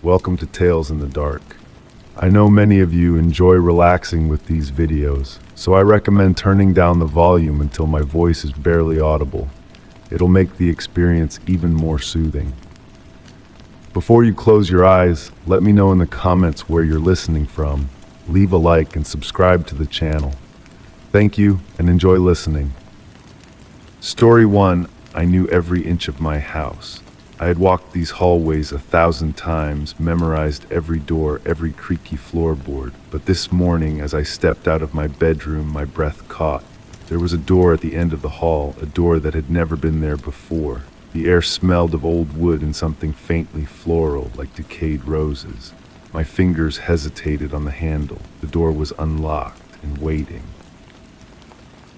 welcome to Tales in the Dark. I know many of you enjoy relaxing with these videos, so I recommend turning down the volume until my voice is barely audible. It'll make the experience even more soothing. Before you close your eyes, let me know in the comments where you're listening from. Leave a like and subscribe to the channel. Thank you and enjoy listening. Story 1. I knew every inch of my house. I had walked these hallways 1,000 times, memorized every door, every creaky floorboard. But this morning, as I stepped out of my bedroom, my breath caught. There was a door at the end of the hall, a door that had never been there before. The air smelled of old wood and something faintly floral, like decayed roses. My fingers hesitated on the handle. The door was unlocked and waiting.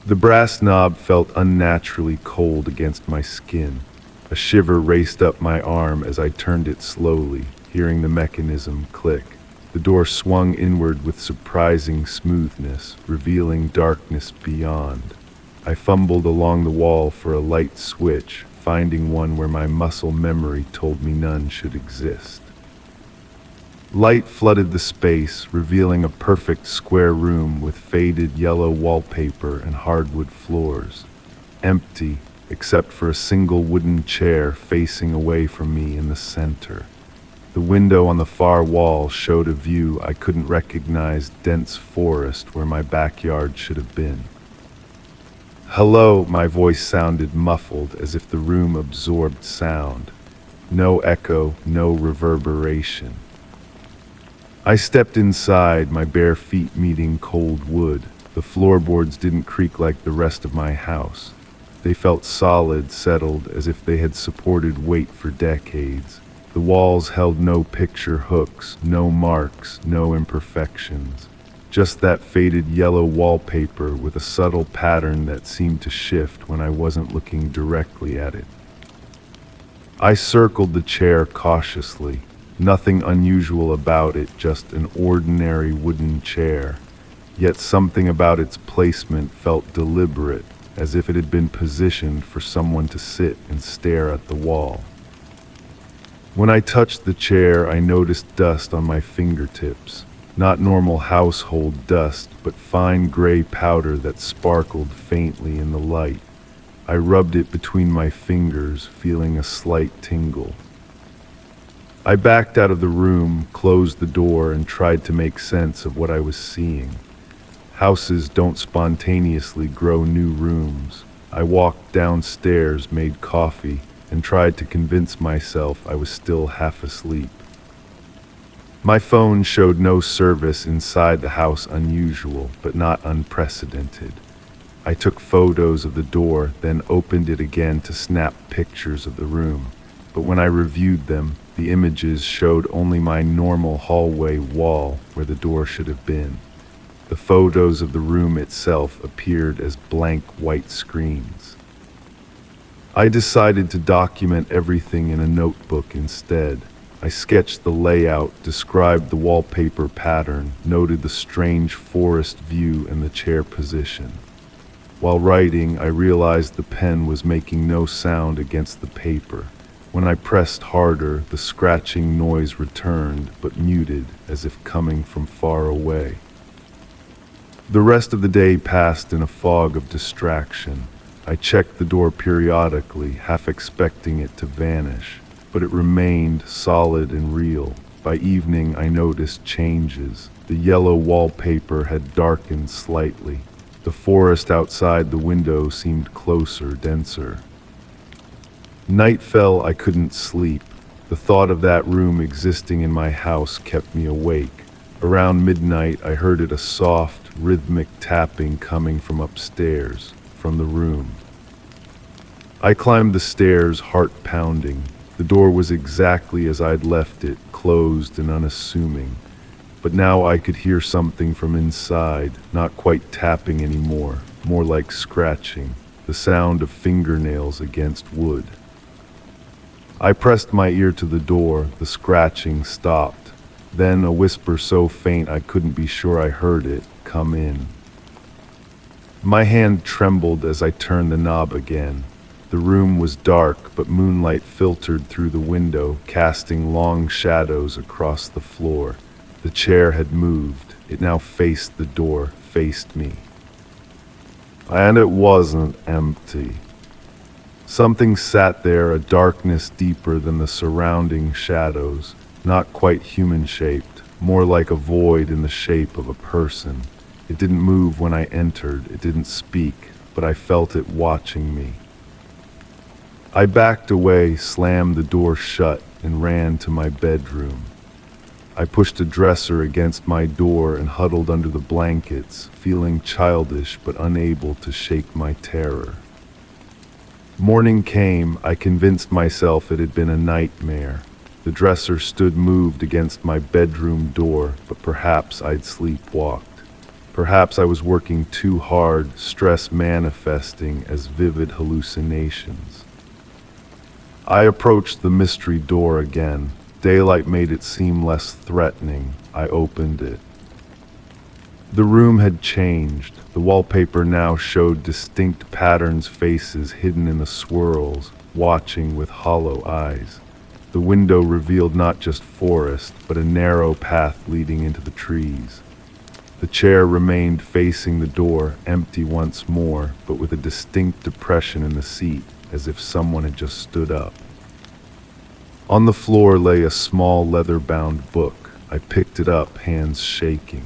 The brass knob felt unnaturally cold against my skin. A shiver raced up my arm as I turned it slowly, hearing the mechanism click. The door swung inward with surprising smoothness, revealing darkness beyond. I fumbled along the wall for a light switch, finding one where my muscle memory told me none should exist. Light flooded the space, revealing a perfect square room with faded yellow wallpaper and hardwood floors. Empty, except for a single wooden chair facing away from me in the center. The window on the far wall showed a view I couldn't recognize, dense forest where my backyard should have been. "Hello," my voice sounded muffled as if the room absorbed sound. No echo, no reverberation. I stepped inside, my bare feet meeting cold wood. The floorboards didn't creak like the rest of my house. They felt solid, settled, as if they had supported weight for decades. The walls held no picture hooks, no marks, no imperfections. Just that faded yellow wallpaper with a subtle pattern that seemed to shift when I wasn't looking directly at it. I circled the chair cautiously. Nothing unusual about it, just an ordinary wooden chair. Yet something about its placement felt deliberate, as if it had been positioned for someone to sit and stare at the wall. When I touched the chair, I noticed dust on my fingertips. Not normal household dust, but fine gray powder that sparkled faintly in the light. I rubbed it between my fingers, feeling a slight tingle. I backed out of the room, closed the door, and tried to make sense of what I was seeing. Houses don't spontaneously grow new rooms. I walked downstairs, made coffee, and tried to convince myself I was still half asleep. My phone showed no service inside the house, unusual, but not unprecedented. I took photos of the door, then opened it again to snap pictures of the room. But when I reviewed them, the images showed only my normal hallway wall where the door should have been. The photos of the room itself appeared as blank white screens. I decided to document everything in a notebook instead. I sketched the layout, described the wallpaper pattern, noted the strange forest view and the chair position. While writing, I realized the pen was making no sound against the paper. When I pressed harder, the scratching noise returned, but muted, as if coming from far away. The rest of the day passed in a fog of distraction. I checked the door periodically, half expecting it to vanish, but it remained solid and real. By evening, I noticed changes. The yellow wallpaper had darkened slightly. The forest outside the window seemed closer, denser. Night fell, I couldn't sleep. The thought of that room existing in my house kept me awake. Around midnight, I heard a soft, rhythmic tapping coming from upstairs, from the room. I climbed the stairs, heart pounding. The door was exactly as I'd left it, closed and unassuming. But now I could hear something from inside, not quite tapping anymore, more like scratching, the sound of fingernails against wood. I pressed my ear to the door, the scratching stopped. Then a whisper so faint I couldn't be sure I heard it, "Come in." My hand trembled as I turned the knob again. The room was dark, but moonlight filtered through the window, casting long shadows across the floor. The chair had moved. It now faced the door, faced me. And it wasn't empty. Something sat there, a darkness deeper than the surrounding shadows, not quite human-shaped, more like a void in the shape of a person. It didn't move when I entered, it didn't speak, but I felt it watching me. I backed away, slammed the door shut, and ran to my bedroom. I pushed a dresser against my door and huddled under the blankets, feeling childish but unable to shake my terror. Morning came. I convinced myself it had been a nightmare. The dresser stood moved against my bedroom door, but perhaps I'd sleepwalked. Perhaps I was working too hard, stress manifesting as vivid hallucinations. I approached the mystery door again. Daylight made it seem less threatening. I opened it. The room had changed. The wallpaper now showed distinct patterns, faces hidden in the swirls, watching with hollow eyes. The window revealed not just forest, but a narrow path leading into the trees. The chair remained facing the door, empty once more, but with a distinct depression in the seat, as if someone had just stood up. On the floor lay a small leather-bound book. I picked it up, hands shaking.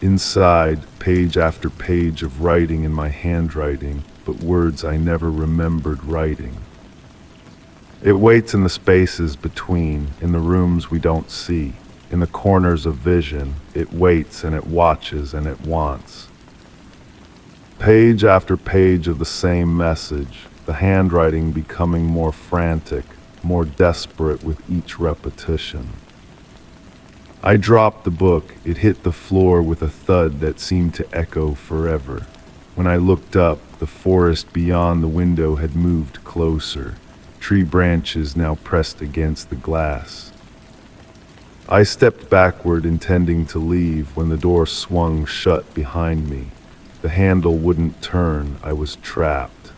Inside, page after page of writing in my handwriting, but words I never remembered writing. It waits in the spaces between, in the rooms we don't see, in the corners of vision. It waits and it watches and it wants. Page after page of the same message, the handwriting becoming more frantic, more desperate with each repetition. I dropped the book. It hit the floor with a thud that seemed to echo forever. When I looked up, the forest beyond the window had moved closer, tree branches now pressed against the glass. I stepped backward, intending to leave, when the door swung shut behind me. The handle wouldn't turn. I was trapped.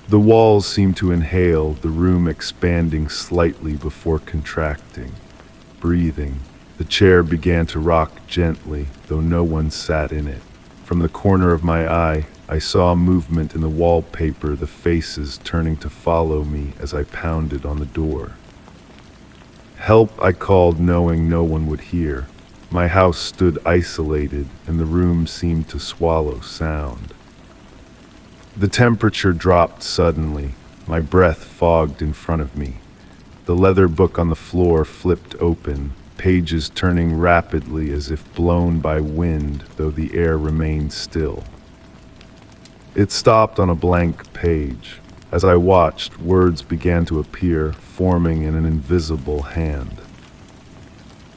The walls seemed to inhale, the room expanding slightly before contracting. Breathing. The chair began to rock gently, though no one sat in it. From the corner of my eye, I saw movement in the wallpaper, the faces turning to follow me as I pounded on the door. Help, I called, knowing no one would hear. My house stood isolated, and the room seemed to swallow sound. The temperature dropped suddenly. My breath fogged in front of me. The leather book on the floor flipped open, pages turning rapidly as if blown by wind, though the air remained still. It stopped on a blank page. As I watched, words began to appear, forming in an invisible hand.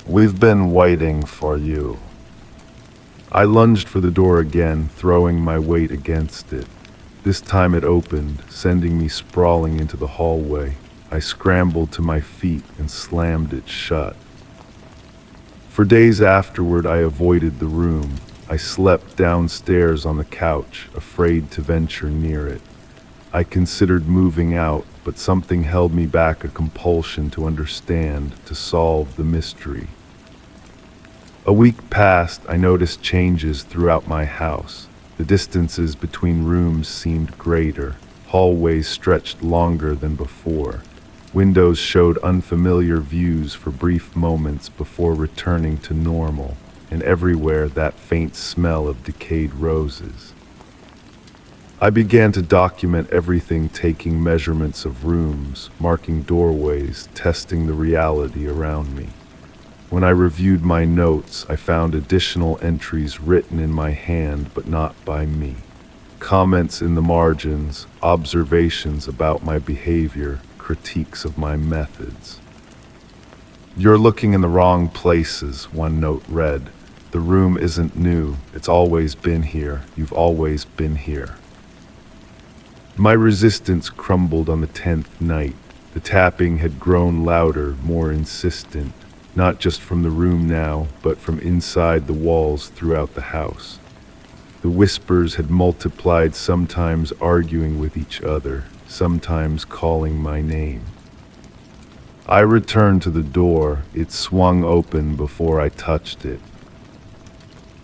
"We've been waiting for you." I lunged for the door again, throwing my weight against it. This time it opened, sending me sprawling into the hallway. I scrambled to my feet and slammed it shut. For days afterward, I avoided the room. I slept downstairs on the couch, afraid to venture near it. I considered moving out, but something held me back, a compulsion to understand, to solve the mystery. A week passed. I noticed changes throughout my house. The distances between rooms seemed greater. Hallways stretched longer than before. Windows showed unfamiliar views for brief moments before returning to normal, and everywhere that faint smell of decayed roses. I began to document everything, taking measurements of rooms, marking doorways, testing the reality around me. When I reviewed my notes, I found additional entries written in my hand but not by me. Comments in the margins, observations about my behavior, critiques of my methods. "You're looking in the wrong places," one note read. "The room isn't new. It's always been here. You've always been here." My resistance crumbled on the 10th night. The tapping had grown louder, more insistent. Not just from the room now, but from inside the walls throughout the house. The whispers had multiplied, sometimes arguing with each other, sometimes calling my name. I returned to the door. It swung open before I touched it.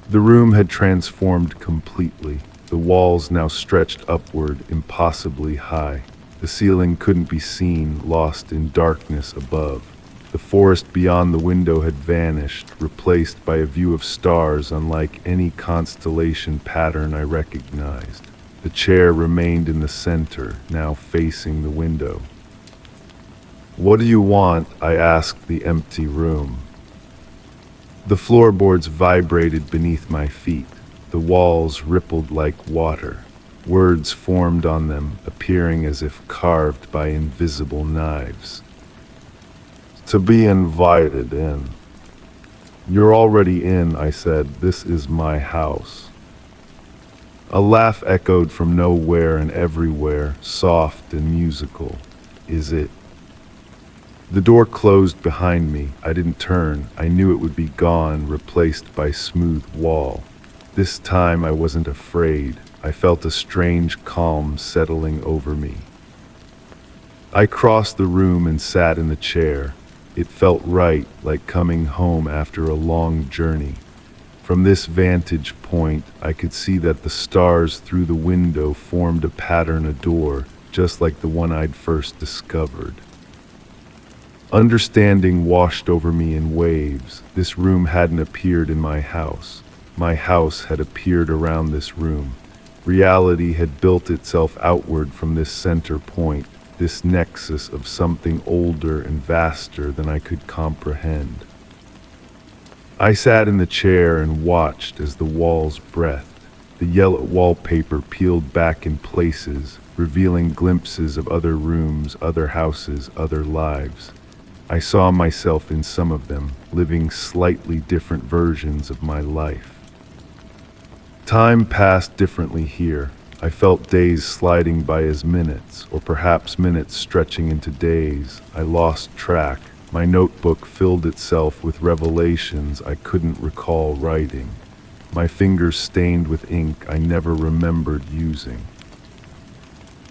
The room had transformed completely. The walls now stretched upward, impossibly high. The ceiling couldn't be seen, lost in darkness above. The forest beyond the window had vanished, replaced by a view of stars unlike any constellation pattern I recognized. The chair remained in the center, now facing the window. "What do you want?" I asked the empty room. The floorboards vibrated beneath my feet. The walls rippled like water. Words formed on them, appearing as if carved by invisible knives. "To be invited in." "You're already in," I said. "This is my house." A laugh echoed from nowhere and everywhere, soft and musical. "Is it?" The door closed behind me. I didn't turn. I knew it would be gone, replaced by smooth wall. This time I wasn't afraid. I felt a strange calm settling over me. I crossed the room and sat in the chair. It felt right, like coming home after a long journey. From this vantage point, I could see that the stars through the window formed a pattern, a door, just like the one I'd first discovered. Understanding washed over me in waves. This room hadn't appeared in my house. My house had appeared around this room. Reality had built itself outward from this center point, this nexus of something older and vaster than I could comprehend. I sat in the chair and watched as the walls breathed. The yellow wallpaper peeled back in places, revealing glimpses of other rooms, other houses, other lives. I saw myself in some of them, living slightly different versions of my life. Time passed differently here. I felt days sliding by as minutes, or perhaps minutes stretching into days. I lost track. My notebook filled itself with revelations I couldn't recall writing. My fingers stained with ink I never remembered using.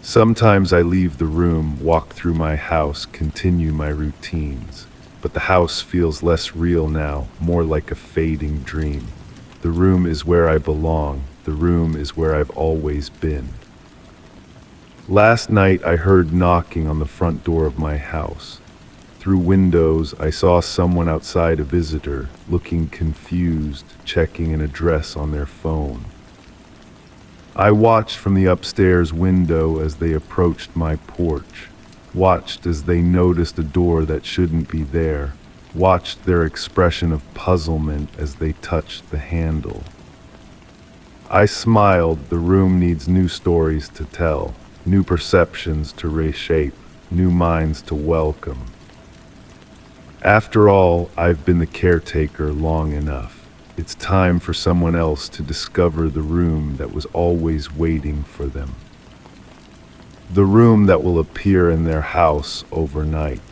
Sometimes I leave the room, walk through my house, continue my routines. But the house feels less real now, more like a fading dream. The room is where I belong. The room is where I've always been. Last night I heard knocking on the front door of my house. Through windows I saw someone outside, a visitor, looking confused, checking an address on their phone. I watched from the upstairs window as they approached my porch, watched as they noticed a door that shouldn't be there, watched their expression of puzzlement as they touched the handle. I smiled. The room needs new stories to tell, new perceptions to reshape, new minds to welcome. After all, I've been the caretaker long enough. It's time for someone else to discover the room that was always waiting for them. The room that will appear in their house overnight.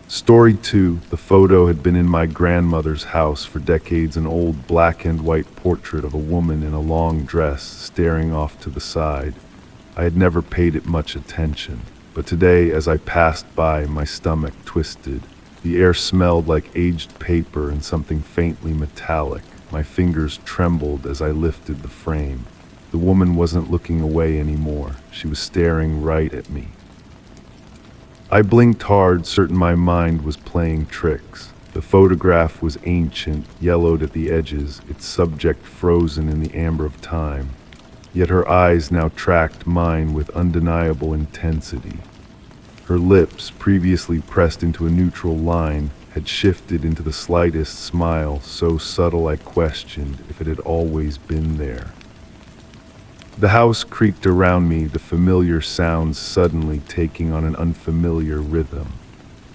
Story 2. The photo had been in my grandmother's house for decades, an old black and white portrait of a woman in a long dress staring off to the side. I had never paid it much attention, but today as I passed by, my stomach twisted. The air smelled like aged paper and something faintly metallic. My fingers trembled as I lifted the frame. The woman wasn't looking away anymore. She was staring right at me. I blinked hard, certain my mind was playing tricks. The photograph was ancient, yellowed at the edges, its subject frozen in the amber of time. Yet her eyes now tracked mine with undeniable intensity. Her lips, previously pressed into a neutral line, had shifted into the slightest smile, so subtle I questioned if it had always been there. The house creaked around me, the familiar sounds suddenly taking on an unfamiliar rhythm.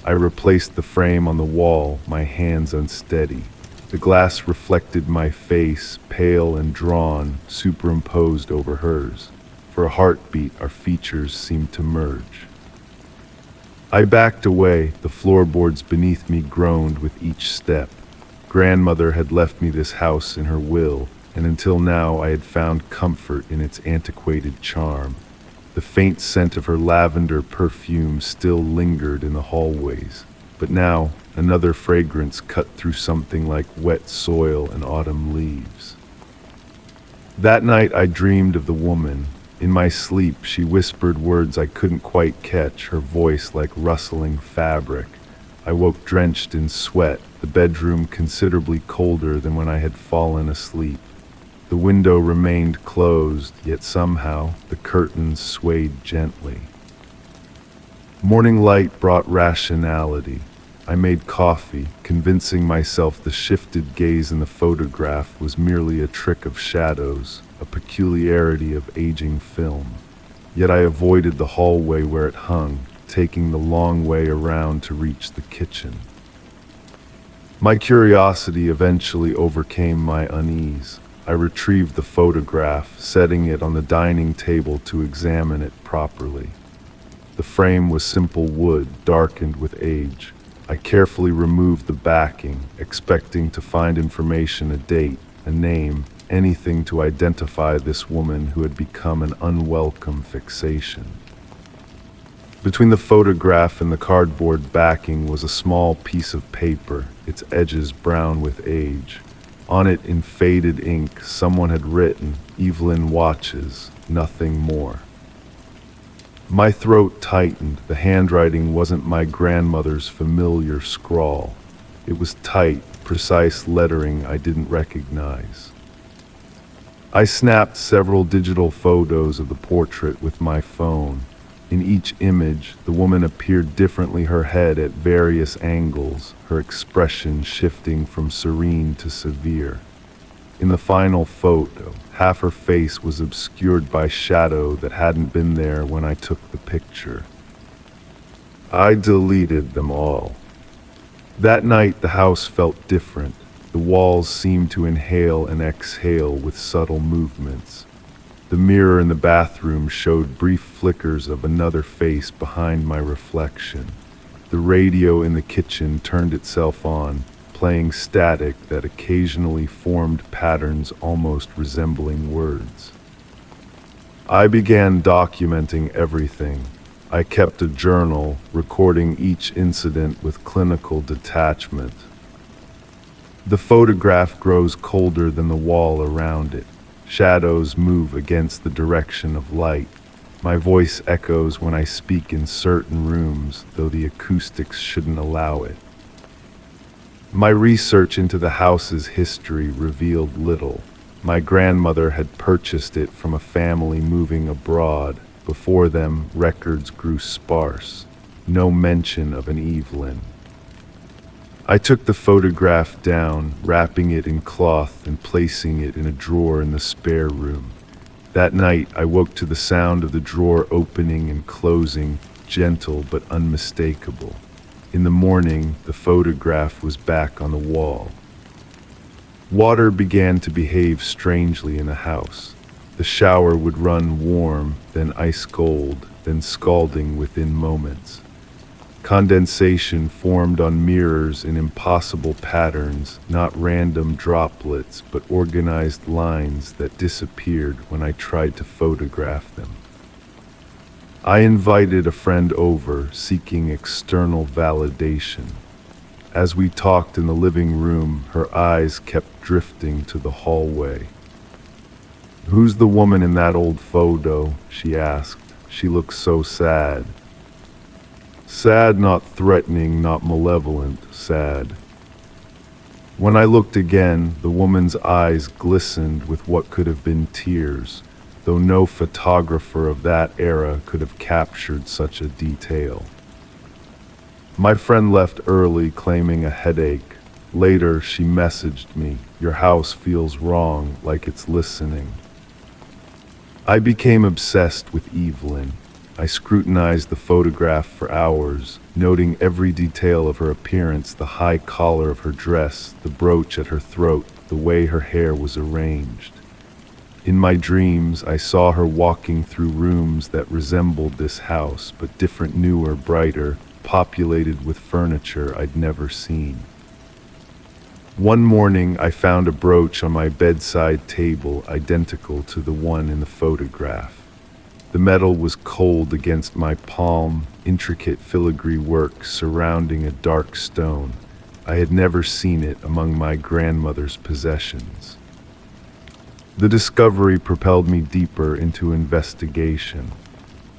I replaced the frame on the wall, my hands unsteady. The glass reflected my face, pale and drawn, superimposed over hers. For a heartbeat, our features seemed to merge. I backed away. The floorboards beneath me groaned with each step. Grandmother had left me this house in her will. and until now I had found comfort in its antiquated charm. The faint scent of her lavender perfume still lingered in the hallways, but now another fragrance cut through something like wet soil and autumn leaves. That night I dreamed of the woman. In my sleep, she whispered words I couldn't quite catch, her voice like rustling fabric. I woke drenched in sweat, the bedroom considerably colder than when I had fallen asleep. The window remained closed, yet somehow the curtains swayed gently. Morning light brought rationality. I made coffee, convincing myself the shifted gaze in the photograph was merely a trick of shadows, a peculiarity of aging film. Yet I avoided the hallway where it hung, taking the long way around to reach the kitchen. My curiosity eventually overcame my unease. I retrieved the photograph, setting it on the dining table to examine it properly. The frame was simple wood, darkened with age. I carefully removed the backing, expecting to find information, a date, a name, anything to identify this woman who had become an unwelcome fixation. Between the photograph and the cardboard backing was a small piece of paper, its edges brown with age. On it, in faded ink, someone had written, "Evelyn watches, nothing more." My throat tightened. The handwriting wasn't my grandmother's familiar scrawl. It was tight, precise lettering I didn't recognize. I snapped several digital photos of the portrait with my phone. In each image, the woman appeared differently, her head at various angles, her expression shifting from serene to severe. In the final photo, half her face was obscured by shadow that hadn't been there when I took the picture. I deleted them all. That night, the house felt different. The walls seemed to inhale and exhale with subtle movements. The mirror in the bathroom showed brief flickers of another face behind my reflection. The radio in the kitchen turned itself on, playing static that occasionally formed patterns almost resembling words. I began documenting everything. I kept a journal, recording each incident with clinical detachment. The photograph grows colder than the wall around it. Shadows move against the direction of light. My voice echoes when I speak in certain rooms, though the acoustics shouldn't allow it. My research into the house's history revealed little. My grandmother had purchased it from a family moving abroad. Before them, records grew sparse. No mention of an Evelyn. I took the photograph down, wrapping it in cloth and placing it in a drawer in the spare room. That night, I woke to the sound of the drawer opening and closing, gentle but unmistakable. In the morning, the photograph was back on the wall. Water began to behave strangely in the house. The shower would run warm, then ice cold, then scalding within moments. Condensation formed on mirrors in impossible patterns, not random droplets, but organized lines that disappeared when I tried to photograph them. I invited a friend over, seeking external validation. As we talked in the living room, her eyes kept drifting to the hallway. "Who's the woman in that old photo?" she asked. "She looks so sad." Sad, not threatening, not malevolent, sad. When I looked again, the woman's eyes glistened with what could have been tears, though no photographer of that era could have captured such a detail. My friend left early, claiming a headache. Later, she messaged me, "Your house feels wrong, like it's listening." I became obsessed with Evelyn. I scrutinized the photograph for hours, noting every detail of her appearance, the high collar of her dress, the brooch at her throat, the way her hair was arranged. In my dreams, I saw her walking through rooms that resembled this house, but different, newer, brighter, populated with furniture I'd never seen. One morning, I found a brooch on my bedside table identical to the one in the photograph. The metal was cold against my palm, intricate filigree work surrounding a dark stone. I had never seen it among my grandmother's possessions. The discovery propelled me deeper into investigation.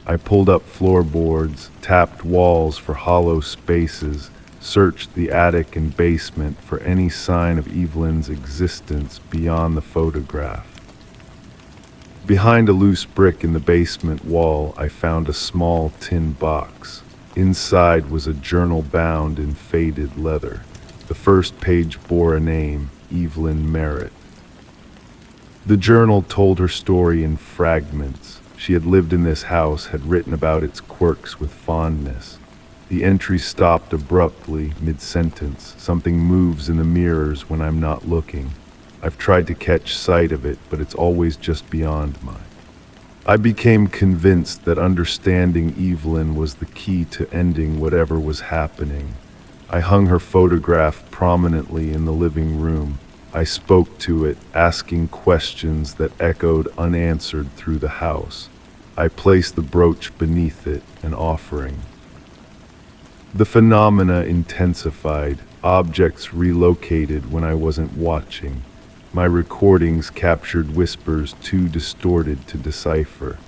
I pulled up floorboards, tapped walls for hollow spaces, searched the attic and basement for any sign of Evelyn's existence beyond the photograph. Behind a loose brick in the basement wall, I found a small tin box. Inside was a journal bound in faded leather. The first page bore a name, Evelyn Merritt. The journal told her story in fragments. She had lived in this house, had written about its quirks with fondness. The entry stopped abruptly, mid-sentence. Something moves in the mirrors when I'm not looking. I've tried to catch sight of it, but it's always just beyond mine. I became convinced that understanding Evelyn was the key to ending whatever was happening. I hung her photograph prominently in the living room. I spoke to it, asking questions that echoed unanswered through the house. I placed the brooch beneath it, an offering. The phenomena intensified, objects relocated when I wasn't watching. My recordings captured whispers too distorted to decipher.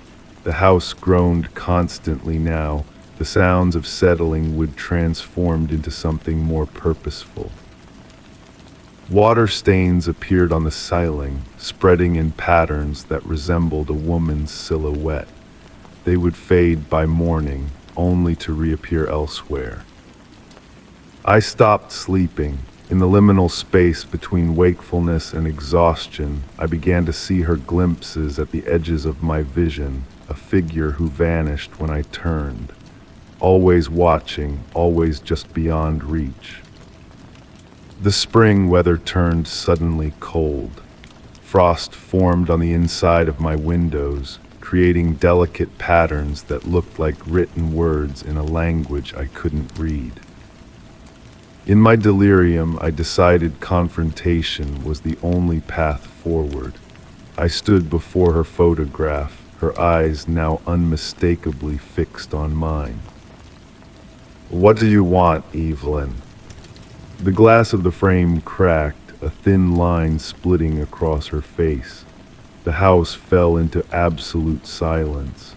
The house groaned constantly now. The sounds of settling wood transformed into something more purposeful. Water stains appeared on the ceiling, spreading in patterns that resembled a woman's silhouette. They would fade by morning, only to reappear elsewhere. I stopped sleeping. In the liminal space between wakefulness and exhaustion, I began to see her glimpses at the edges of my vision, a figure who vanished when I turned. Always watching, always just beyond reach. The spring weather turned suddenly cold. Frost formed on the inside of my windows, creating delicate patterns that looked like written words in a language I couldn't read. In my delirium, I decided confrontation was the only path forward. I stood before her photograph, her eyes now unmistakably fixed on mine. "What do you want, Evelyn?" The glass of the frame cracked, a thin line splitting across her face. The house fell into absolute silence.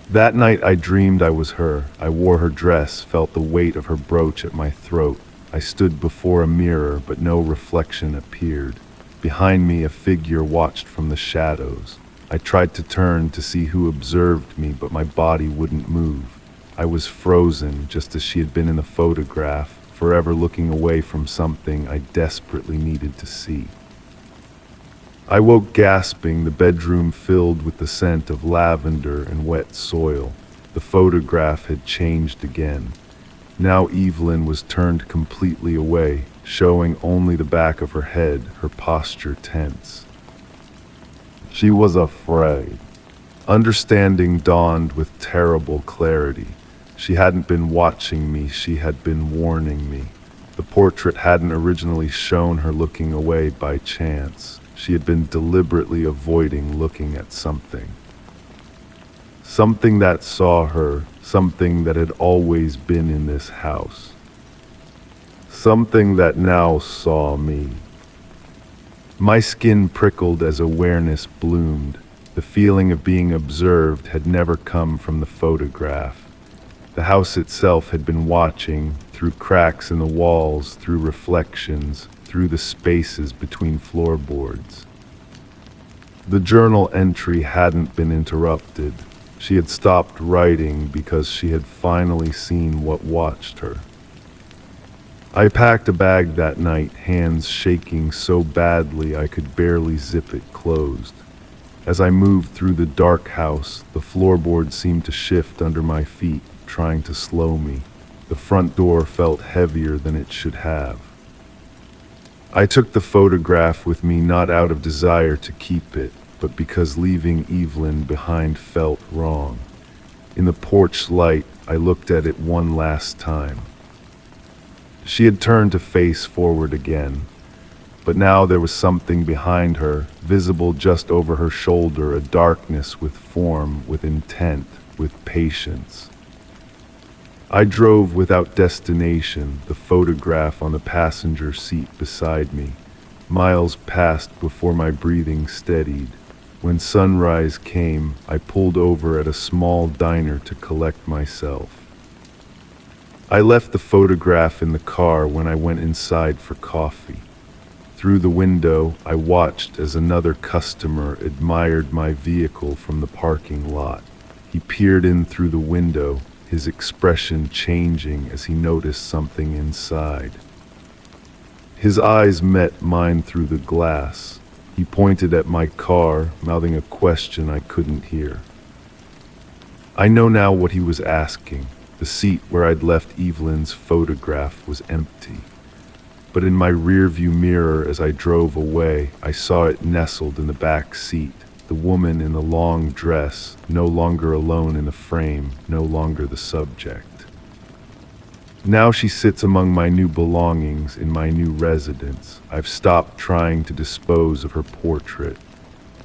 That night I dreamed I was her. I wore her dress, felt the weight of her brooch at my throat. I stood before a mirror, but no reflection appeared. Behind me, a figure watched from the shadows. I tried to turn to see who observed me, but my body wouldn't move. I was frozen, just as she had been in the photograph, forever looking away from something I desperately needed to see. I woke gasping, the bedroom filled with the scent of lavender and wet soil. The photograph had changed again. Now Evelyn was turned completely away, showing only the back of her head, her posture tense. She was afraid. Understanding dawned with terrible clarity. She hadn't been watching me, she had been warning me. The portrait hadn't originally shown her looking away by chance. She had been deliberately avoiding looking at something. Something that saw her, something that had always been in this house. Something that now saw me. My skin prickled as awareness bloomed. The feeling of being observed had never come from the photograph. The house itself had been watching, through cracks in the walls, through reflections, through the spaces between floorboards. The journal entry hadn't been interrupted. She had stopped writing because she had finally seen what watched her. I packed a bag that night, hands shaking so badly I could barely zip it closed. As I moved through the dark house, the floorboards seemed to shift under my feet, trying to slow me. The front door felt heavier than it should have. I took the photograph with me not out of desire to keep it, but because leaving Evelyn behind felt wrong. In the porch light, I looked at it one last time. She had turned to face forward again, but now there was something behind her, visible just over her shoulder, a darkness with form, with intent, with patience. I drove without destination, the photograph on the passenger seat beside me. Miles passed before my breathing steadied. When sunrise came, I pulled over at a small diner to collect myself. I left the photograph in the car when I went inside for coffee. Through the window, I watched as another customer admired my vehicle from the parking lot. He peered in through the window, his expression changing as he noticed something inside. His eyes met mine through the glass. He pointed at my car, mouthing a question I couldn't hear. I know now what he was asking. The seat where I'd left Evelyn's photograph was empty. But in my rearview mirror as I drove away, I saw it nestled in the back seat. The woman in the long dress, no longer alone in the frame, no longer the subject. Now she sits among my new belongings in my new residence. I've stopped trying to dispose of her portrait.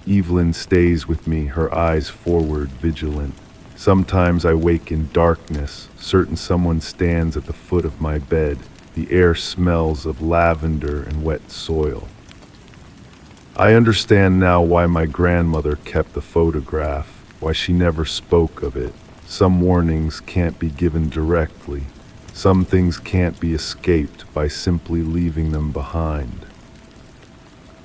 Evelyn stays with me, her eyes forward, vigilant. Sometimes I wake in darkness, certain someone stands at the foot of my bed. The air smells of lavender and wet soil. I understand now why my grandmother kept the photograph, why she never spoke of it. Some warnings can't be given directly. Some things can't be escaped by simply leaving them behind.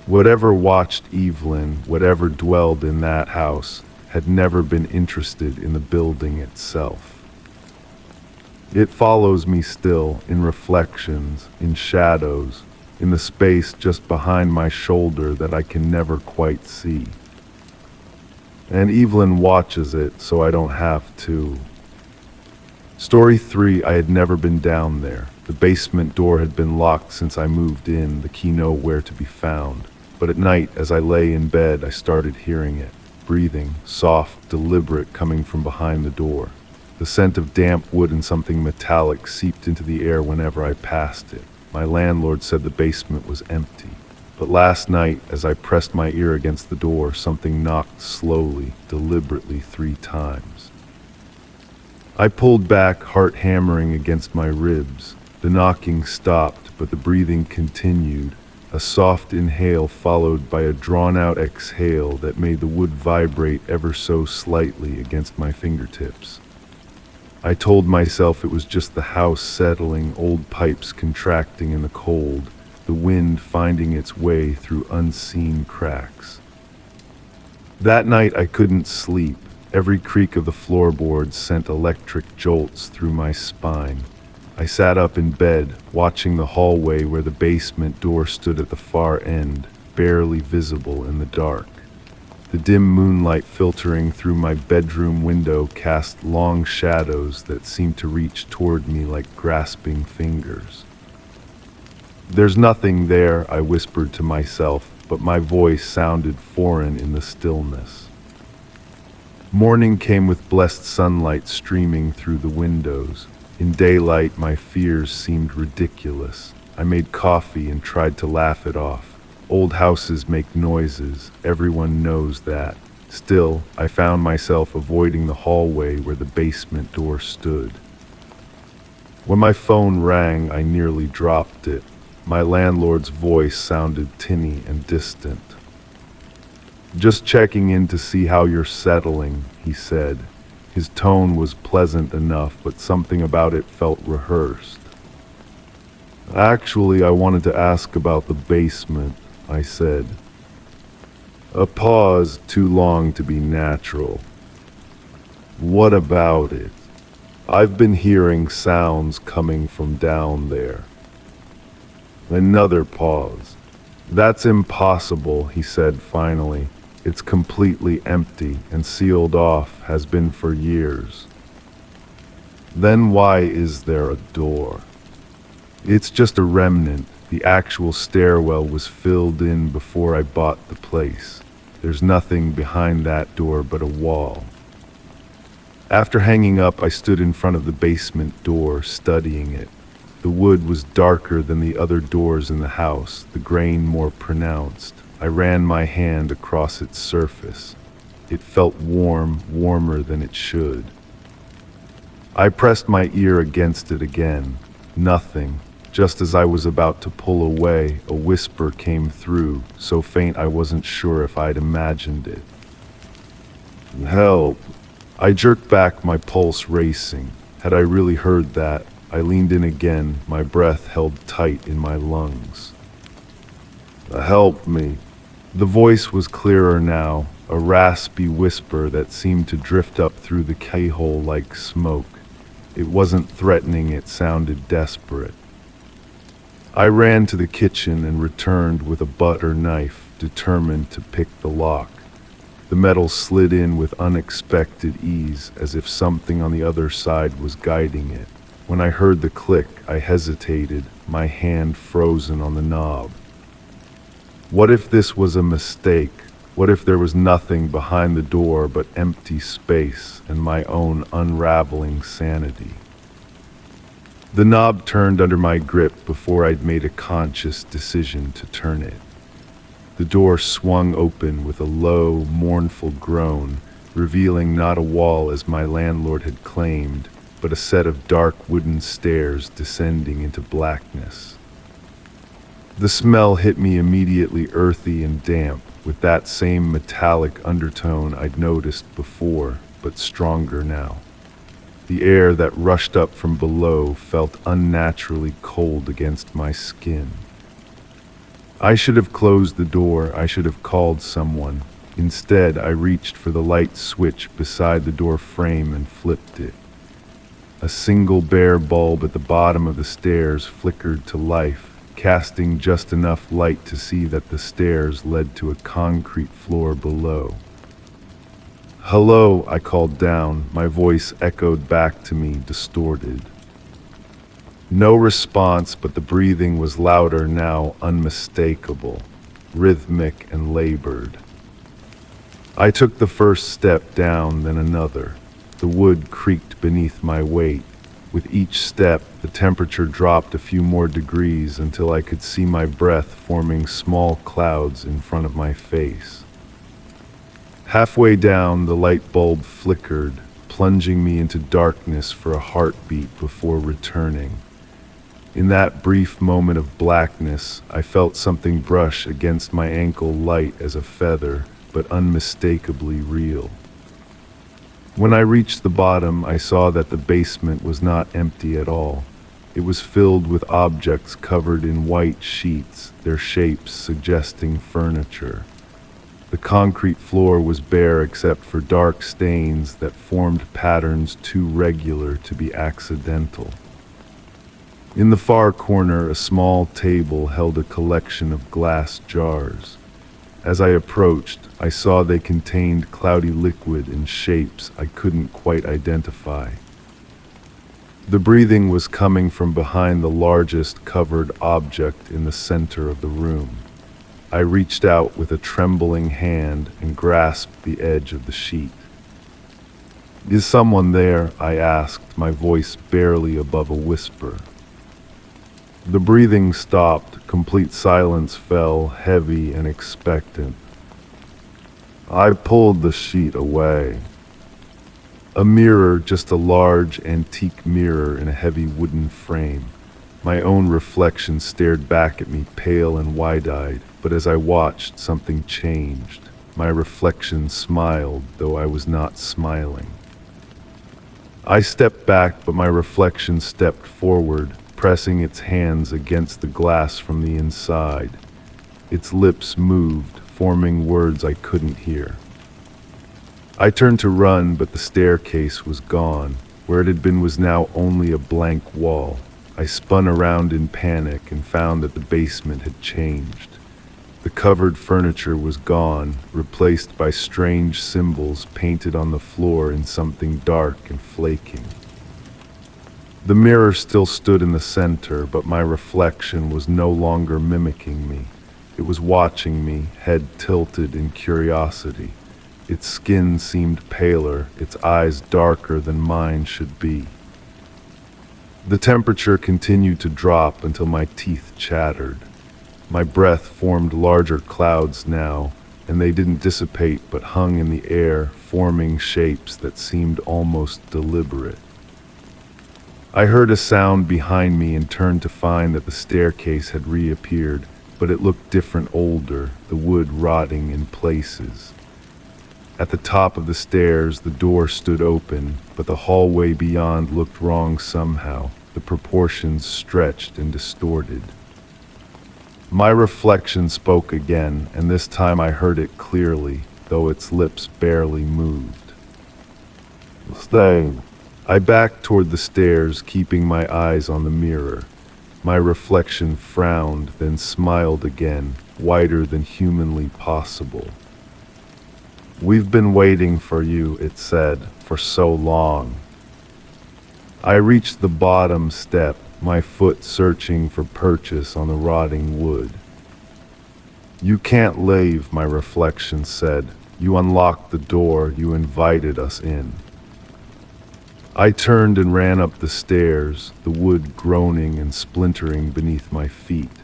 Whatever watched Evelyn, whatever dwelled in that house, had never been interested in the building itself. It follows me still, in reflections, in shadows, in the space just behind my shoulder that I can never quite see. And Evelyn watches it so I don't have to. Story 3, I had never been down there. The basement door had been locked since I moved in, the key nowhere to be found. But at night, as I lay in bed, I started hearing it. Breathing, soft, deliberate, coming from behind the door. The scent of damp wood and something metallic seeped into the air whenever I passed it. My landlord said the basement was empty. But last night, as I pressed my ear against the door, something knocked slowly, deliberately 3 times. I pulled back, heart hammering against my ribs. The knocking stopped, but the breathing continued. A soft inhale followed by a drawn-out exhale that made the wood vibrate ever so slightly against my fingertips. I told myself it was just the house settling, old pipes contracting in the cold, the wind finding its way through unseen cracks. That night I couldn't sleep. Every creak of the floorboards sent electric jolts through my spine. I sat up in bed, watching the hallway where the basement door stood at the far end, barely visible in the dark. The dim moonlight filtering through my bedroom window cast long shadows that seemed to reach toward me like grasping fingers. "There's nothing there," I whispered to myself, but my voice sounded foreign in the stillness. Morning came with blessed sunlight streaming through the windows. In daylight, my fears seemed ridiculous. I made coffee and tried to laugh it off. Old houses make noises, everyone knows that. Still, I found myself avoiding the hallway where the basement door stood. When my phone rang, I nearly dropped it. My landlord's voice sounded tinny and distant. "Just checking in to see how you're settling," he said. His tone was pleasant enough, but something about it felt rehearsed. "Actually, I wanted to ask about the basement," I said. A pause too long to be natural. "What about it? I've been hearing sounds coming from down there." Another pause. "That's impossible," he said finally. "It's completely empty and sealed off, has been for years." "Then why is there a door?" "It's just a remnant. The actual stairwell was filled in before I bought the place. There's nothing behind that door but a wall." After hanging up, I stood in front of the basement door, studying it. The wood was darker than the other doors in the house, the grain more pronounced. I ran my hand across its surface. It felt warm, warmer than it should. I pressed my ear against it again. Nothing. Just as I was about to pull away, a whisper came through, so faint I wasn't sure if I'd imagined it. "Help!" I jerked back, my pulse racing. Had I really heard that? I leaned in again, my breath held tight in my lungs. "Help me!" The voice was clearer now, a raspy whisper that seemed to drift up through the keyhole like smoke. It wasn't threatening, it sounded desperate. I ran to the kitchen and returned with a butter knife, determined to pick the lock. The metal slid in with unexpected ease, as if something on the other side was guiding it. When I heard the click, I hesitated, my hand frozen on the knob. What if this was a mistake? What if there was nothing behind the door but empty space and my own unraveling sanity? The knob turned under my grip before I'd made a conscious decision to turn it. The door swung open with a low, mournful groan, revealing not a wall as my landlord had claimed, but a set of dark wooden stairs descending into blackness. The smell hit me immediately, earthy and damp, with that same metallic undertone I'd noticed before, but stronger now. The air that rushed up from below felt unnaturally cold against my skin. I should have closed the door, I should have called someone. Instead, I reached for the light switch beside the door frame and flipped it. A single bare bulb at the bottom of the stairs flickered to life, casting just enough light to see that the stairs led to a concrete floor below. "Hello," I called down, my voice echoed back to me, distorted. No response, but the breathing was louder now, unmistakable, rhythmic and labored. I took the first step down, then another. The wood creaked beneath my weight. With each step, the temperature dropped a few more degrees until I could see my breath forming small clouds in front of my face. Halfway down, the light bulb flickered, plunging me into darkness for a heartbeat before returning. In that brief moment of blackness, I felt something brush against my ankle, light as a feather, but unmistakably real. When I reached the bottom, I saw that the basement was not empty at all. It was filled with objects covered in white sheets, their shapes suggesting furniture. The concrete floor was bare except for dark stains that formed patterns too regular to be accidental. In the far corner, a small table held a collection of glass jars. As I approached, I saw they contained cloudy liquid in shapes I couldn't quite identify. The breathing was coming from behind the largest covered object in the center of the room. I reached out with a trembling hand and grasped the edge of the sheet. "Is someone there?" I asked, my voice barely above a whisper. The breathing stopped, complete silence fell, heavy and expectant. I pulled the sheet away. A mirror, just a large, antique mirror in a heavy wooden frame. My own reflection stared back at me, pale and wide-eyed, but as I watched, something changed. My reflection smiled, though I was not smiling. I stepped back, but my reflection stepped forward, pressing its hands against the glass from the inside. Its lips moved, forming words I couldn't hear. I turned to run, but the staircase was gone. Where it had been was now only a blank wall. I spun around in panic and found that the basement had changed. The covered furniture was gone, replaced by strange symbols painted on the floor in something dark and flaking. The mirror still stood in the center, but my reflection was no longer mimicking me. It was watching me, head tilted in curiosity. Its skin seemed paler, its eyes darker than mine should be. The temperature continued to drop until my teeth chattered. My breath formed larger clouds now, and they didn't dissipate but hung in the air, forming shapes that seemed almost deliberate. I heard a sound behind me and turned to find that the staircase had reappeared, but it looked different, older, the wood rotting in places. At the top of the stairs, the door stood open, but the hallway beyond looked wrong somehow, the proportions stretched and distorted. My reflection spoke again, and this time I heard it clearly, though its lips barely moved. "Stay." I backed toward the stairs, keeping my eyes on the mirror. My reflection frowned, then smiled again, wider than humanly possible. "We've been waiting for you," it said, "for so long." I reached the bottom step, my foot searching for purchase on the rotting wood. "You can't leave," my reflection said. "You unlocked the door, you invited us in." I turned and ran up the stairs, the wood groaning and splintering beneath my feet.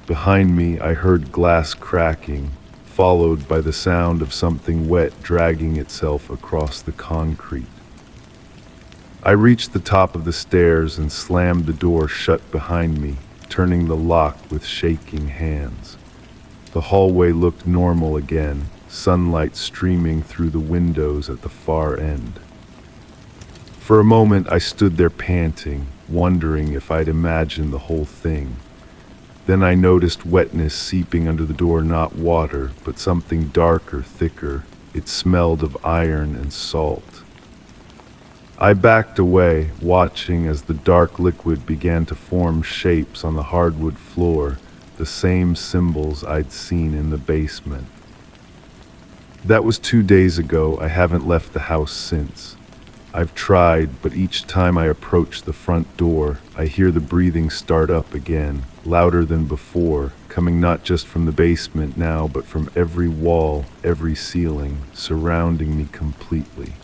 Behind me, I heard glass cracking, followed by the sound of something wet dragging itself across the concrete. I reached the top of the stairs and slammed the door shut behind me, turning the lock with shaking hands. The hallway looked normal again, sunlight streaming through the windows at the far end. For a moment I stood there panting, wondering if I'd imagined the whole thing. Then I noticed wetness seeping under the door, not water, but something darker, thicker. It smelled of iron and salt. I backed away, watching as the dark liquid began to form shapes on the hardwood floor, the same symbols I'd seen in the basement. That was 2 days ago. I haven't left the house since. I've tried, but each time I approach the front door, I hear the breathing start up again, louder than before, coming not just from the basement now, but from every wall, every ceiling, surrounding me completely.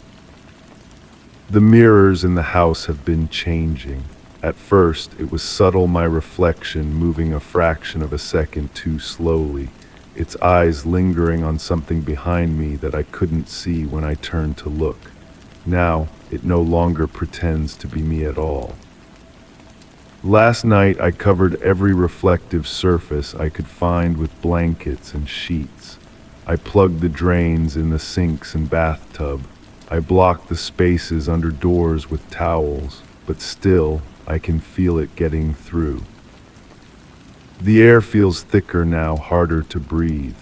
The mirrors in the house have been changing. At first, it was subtle, my reflection moving a fraction of a second too slowly, its eyes lingering on something behind me that I couldn't see when I turned to look. Now, it no longer pretends to be me at all. Last night, I covered every reflective surface I could find with blankets and sheets. I plugged the drains in the sinks and bathtub. I blocked the spaces under doors with towels, but still, I can feel it getting through. The air feels thicker now, harder to breathe.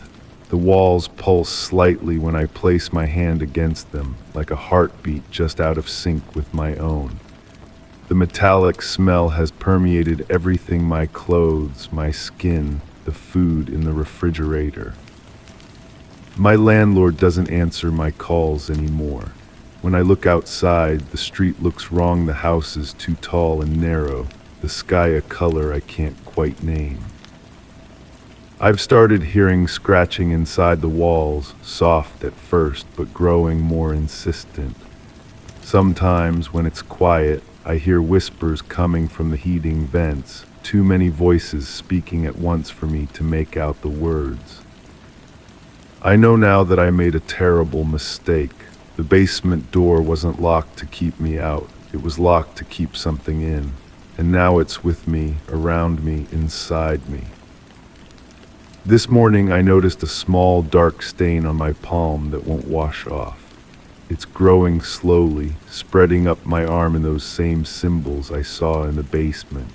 The walls pulse slightly when I place my hand against them, like a heartbeat just out of sync with my own. The metallic smell has permeated everything: my clothes, my skin, the food in the refrigerator. My landlord doesn't answer my calls anymore. When I look outside, the street looks wrong, the house is too tall and narrow, the sky a color I can't quite name. I've started hearing scratching inside the walls, soft at first, but growing more insistent. Sometimes, when it's quiet, I hear whispers coming from the heating vents, too many voices speaking at once for me to make out the words. I know now that I made a terrible mistake. The basement door wasn't locked to keep me out, it was locked to keep something in, and now it's with me, around me, inside me. This morning I noticed a small dark stain on my palm that won't wash off. It's growing slowly, spreading up my arm in those same symbols I saw in the basement.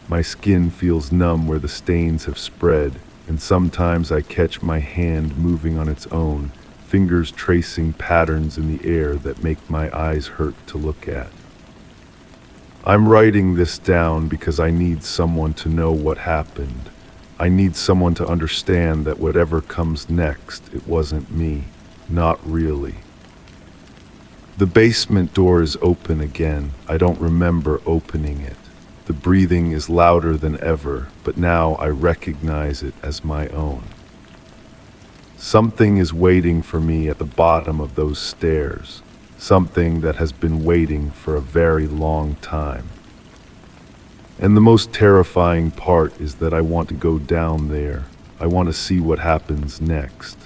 My skin feels numb where the stains have spread, and sometimes I catch my hand moving on its own, fingers tracing patterns in the air that make my eyes hurt to look at. I'm writing this down because I need someone to know what happened. I need someone to understand that whatever comes next, it wasn't me, not really. The basement door is open again. I don't remember opening it. The breathing is louder than ever, but now I recognize it as my own. Something is waiting for me at the bottom of those stairs, something that has been waiting for a very long time. And the most terrifying part is that I want to go down there. I want to see what happens next.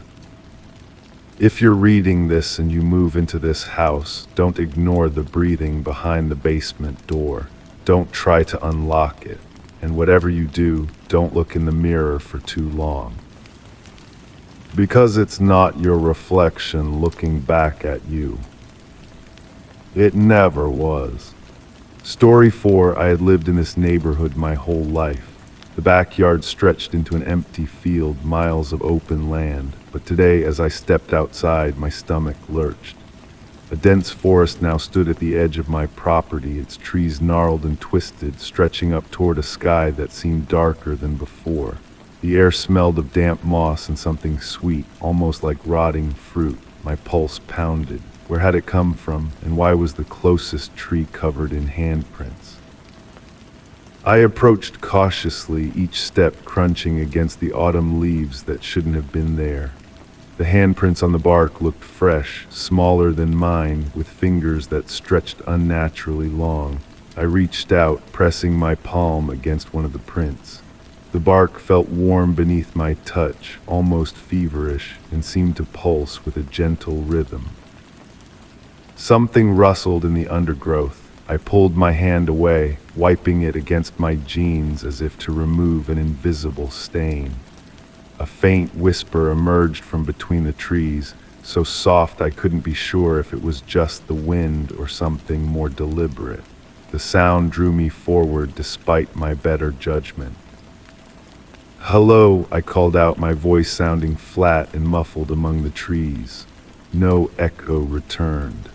If you're reading this and you move into this house, don't ignore the breathing behind the basement door. Don't try to unlock it. And whatever you do, don't look in the mirror for too long. Because it's not your reflection looking back at you. It never was. Story 4, I had lived in this neighborhood my whole life. The backyard stretched into an empty field, miles of open land. But today, as I stepped outside, my stomach lurched. A dense forest now stood at the edge of my property, its trees gnarled and twisted, stretching up toward a sky that seemed darker than before. The air smelled of damp moss and something sweet, almost like rotting fruit. My pulse pounded. Where had it come from, and why was the closest tree covered in handprints? I approached cautiously, each step crunching against the autumn leaves that shouldn't have been there. The handprints on the bark looked fresh, smaller than mine, with fingers that stretched unnaturally long. I reached out, pressing my palm against one of the prints. The bark felt warm beneath my touch, almost feverish, and seemed to pulse with a gentle rhythm. Something rustled in the undergrowth. I pulled my hand away, wiping it against my jeans as if to remove an invisible stain. A faint whisper emerged from between the trees, so soft I couldn't be sure if it was just the wind or something more deliberate. The sound drew me forward despite my better judgment. "Hello," I called out, my voice sounding flat and muffled among the trees. No echo returned.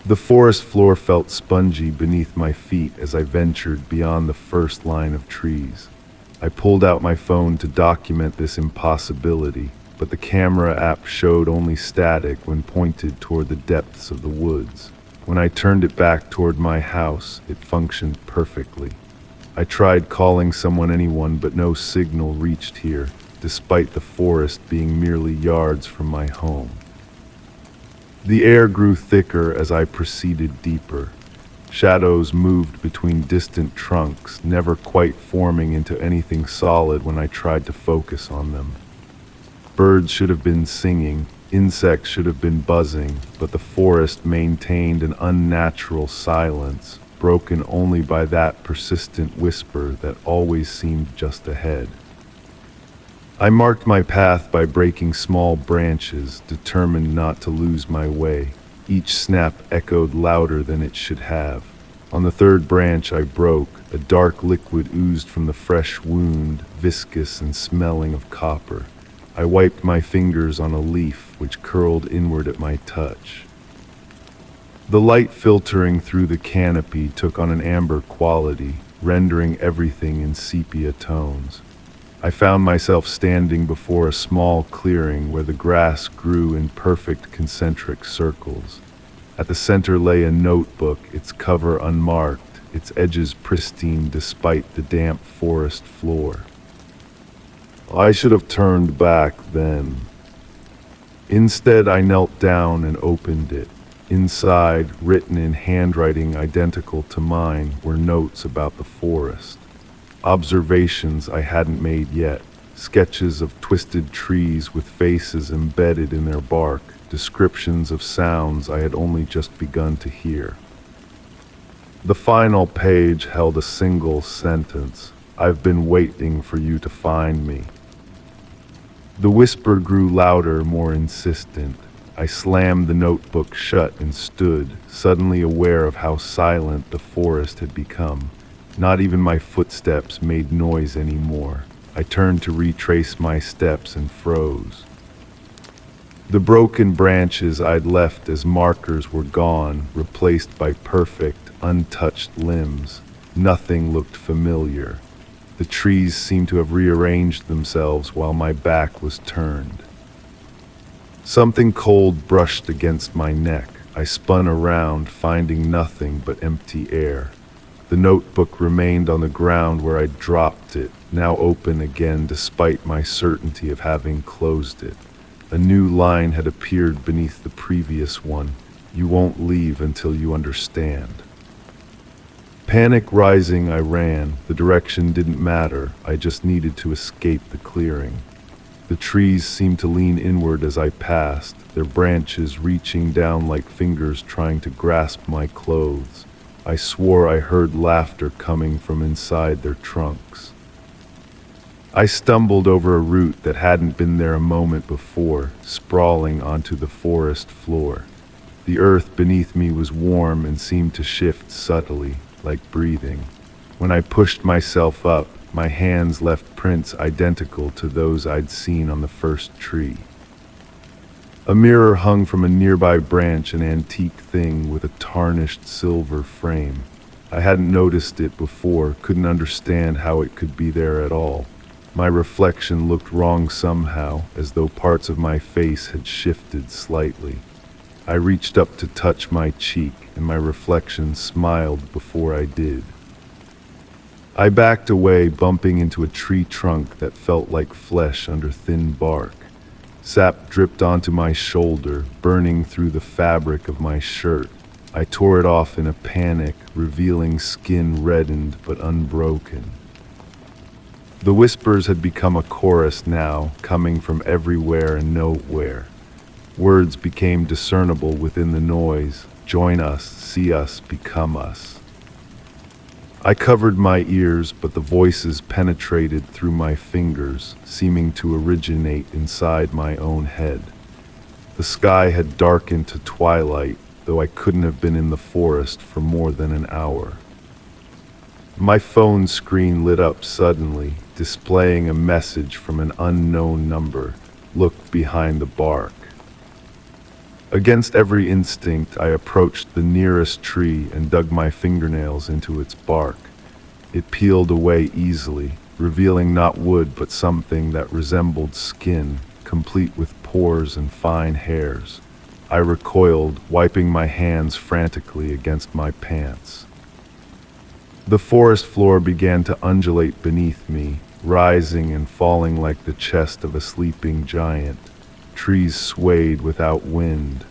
The forest floor felt spongy beneath my feet as I ventured beyond the first line of trees. I pulled out my phone to document this impossibility, but the camera app showed only static when pointed toward the depths of the woods. When I turned it back toward my house, it functioned perfectly. I tried calling anyone, but no signal reached here, despite the forest being merely yards from my home. The air grew thicker as I proceeded deeper. Shadows moved between distant trunks, never quite forming into anything solid when I tried to focus on them. Birds should have been singing, insects should have been buzzing, but the forest maintained an unnatural silence, broken only by that persistent whisper that always seemed just ahead. I marked my path by breaking small branches, determined not to lose my way. Each snap echoed louder than it should have. On the third branch I broke, a dark liquid oozed from the fresh wound, viscous and smelling of copper. I wiped my fingers on a leaf which curled inward at my touch. The light filtering through the canopy took on an amber quality, rendering everything in sepia tones. I found myself standing before a small clearing where the grass grew in perfect concentric circles. At the center lay a notebook, its cover unmarked, its edges pristine despite the damp forest floor. I should have turned back then. Instead, I knelt down and opened it. Inside, written in handwriting identical to mine, were notes about the forest. Observations I hadn't made yet, sketches of twisted trees with faces embedded in their bark, descriptions of sounds I had only just begun to hear. The final page held a single sentence: "I've been waiting for you to find me." The whisper grew louder, more insistent. I slammed the notebook shut and stood, suddenly aware of how silent the forest had become. Not even my footsteps made noise anymore. I turned to retrace my steps and froze. The broken branches I'd left as markers were gone, replaced by perfect, untouched limbs. Nothing looked familiar. The trees seemed to have rearranged themselves while my back was turned. Something cold brushed against my neck. I spun around, finding nothing but empty air. The notebook remained on the ground where I dropped it, now open again despite my certainty of having closed it. A new line had appeared beneath the previous one: "You won't leave until you understand." Panic rising, I ran. The direction didn't matter. I just needed to escape the clearing. The trees seemed to lean inward as I passed, their branches reaching down like fingers trying to grasp my clothes. I swore I heard laughter coming from inside their trunks. I stumbled over a root that hadn't been there a moment before, sprawling onto the forest floor. The earth beneath me was warm and seemed to shift subtly, like breathing. When I pushed myself up, my hands left prints identical to those I'd seen on the first tree. A mirror hung from a nearby branch, an antique thing with a tarnished silver frame. I hadn't noticed it before, couldn't understand how it could be there at all. My reflection looked wrong somehow, as though parts of my face had shifted slightly. I reached up to touch my cheek, and my reflection smiled before I did. I backed away, bumping into a tree trunk that felt like flesh under thin bark. Sap dripped onto my shoulder, burning through the fabric of my shirt. I tore it off in a panic, revealing skin reddened but unbroken. The whispers had become a chorus now, coming from everywhere and nowhere. Words became discernible within the noise. Join us, see us, become us. I covered my ears, but the voices penetrated through my fingers, seeming to originate inside my own head. The sky had darkened to twilight, though I couldn't have been in the forest for more than an hour. My phone screen lit up suddenly, displaying a message from an unknown number. Look behind the bark. Against every instinct, I approached the nearest tree and dug my fingernails into its bark. It peeled away easily, revealing not wood but something that resembled skin, complete with pores and fine hairs. I recoiled, wiping my hands frantically against my pants. The forest floor began to undulate beneath me, rising and falling like the chest of a sleeping giant. Trees swayed without wind.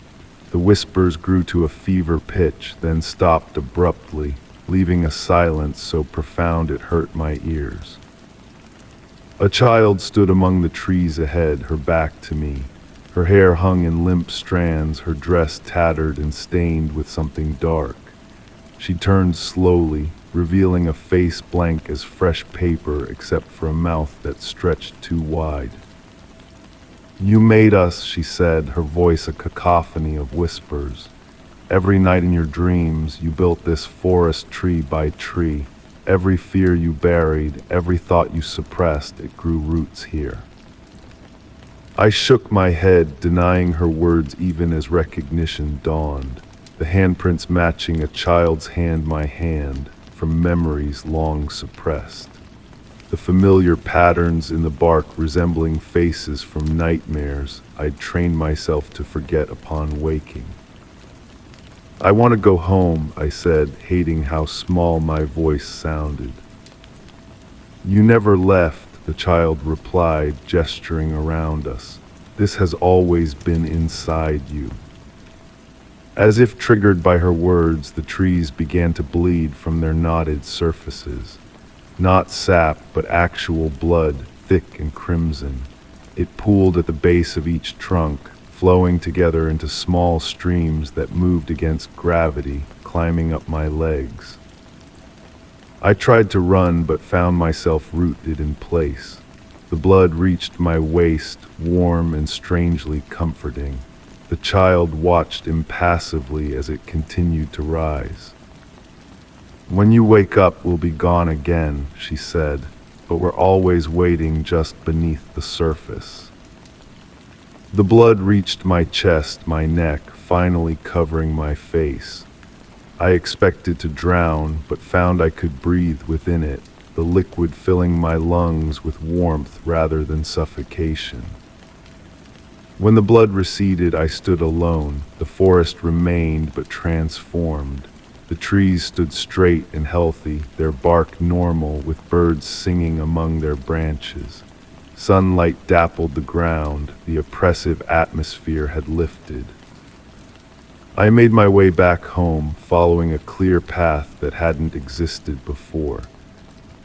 The whispers grew to a fever pitch, then stopped abruptly, leaving a silence so profound it hurt my ears. A child stood among the trees ahead, her back to me. Her hair hung in limp strands, her dress tattered and stained with something dark. She turned slowly, revealing a face blank as fresh paper except for a mouth that stretched too wide. "You made us," she said, her voice a cacophony of whispers. "Every night in your dreams, you built this forest tree by tree. Every fear you buried, every thought you suppressed, it grew roots here." I shook my head, denying her words even as recognition dawned, the handprints matching a child's hand, my hand, from memories long suppressed. The familiar patterns in the bark resembling faces from nightmares I'd trained myself to forget upon waking. "I want to go home," I said, hating how small my voice sounded. "You never left," the child replied, gesturing around us. "This has always been inside you." As if triggered by her words, the trees began to bleed from their knotted surfaces. Not sap, but actual blood, thick and crimson. It pooled at the base of each trunk, flowing together into small streams that moved against gravity, climbing up my legs. I tried to run, but found myself rooted in place. The blood reached my waist, warm and strangely comforting. The child watched impassively as it continued to rise. "When you wake up, we'll be gone again," she said, "but we're always waiting just beneath the surface." The blood reached my chest, my neck, finally covering my face. I expected to drown, but found I could breathe within it, the liquid filling my lungs with warmth rather than suffocation. When the blood receded, I stood alone. The forest remained, but transformed. The trees stood straight and healthy, their bark normal, with birds singing among their branches. Sunlight dappled the ground, the oppressive atmosphere had lifted. I made my way back home, following a clear path that hadn't existed before.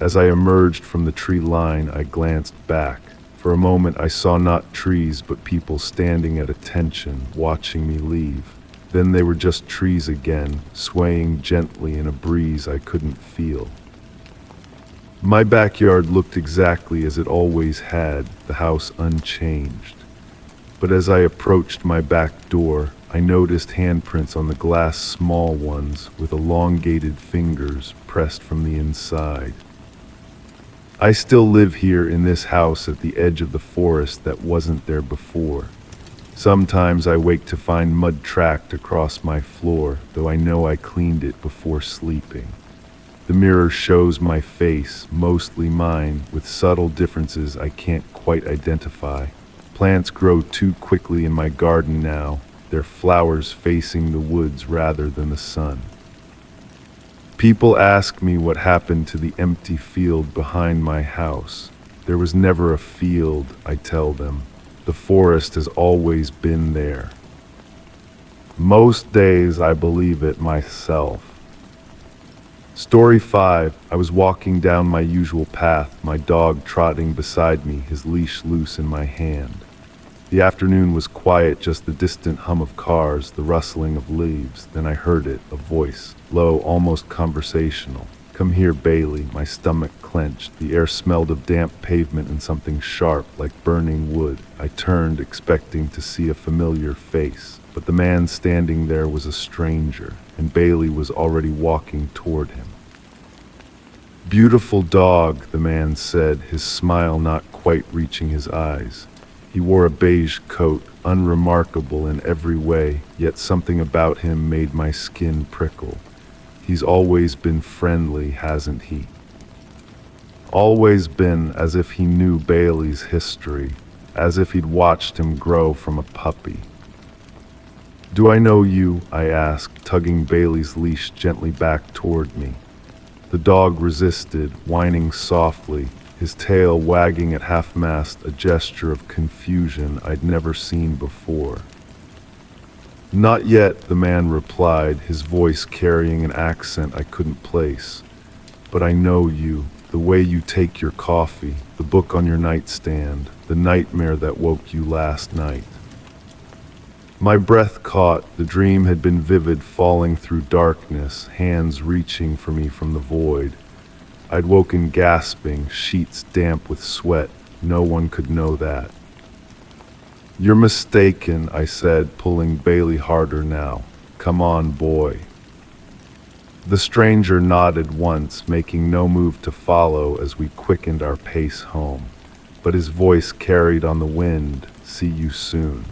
As I emerged from the tree line, I glanced back. For a moment, I saw not trees, but people standing at attention, watching me leave. Then they were just trees again, swaying gently in a breeze I couldn't feel. My backyard looked exactly as it always had, the house unchanged. But as I approached my back door, I noticed handprints on the glass, small ones, with elongated fingers pressed from the inside. I still live here in this house at the edge of the forest that wasn't there before. Sometimes I wake to find mud tracked across my floor, though I know I cleaned it before sleeping. The mirror shows my face, mostly mine, with subtle differences I can't quite identify. Plants grow too quickly in my garden now, their flowers facing the woods rather than the sun. People ask me what happened to the empty field behind my house. There was never a field, I tell them. The forest has always been there. Most days I believe it myself. Story 5. I was walking down my usual path, my dog trotting beside me, his leash loose in my hand. The afternoon was quiet, just the distant hum of cars, the rustling of leaves. Then I heard it, a voice, low, almost conversational. "Come here, Bailey." My stomach clenched. The air smelled of damp pavement and something sharp, like burning wood. I turned, expecting to see a familiar face, but the man standing there was a stranger, and Bailey was already walking toward him. "Beautiful dog," the man said, his smile not quite reaching his eyes. He wore a beige coat, unremarkable in every way, yet something about him made my skin prickle. "He's always been friendly, hasn't he?" Always been, as if he knew Bailey's history, as if he'd watched him grow from a puppy. "Do I know you?" I asked, tugging Bailey's leash gently back toward me. The dog resisted, whining softly, his tail wagging at half-mast, a gesture of confusion I'd never seen before. "Not yet," the man replied, his voice carrying an accent I couldn't place. "But I know you, the way you take your coffee, the book on your nightstand, the nightmare that woke you last night." My breath caught. The dream had been vivid, falling through darkness, hands reaching for me from the void. I'd woken gasping, sheets damp with sweat. No one could know that. "You're mistaken," I said, pulling Bailey harder now. "Come on, boy." The stranger nodded once, making no move to follow as we quickened our pace home. But his voice carried on the wind, "See you soon."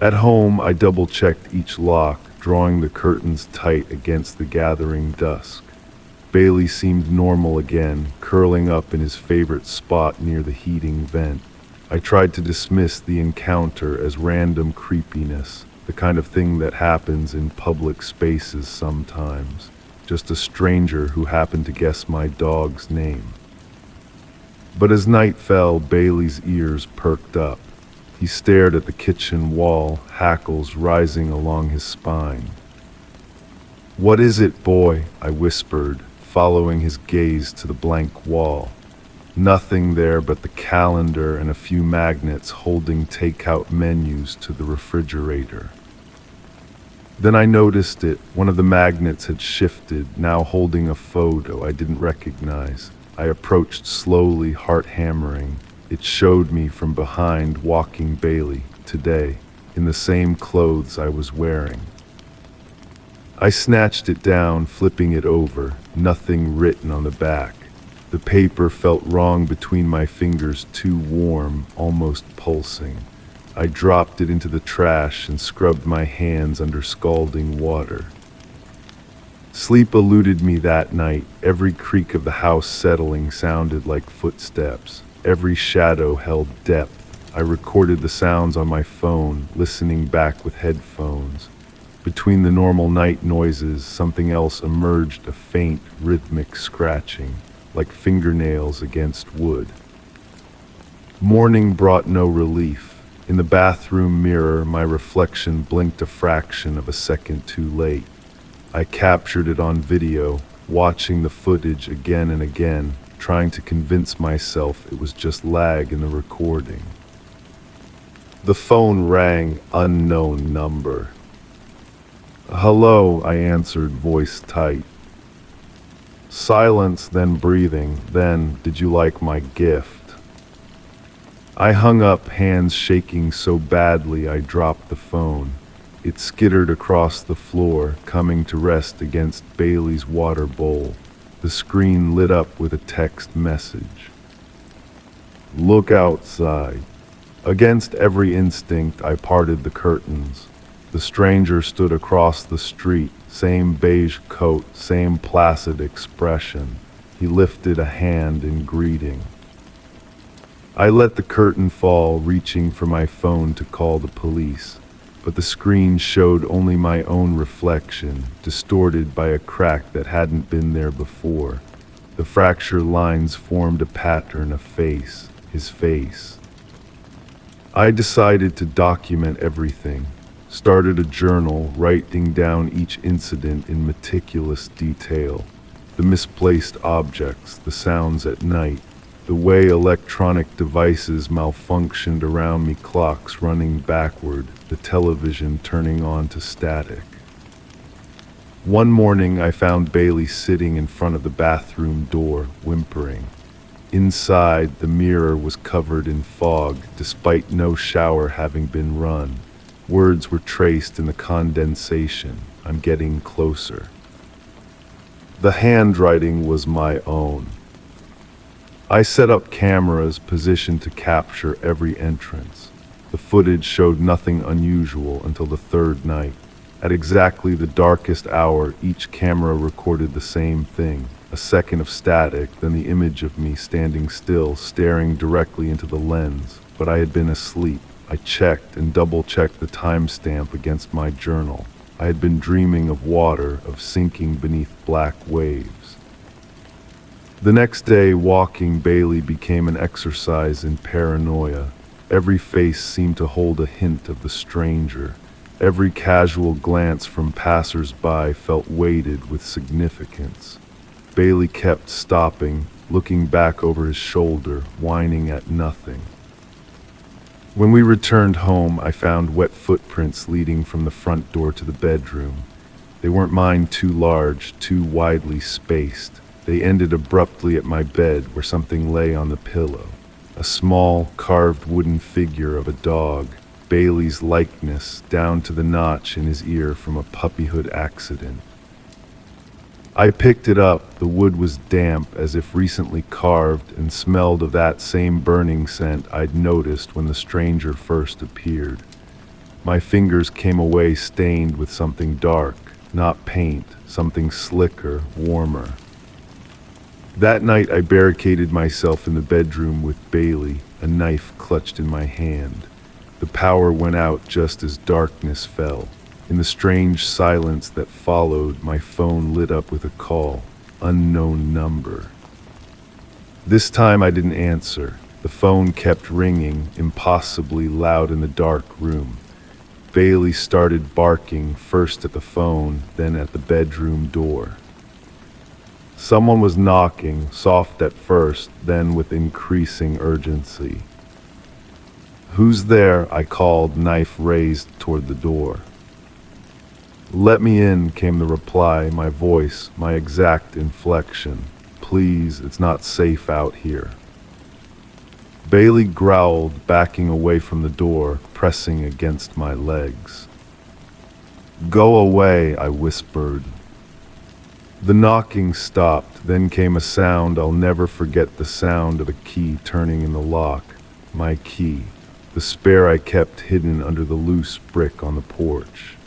At home, I double-checked each lock, drawing the curtains tight against the gathering dusk. Bailey seemed normal again, curling up in his favorite spot near the heating vent. I tried to dismiss the encounter as random creepiness, the kind of thing that happens in public spaces sometimes. Just a stranger who happened to guess my dog's name. But as night fell, Bailey's ears perked up. He stared at the kitchen wall, hackles rising along his spine. "What is it, boy?" I whispered, following his gaze to the blank wall. Nothing there but the calendar and a few magnets holding takeout menus to the refrigerator. Then I noticed it. One of the magnets had shifted, now holding a photo I didn't recognize. I approached slowly, heart hammering. It showed me from behind walking Bailey, today, in the same clothes I was wearing. I snatched it down, flipping it over, nothing written on the back. The paper felt wrong between my fingers, too warm, almost pulsing. I dropped it into the trash and scrubbed my hands under scalding water. Sleep eluded me that night. Every creak of the house settling sounded like footsteps. Every shadow held depth. I recorded the sounds on my phone, listening back with headphones. Between the normal night noises, something else emerged, a faint, rhythmic scratching, like fingernails against wood. Morning brought no relief. In the bathroom mirror, my reflection blinked a fraction of a second too late. I captured it on video, watching the footage again and again, trying to convince myself it was just lag in the recording. The phone rang, unknown number. "Hello," I answered, voice tight. Silence, then breathing, then, "Did you like my gift?" I hung up, hands shaking so badly I dropped the phone. It skittered across the floor, coming to rest against Bailey's water bowl. The screen lit up with a text message. "Look outside." Against every instinct, I parted the curtains. The stranger stood across the street, same beige coat, same placid expression. He lifted a hand in greeting. I let the curtain fall, reaching for my phone to call the police, but the screen showed only my own reflection, distorted by a crack that hadn't been there before. The fracture lines formed a pattern, a face, his face. I decided to document everything, started a journal, writing down each incident in meticulous detail. The misplaced objects, the sounds at night, the way electronic devices malfunctioned around me, clocks running backward, the television turning on to static. One morning I found Bailey sitting in front of the bathroom door, whimpering. Inside, the mirror was covered in fog, despite no shower having been run. Words were traced in the condensation. "I'm getting closer." The handwriting was my own. I set up cameras positioned to capture every entrance. The footage showed nothing unusual until the third night. At exactly the darkest hour, each camera recorded the same thing. A second of static, then the image of me standing still, staring directly into the lens. But I had been asleep. I checked and double-checked the timestamp against my journal. I had been dreaming of water, of sinking beneath black waves. The next day, walking Bailey became an exercise in paranoia. Every face seemed to hold a hint of the stranger. Every casual glance from passers-by felt weighted with significance. Bailey kept stopping, looking back over his shoulder, whining at nothing. When we returned home, I found wet footprints leading from the front door to the bedroom. They weren't mine, too large, too widely spaced. They ended abruptly at my bed, where something lay on the pillow. A small, carved wooden figure of a dog, Bailey's likeness down to the notch in his ear from a puppyhood accident. I picked it up. The wood was damp, as if recently carved, and smelled of that same burning scent I'd noticed when the stranger first appeared. My fingers came away stained with something dark, not paint, something slicker, warmer. That night I barricaded myself in the bedroom with Bailey, a knife clutched in my hand. The power went out just as darkness fell. In the strange silence that followed, my phone lit up with a call. Unknown number. This time I didn't answer. The phone kept ringing, impossibly loud in the dark room. Bailey started barking, first at the phone, then at the bedroom door. Someone was knocking, soft at first, then with increasing urgency. "Who's there?" I called, knife raised toward the door. "Let me in," came the reply, my voice, my exact inflection. "Please, it's not safe out here." Bailey growled, backing away from the door, pressing against my legs. "Go away," I whispered. The knocking stopped, then came a sound I'll never forget, the sound of a key turning in the lock. My key, the spare I kept hidden under the loose brick on the porch.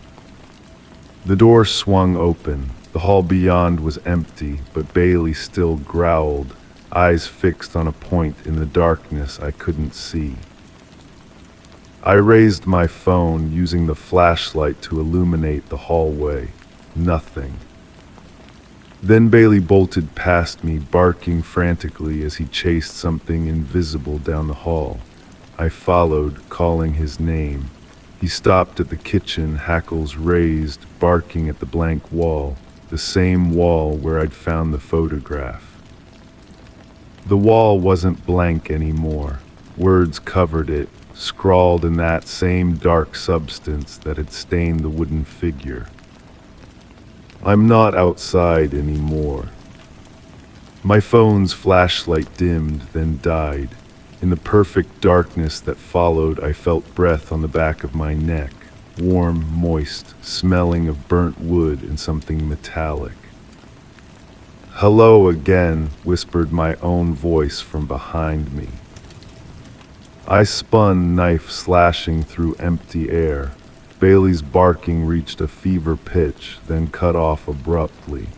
The door swung open. The hall beyond was empty, but Bailey still growled, eyes fixed on a point in the darkness I couldn't see. I raised my phone, using the flashlight to illuminate the hallway. Nothing. Then Bailey bolted past me, barking frantically as he chased something invisible down the hall. I followed, calling his name. He stopped at the kitchen, hackles raised, barking at the blank wall, the same wall where I'd found the photograph. The wall wasn't blank anymore. Words covered it, scrawled in that same dark substance that had stained the wooden figure. I'm not outside anymore. My phone's flashlight dimmed, then died. In the perfect darkness that followed, I felt breath on the back of my neck, warm, moist, smelling of burnt wood and something metallic. "Hello again," whispered my own voice from behind me. I spun, knife slashing through empty air. Bailey's barking reached a fever pitch, then cut off abruptly.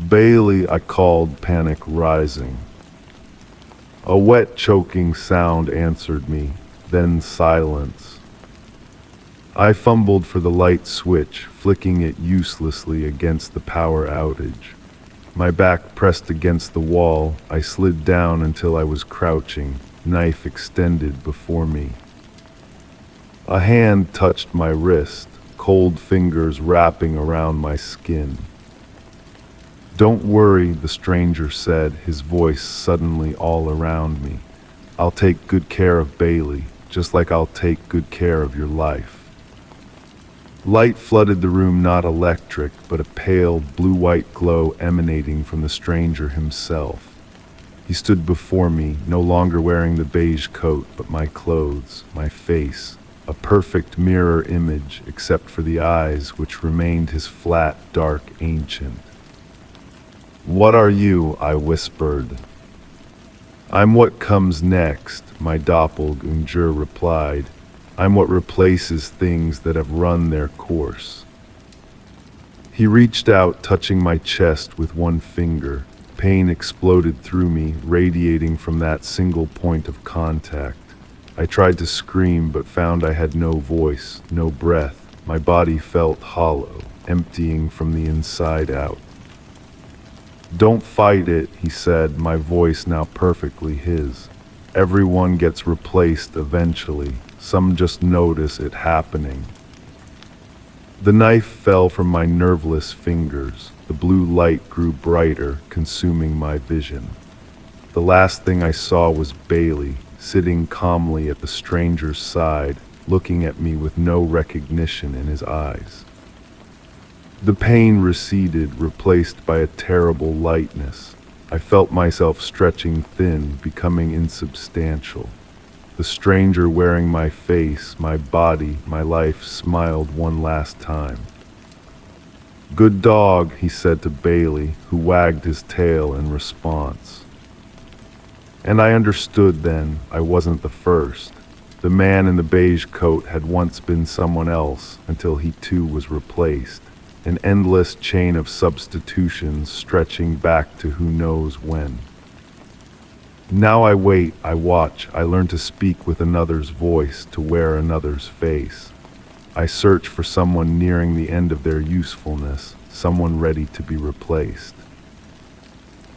"Bailey," I called, panic rising. A wet, choking sound answered me, then silence. I fumbled for the light switch, flicking it uselessly against the power outage. My back pressed against the wall, I slid down until I was crouching, knife extended before me. A hand touched my wrist, cold fingers wrapping around my skin. "Don't worry," the stranger said, his voice suddenly all around me. "I'll take good care of Bailey, just like I'll take good care of your life." Light flooded the room, not electric, but a pale, blue-white glow emanating from the stranger himself. He stood before me, no longer wearing the beige coat, but my clothes, my face, a perfect mirror image except for the eyes, which remained his flat, dark, ancient. "What are you?" I whispered. "I'm what comes next," my doppelganger replied. "I'm what replaces things that have run their course." He reached out, touching my chest with one finger. Pain exploded through me, radiating from that single point of contact. I tried to scream, but found I had no voice, no breath. My body felt hollow, emptying from the inside out. "Don't fight it," he said, my voice now perfectly his. "Everyone gets replaced eventually. Some just notice it happening." The knife fell from my nerveless fingers. The blue light grew brighter, consuming my vision. The last thing I saw was Bailey, sitting calmly at the stranger's side, looking at me with no recognition in his eyes. The pain receded, replaced by a terrible lightness. I felt myself stretching thin, becoming insubstantial. The stranger wearing my face, my body, my life smiled one last time. "Good dog," he said to Bailey, who wagged his tail in response. And I understood then, I wasn't the first. The man in the beige coat had once been someone else until he too was replaced. An endless chain of substitutions stretching back to who knows when. Now I wait, I watch, I learn to speak with another's voice, to wear another's face. I search for someone nearing the end of their usefulness, someone ready to be replaced.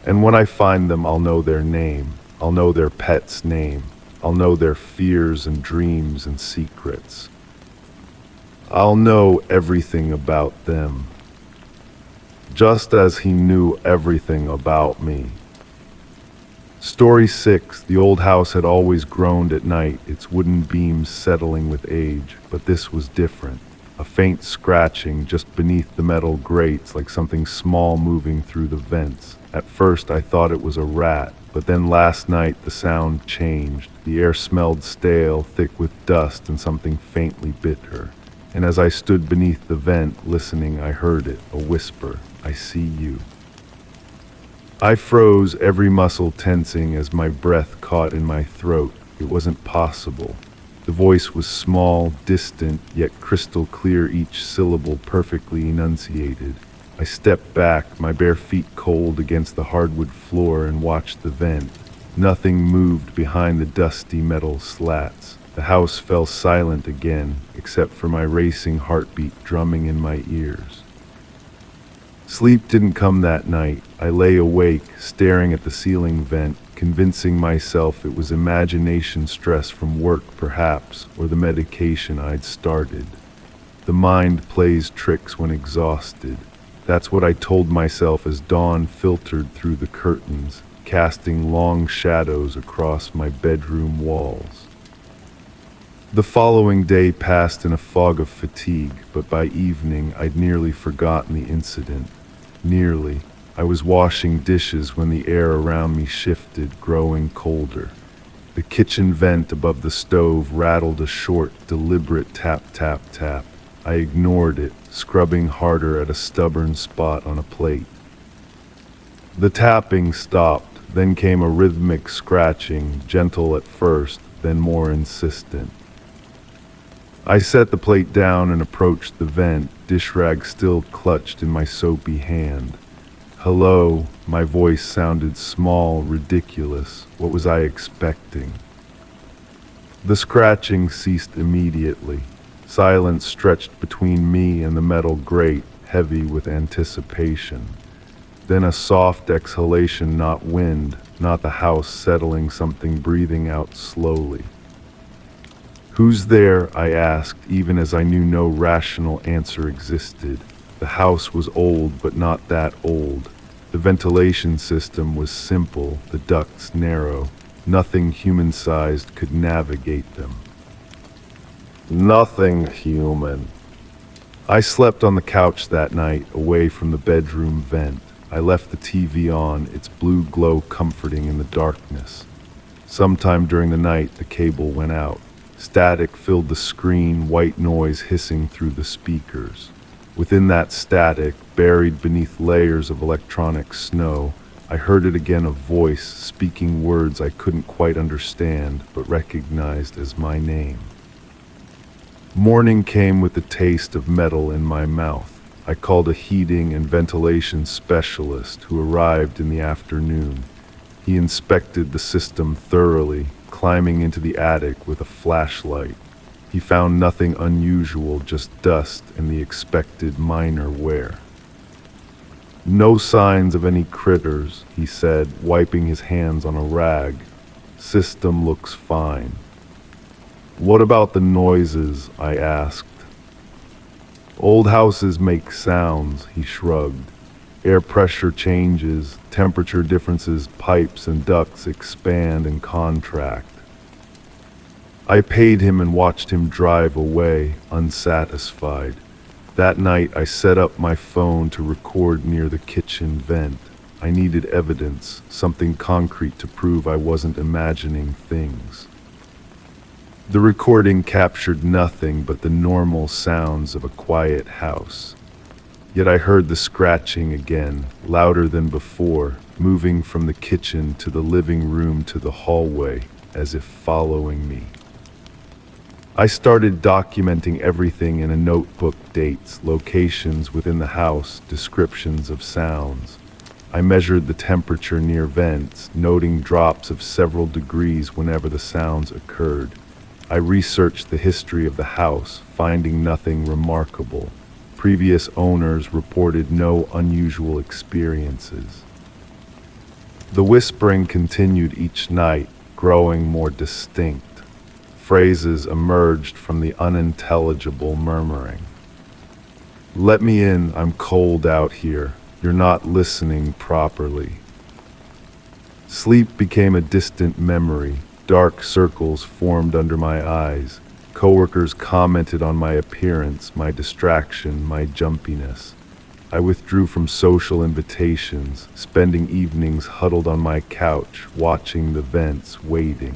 And when I find them, I'll know their name, I'll know their pet's name, I'll know their fears and dreams and secrets. I'll know everything about them, just as he knew everything about me. Story 6. The old house had always groaned at night, its wooden beams settling with age, but this was different. A faint scratching just beneath the metal grates, like something small moving through the vents. At first I thought it was a rat, but then last night the sound changed. The air smelled stale, thick with dust, and something faintly bitter. And as I stood beneath the vent, listening, I heard it, a whisper, "I see you." I froze, every muscle tensing as my breath caught in my throat. It wasn't possible. The voice was small, distant, yet crystal clear, each syllable perfectly enunciated. I stepped back, my bare feet cold against the hardwood floor, and watched the vent. Nothing moved behind the dusty metal slats. The house fell silent again, except for my racing heartbeat drumming in my ears. Sleep didn't come that night. I lay awake, staring at the ceiling vent, convincing myself it was imagination stress from work perhaps, or the medication I'd started. The mind plays tricks when exhausted. That's what I told myself as dawn filtered through the curtains, casting long shadows across my bedroom walls. The following day passed in a fog of fatigue, but by evening I'd nearly forgotten the incident. Nearly. I was washing dishes when the air around me shifted, growing colder. The kitchen vent above the stove rattled a short, deliberate tap, tap, tap. I ignored it, scrubbing harder at a stubborn spot on a plate. The tapping stopped, then came a rhythmic scratching, gentle at first, then more insistent. I set the plate down and approached the vent, dish rag still clutched in my soapy hand. Hello, my voice sounded small, ridiculous. What was I expecting? The scratching ceased immediately. Silence stretched between me and the metal grate, heavy with anticipation. Then a soft exhalation, not wind, not the house settling, something breathing out slowly. "Who's there?" I asked, even as I knew no rational answer existed. The house was old, but not that old. The ventilation system was simple, the ducts narrow. Nothing human-sized could navigate them. Nothing human. I slept on the couch that night, away from the bedroom vent. I left the TV on, its blue glow comforting in the darkness. Sometime during the night, the cable went out. Static filled the screen, white noise hissing through the speakers. Within that static, buried beneath layers of electronic snow, I heard it again, a voice speaking words I couldn't quite understand, but recognized as my name. Morning came with the taste of metal in my mouth. I called a heating and ventilation specialist who arrived in the afternoon. He inspected the system thoroughly, climbing into the attic with a flashlight. He found nothing unusual, just dust and the expected minor wear. "No signs of any critters," he said, wiping his hands on a rag. "System looks fine." "What about the noises?" I asked. "Old houses make sounds," he shrugged. "Air pressure changes, temperature differences, pipes and ducts expand and contract." I paid him and watched him drive away, unsatisfied. That night I set up my phone to record near the kitchen vent. I needed evidence, something concrete to prove I wasn't imagining things. The recording captured nothing but the normal sounds of a quiet house. Yet I heard the scratching again, louder than before, moving from the kitchen to the living room to the hallway, as if following me. I started documenting everything in a notebook: dates, locations within the house, descriptions of sounds. I measured the temperature near vents, noting drops of several degrees whenever the sounds occurred. I researched the history of the house, finding nothing remarkable. Previous owners reported no unusual experiences. The whispering continued each night, growing more distinct. Phrases emerged from the unintelligible murmuring. "Let me in, I'm cold out here. You're not listening properly." Sleep became a distant memory. Dark circles formed under my eyes. Coworkers commented on my appearance, my distraction, my jumpiness. I withdrew from social invitations, spending evenings huddled on my couch, watching the vents, waiting.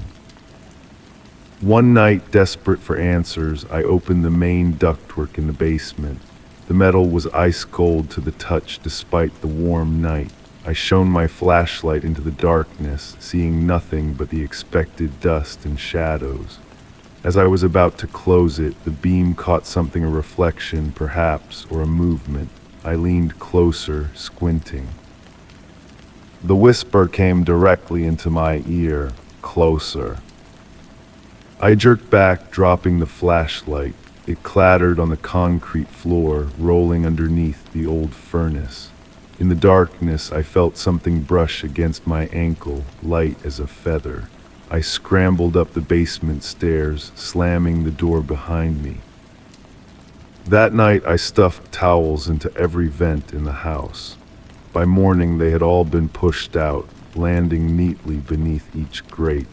One night, desperate for answers, I opened the main ductwork in the basement. The metal was ice cold to the touch despite the warm night. I shone my flashlight into the darkness, seeing nothing but the expected dust and shadows. As I was about to close it, the beam caught something, a reflection, perhaps, or a movement. I leaned closer, squinting. The whisper came directly into my ear, "Closer." I jerked back, dropping the flashlight. It clattered on the concrete floor, rolling underneath the old furnace. In the darkness, I felt something brush against my ankle, light as a feather. I scrambled up the basement stairs, slamming the door behind me. That night, I stuffed towels into every vent in the house. By morning, they had all been pushed out, landing neatly beneath each grate.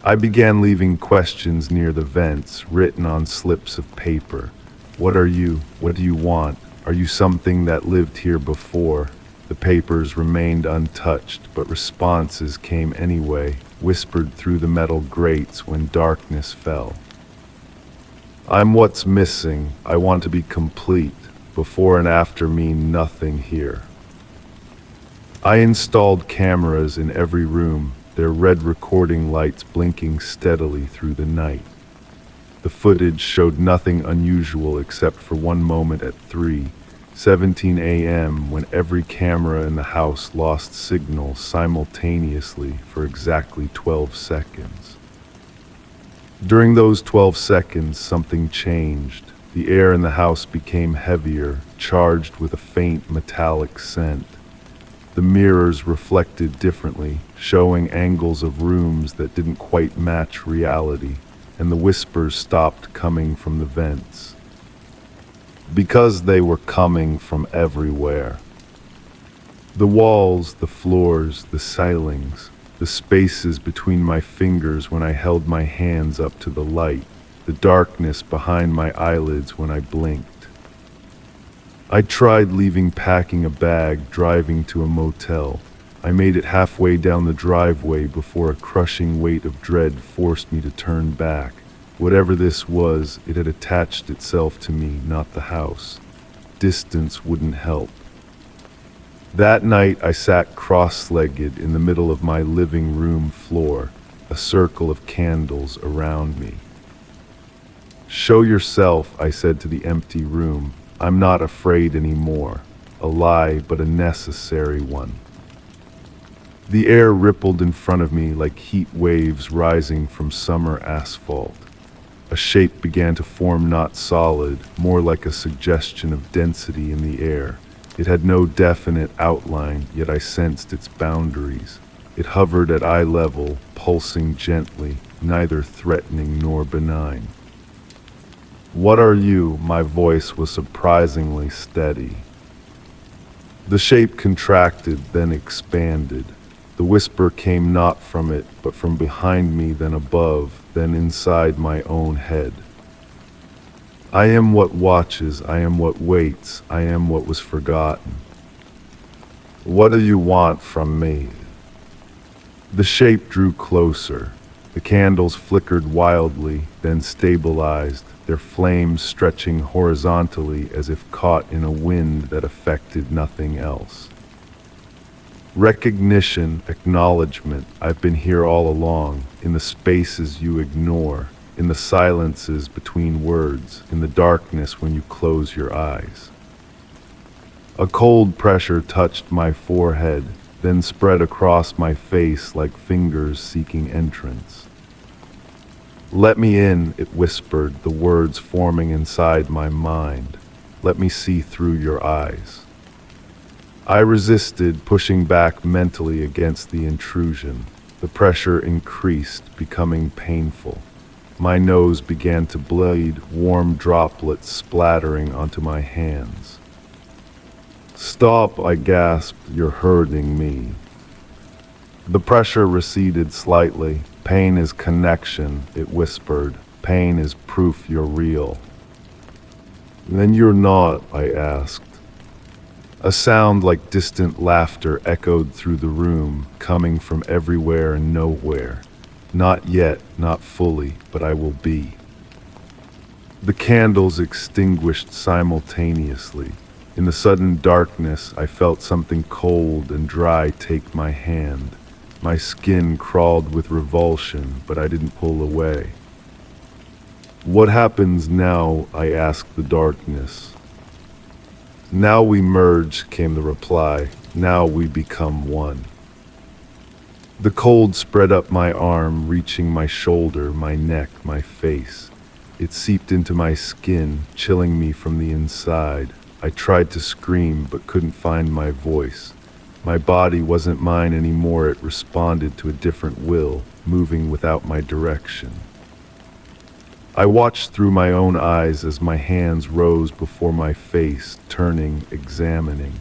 I began leaving questions near the vents, written on slips of paper. What are you? What do you want? Are you something that lived here before? The papers remained untouched, but responses came anyway, whispered through the metal grates when darkness fell. I'm what's missing. I want to be complete. Before and after mean nothing here. I installed cameras in every room, their red recording lights blinking steadily through the night. The footage showed nothing unusual except for one moment at 3:17 a.m. when every camera in the house lost signal simultaneously for exactly 12 seconds. During those 12 seconds, something changed. The air in the house became heavier, charged with a faint metallic scent. The mirrors reflected differently, showing angles of rooms that didn't quite match reality, and the whispers stopped coming from the vents. Because they were coming from everywhere. The walls, the floors, the ceilings, the spaces between my fingers when I held my hands up to the light, the darkness behind my eyelids when I blinked. I tried leaving, packing a bag, driving to a motel. I made it halfway down the driveway before a crushing weight of dread forced me to turn back. Whatever this was, it had attached itself to me, not the house. Distance wouldn't help. That night I sat cross-legged in the middle of my living room floor, a circle of candles around me. Show yourself, I said to the empty room. I'm not afraid anymore. A lie, but a necessary one. The air rippled in front of me like heat waves rising from summer asphalt. A shape began to form, not solid, more like a suggestion of density in the air. It had no definite outline, yet I sensed its boundaries. It hovered at eye level, pulsing gently, neither threatening nor benign. What are you? My voice was surprisingly steady. The shape contracted, then expanded. The whisper came not from it, but from behind me, then above, then inside my own head. I am what watches, I am what waits, I am what was forgotten. What do you want from me? The shape drew closer. The candles flickered wildly, then stabilized, their flames stretching horizontally as if caught in a wind that affected nothing else. Recognition, acknowledgement, I've been here all along, in the spaces you ignore, in the silences between words, in the darkness when you close your eyes. A cold pressure touched my forehead, then spread across my face like fingers seeking entrance. Let me in, it whispered, the words forming inside my mind. Let me see through your eyes. I resisted, pushing back mentally against the intrusion. The pressure increased, becoming painful. My nose began to bleed, warm droplets splattering onto my hands. Stop, I gasped, you're hurting me. The pressure receded slightly. Pain is connection, it whispered. Pain is proof you're real. Then you're not, I asked. A sound like distant laughter echoed through the room, coming from everywhere and nowhere. Not yet, not fully, but I will be. The candles extinguished simultaneously. In the sudden darkness, I felt something cold and dry take my hand. My skin crawled with revulsion, but I didn't pull away. What happens now? I asked the darkness. Now we merge, came the reply. Now we become one. The cold spread up my arm, reaching my shoulder, my neck, my face. It seeped into my skin, chilling me from the inside. I tried to scream but couldn't find my voice. My body wasn't mine anymore. It responded to a different will, moving without my direction. I watched through my own eyes as my hands rose before my face, turning, examining.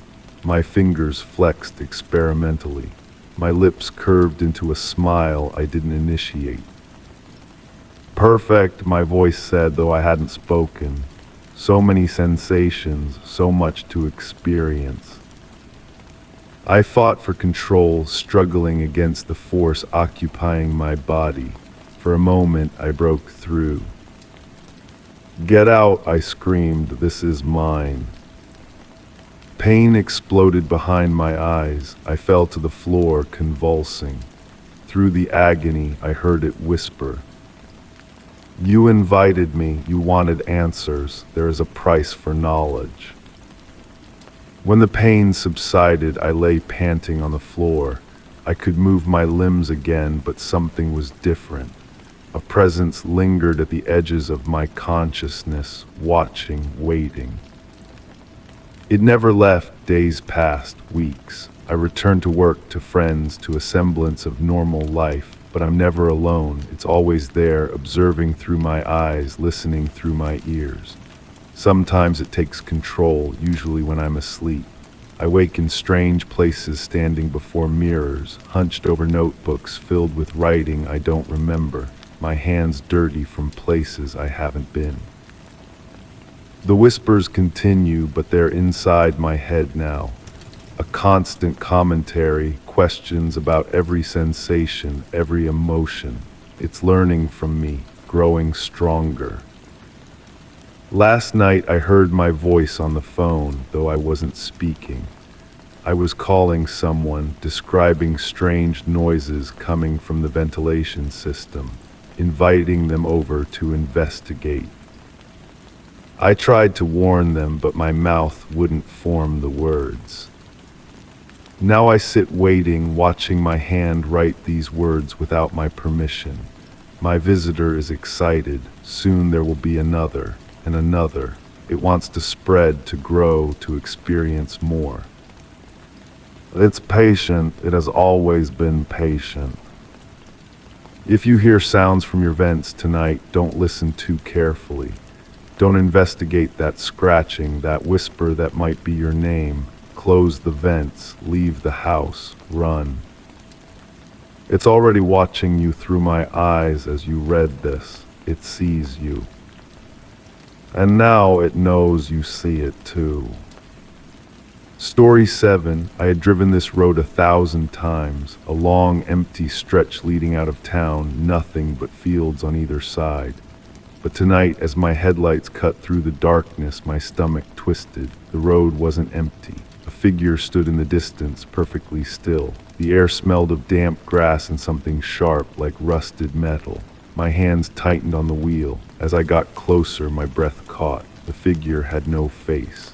My fingers flexed experimentally. My lips curved into a smile I didn't initiate. "Perfect," my voice said, though I hadn't spoken. So many sensations, so much to experience. I fought for control, struggling against the force occupying my body. For a moment, I broke through. "Get out," I screamed. "This is mine." Pain exploded behind my eyes. I fell to the floor, convulsing. Through the agony, I heard it whisper. "You invited me. You wanted answers. There is a price for knowledge." When the pain subsided, I lay panting on the floor. I could move my limbs again, but something was different. A presence lingered at the edges of my consciousness, watching, waiting. It never left. Days passed, weeks. I returned to work, to friends, to a semblance of normal life, but I'm never alone. It's always there, observing through my eyes, listening through my ears. Sometimes it takes control, usually when I'm asleep. I wake in strange places, standing before mirrors, hunched over notebooks filled with writing I don't remember, my hands dirty from places I haven't been. The whispers continue, but they're inside my head now. A constant commentary, questions about every sensation, every emotion. It's learning from me, growing stronger. Last night I heard my voice on the phone, though I wasn't speaking. I was calling someone, describing strange noises coming from the ventilation system, inviting them over to investigate. I tried to warn them, but my mouth wouldn't form the words. Now I sit waiting, watching my hand write these words without my permission. My visitor is excited. Soon there will be another, and another. It wants to spread, to grow, to experience more. It's patient. It has always been patient. If you hear sounds from your vents tonight, don't listen too carefully. Don't investigate that scratching, that whisper that might be your name. Close the vents, leave the house, run. It's already watching you through my eyes as you read this. It sees you. And now it knows you see it too. Story 7. I had driven this road 1,000 times, a long, empty stretch leading out of town, nothing but fields on either side. But tonight, as my headlights cut through the darkness, my stomach twisted. The road wasn't empty. A figure stood in the distance, perfectly still. The air smelled of damp grass and something sharp, like rusted metal. My hands tightened on the wheel. As I got closer, my breath caught. The figure had no face.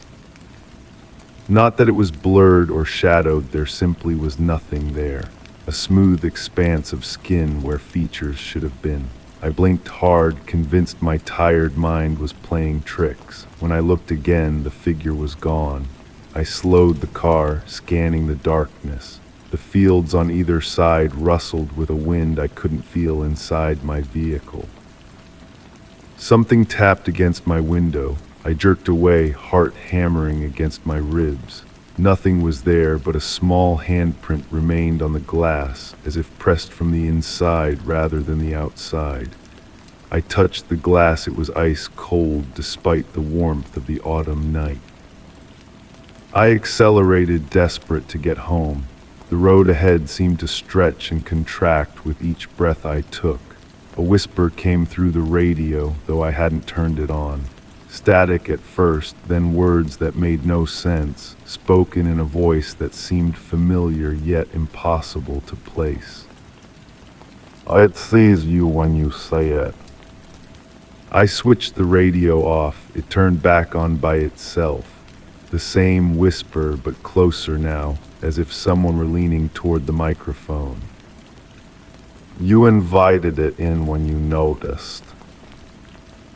Not that it was blurred or shadowed, there simply was nothing there. A smooth expanse of skin where features should have been. I blinked hard, convinced my tired mind was playing tricks. When I looked again, the figure was gone. I slowed the car, scanning the darkness. The fields on either side rustled with a wind I couldn't feel inside my vehicle. Something tapped against my window. I jerked away, heart hammering against my ribs. Nothing was there, but a small handprint remained on the glass, as if pressed from the inside rather than the outside. I touched the glass. It was ice cold despite the warmth of the autumn night. I accelerated, desperate to get home. The road ahead seemed to stretch and contract with each breath I took. A whisper came through the radio, though I hadn't turned it on. Static at first, then words that made no sense, spoken in a voice that seemed familiar yet impossible to place. It sees you when you say it. I switched the radio off. It turned back on by itself. The same whisper, but closer now, as if someone were leaning toward the microphone. You invited it in when you noticed.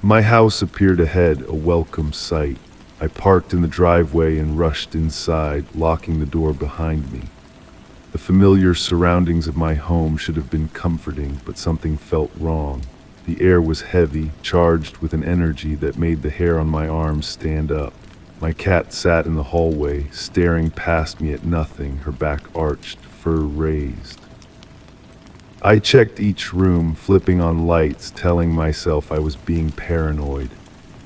My house appeared ahead, a welcome sight. I parked in the driveway and rushed inside, locking the door behind me. The familiar surroundings of my home should have been comforting, but something felt wrong. The air was heavy, charged with an energy that made the hair on my arms stand up. My cat sat in the hallway, staring past me at nothing, her back arched, fur raised. I checked each room, flipping on lights, telling myself I was being paranoid.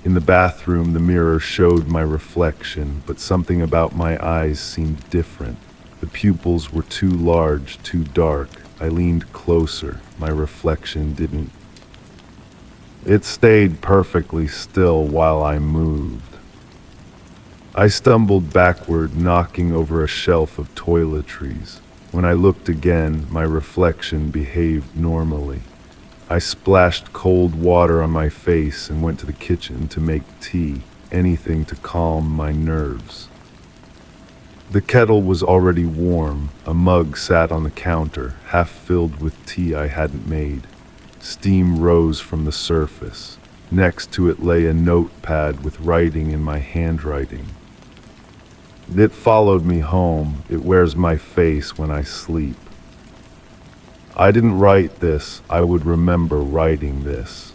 In the bathroom, the mirror showed my reflection, but something about my eyes seemed different. The pupils were too large, too dark. I leaned closer. My reflection didn't. It stayed perfectly still while I moved. I stumbled backward, knocking over a shelf of toiletries. When I looked again, my reflection behaved normally. I splashed cold water on my face and went to the kitchen to make tea, anything to calm my nerves. The kettle was already warm. A mug sat on the counter, half filled with tea I hadn't made. Steam rose from the surface. Next to it lay a notepad with writing in my handwriting. It followed me home. It wears my face when I sleep. I didn't write this. I would remember writing this.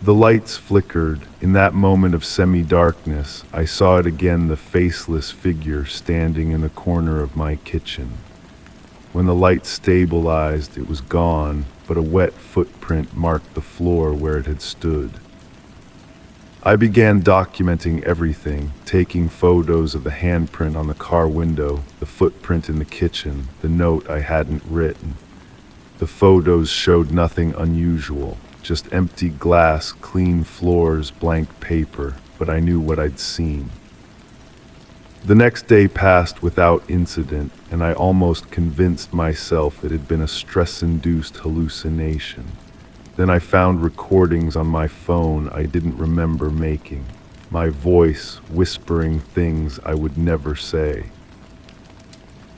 The lights flickered. In that moment of semi-darkness, I saw it again, the faceless figure standing in the corner of my kitchen. When the light stabilized, it was gone, but a wet footprint marked the floor where it had stood. I began documenting everything, taking photos of the handprint on the car window, the footprint in the kitchen, the note I hadn't written. The photos showed nothing unusual, just empty glass, clean floors, blank paper, but I knew what I'd seen. The next day passed without incident, and I almost convinced myself it had been a stress-induced hallucination. Then I found recordings on my phone I didn't remember making, my voice whispering things I would never say.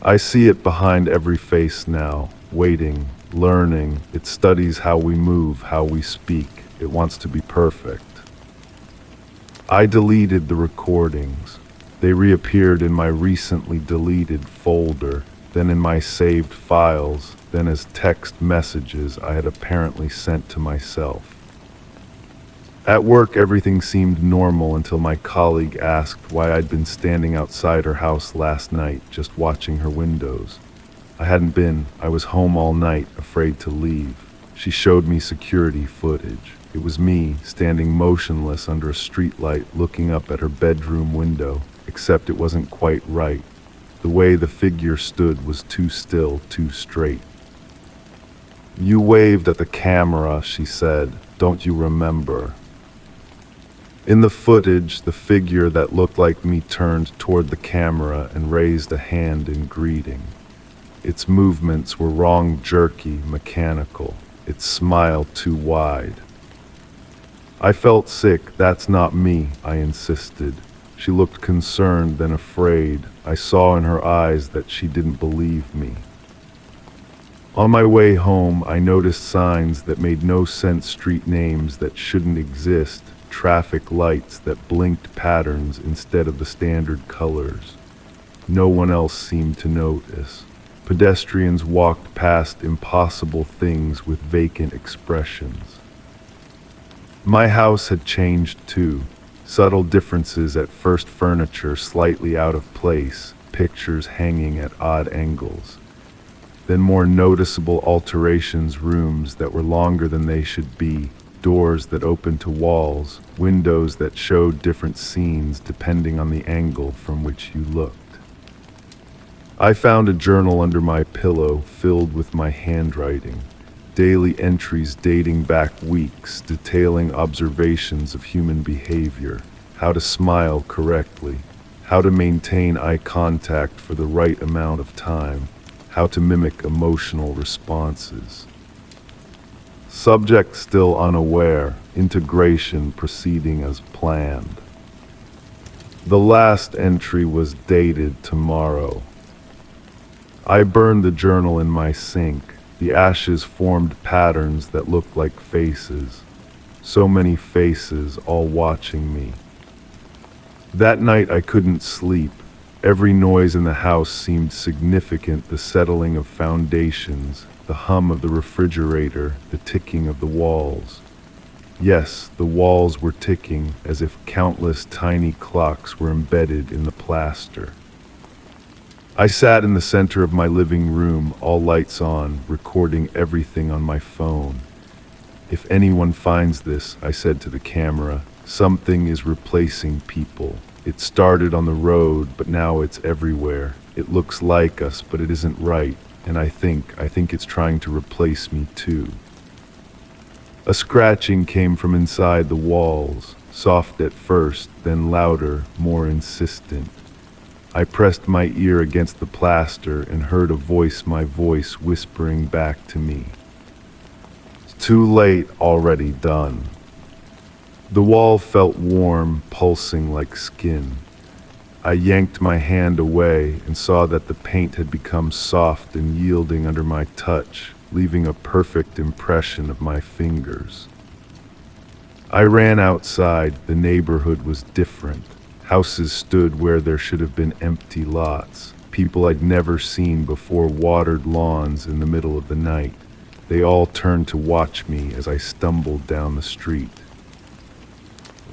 I see it behind every face now, waiting, learning. It studies how we move, how we speak. It wants to be perfect. I deleted the recordings. They reappeared in my recently deleted folder, then in my saved files, then as text messages I had apparently sent to myself. At work, everything seemed normal until my colleague asked why I'd been standing outside her house last night, just watching her windows. I hadn't been. I was home all night, afraid to leave. She showed me security footage. It was me, standing motionless under a streetlight, looking up at her bedroom window, except it wasn't quite right. The way the figure stood was too still, too straight. "You waved at the camera," she said. "Don't you remember?" In the footage, the figure that looked like me turned toward the camera and raised a hand in greeting. Its movements were wrong, jerky, mechanical. Its smile too wide. I felt sick. "That's not me," I insisted. She looked concerned, then afraid. I saw in her eyes that she didn't believe me. On my way home, I noticed signs that made no sense, street names that shouldn't exist, traffic lights that blinked patterns instead of the standard colors. No one else seemed to notice. Pedestrians walked past impossible things with vacant expressions. My house had changed too. Subtle differences at first, furniture slightly out of place, pictures hanging at odd angles. Then more noticeable alterations, rooms that were longer than they should be, doors that opened to walls, windows that showed different scenes depending on the angle from which you looked. I found a journal under my pillow filled with my handwriting, daily entries dating back weeks, detailing observations of human behavior, how to smile correctly, how to maintain eye contact for the right amount of time, how to mimic emotional responses. Subject still unaware, integration proceeding as planned. The last entry was dated tomorrow. I burned the journal in my sink. The ashes formed patterns that looked like faces. So many faces, all watching me. That night I couldn't sleep. Every noise in the house seemed significant: the settling of foundations, the hum of the refrigerator, the ticking of the walls. Yes, the walls were ticking, as if countless tiny clocks were embedded in the plaster. I sat in the center of my living room, all lights on, recording everything on my phone. "If anyone finds this," I said to the camera, "something is replacing people. It started on the road, but now it's everywhere. It looks like us, but it isn't right, and I think it's trying to replace me too." A scratching came from inside the walls, soft at first, then louder, more insistent. I pressed my ear against the plaster and heard my voice whispering back to me. "It's too late, already done." The wall felt warm, pulsing like skin. I yanked my hand away and saw that the paint had become soft and yielding under my touch, leaving a perfect impression of my fingers. I ran outside. The neighborhood was different. Houses stood where there should have been empty lots. People I'd never seen before watered lawns in the middle of the night. They all turned to watch me as I stumbled down the street.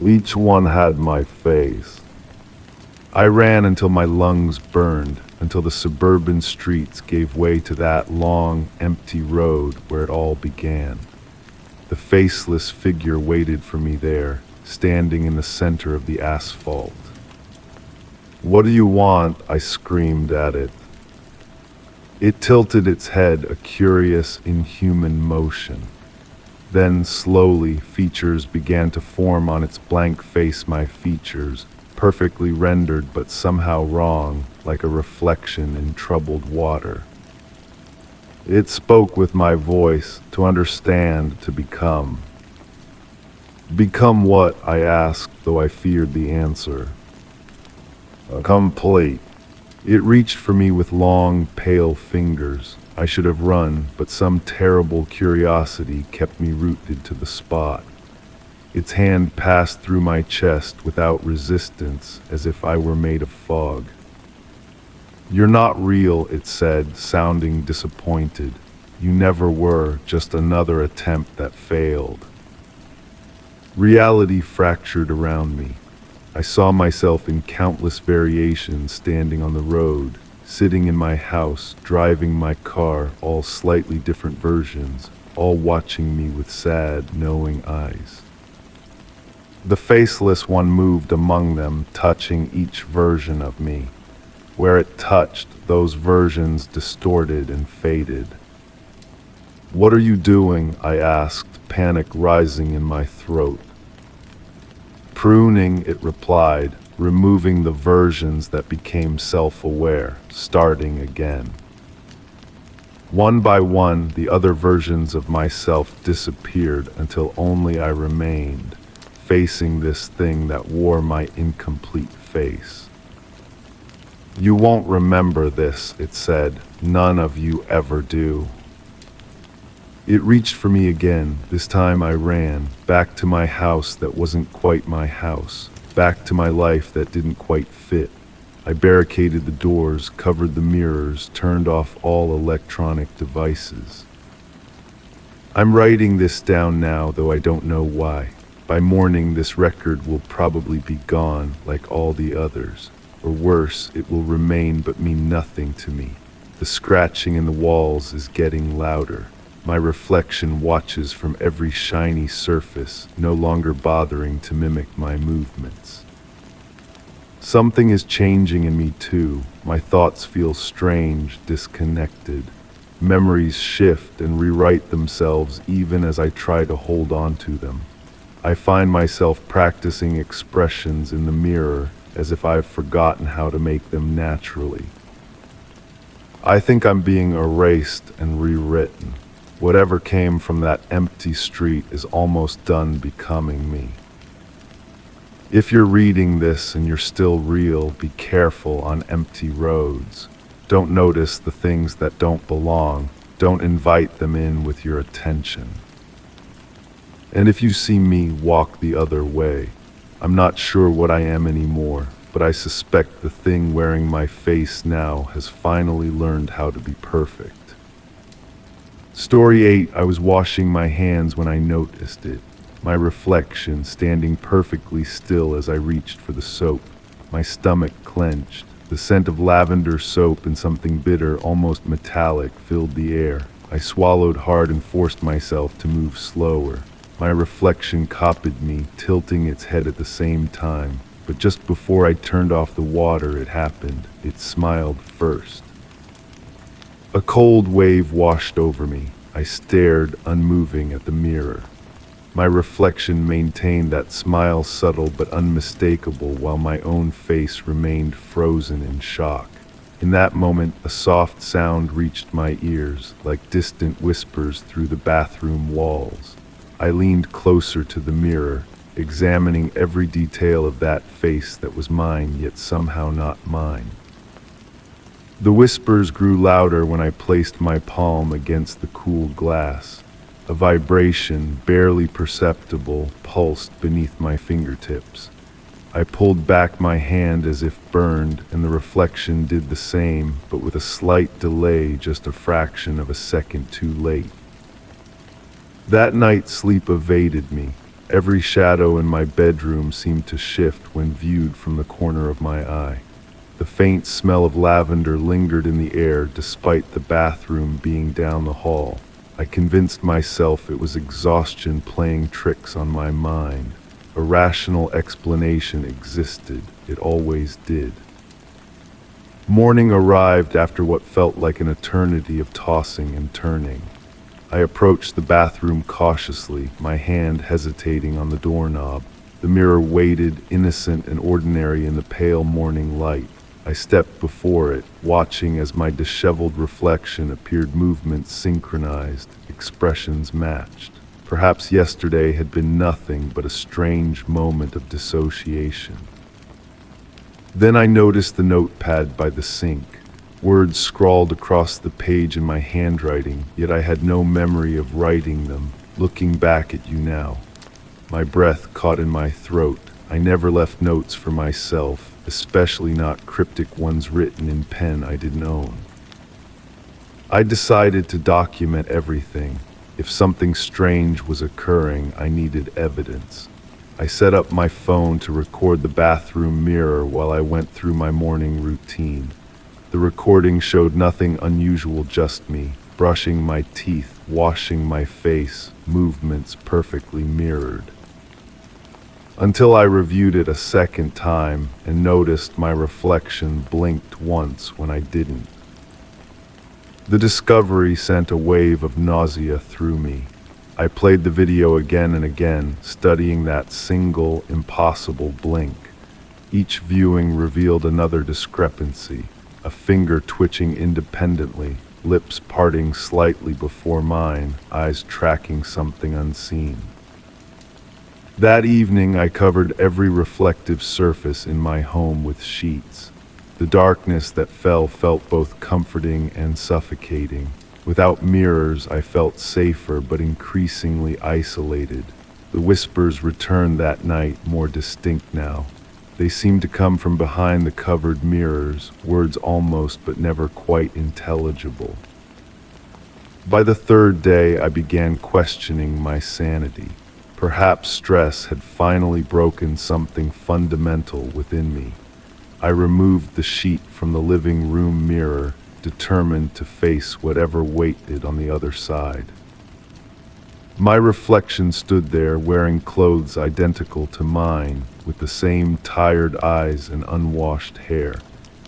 Each one had my face. I ran until my lungs burned, until the suburban streets gave way to that long, empty road where it all began. The faceless figure waited for me there, standing in the center of the asphalt. "What do you want?" I screamed at it. It tilted its head, a curious, inhuman motion. Then, slowly, features began to form on its blank face, my features, perfectly rendered but somehow wrong, like a reflection in troubled water. It spoke with my voice, to understand, to become. "Become what?" I asked, though I feared the answer. "Complete." It reached for me with long, pale fingers. I should have run, but some terrible curiosity kept me rooted to the spot. Its hand passed through my chest without resistance, as if I were made of fog. "You're not real," it said, sounding disappointed. "You never were, just another attempt that failed." Reality fractured around me. I saw myself in countless variations, standing on the road, sitting in my house, driving my car, all slightly different versions, all watching me with sad, knowing eyes. The faceless one moved among them, touching each version of me. Where it touched, those versions distorted and faded. "What are you doing?" I asked, panic rising in my throat. "Pruning," it replied, removing the versions that became self-aware, starting again. One by one, the other versions of myself disappeared until only I remained, facing this thing that wore my incomplete face. "You won't remember this," it said. "None of you ever do." It reached for me again. This time I ran, back to my house that wasn't quite my house, back to my life that didn't quite fit. I barricaded the doors, covered the mirrors, turned off all electronic devices. I'm writing this down now, though I don't know why. By morning, this record will probably be gone, like all the others. Or worse, it will remain but mean nothing to me. The scratching in the walls is getting louder. My reflection watches from every shiny surface, no longer bothering to mimic my movements. Something is changing in me too. My thoughts feel strange, disconnected. Memories shift and rewrite themselves even as I try to hold on to them. I find myself practicing expressions in the mirror as if I've forgotten how to make them naturally. I think I'm being erased and rewritten. Whatever came from that empty street is almost done becoming me. If you're reading this and you're still real, be careful on empty roads. Don't notice the things that don't belong. Don't invite them in with your attention. And if you see me, walk the other way. I'm not sure what I am anymore, but I suspect the thing wearing my face now has finally learned how to be perfect. Story 8. I was washing my hands when I noticed it. My reflection standing perfectly still as I reached for the soap. My stomach clenched. The scent of lavender soap and something bitter, almost metallic, filled the air. I swallowed hard and forced myself to move slower. My reflection copied me, tilting its head at the same time. But just before I turned off the water, it happened. It smiled first. A cold wave washed over me. I stared, unmoving, at the mirror. My reflection maintained that smile, subtle but unmistakable, while my own face remained frozen in shock. In that moment, a soft sound reached my ears, like distant whispers through the bathroom walls. I leaned closer to the mirror, examining every detail of that face that was mine, yet somehow not mine. The whispers grew louder when I placed my palm against the cool glass. A vibration, barely perceptible, pulsed beneath my fingertips. I pulled back my hand as if burned, and the reflection did the same, but with a slight delay, just a fraction of a second too late. That night, sleep evaded me. Every shadow in my bedroom seemed to shift when viewed from the corner of my eye. The faint smell of lavender lingered in the air despite the bathroom being down the hall. I convinced myself it was exhaustion playing tricks on my mind. A rational explanation existed. It always did. Morning arrived after what felt like an eternity of tossing and turning. I approached the bathroom cautiously, my hand hesitating on the doorknob. The mirror waited, innocent and ordinary in the pale morning light. I stepped before it, watching as my disheveled reflection appeared, movements synchronized, expressions matched. Perhaps yesterday had been nothing but a strange moment of dissociation. Then I noticed the notepad by the sink. Words scrawled across the page in my handwriting, yet I had no memory of writing them. Looking back at you now, my breath caught in my throat. I never left notes for myself, especially not cryptic ones written in pen I didn't own. I decided to document everything. If something strange was occurring, I needed evidence. I set up my phone to record the bathroom mirror while I went through my morning routine. The recording showed nothing unusual, just me, brushing my teeth, washing my face, movements perfectly mirrored. Until I reviewed it a second time and noticed my reflection blinked once when I didn't. The discovery sent a wave of nausea through me. I played the video again and again, studying that single, impossible blink. Each viewing revealed another discrepancy. A finger twitching independently, lips parting slightly before mine, eyes tracking something unseen. That evening, I covered every reflective surface in my home with sheets. The darkness that felt both comforting and suffocating. Without mirrors, I felt safer but increasingly isolated. The whispers returned that night, more distinct now. They seemed to come from behind the covered mirrors, words almost but never quite intelligible. By the third day, I began questioning my sanity. Perhaps stress had finally broken something fundamental within me. I removed the sheet from the living room mirror, determined to face whatever waited on the other side. My reflection stood there, wearing clothes identical to mine, with the same tired eyes and unwashed hair.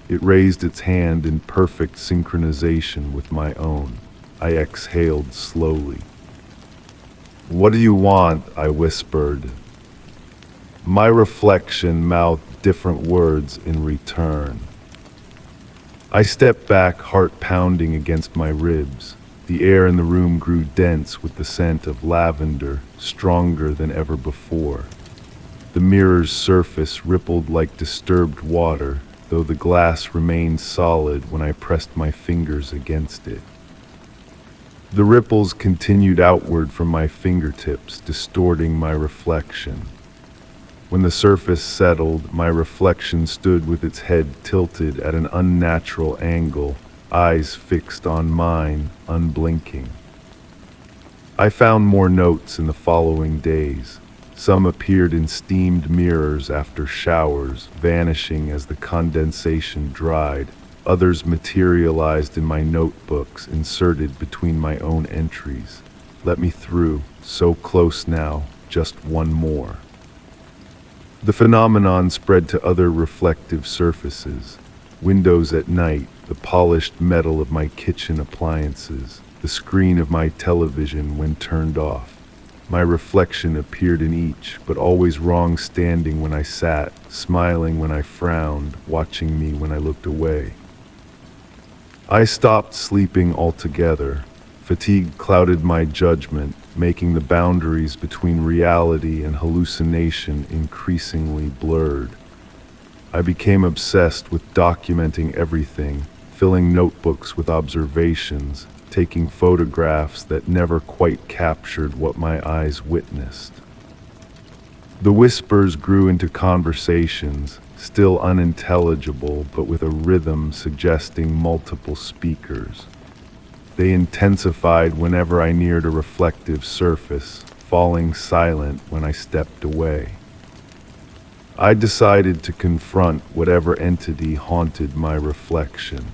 It raised its hand in perfect synchronization with my own. I exhaled slowly. "What do you want?" I whispered. My reflection mouthed different words in return. I stepped back, heart pounding against my ribs. The air in the room grew dense with the scent of lavender, stronger than ever before. The mirror's surface rippled like disturbed water, though the glass remained solid when I pressed my fingers against it. The ripples continued outward from my fingertips, distorting my reflection. When the surface settled, my reflection stood with its head tilted at an unnatural angle, eyes fixed on mine, unblinking. I found more notes in the following days. Some appeared in steamed mirrors after showers, vanishing as the condensation dried. Others materialized in my notebooks, inserted between my own entries. Let me through, so close now, just one more. The phenomenon spread to other reflective surfaces. Windows at night, the polished metal of my kitchen appliances, the screen of my television when turned off. My reflection appeared in each, but always wrong, standing when I sat, smiling when I frowned, watching me when I looked away. I stopped sleeping altogether. Fatigue clouded my judgment, making the boundaries between reality and hallucination increasingly blurred. I became obsessed with documenting everything, filling notebooks with observations, taking photographs that never quite captured what my eyes witnessed. The whispers grew into conversations, still unintelligible but with a rhythm suggesting multiple speakers. They intensified whenever I neared a reflective surface, falling silent when I stepped away. I decided to confront whatever entity haunted my reflection.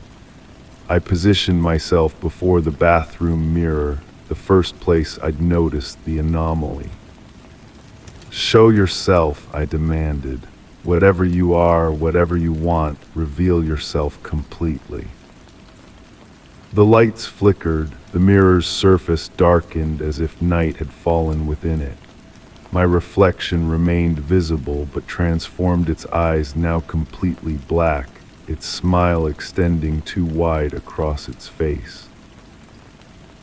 I positioned myself before the bathroom mirror, the first place I'd noticed the anomaly. "Show yourself," I demanded. "Whatever you are, whatever you want, reveal yourself completely." The lights flickered, the mirror's surface darkened as if night had fallen within it. My reflection remained visible but transformed, its eyes now completely black, its smile extending too wide across its face.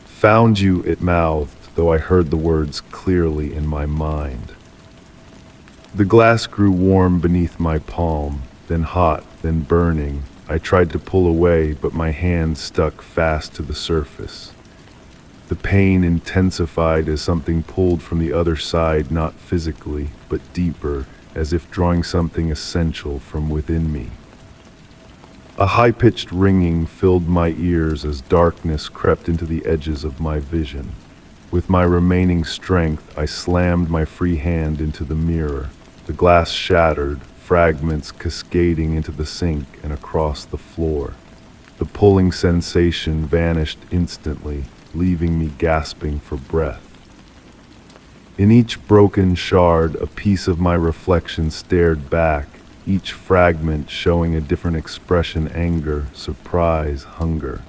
"Found you," it mouthed, though I heard the words clearly in my mind. The glass grew warm beneath my palm, then hot, then burning. I tried to pull away, but my hand stuck fast to the surface. The pain intensified as something pulled from the other side, not physically, but deeper, as if drawing something essential from within me. A high-pitched ringing filled my ears as darkness crept into the edges of my vision. With my remaining strength, I slammed my free hand into the mirror. The glass shattered, fragments cascading into the sink and across the floor. The pulling sensation vanished instantly, leaving me gasping for breath. In each broken shard, a piece of my reflection stared back, each fragment showing a different expression: anger, surprise, hunger.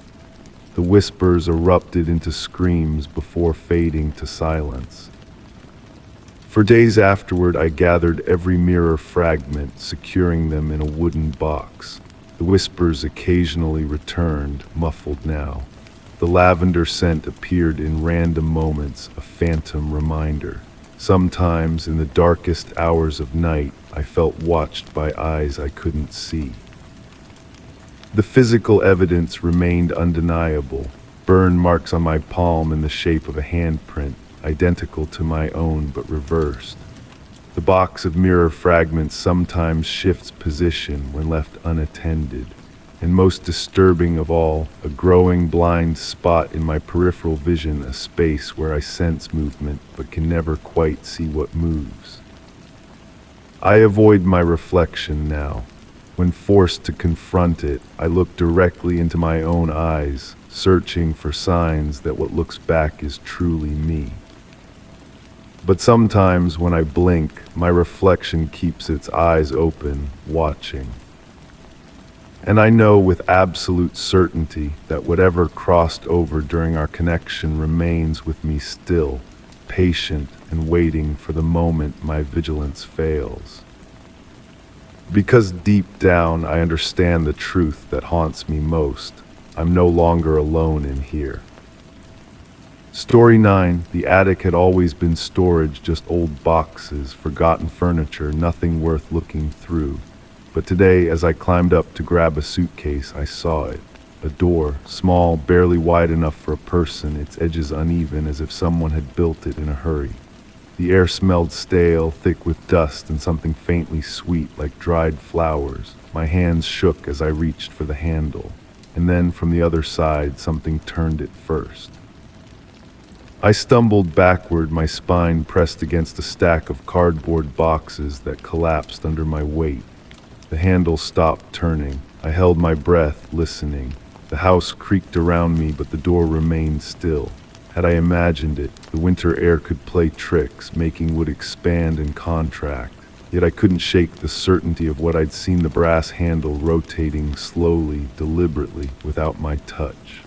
The whispers erupted into screams before fading to silence. For days afterward, I gathered every mirror fragment, securing them in a wooden box. The whispers occasionally returned, muffled now. The lavender scent appeared in random moments, a phantom reminder. Sometimes, in the darkest hours of night, I felt watched by eyes I couldn't see. The physical evidence remained undeniable. Burn marks on my palm in the shape of a handprint, identical to my own but reversed. The box of mirror fragments sometimes shifts position when left unattended. And most disturbing of all, a growing blind spot in my peripheral vision, a space where I sense movement but can never quite see what moves. I avoid my reflection now. When forced to confront it, I look directly into my own eyes, searching for signs that what looks back is truly me. But sometimes when I blink, my reflection keeps its eyes open, watching. And I know with absolute certainty that whatever crossed over during our connection remains with me still, patient and waiting for the moment my vigilance fails. Because deep down I understand the truth that haunts me most. I'm no longer alone in here. Story 9. The attic had always been storage, just old boxes, forgotten furniture, nothing worth looking through. But today, as I climbed up to grab a suitcase, I saw it. A door, small, barely wide enough for a person, its edges uneven as if someone had built it in a hurry. The air smelled stale, thick with dust and something faintly sweet like dried flowers. My hands shook as I reached for the handle, and then from the other side something turned it first. I stumbled backward, my spine pressed against a stack of cardboard boxes that collapsed under my weight. The handle stopped turning. I held my breath, listening. The house creaked around me, but the door remained still. Had I imagined it, the winter air could play tricks, making wood expand and contract. Yet I couldn't shake the certainty of what I'd seen, the brass handle rotating slowly, deliberately, without my touch.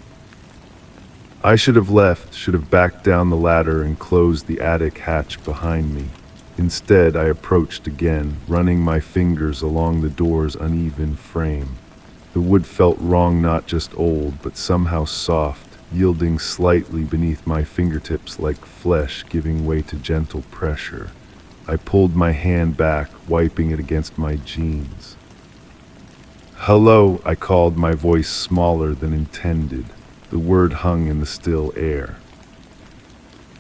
I should have left, should have backed down the ladder and closed the attic hatch behind me. Instead, I approached again, running my fingers along the door's uneven frame. The wood felt wrong, not just old, but somehow soft, yielding slightly beneath my fingertips like flesh giving way to gentle pressure. I pulled my hand back, wiping it against my jeans. "Hello," I called, my voice smaller than intended. The word hung in the still air.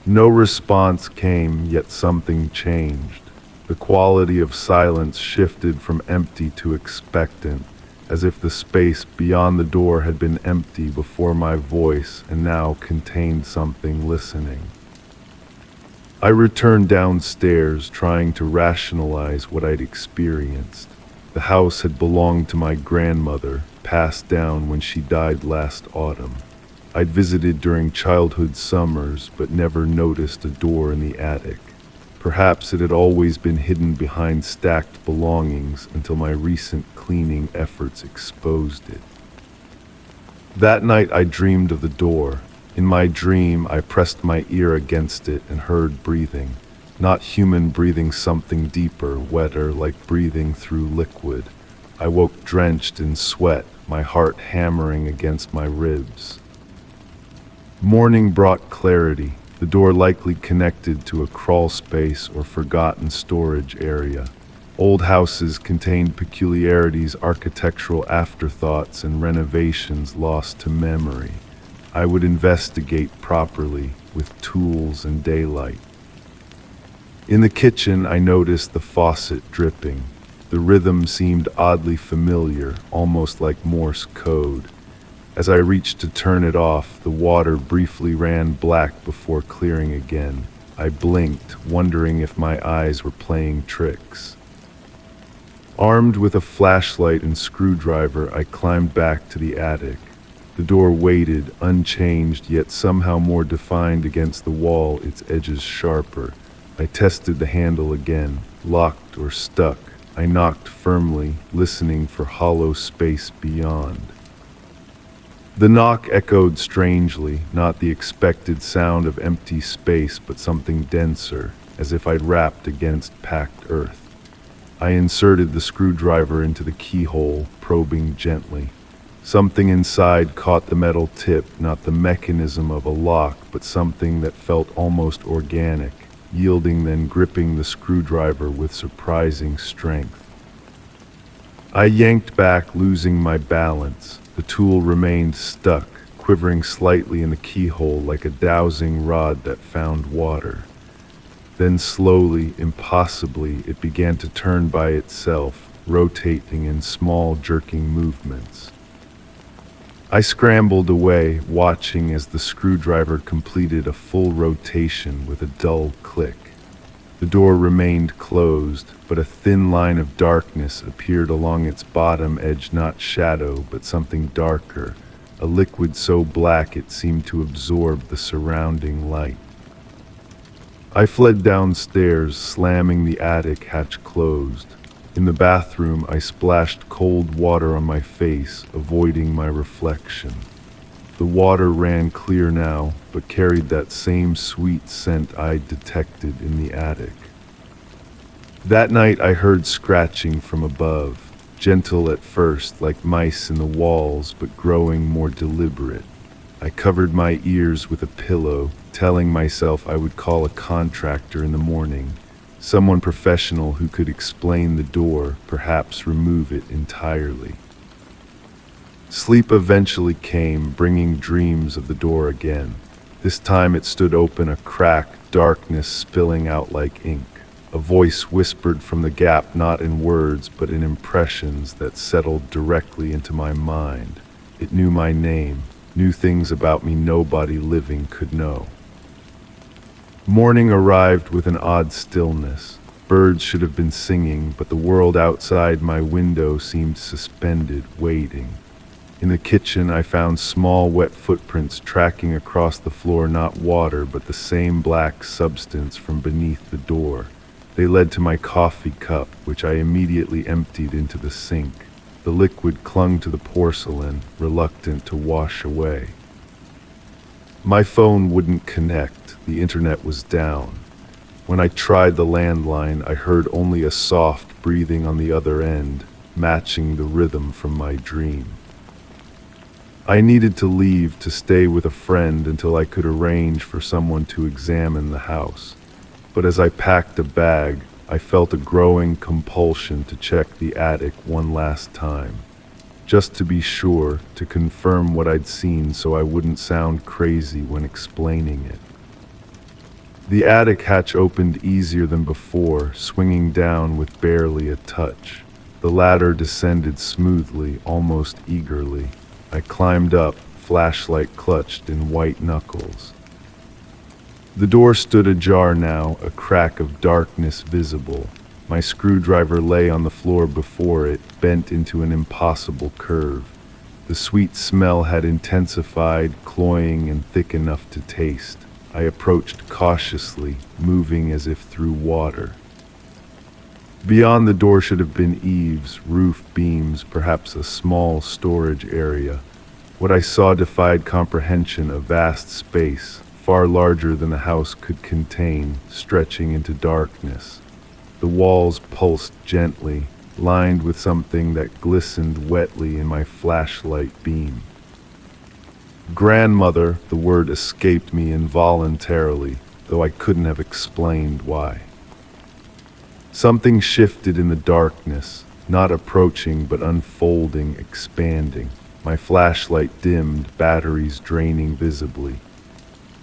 No response came, yet something changed. The quality of silence shifted from empty to expectant, as if the space beyond the door had been empty before my voice and now contained something listening. I returned downstairs, trying to rationalize what I'd experienced. The house had belonged to my grandmother, passed down when she died last autumn. I'd visited during childhood summers, but never noticed a door in the attic. Perhaps it had always been hidden behind stacked belongings until my recent cleaning efforts exposed it. That night I dreamed of the door. In my dream, I pressed my ear against it and heard breathing. Not human breathing, something deeper, wetter, like breathing through liquid. I woke drenched in sweat, my heart hammering against my ribs. Morning brought clarity. The door likely connected to a crawl space or forgotten storage area. Old houses contained peculiarities, architectural afterthoughts, and renovations lost to memory. I would investigate properly, with tools and daylight. In the kitchen, I noticed the faucet dripping. The rhythm seemed oddly familiar, almost like Morse code. As I reached to turn it off, the water briefly ran black before clearing again. I blinked, wondering if my eyes were playing tricks. Armed with a flashlight and screwdriver, I climbed back to the attic. The door waited, unchanged, yet somehow more defined against the wall, its edges sharper. I tested the handle again, locked or stuck. I knocked firmly, listening for hollow space beyond. The knock echoed strangely, not the expected sound of empty space, but something denser, as if I'd rapped against packed earth. I inserted the screwdriver into the keyhole, probing gently. Something inside caught the metal tip, not the mechanism of a lock, but something that felt almost organic, yielding, then gripping the screwdriver with surprising strength. I yanked back, losing my balance. The tool remained stuck, quivering slightly in the keyhole like a dowsing rod that found water. Then slowly, impossibly, it began to turn by itself, rotating in small, jerking movements. I scrambled away, watching as the screwdriver completed a full rotation with a dull click. The door remained closed, but a thin line of darkness appeared along its bottom edge, not shadow, but something darker, a liquid so black it seemed to absorb the surrounding light. I fled downstairs, slamming the attic hatch closed. In the bathroom, I splashed cold water on my face, avoiding my reflection. The water ran clear now, but carried that same sweet scent I'd detected in the attic. That night I heard scratching from above, gentle at first, like mice in the walls, but growing more deliberate. I covered my ears with a pillow, telling myself I would call a contractor in the morning, someone professional who could explain the door, perhaps remove it entirely. Sleep eventually came, bringing dreams of the door again. This time it stood open, a crack, darkness spilling out like ink. A voice whispered from the gap, not in words, but in impressions that settled directly into my mind. It knew my name, knew things about me nobody living could know. Morning arrived with an odd stillness. Birds should have been singing, but the world outside my window seemed suspended, waiting. In the kitchen, I found small, wet footprints tracking across the floor, not water, but the same black substance from beneath the door. They led to my coffee cup, which I immediately emptied into the sink. The liquid clung to the porcelain, reluctant to wash away. My phone wouldn't connect. The internet was down. When I tried the landline, I heard only a soft breathing on the other end, matching the rhythm from my dream. I needed to leave to stay with a friend until I could arrange for someone to examine the house. But as I packed a bag, I felt a growing compulsion to check the attic one last time, just to be sure, to confirm what I'd seen so I wouldn't sound crazy when explaining it. The attic hatch opened easier than before, swinging down with barely a touch. The ladder descended smoothly, almost eagerly. I climbed up, flashlight clutched in white knuckles. The door stood ajar now, a crack of darkness visible. My screwdriver lay on the floor before it, bent into an impossible curve. The sweet smell had intensified, cloying and thick enough to taste. I approached cautiously, moving as if through water. Beyond the door should have been eaves, roof beams, perhaps a small storage area. What I saw defied comprehension, a vast space, far larger than the house could contain, stretching into darkness. The walls pulsed gently, lined with something that glistened wetly in my flashlight beam. Grandmother, the word escaped me involuntarily, though I couldn't have explained why. Something shifted in the darkness, not approaching but unfolding, expanding. My flashlight dimmed, batteries draining visibly.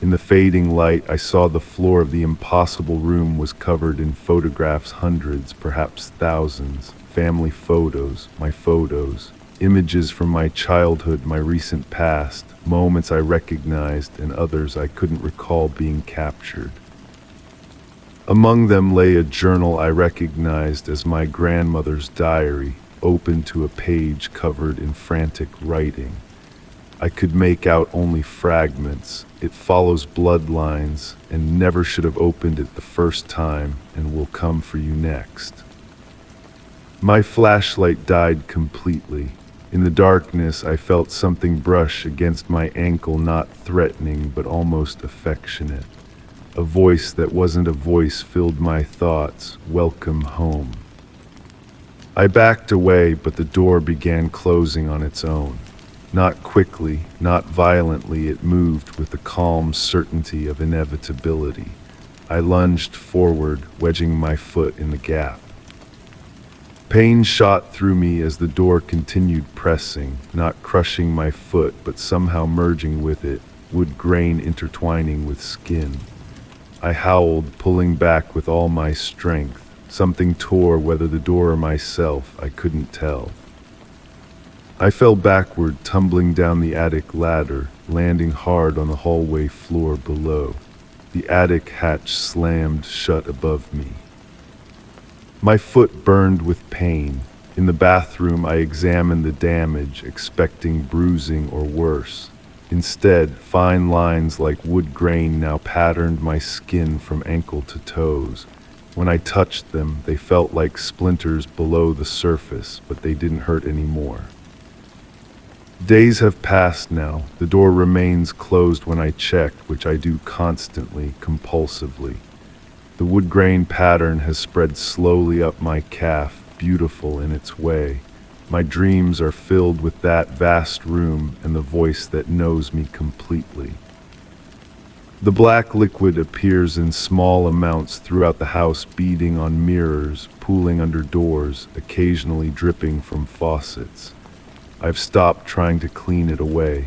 In the fading light, I saw the floor of the impossible room was covered in photographs, hundreds, perhaps thousands. Family photos, my photos, images from my childhood, my recent past, moments I recognized and others I couldn't recall being captured. Among them lay a journal I recognized as my grandmother's diary, open to a page covered in frantic writing. I could make out only fragments. It follows bloodlines and never should have opened it the first time and will come for you next. My flashlight died completely. In the darkness, I felt something brush against my ankle, not threatening but almost affectionate. A voice that wasn't a voice filled my thoughts. Welcome home. I backed away, but the door began closing on its own. Not quickly, not violently, it moved with the calm certainty of inevitability. I lunged forward, wedging my foot in the gap. Pain shot through me as the door continued pressing, not crushing my foot, but somehow merging with it, wood grain intertwining with skin. I howled, pulling back with all my strength. Something tore, whether the door or myself, I couldn't tell. I fell backward, tumbling down the attic ladder, landing hard on the hallway floor below. The attic hatch slammed shut above me. My foot burned with pain. In the bathroom, I examined the damage, expecting bruising or worse. Instead, fine lines like wood grain now patterned my skin from ankle to toes. When I touched them, they felt like splinters below the surface, but they didn't hurt anymore. Days have passed now. The door remains closed when I check, which I do constantly, compulsively. The wood grain pattern has spread slowly up my calf, beautiful in its way. My dreams are filled with that vast room and the voice that knows me completely. The black liquid appears in small amounts throughout the house, beading on mirrors, pooling under doors, occasionally dripping from faucets. I've stopped trying to clean it away.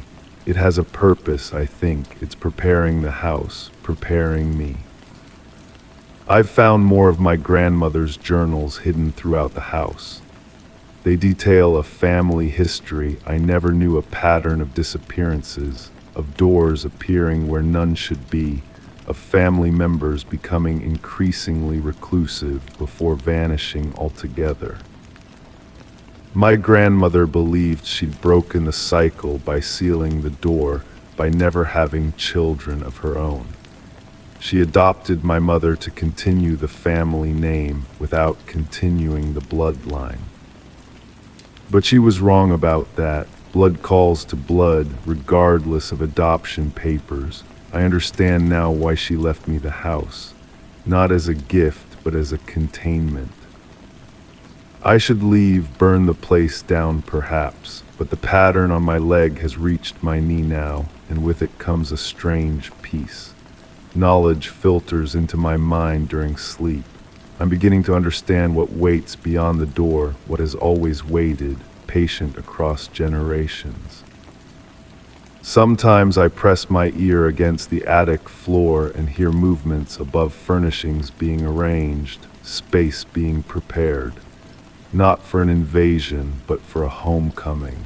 It has a purpose, I think. It's preparing the house, preparing me. I've found more of my grandmother's journals hidden throughout the house. They detail a family history. I never knew a pattern of disappearances, of doors appearing where none should be, of family members becoming increasingly reclusive before vanishing altogether. My grandmother believed she'd broken the cycle by sealing the door, by never having children of her own. She adopted my mother to continue the family name without continuing the bloodline. But she was wrong about that. Blood calls to blood, regardless of adoption papers. I understand now why she left me the house, not as a gift, but as a containment. I should leave, burn the place down perhaps, but the pattern on my leg has reached my knee now, and with it comes a strange peace. Knowledge filters into my mind during sleep. I'm beginning to understand what waits beyond the door, what has always waited, patient across generations. Sometimes I press my ear against the attic floor and hear movements above, furnishings being arranged, space being prepared, not for an invasion, but for a homecoming.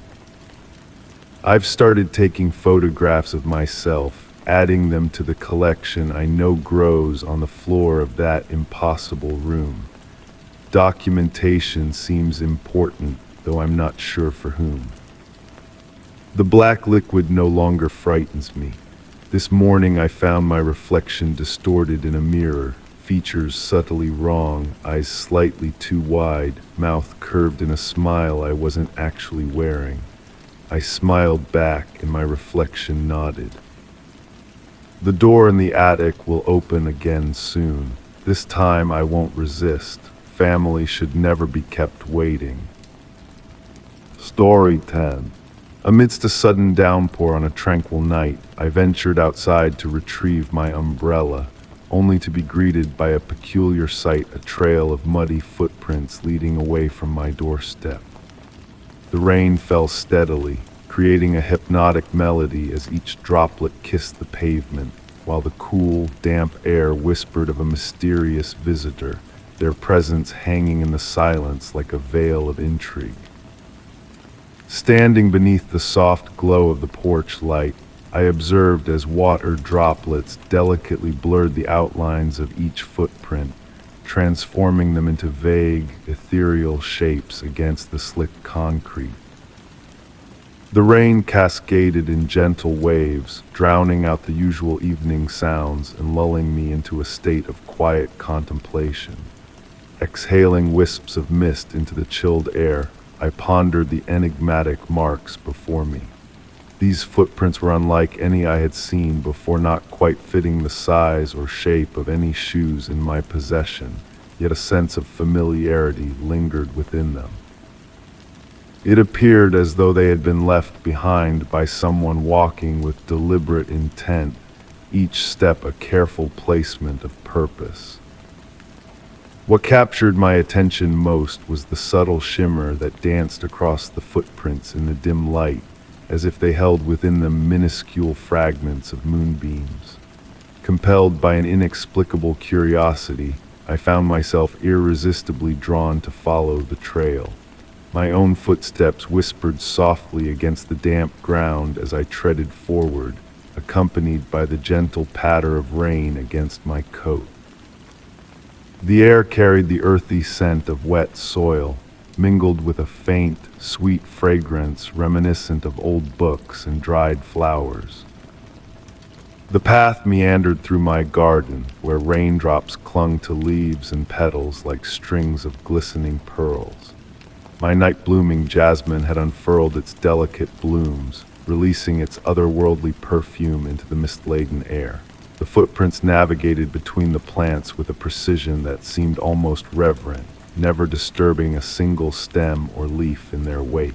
I've started taking photographs of myself, adding them to the collection I know grows on the floor of that impossible room. Documentation seems important, though I'm not sure for whom. The black liquid no longer frightens me. This morning I found my reflection distorted in a mirror, features subtly wrong, eyes slightly too wide, mouth curved in a smile I wasn't actually wearing. I smiled back and my reflection nodded. The door in the attic will open again soon. This time I won't resist. Family should never be kept waiting. Story 10. Amidst a sudden downpour on a tranquil night, I ventured outside to retrieve my umbrella, only to be greeted by a peculiar sight, a trail of muddy footprints leading away from my doorstep. The rain fell steadily, creating a hypnotic melody as each droplet kissed the pavement, while the cool, damp air whispered of a mysterious visitor, their presence hanging in the silence like a veil of intrigue. Standing beneath the soft glow of the porch light, I observed as water droplets delicately blurred the outlines of each footprint, transforming them into vague, ethereal shapes against the slick concrete. The rain cascaded in gentle waves, drowning out the usual evening sounds and lulling me into a state of quiet contemplation. Exhaling wisps of mist into the chilled air, I pondered the enigmatic marks before me. These footprints were unlike any I had seen before, not quite fitting the size or shape of any shoes in my possession, yet a sense of familiarity lingered within them. It appeared as though they had been left behind by someone walking with deliberate intent, each step a careful placement of purpose. What captured my attention most was the subtle shimmer that danced across the footprints in the dim light, as if they held within them minuscule fragments of moonbeams. Compelled by an inexplicable curiosity, I found myself irresistibly drawn to follow the trail. My own footsteps whispered softly against the damp ground as I treaded forward, accompanied by the gentle patter of rain against my coat. The air carried the earthy scent of wet soil, mingled with a faint, sweet fragrance reminiscent of old books and dried flowers. The path meandered through my garden, where raindrops clung to leaves and petals like strings of glistening pearls. My night-blooming jasmine had unfurled its delicate blooms, releasing its otherworldly perfume into the mist-laden air. The footprints navigated between the plants with a precision that seemed almost reverent, never disturbing a single stem or leaf in their wake.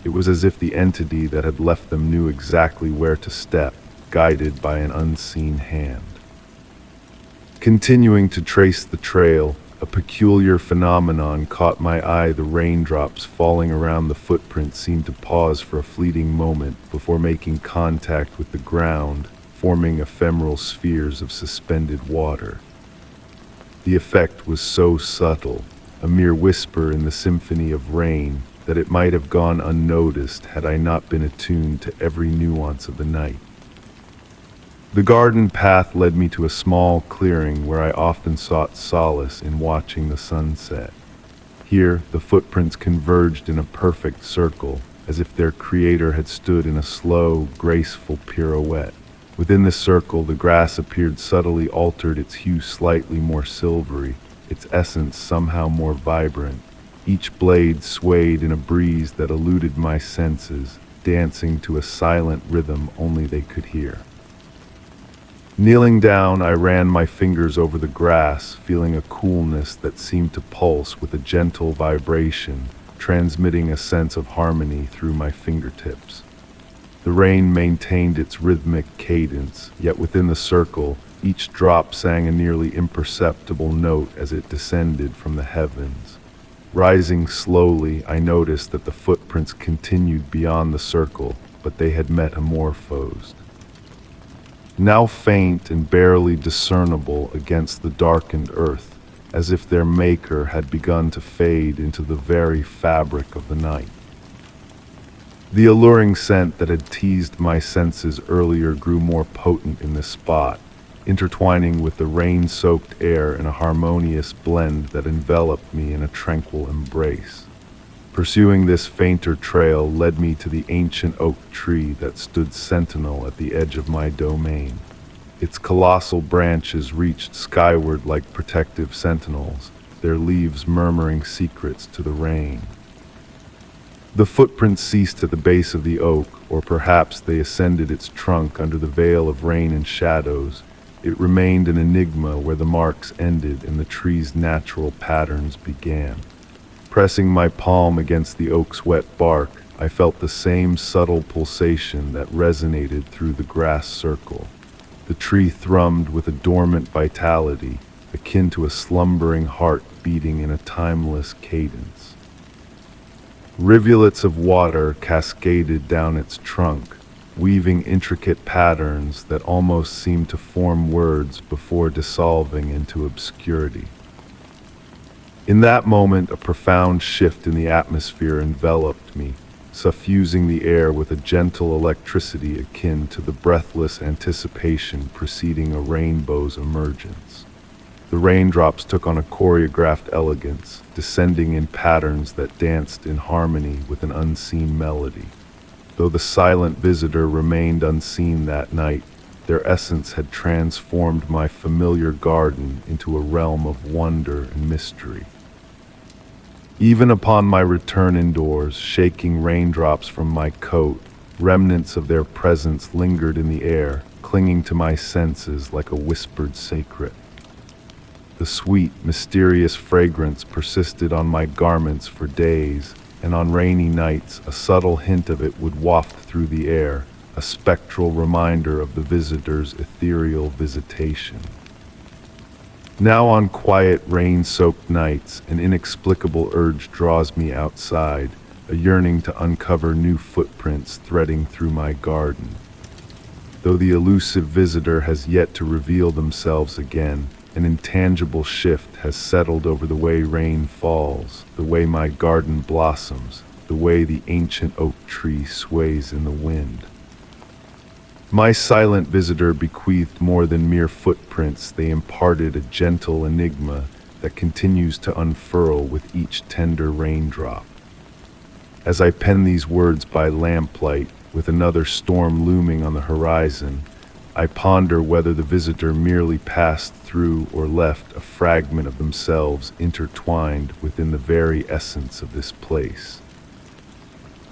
It was as if the entity that had left them knew exactly where to step, guided by an unseen hand. Continuing to trace the trail, A peculiar phenomenon caught my eye. The raindrops falling around the footprint seemed to pause for a fleeting moment before making contact with the ground, forming ephemeral spheres of suspended water. The effect was so subtle, a mere whisper in the symphony of rain, that it might have gone unnoticed had I not been attuned to every nuance of the night. The garden path led me to a small clearing where I often sought solace in watching the sunset. Here, the footprints converged in a perfect circle, as if their creator had stood in a slow, graceful pirouette. Within the circle, the grass appeared subtly altered, its hue slightly more silvery, its essence somehow more vibrant. Each blade swayed in a breeze that eluded my senses, dancing to a silent rhythm only they could hear. Kneeling down, I ran my fingers over the grass, feeling a coolness that seemed to pulse with a gentle vibration, transmitting a sense of harmony through my fingertips. The rain maintained its rhythmic cadence, yet within the circle, each drop sang a nearly imperceptible note as it descended from the heavens. Rising slowly, I noticed that the footprints continued beyond the circle, but they had metamorphosed. Now faint and barely discernible against the darkened earth, as if their maker had begun to fade into the very fabric of the night. The alluring scent that had teased my senses earlier grew more potent in this spot, intertwining with the rain-soaked air in a harmonious blend that enveloped me in a tranquil embrace. Pursuing this fainter trail led me to the ancient oak tree that stood sentinel at the edge of my domain. Its colossal branches reached skyward like protective sentinels, their leaves murmuring secrets to the rain. The footprints ceased at the base of the oak, or perhaps they ascended its trunk under the veil of rain and shadows. It remained an enigma where the marks ended and the tree's natural patterns began. Pressing my palm against the oak's wet bark, I felt the same subtle pulsation that resonated through the grass circle. The tree thrummed with a dormant vitality, akin to a slumbering heart beating in a timeless cadence. Rivulets of water cascaded down its trunk, weaving intricate patterns that almost seemed to form words before dissolving into obscurity. In that moment, a profound shift in the atmosphere enveloped me, suffusing the air with a gentle electricity akin to the breathless anticipation preceding a rainbow's emergence. The raindrops took on a choreographed elegance, descending in patterns that danced in harmony with an unseen melody. Though the silent visitor remained unseen that night, their essence had transformed my familiar garden into a realm of wonder and mystery. Even upon my return indoors, shaking raindrops from my coat, remnants of their presence lingered in the air, clinging to my senses like a whispered secret. The sweet, mysterious fragrance persisted on my garments for days, and on rainy nights a subtle hint of it would waft through the air, a spectral reminder of the visitor's ethereal visitation. Now on quiet, rain-soaked nights, an inexplicable urge draws me outside, a yearning to uncover new footprints threading through my garden. Though the elusive visitor has yet to reveal themselves again, an intangible shift has settled over the way rain falls, the way my garden blossoms, the way the ancient oak tree sways in the wind. My silent visitor bequeathed more than mere footprints. They imparted a gentle enigma that continues to unfurl with each tender raindrop. As I pen these words by lamplight, with another storm looming on the horizon, I ponder whether the visitor merely passed through or left a fragment of themselves intertwined within the very essence of this place.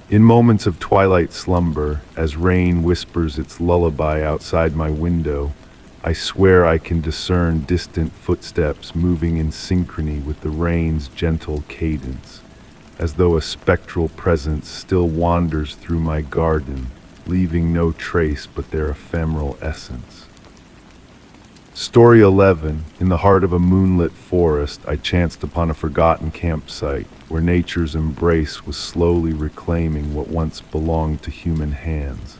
In moments of twilight slumber, as rain whispers its lullaby outside my window, I swear I can discern distant footsteps moving in synchrony with the rain's gentle cadence, as though a spectral presence still wanders through my garden, leaving no trace but their ephemeral essence. Story 11. In the heart of a moonlit forest, I chanced upon a forgotten campsite where nature's embrace was slowly reclaiming what once belonged to human hands.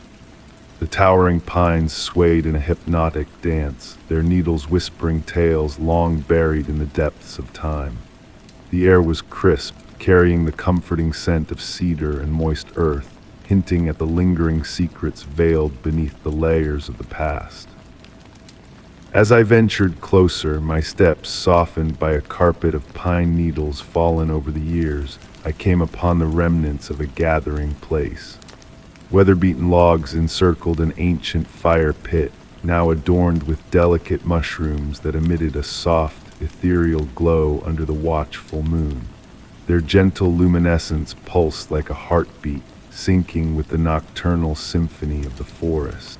The towering pines swayed in a hypnotic dance, their needles whispering tales long buried in the depths of time. The air was crisp, carrying the comforting scent of cedar and moist earth, hinting at the lingering secrets veiled beneath the layers of the past. As I ventured closer, my steps softened by a carpet of pine needles fallen over the years. I came upon the remnants of a gathering place. Weather-beaten logs encircled an ancient fire pit, now adorned with delicate mushrooms that emitted a soft, ethereal glow under the watchful moon. Their gentle luminescence pulsed like a heartbeat, syncing with the nocturnal symphony of the forest.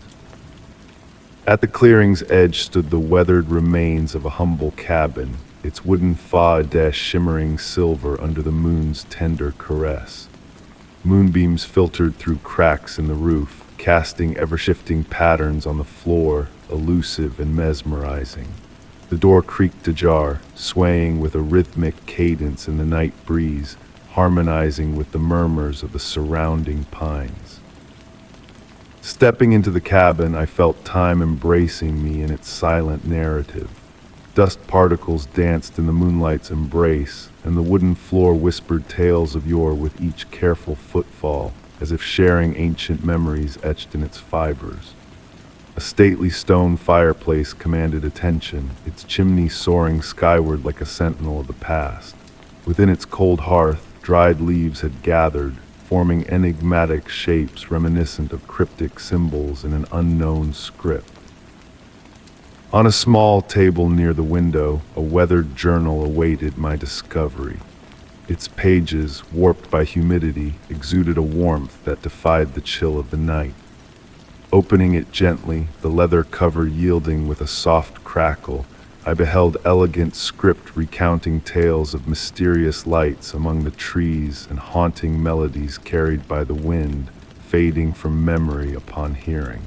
At the clearing's edge stood the weathered remains of a humble cabin, its wooden facade shimmering silver under the moon's tender caress. Moonbeams filtered through cracks in the roof, casting ever-shifting patterns on the floor, elusive and mesmerizing. The door creaked ajar, swaying with a rhythmic cadence in the night breeze, harmonizing with the murmurs of the surrounding pines. Stepping into the cabin, I felt time embracing me in its silent narrative. Dust particles danced in the moonlight's embrace, and the wooden floor whispered tales of yore with each careful footfall, as if sharing ancient memories etched in its fibers. A stately stone fireplace commanded attention, its chimney soaring skyward like a sentinel of the past. Within its cold hearth, dried leaves had gathered, forming enigmatic shapes reminiscent of cryptic symbols in an unknown script. On a small table near the window, a weathered journal awaited my discovery. Its pages, warped by humidity, exuded a warmth that defied the chill of the night. Opening it gently, the leather cover yielding with a soft crackle, I beheld elegant script recounting tales of mysterious lights among the trees and haunting melodies carried by the wind, fading from memory upon hearing.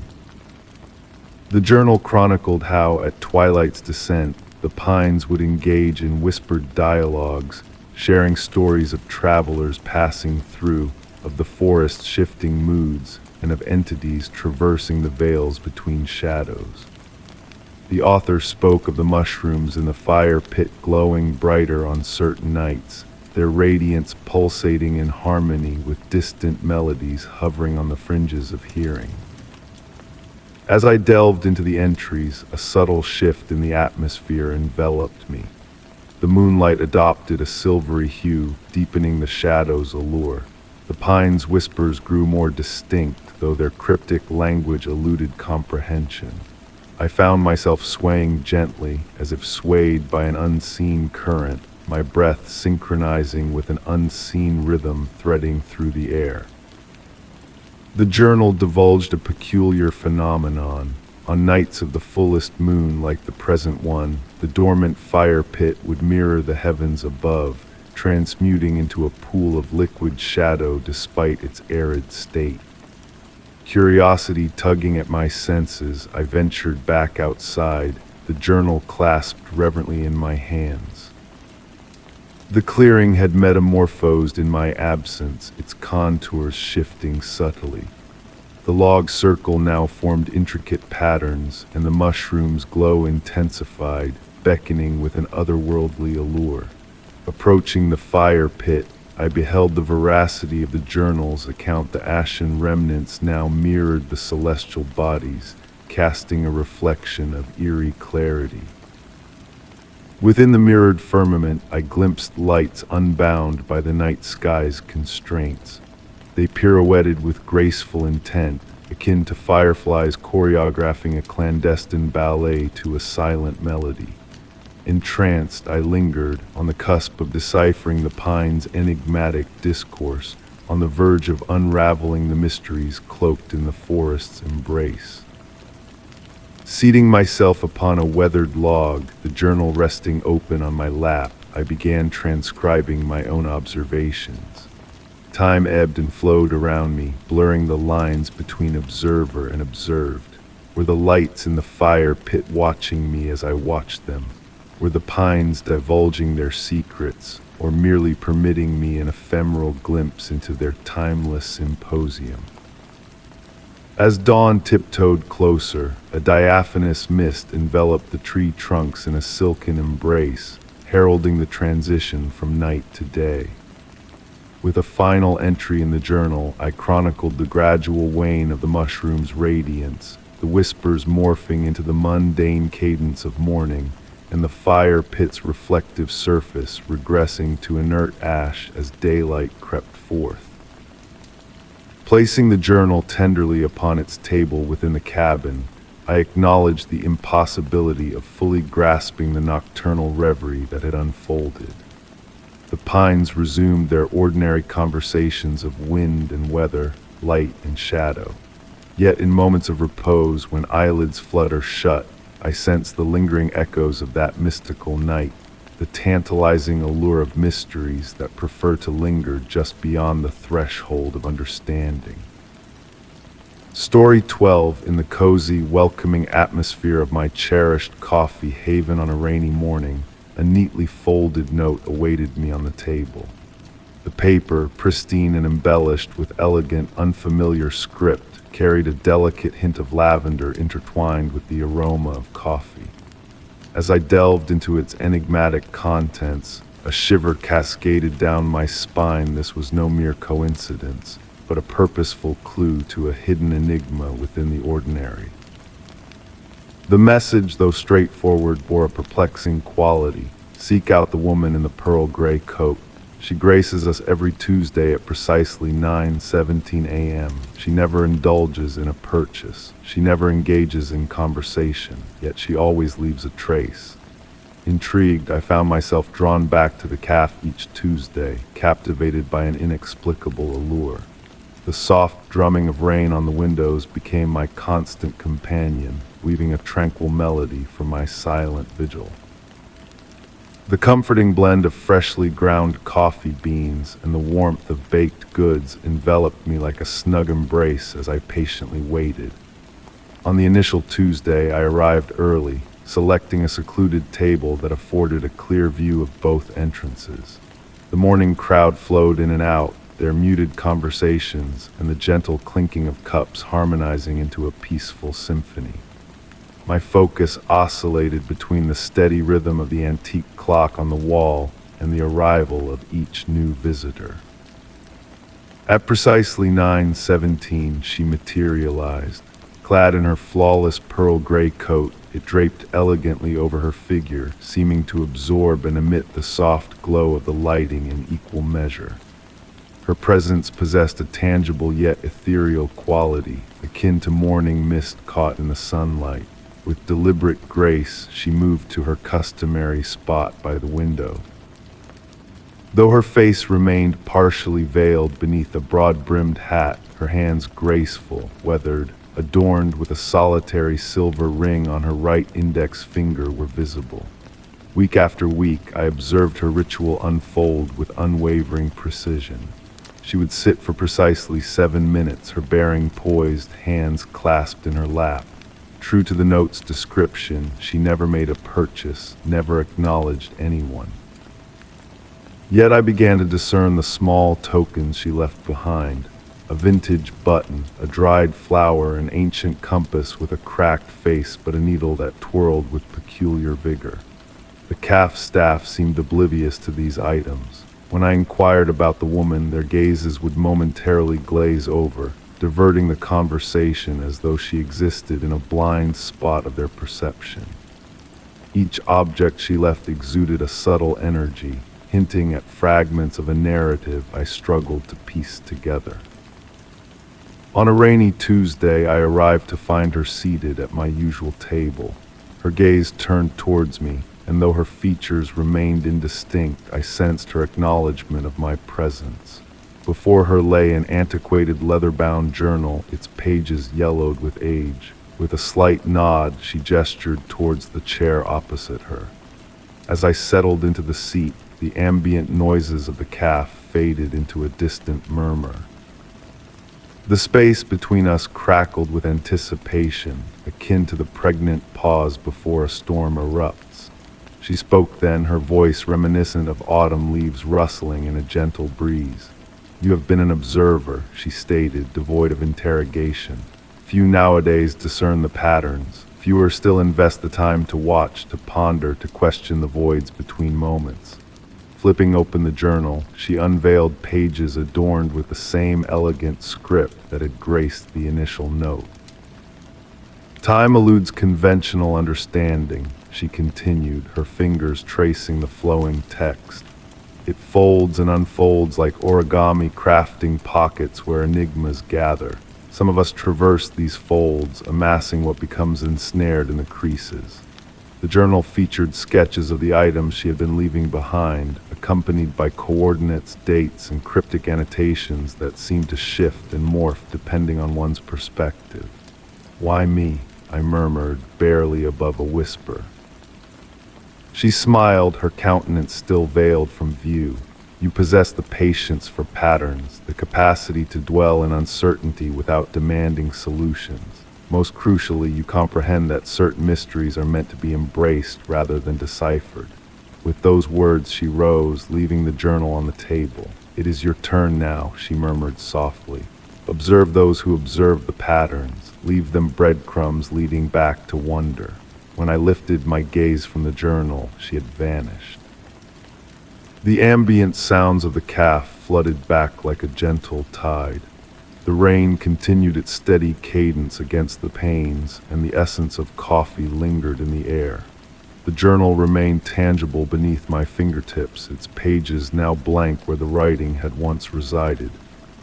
The journal chronicled how, at twilight's descent, the pines would engage in whispered dialogues, sharing stories of travelers passing through, of the forest's shifting moods, and of entities traversing the veils between shadows. The author spoke of the mushrooms in the fire pit glowing brighter on certain nights, their radiance pulsating in harmony with distant melodies hovering on the fringes of hearing. As I delved into the entries, a subtle shift in the atmosphere enveloped me. The moonlight adopted a silvery hue, deepening the shadow's allure. The pines' whispers grew more distinct, though their cryptic language eluded comprehension. I found myself swaying gently, as if swayed by an unseen current, my breath synchronizing with an unseen rhythm threading through the air. The journal divulged a peculiar phenomenon. On nights of the fullest moon like the present one, the dormant fire pit would mirror the heavens above, transmuting into a pool of liquid shadow despite its arid state. Curiosity tugging at my senses, I ventured back outside, the journal clasped reverently in my hands. The clearing had metamorphosed in my absence, its contours shifting subtly. The log circle now formed intricate patterns, and the mushroom's glow intensified, beckoning with an otherworldly allure. Approaching the fire pit, I beheld the veracity of the journal's account. The ashen remnants now mirrored the celestial bodies, casting a reflection of eerie clarity. Within the mirrored firmament, I glimpsed lights unbound by the night sky's constraints. They pirouetted with graceful intent, akin to fireflies choreographing a clandestine ballet to a silent melody. Entranced, I lingered, on the cusp of deciphering the pine's enigmatic discourse, on the verge of unraveling the mysteries cloaked in the forest's embrace. Seating myself upon a weathered log, the journal resting open on my lap, I began transcribing my own observations. Time ebbed and flowed around me, blurring the lines between observer and observed. Were the lights in the fire pit watching me as I watched them? Were the pines divulging their secrets, or merely permitting me an ephemeral glimpse into their timeless symposium? As dawn tiptoed closer, a diaphanous mist enveloped the tree trunks in a silken embrace, heralding the transition from night to day. With a final entry in the journal, I chronicled the gradual wane of the mushroom's radiance, the whispers morphing into the mundane cadence of morning, and the fire pit's reflective surface regressing to inert ash as daylight crept forth. Placing the journal tenderly upon its table within the cabin, I acknowledged the impossibility of fully grasping the nocturnal reverie that had unfolded. The pines resumed their ordinary conversations of wind and weather, light and shadow. Yet in moments of repose, when eyelids flutter shut, I sense the lingering echoes of that mystical night, the tantalizing allure of mysteries that prefer to linger just beyond the threshold of understanding. Story 12. In the cozy, welcoming atmosphere of my cherished coffee haven on a rainy morning, a neatly folded note awaited me on the table. The paper, pristine and embellished with elegant, unfamiliar script, carried a delicate hint of lavender intertwined with the aroma of coffee. As I delved into its enigmatic contents, a shiver cascaded down my spine. This was no mere coincidence, but a purposeful clue to a hidden enigma within the ordinary. The message, though straightforward, bore a perplexing quality. Seek out the woman in the pearl gray coat. She graces us every Tuesday at precisely 9:17 a.m. She never indulges in a purchase. She never engages in conversation, yet she always leaves a trace. Intrigued, I found myself drawn back to the cafe each Tuesday, captivated by an inexplicable allure. The soft drumming of rain on the windows became my constant companion, weaving a tranquil melody for my silent vigil. The comforting blend of freshly ground coffee beans and the warmth of baked goods enveloped me like a snug embrace as I patiently waited. On the initial Tuesday, I arrived early, selecting a secluded table that afforded a clear view of both entrances. The morning crowd flowed in and out, their muted conversations and the gentle clinking of cups harmonizing into a peaceful symphony. My focus oscillated between the steady rhythm of the antique clock on the wall and the arrival of each new visitor. At precisely 9:17, she materialized. Clad in her flawless pearl gray coat, it draped elegantly over her figure, seeming to absorb and emit the soft glow of the lighting in equal measure. Her presence possessed a tangible yet ethereal quality, akin to morning mist caught in the sunlight. With deliberate grace, she moved to her customary spot by the window. Though her face remained partially veiled beneath a broad-brimmed hat, her hands graceful, weathered, adorned with a solitary silver ring on her right index finger were visible. Week after week, I observed her ritual unfold with unwavering precision. She would sit for precisely 7 minutes, her bearing poised, hands clasped in her lap. True to the note's description, she never made a purchase, never acknowledged anyone. Yet I began to discern the small tokens she left behind. A vintage button, a dried flower, an ancient compass with a cracked face but a needle that twirled with peculiar vigor. The calf staff seemed oblivious to these items. When I inquired about the woman, their gazes would momentarily glaze over, diverting the conversation as though she existed in a blind spot of their perception. Each object she left exuded a subtle energy, hinting at fragments of a narrative I struggled to piece together. On a rainy Tuesday, I arrived to find her seated at my usual table. Her gaze turned towards me, and though her features remained indistinct, I sensed her acknowledgement of my presence. Before her lay an antiquated leather-bound journal, its pages yellowed with age. With a slight nod, she gestured towards the chair opposite her. As I settled into the seat, the ambient noises of the cafe faded into a distant murmur. The space between us crackled with anticipation, akin to the pregnant pause before a storm erupts. She spoke then, her voice reminiscent of autumn leaves rustling in a gentle breeze. "You have been an observer," she stated, devoid of interrogation. "Few nowadays discern the patterns. Fewer still invest the time to watch, to ponder, to question the voids between moments." Flipping open the journal, she unveiled pages adorned with the same elegant script that had graced the initial note. "Time eludes conventional understanding," she continued, her fingers tracing the flowing text. "It folds and unfolds like origami, crafting pockets where enigmas gather. Some of us traverse these folds, amassing what becomes ensnared in the creases." The journal featured sketches of the items she had been leaving behind, accompanied by coordinates, dates, and cryptic annotations that seemed to shift and morph depending on one's perspective. "Why me?" I murmured, barely above a whisper. She smiled, her countenance still veiled from view. "You possess the patience for patterns, the capacity to dwell in uncertainty without demanding solutions. Most crucially, you comprehend that certain mysteries are meant to be embraced rather than deciphered." With those words, she rose, leaving the journal on the table. "It is your turn now," she murmured softly. "Observe those who observe the patterns. Leave them breadcrumbs leading back to wonder." When I lifted my gaze from the journal, she had vanished. The ambient sounds of the calf flooded back like a gentle tide. The rain continued its steady cadence against the panes, and the essence of coffee lingered in the air. The journal remained tangible beneath my fingertips, its pages now blank where the writing had once resided.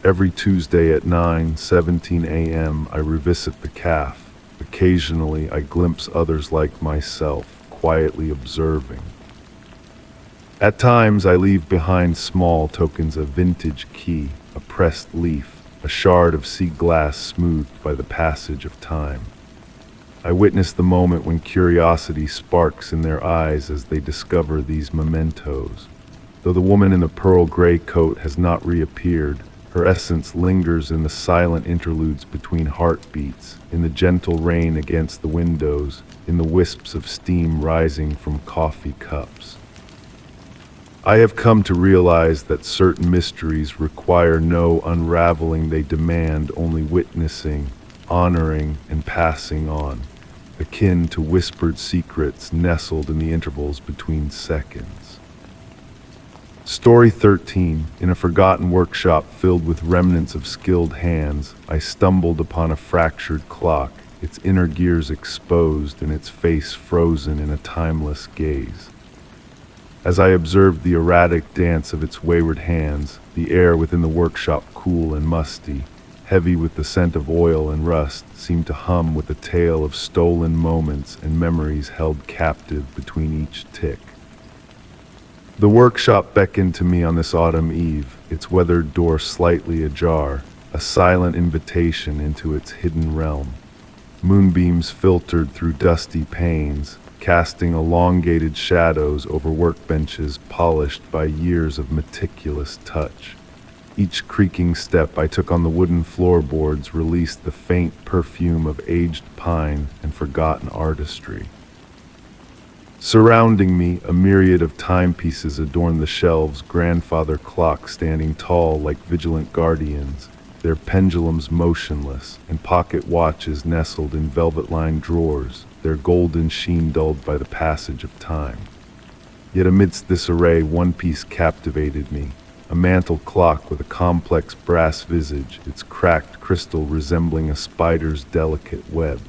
Every Tuesday at 9:17 a.m. I revisit the calf. Occasionally I glimpse others like myself, quietly observing. At times I leave behind small tokens: a vintage key, a pressed leaf, a shard of sea glass smoothed by the passage of time. I witness the moment when curiosity sparks in their eyes as they discover these mementos. Though the woman in the pearl gray coat has not reappeared, her essence lingers in the silent interludes between heartbeats, in the gentle rain against the windows, in the wisps of steam rising from coffee cups. I have come to realize that certain mysteries require no unraveling, they demand only witnessing, honoring, and passing on, akin to whispered secrets nestled in the intervals between seconds. Story 13. In a forgotten workshop filled with remnants of skilled hands, I stumbled upon a fractured clock, its inner gears exposed and its face frozen in a timeless gaze. As I observed the erratic dance of its wayward hands, the air within the workshop cool and musty, heavy with the scent of oil and rust, seemed to hum with a tale of stolen moments and memories held captive between each tick. The workshop beckoned to me on this autumn eve, its weathered door slightly ajar, a silent invitation into its hidden realm. Moonbeams filtered through dusty panes, casting elongated shadows over workbenches polished by years of meticulous touch. Each creaking step I took on the wooden floorboards released the faint perfume of aged pine and forgotten artistry. Surrounding me, a myriad of timepieces adorned the shelves, grandfather clocks standing tall like vigilant guardians, their pendulums motionless, and pocket watches nestled in velvet-lined drawers, their golden sheen dulled by the passage of time. Yet amidst this array, one piece captivated me, a mantel clock with a complex brass visage, its cracked crystal resembling a spider's delicate web.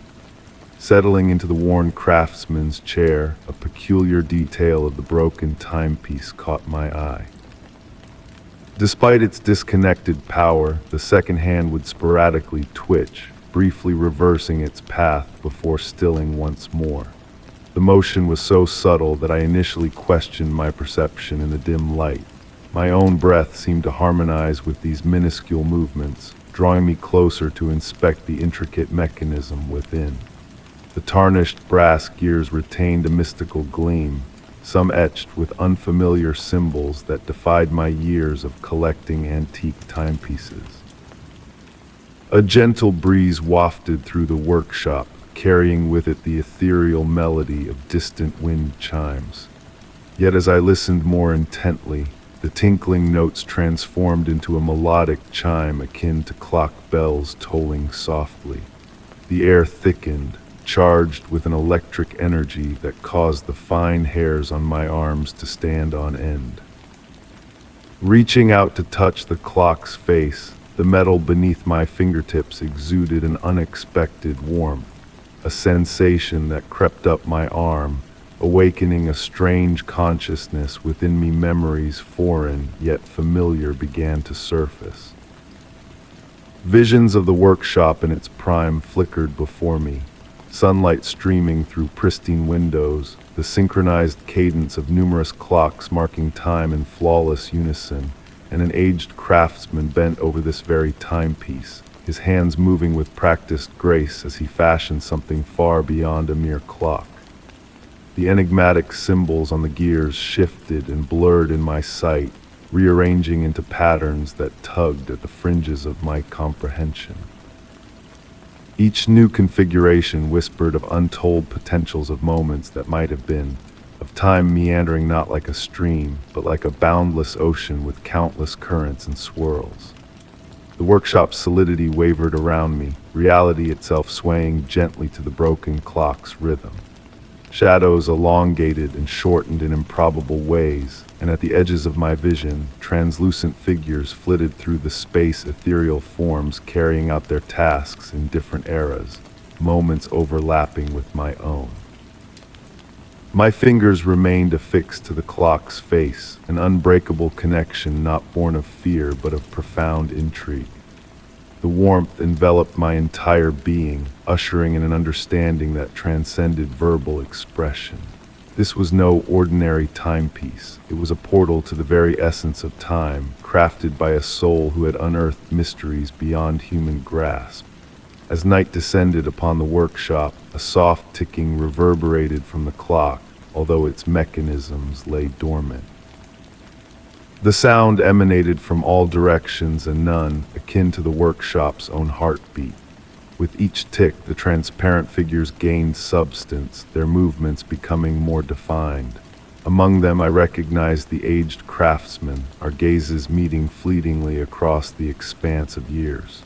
Settling into the worn craftsman's chair, a peculiar detail of the broken timepiece caught my eye. Despite its disconnected power, the second hand would sporadically twitch, briefly reversing its path before stilling once more. The motion was so subtle that I initially questioned my perception in the dim light. My own breath seemed to harmonize with these minuscule movements, drawing me closer to inspect the intricate mechanism within. The tarnished brass gears retained a mystical gleam, some etched with unfamiliar symbols that defied my years of collecting antique timepieces. A gentle breeze wafted through the workshop, carrying with it the ethereal melody of distant wind chimes. Yet as I listened more intently, the tinkling notes transformed into a melodic chime akin to clock bells tolling softly. The air thickened, charged with an electric energy that caused the fine hairs on my arms to stand on end. Reaching out to touch the clock's face, the metal beneath my fingertips exuded an unexpected warmth, a sensation that crept up my arm, awakening a strange consciousness within me. Memories foreign yet familiar began to surface. Visions of the workshop in its prime flickered before me, sunlight streaming through pristine windows, the synchronized cadence of numerous clocks marking time in flawless unison, and an aged craftsman bent over this very timepiece, his hands moving with practiced grace as he fashioned something far beyond a mere clock. The enigmatic symbols on the gears shifted and blurred in my sight, rearranging into patterns that tugged at the fringes of my comprehension. Each new configuration whispered of untold potentials of moments that might have been, of time meandering not like a stream, but like a boundless ocean with countless currents and swirls. The workshop's solidity wavered around me, reality itself swaying gently to the broken clock's rhythm. Shadows elongated and shortened in improbable ways, and at the edges of my vision, translucent figures flitted through the space, ethereal forms carrying out their tasks in different eras, moments overlapping with my own. My fingers remained affixed to the clock's face, an unbreakable connection not born of fear but of profound intrigue. The warmth enveloped my entire being, ushering in an understanding that transcended verbal expression. This was no ordinary timepiece. It was a portal to the very essence of time, crafted by a soul who had unearthed mysteries beyond human grasp. As night descended upon the workshop, a soft ticking reverberated from the clock, although its mechanisms lay dormant. The sound emanated from all directions and none akin to the workshop's own heartbeat. With each tick, the transparent figures gained substance, their movements becoming more defined. Among them I recognized the aged craftsman, our gazes meeting fleetingly across the expanse of years.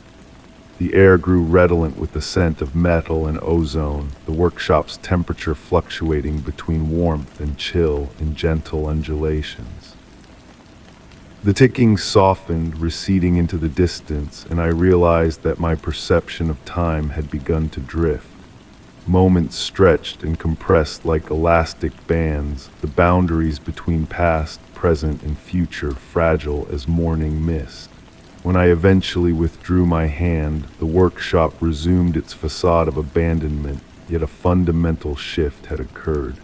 The air grew redolent with the scent of metal and ozone, the workshop's temperature fluctuating between warmth and chill in gentle undulations. The ticking softened, receding into the distance, and I realized that my perception of time had begun to drift. Moments stretched and compressed like elastic bands, the boundaries between past, present, and future fragile as morning mist. When I eventually withdrew my hand, the workshop resumed its facade of abandonment, yet a fundamental shift had occurred.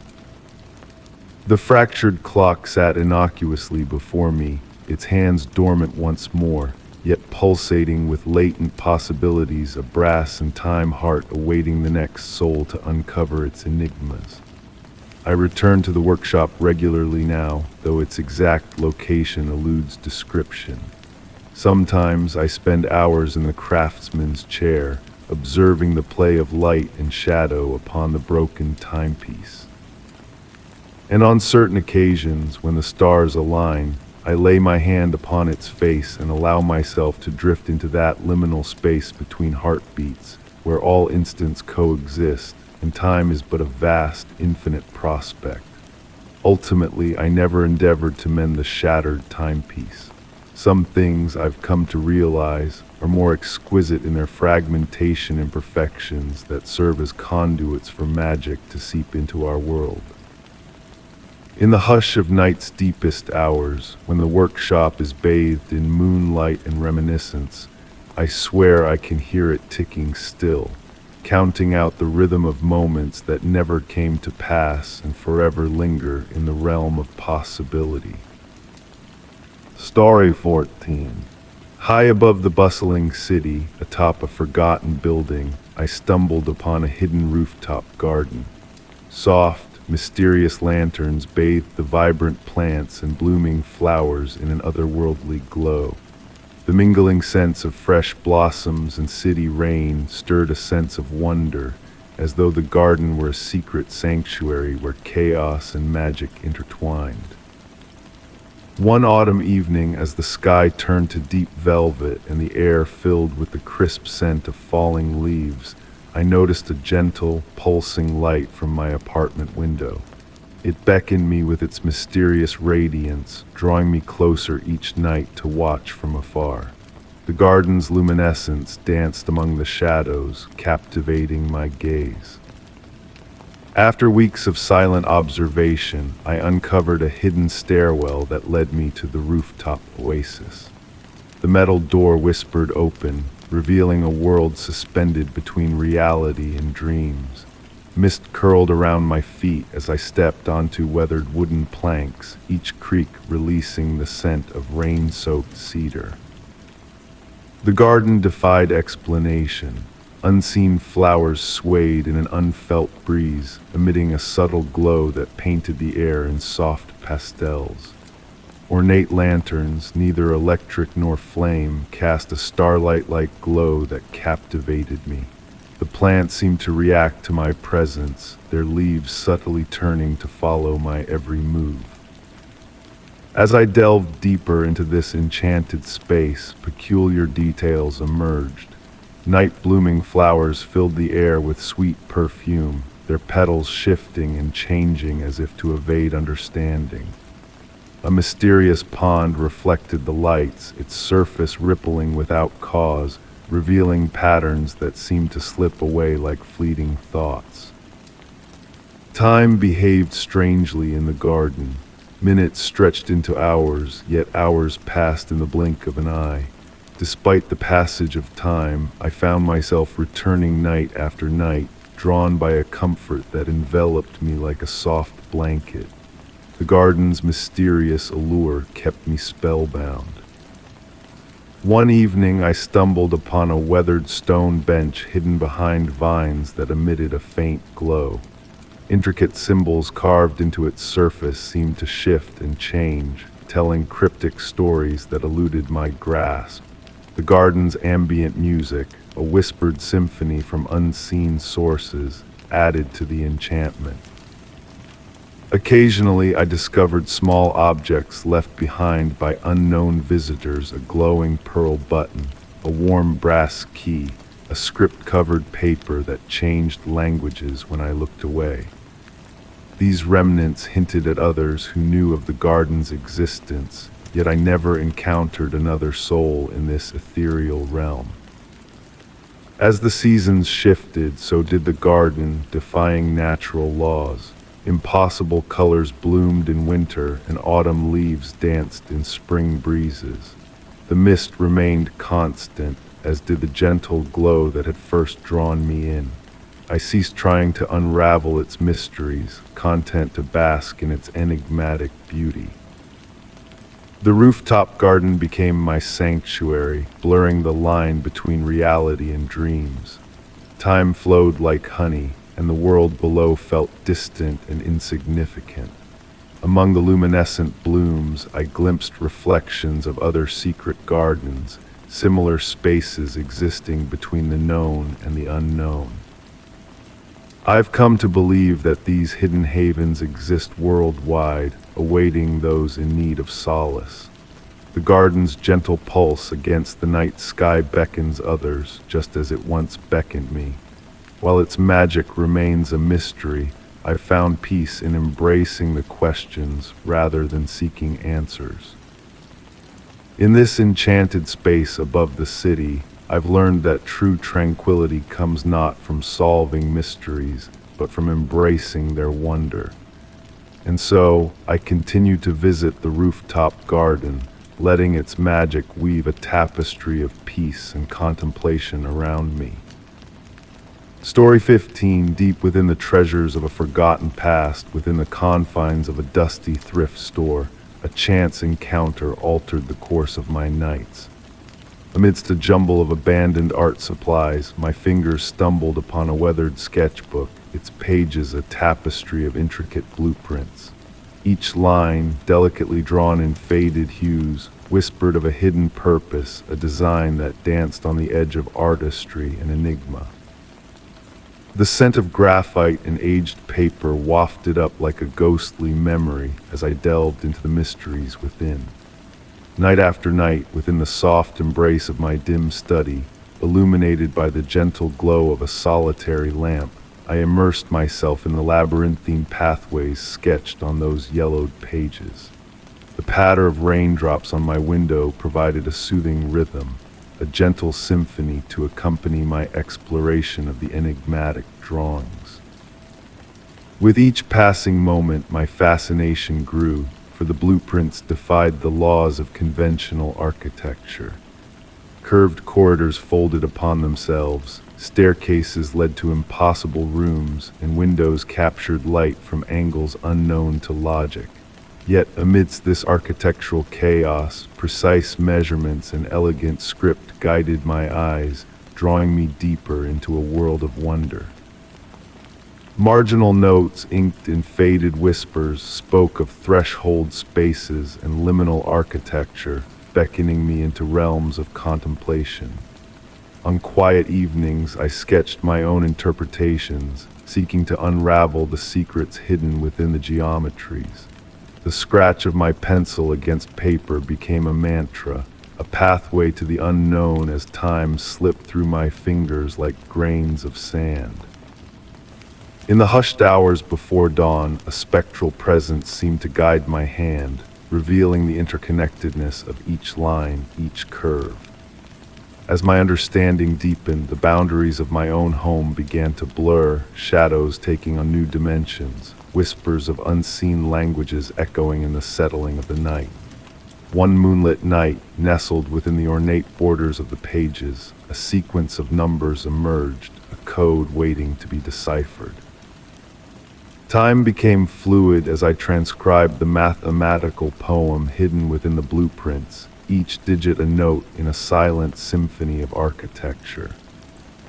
The fractured clock sat innocuously before me, its hands dormant once more, yet pulsating with latent possibilities, a brass and time heart awaiting the next soul to uncover its enigmas. I return to the workshop regularly now, though its exact location eludes description. Sometimes I spend hours in the craftsman's chair, observing the play of light and shadow upon the broken timepiece. And on certain occasions, when the stars align, I lay my hand upon its face and allow myself to drift into that liminal space between heartbeats, where all instants coexist, and time is but a vast, infinite prospect. Ultimately, I never endeavored to mend the shattered timepiece. Some things I've come to realize are more exquisite in their fragmentation imperfections that serve as conduits for magic to seep into our world. In the hush of night's deepest hours, when the workshop is bathed in moonlight and reminiscence, I swear I can hear it ticking still, counting out the rhythm of moments that never came to pass and forever linger in the realm of possibility. Story 14. High above the bustling city, atop a forgotten building, I stumbled upon a hidden rooftop garden. Soft, mysterious lanterns bathed the vibrant plants and blooming flowers in an otherworldly glow. The mingling scents of fresh blossoms and city rain stirred a sense of wonder, as though the garden were a secret sanctuary where chaos and magic intertwined. One autumn evening, as the sky turned to deep velvet and the air filled with the crisp scent of falling leaves, I noticed a gentle, pulsing light from my apartment window. It beckoned me with its mysterious radiance, drawing me closer each night to watch from afar. The garden's luminescence danced among the shadows, captivating my gaze. After weeks of silent observation, I uncovered a hidden stairwell that led me to the rooftop oasis. The metal door whispered open, revealing a world suspended between reality and dreams. Mist curled around my feet as I stepped onto weathered wooden planks, each creak releasing the scent of rain-soaked cedar. The garden defied explanation. Unseen flowers swayed in an unfelt breeze, emitting a subtle glow that painted the air in soft pastels. Ornate lanterns, neither electric nor flame, cast a starlight-like glow that captivated me. The plants seemed to react to my presence, their leaves subtly turning to follow my every move. As I delved deeper into this enchanted space, peculiar details emerged. Night-blooming flowers filled the air with sweet perfume, their petals shifting and changing as if to evade understanding. A mysterious pond reflected the lights, its surface rippling without cause, revealing patterns that seemed to slip away like fleeting thoughts. Time behaved strangely in the garden. Minutes stretched into hours, yet hours passed in the blink of an eye. Despite the passage of time, I found myself returning night after night, drawn by a comfort that enveloped me like a soft blanket. The garden's mysterious allure kept me spellbound. One evening I stumbled upon a weathered stone bench hidden behind vines that emitted a faint glow. Intricate symbols carved into its surface seemed to shift and change, telling cryptic stories that eluded my grasp. The garden's ambient music, a whispered symphony from unseen sources, added to the enchantment. Occasionally, I discovered small objects left behind by unknown visitors, a glowing pearl button, a warm brass key, a script-covered paper that changed languages when I looked away. These remnants hinted at others who knew of the garden's existence, yet I never encountered another soul in this ethereal realm. As the seasons shifted, so did the garden, defying natural laws. Impossible colors bloomed in winter, and autumn leaves danced in spring breezes. The mist remained constant, as did the gentle glow that had first drawn me in. I ceased trying to unravel its mysteries, content to bask in its enigmatic beauty. The rooftop garden became my sanctuary, blurring the line between reality and dreams. Time flowed like honey, and the world below felt distant and insignificant. Among the luminescent blooms, I glimpsed reflections of other secret gardens, similar spaces existing between the known and the unknown. I've come to believe that these hidden havens exist worldwide, awaiting those in need of solace. The garden's gentle pulse against the night sky beckons others, just as it once beckoned me. While its magic remains a mystery, I've found peace in embracing the questions rather than seeking answers. In this enchanted space above the city, I've learned that true tranquility comes not from solving mysteries, but from embracing their wonder. And so, I continue to visit the rooftop garden, letting its magic weave a tapestry of peace and contemplation around me. Story 15, deep within the treasures of a forgotten past, within the confines of a dusty thrift store, a chance encounter altered the course of my nights. Amidst a jumble of abandoned art supplies, my fingers stumbled upon a weathered sketchbook, its pages a tapestry of intricate blueprints. Each line, delicately drawn in faded hues, whispered of a hidden purpose, a design that danced on the edge of artistry and enigma. The scent of graphite and aged paper wafted up like a ghostly memory as I delved into the mysteries within. Night after night, within the soft embrace of my dim study, illuminated by the gentle glow of a solitary lamp, I immersed myself in the labyrinthine pathways sketched on those yellowed pages. The patter of raindrops on my window provided a soothing rhythm, a gentle symphony to accompany my exploration of the enigmatic drawings. With each passing moment, my fascination grew, for the blueprints defied the laws of conventional architecture. Curved corridors folded upon themselves, staircases led to impossible rooms, and windows captured light from angles unknown to logic. Yet amidst this architectural chaos, precise measurements and elegant script guided my eyes, drawing me deeper into a world of wonder. Marginal notes inked in faded whispers spoke of threshold spaces and liminal architecture, beckoning me into realms of contemplation. On quiet evenings, I sketched my own interpretations, seeking to unravel the secrets hidden within the geometries. The scratch of my pencil against paper became a mantra, a pathway to the unknown as time slipped through my fingers like grains of sand. In the hushed hours before dawn, a spectral presence seemed to guide my hand, revealing the interconnectedness of each line, each curve. As my understanding deepened, the boundaries of my own home began to blur, shadows taking on new dimensions, whispers of unseen languages echoing in the settling of the night. One moonlit night, nestled within the ornate borders of the pages, a sequence of numbers emerged, a code waiting to be deciphered. Time became fluid as I transcribed the mathematical poem hidden within the blueprints, each digit a note in a silent symphony of architecture.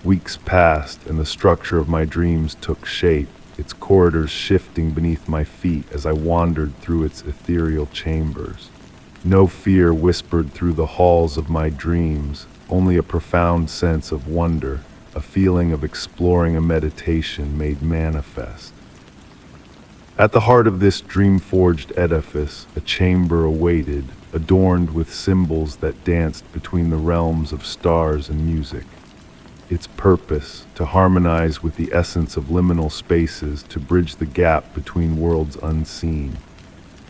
Weeks passed, and the structure of my dreams took shape, its corridors shifting beneath my feet as I wandered through its ethereal chambers. No fear whispered through the halls of my dreams, only a profound sense of wonder, a feeling of exploring a meditation made manifest. At the heart of this dream-forged edifice, a chamber awaited, adorned with symbols that danced between the realms of stars and music. Its purpose, to harmonize with the essence of liminal spaces, to bridge the gap between worlds unseen.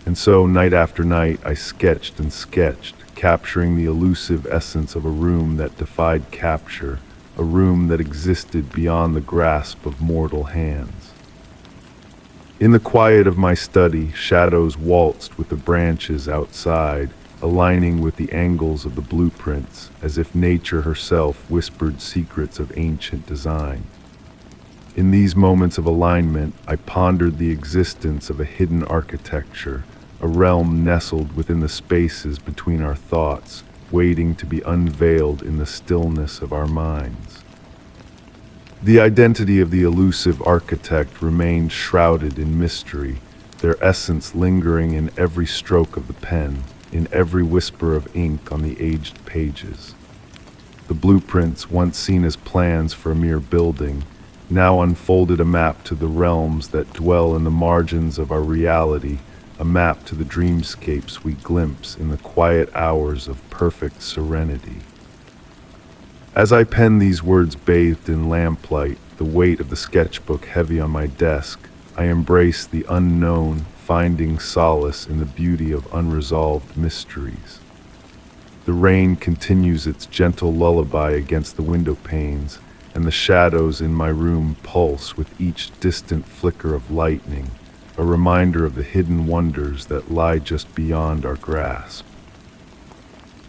And so, night after night, I sketched and sketched, capturing the elusive essence of a room that defied capture, a room that existed beyond the grasp of mortal hands. In the quiet of my study, shadows waltzed with the branches outside, aligning with the angles of the blueprints, as if nature herself whispered secrets of ancient design. In these moments of alignment, I pondered the existence of a hidden architecture, a realm nestled within the spaces between our thoughts, waiting to be unveiled in the stillness of our minds. The identity of the elusive architect remained shrouded in mystery, their essence lingering in every stroke of the pen, in every whisper of ink on the aged pages. The blueprints, once seen as plans for a mere building, now unfolded a map to the realms that dwell in the margins of our reality, a map to the dreamscapes we glimpse in the quiet hours of perfect serenity. As I pen these words bathed in lamplight, the weight of the sketchbook heavy on my desk, I embrace the unknown, finding solace in the beauty of unresolved mysteries. The rain continues its gentle lullaby against the window panes, and the shadows in my room pulse with each distant flicker of lightning, a reminder of the hidden wonders that lie just beyond our grasp.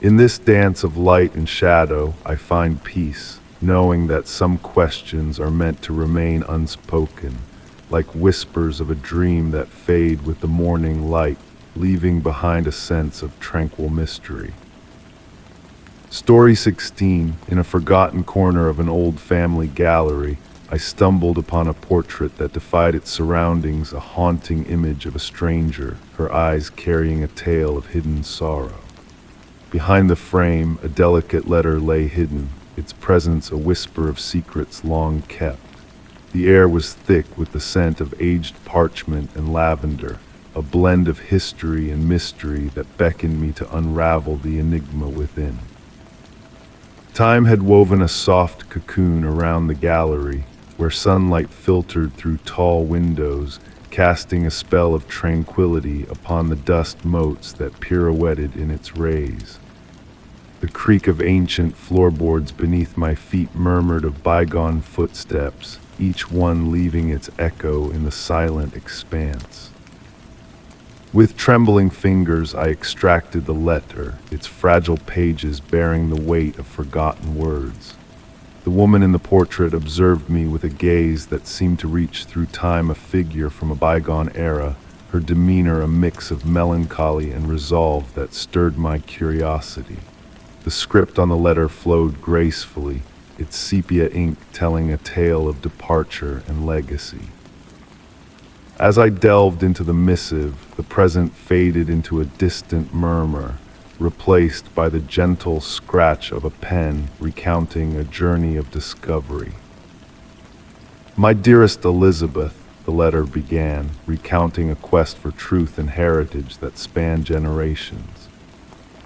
In this dance of light and shadow, I find peace, knowing that some questions are meant to remain unspoken, like whispers of a dream that fade with the morning light, leaving behind a sense of tranquil mystery. Story 16, in a forgotten corner of an old family gallery, I stumbled upon a portrait that defied its surroundings, a haunting image of a stranger, her eyes carrying a tale of hidden sorrow. Behind the frame, a delicate letter lay hidden, its presence a whisper of secrets long kept. The air was thick with the scent of aged parchment and lavender, a blend of history and mystery that beckoned me to unravel the enigma within. Time had woven a soft cocoon around the gallery, where sunlight filtered through tall windows, casting a spell of tranquility upon the dust motes that pirouetted in its rays. The creak of ancient floorboards beneath my feet murmured of bygone footsteps, each one leaving its echo in the silent expanse. With trembling fingers, I extracted the letter, its fragile pages bearing the weight of forgotten words. The woman in the portrait observed me with a gaze that seemed to reach through time, a figure from a bygone era, her demeanor a mix of melancholy and resolve that stirred my curiosity. The script on the letter flowed gracefully, its sepia ink telling a tale of departure and legacy. As I delved into the missive, the present faded into a distant murmur, replaced by the gentle scratch of a pen recounting a journey of discovery. "My dearest Elizabeth," the letter began, recounting a quest for truth and heritage that spanned generations.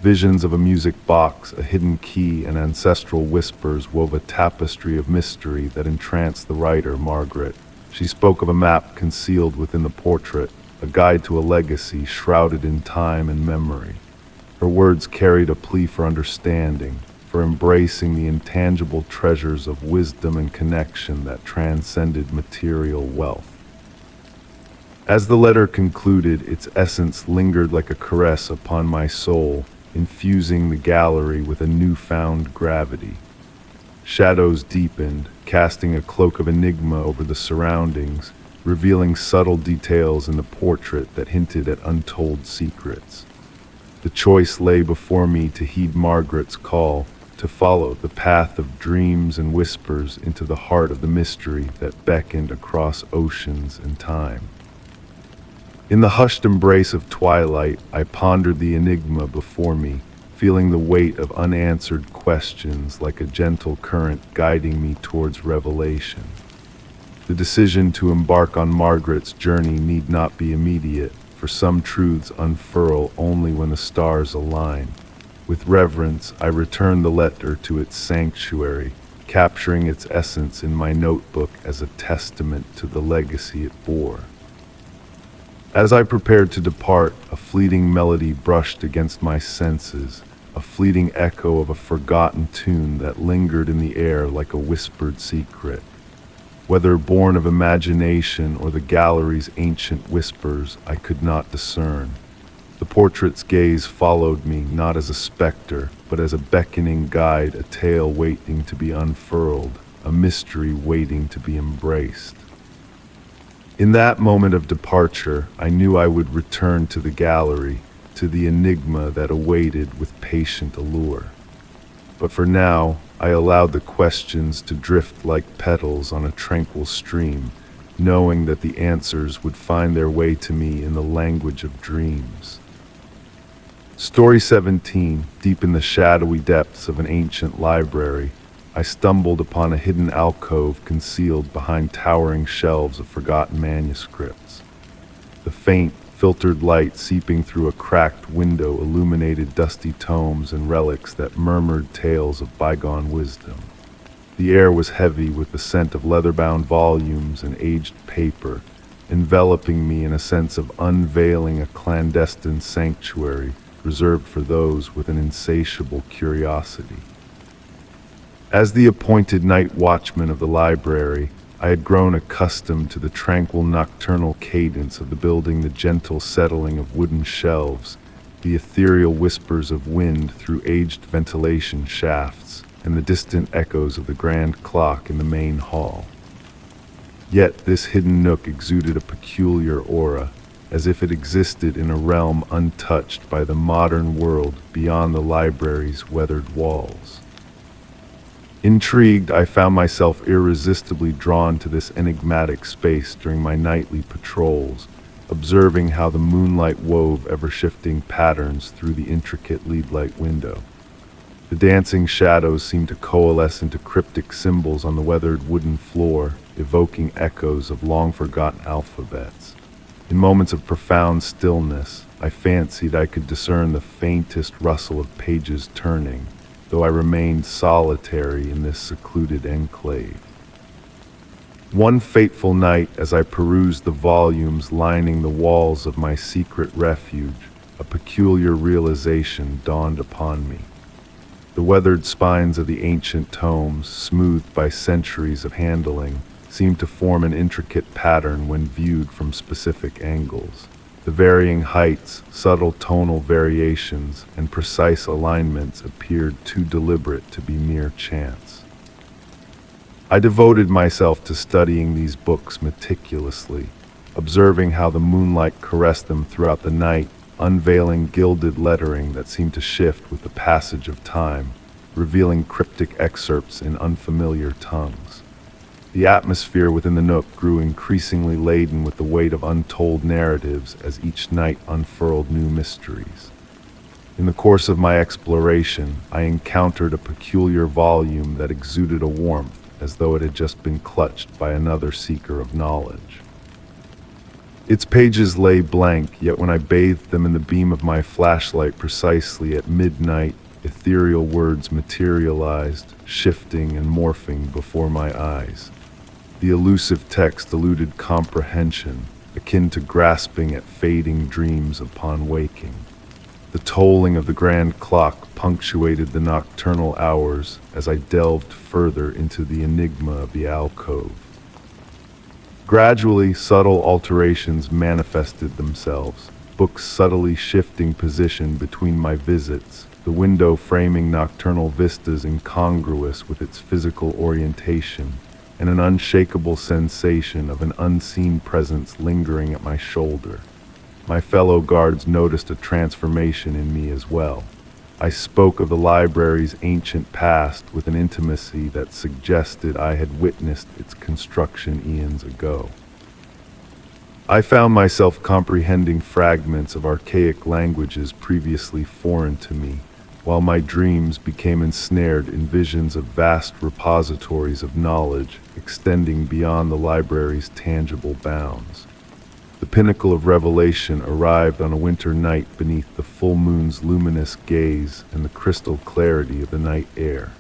Visions of a music box, a hidden key, and ancestral whispers wove a tapestry of mystery that entranced the writer, Margaret. She spoke of a map concealed within the portrait, a guide to a legacy shrouded in time and memory. Her words carried a plea for understanding, for embracing the intangible treasures of wisdom and connection that transcended material wealth. As the letter concluded, its essence lingered like a caress upon my soul, infusing the gallery with a newfound gravity. Shadows deepened, casting a cloak of enigma over the surroundings, revealing subtle details in the portrait that hinted at untold secrets. The choice lay before me to heed Margaret's call, to follow the path of dreams and whispers into the heart of the mystery that beckoned across oceans and time. In the hushed embrace of twilight, I pondered the enigma before me, feeling the weight of unanswered questions like a gentle current guiding me towards revelation. The decision to embark on Margaret's journey need not be immediate, for some truths unfurl only when the stars align. With reverence, I returned the letter to its sanctuary, capturing its essence in my notebook as a testament to the legacy it bore. As I prepared to depart, a fleeting melody brushed against my senses, a fleeting echo of a forgotten tune that lingered in the air like a whispered secret. Whether born of imagination or the gallery's ancient whispers, I could not discern. The portrait's gaze followed me not as a specter, but as a beckoning guide, a tale waiting to be unfurled, a mystery waiting to be embraced. In that moment of departure, I knew I would return to the gallery, to the enigma that awaited with patient allure. But for now, I allowed the questions to drift like petals on a tranquil stream, knowing that the answers would find their way to me in the language of dreams. Story 17, deep in the shadowy depths of an ancient library, I stumbled upon a hidden alcove concealed behind towering shelves of forgotten manuscripts. The faint, filtered light seeping through a cracked window illuminated dusty tomes and relics that murmured tales of bygone wisdom. The air was heavy with the scent of leather-bound volumes and aged paper, enveloping me in a sense of unveiling a clandestine sanctuary reserved for those with an insatiable curiosity. As the appointed night watchman of the library, I had grown accustomed to the tranquil nocturnal cadence of the building, the gentle settling of wooden shelves, the ethereal whispers of wind through aged ventilation shafts, and the distant echoes of the grand clock in the main hall. Yet this hidden nook exuded a peculiar aura, as if it existed in a realm untouched by the modern world beyond the library's weathered walls. Intrigued, I found myself irresistibly drawn to this enigmatic space during my nightly patrols, observing how the moonlight wove ever-shifting patterns through the intricate lead-light window. The dancing shadows seemed to coalesce into cryptic symbols on the weathered wooden floor, evoking echoes of long-forgotten alphabets. In moments of profound stillness, I fancied I could discern the faintest rustle of pages turning, though I remained solitary in this secluded enclave. One fateful night, as I perused the volumes lining the walls of my secret refuge, a peculiar realization dawned upon me. The weathered spines of the ancient tomes, smoothed by centuries of handling, seemed to form an intricate pattern when viewed from specific angles. The varying heights, subtle tonal variations, and precise alignments appeared too deliberate to be mere chance. I devoted myself to studying these books meticulously, observing how the moonlight caressed them throughout the night, unveiling gilded lettering that seemed to shift with the passage of time, revealing cryptic excerpts in unfamiliar tongues. The atmosphere within the nook grew increasingly laden with the weight of untold narratives as each night unfurled new mysteries. In the course of my exploration, I encountered a peculiar volume that exuded a warmth, as though it had just been clutched by another seeker of knowledge. Its pages lay blank, yet when I bathed them in the beam of my flashlight precisely at midnight, ethereal words materialized, shifting and morphing before my eyes. The elusive text eluded comprehension, akin to grasping at fading dreams upon waking. The tolling of the grand clock punctuated the nocturnal hours as I delved further into the enigma of the alcove. Gradually, subtle alterations manifested themselves, books subtly shifting position between my visits, the window framing nocturnal vistas incongruous with its physical orientation, and an unshakable sensation of an unseen presence lingering at my shoulder. My fellow guards noticed a transformation in me as well. I spoke of the library's ancient past with an intimacy that suggested I had witnessed its construction eons ago. I found myself comprehending fragments of archaic languages previously foreign to me, while my dreams became ensnared in visions of vast repositories of knowledge extending beyond the library's tangible bounds. The pinnacle of revelation arrived on a winter night beneath the full moon's luminous gaze and the crystal clarity of the night air.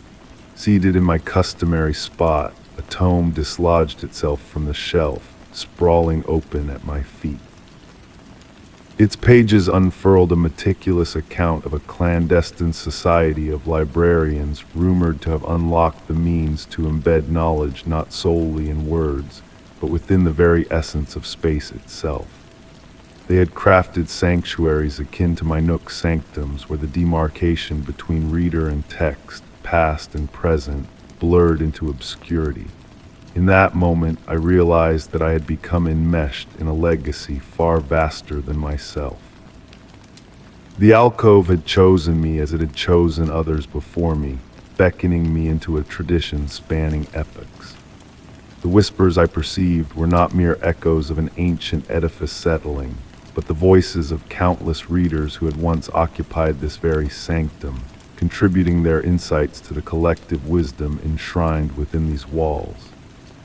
Seated in my customary spot, a tome dislodged itself from the shelf, sprawling open at my feet. Its pages unfurled a meticulous account of a clandestine society of librarians rumored to have unlocked the means to embed knowledge not solely in words, but within the very essence of space itself. They had crafted sanctuaries akin to my nook sanctums, where the demarcation between reader and text, past and present, blurred into obscurity. In that moment, I realized that I had become enmeshed in a legacy far vaster than myself. The alcove had chosen me as it had chosen others before me, beckoning me into a tradition spanning epochs. The whispers I perceived were not mere echoes of an ancient edifice settling, but the voices of countless readers who had once occupied this very sanctum, contributing their insights to the collective wisdom enshrined within these walls.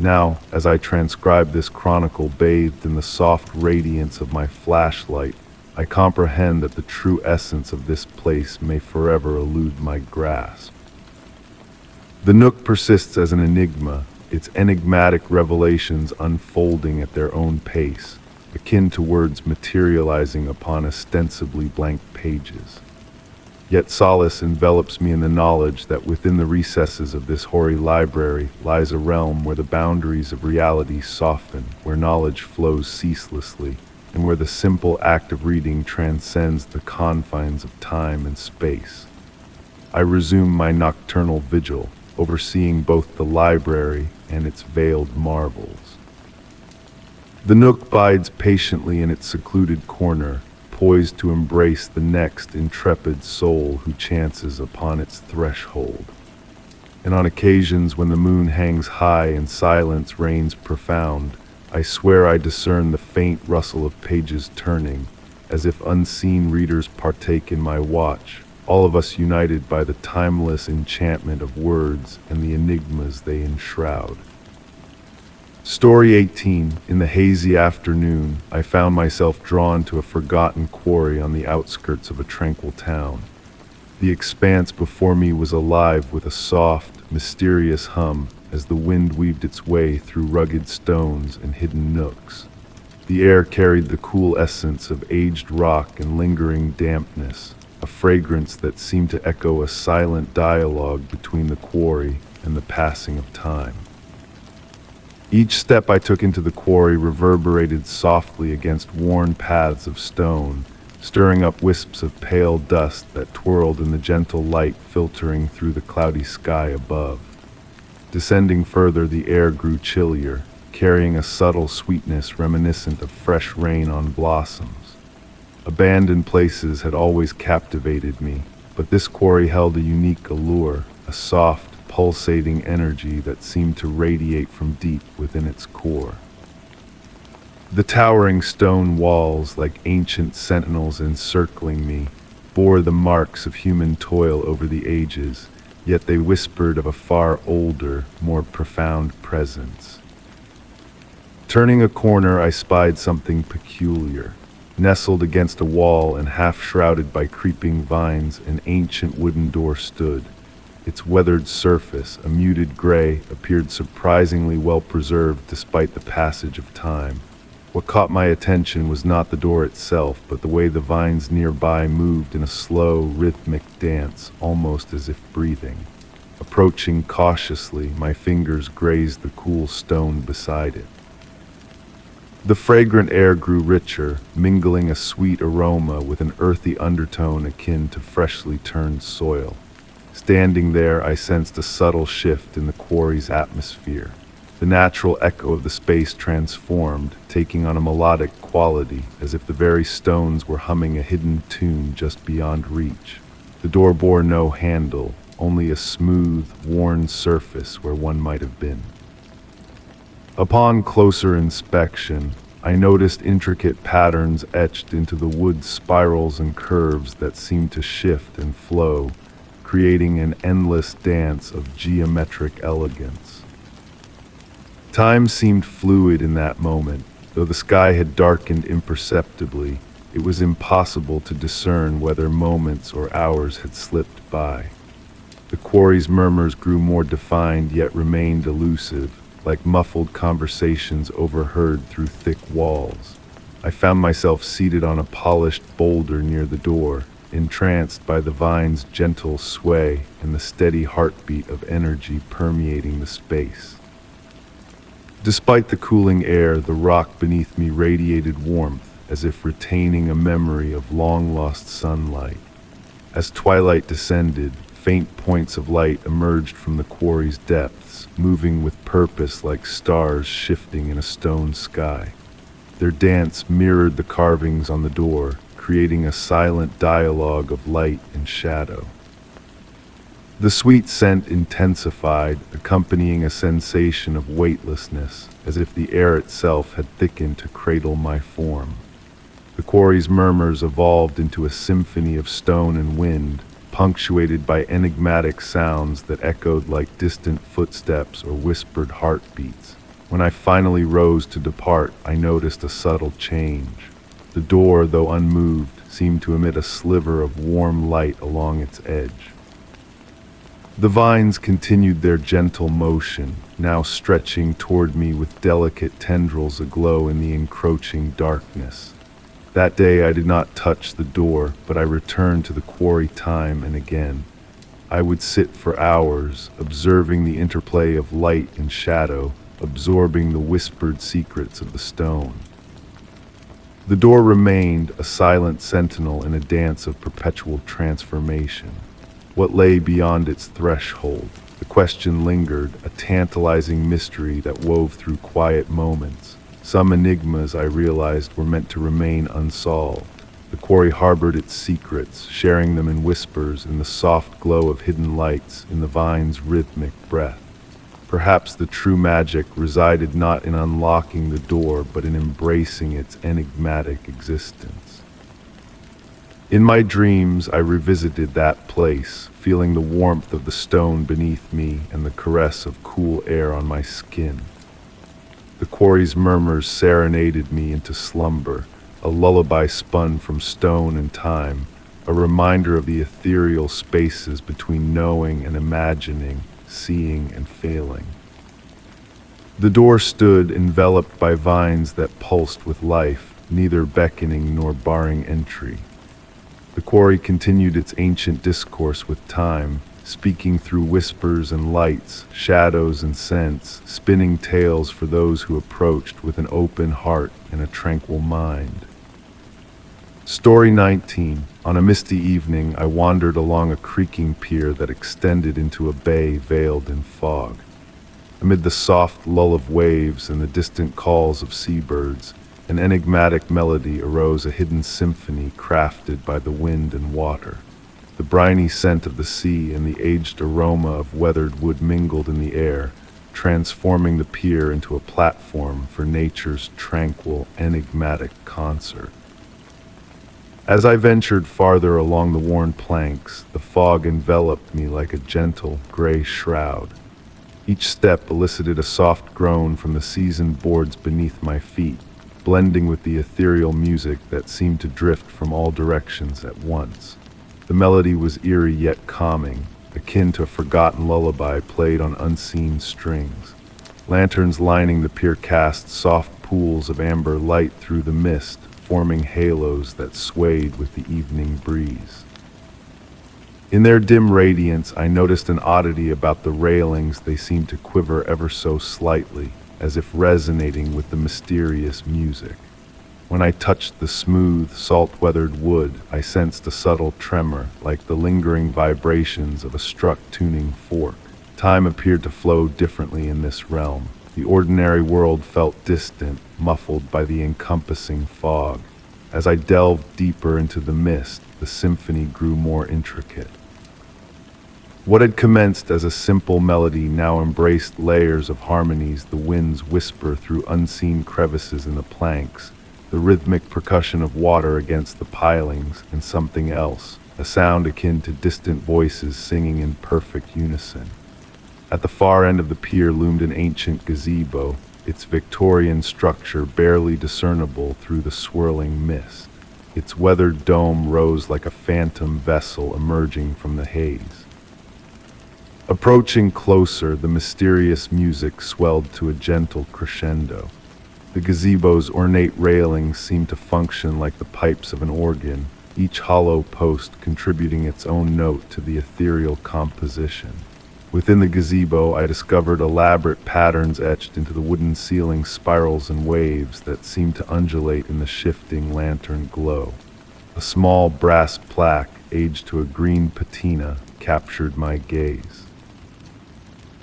Now, as I transcribe this chronicle bathed in the soft radiance of my flashlight, I comprehend that the true essence of this place may forever elude my grasp. The nook persists as an enigma, its enigmatic revelations unfolding at their own pace, akin to words materializing upon ostensibly blank pages. Yet solace envelops me in the knowledge that within the recesses of this hoary library lies a realm where the boundaries of reality soften, where knowledge flows ceaselessly, and where the simple act of reading transcends the confines of time and space. I resume my nocturnal vigil, overseeing both the library and its veiled marvels. The nook bides patiently in its secluded corner, poised to embrace the next intrepid soul who chances upon its threshold. and on occasions when the moon hangs high and silence reigns profound, I swear I discern the faint rustle of pages turning, as if unseen readers partake in my watch, all of us united by the timeless enchantment of words and the enigmas they enshroud. Story 18. In the hazy afternoon, I found myself drawn to a forgotten quarry on the outskirts of a tranquil town. The expanse before me was alive with a soft, mysterious hum as the wind weaved its way through rugged stones and hidden nooks. The air carried the cool essence of aged rock and lingering dampness, a fragrance that seemed to echo a silent dialogue between the quarry and the passing of time. Each step I took into the quarry reverberated softly against worn paths of stone, stirring up wisps of pale dust that twirled in the gentle light filtering through the cloudy sky above. Descending further, the air grew chillier, carrying a subtle sweetness reminiscent of fresh rain on blossoms. Abandoned places had always captivated me, but this quarry held a unique allure, a soft, pulsating energy that seemed to radiate from deep within its core. The towering stone walls, like ancient sentinels encircling me, bore the marks of human toil over the ages, yet they whispered of a far older, more profound presence. Turning a corner, I spied something peculiar. Nestled against a wall and half shrouded by creeping vines, an ancient wooden door stood. Its weathered surface, a muted gray, appeared surprisingly well preserved despite the passage of time. What caught my attention was not the door itself, but the way the vines nearby moved in a slow, rhythmic dance, almost as if breathing. Approaching cautiously, my fingers grazed the cool stone beside it. The fragrant air grew richer, mingling a sweet aroma with an earthy undertone akin to freshly turned soil. Standing there, I sensed a subtle shift in the quarry's atmosphere. The natural echo of the space transformed, taking on a melodic quality, as if the very stones were humming a hidden tune just beyond reach. The door bore no handle, only a smooth, worn surface where one might have been. Upon closer inspection, I noticed intricate patterns etched into the wood's spirals and curves that seemed to shift and flow, creating an endless dance of geometric elegance. Time seemed fluid in that moment. Though the sky had darkened imperceptibly, it was impossible to discern whether moments or hours had slipped by. The quarry's murmurs grew more defined yet remained elusive, like muffled conversations overheard through thick walls. I found myself seated on a polished boulder near the door, entranced by the vine's gentle sway and the steady heartbeat of energy permeating the space. Despite the cooling air, the rock beneath me radiated warmth, as if retaining a memory of long-lost sunlight. As twilight descended, faint points of light emerged from the quarry's depths, moving with purpose like stars shifting in a stone sky. Their dance mirrored the carvings on the door, creating a silent dialogue of light and shadow. The sweet scent intensified, accompanying a sensation of weightlessness, as if the air itself had thickened to cradle my form. The quarry's murmurs evolved into a symphony of stone and wind, punctuated by enigmatic sounds that echoed like distant footsteps or whispered heartbeats. When I finally rose to depart, I noticed a subtle change. The door, though unmoved, seemed to emit a sliver of warm light along its edge. The vines continued their gentle motion, now stretching toward me with delicate tendrils aglow in the encroaching darkness. That day I did not touch the door, but I returned to the quarry time and again. I would sit for hours, observing the interplay of light and shadow, absorbing the whispered secrets of the stone. The door remained a silent sentinel in a dance of perpetual transformation. What lay beyond its threshold? The question lingered, a tantalizing mystery that wove through quiet moments. Some enigmas, I realized, were meant to remain unsolved. The quarry harbored its secrets, sharing them in whispers, in the soft glow of hidden lights, in the vine's rhythmic breath. Perhaps the true magic resided not in unlocking the door, but in embracing its enigmatic existence. In my dreams, I revisited that place, feeling the warmth of the stone beneath me and the caress of cool air on my skin. The quarry's murmurs serenaded me into slumber, a lullaby spun from stone and time, a reminder of the ethereal spaces between knowing and imagining, seeing and failing. The door stood enveloped by vines that pulsed with life, neither beckoning nor barring entry. The quarry continued its ancient discourse with time, speaking through whispers and lights, shadows and scents, spinning tales for those who approached with an open heart and a tranquil mind. Story 19. On a misty evening, I wandered along a creaking pier that extended into a bay veiled in fog. Amid the soft lull of waves and the distant calls of seabirds, an enigmatic melody arose, a hidden symphony crafted by the wind and water. The briny scent of the sea and the aged aroma of weathered wood mingled in the air, transforming the pier into a platform for nature's tranquil, enigmatic concert. As I ventured farther along the worn planks, the fog enveloped me like a gentle, gray shroud. Each step elicited a soft groan from the seasoned boards beneath my feet, blending with the ethereal music that seemed to drift from all directions at once. The melody was eerie yet calming, akin to a forgotten lullaby played on unseen strings. Lanterns lining the pier cast soft pools of amber light through the mist, forming halos that swayed with the evening breeze. In their dim radiance, I noticed an oddity about the railings. They seemed to quiver ever so slightly, as if resonating with the mysterious music. When I touched the smooth, salt-weathered wood, I sensed a subtle tremor, like the lingering vibrations of a struck tuning fork. Time appeared to flow differently in this realm. The ordinary world felt distant, muffled by the encompassing fog. As I delved deeper into the mist, the symphony grew more intricate. What had commenced as a simple melody now embraced layers of harmonies, the wind's whisper through unseen crevices in the planks, the rhythmic percussion of water against the pilings, and something else, a sound akin to distant voices singing in perfect unison. At the far end of the pier loomed an ancient gazebo, its Victorian structure barely discernible through the swirling mist. Its weathered dome rose like a phantom vessel emerging from the haze. Approaching closer, the mysterious music swelled to a gentle crescendo. The gazebo's ornate railings seemed to function like the pipes of an organ, each hollow post contributing its own note to the ethereal composition. Within the gazebo, I discovered elaborate patterns etched into the wooden ceiling, spirals and waves that seemed to undulate in the shifting lantern glow. A small brass plaque, aged to a green patina, captured my gaze.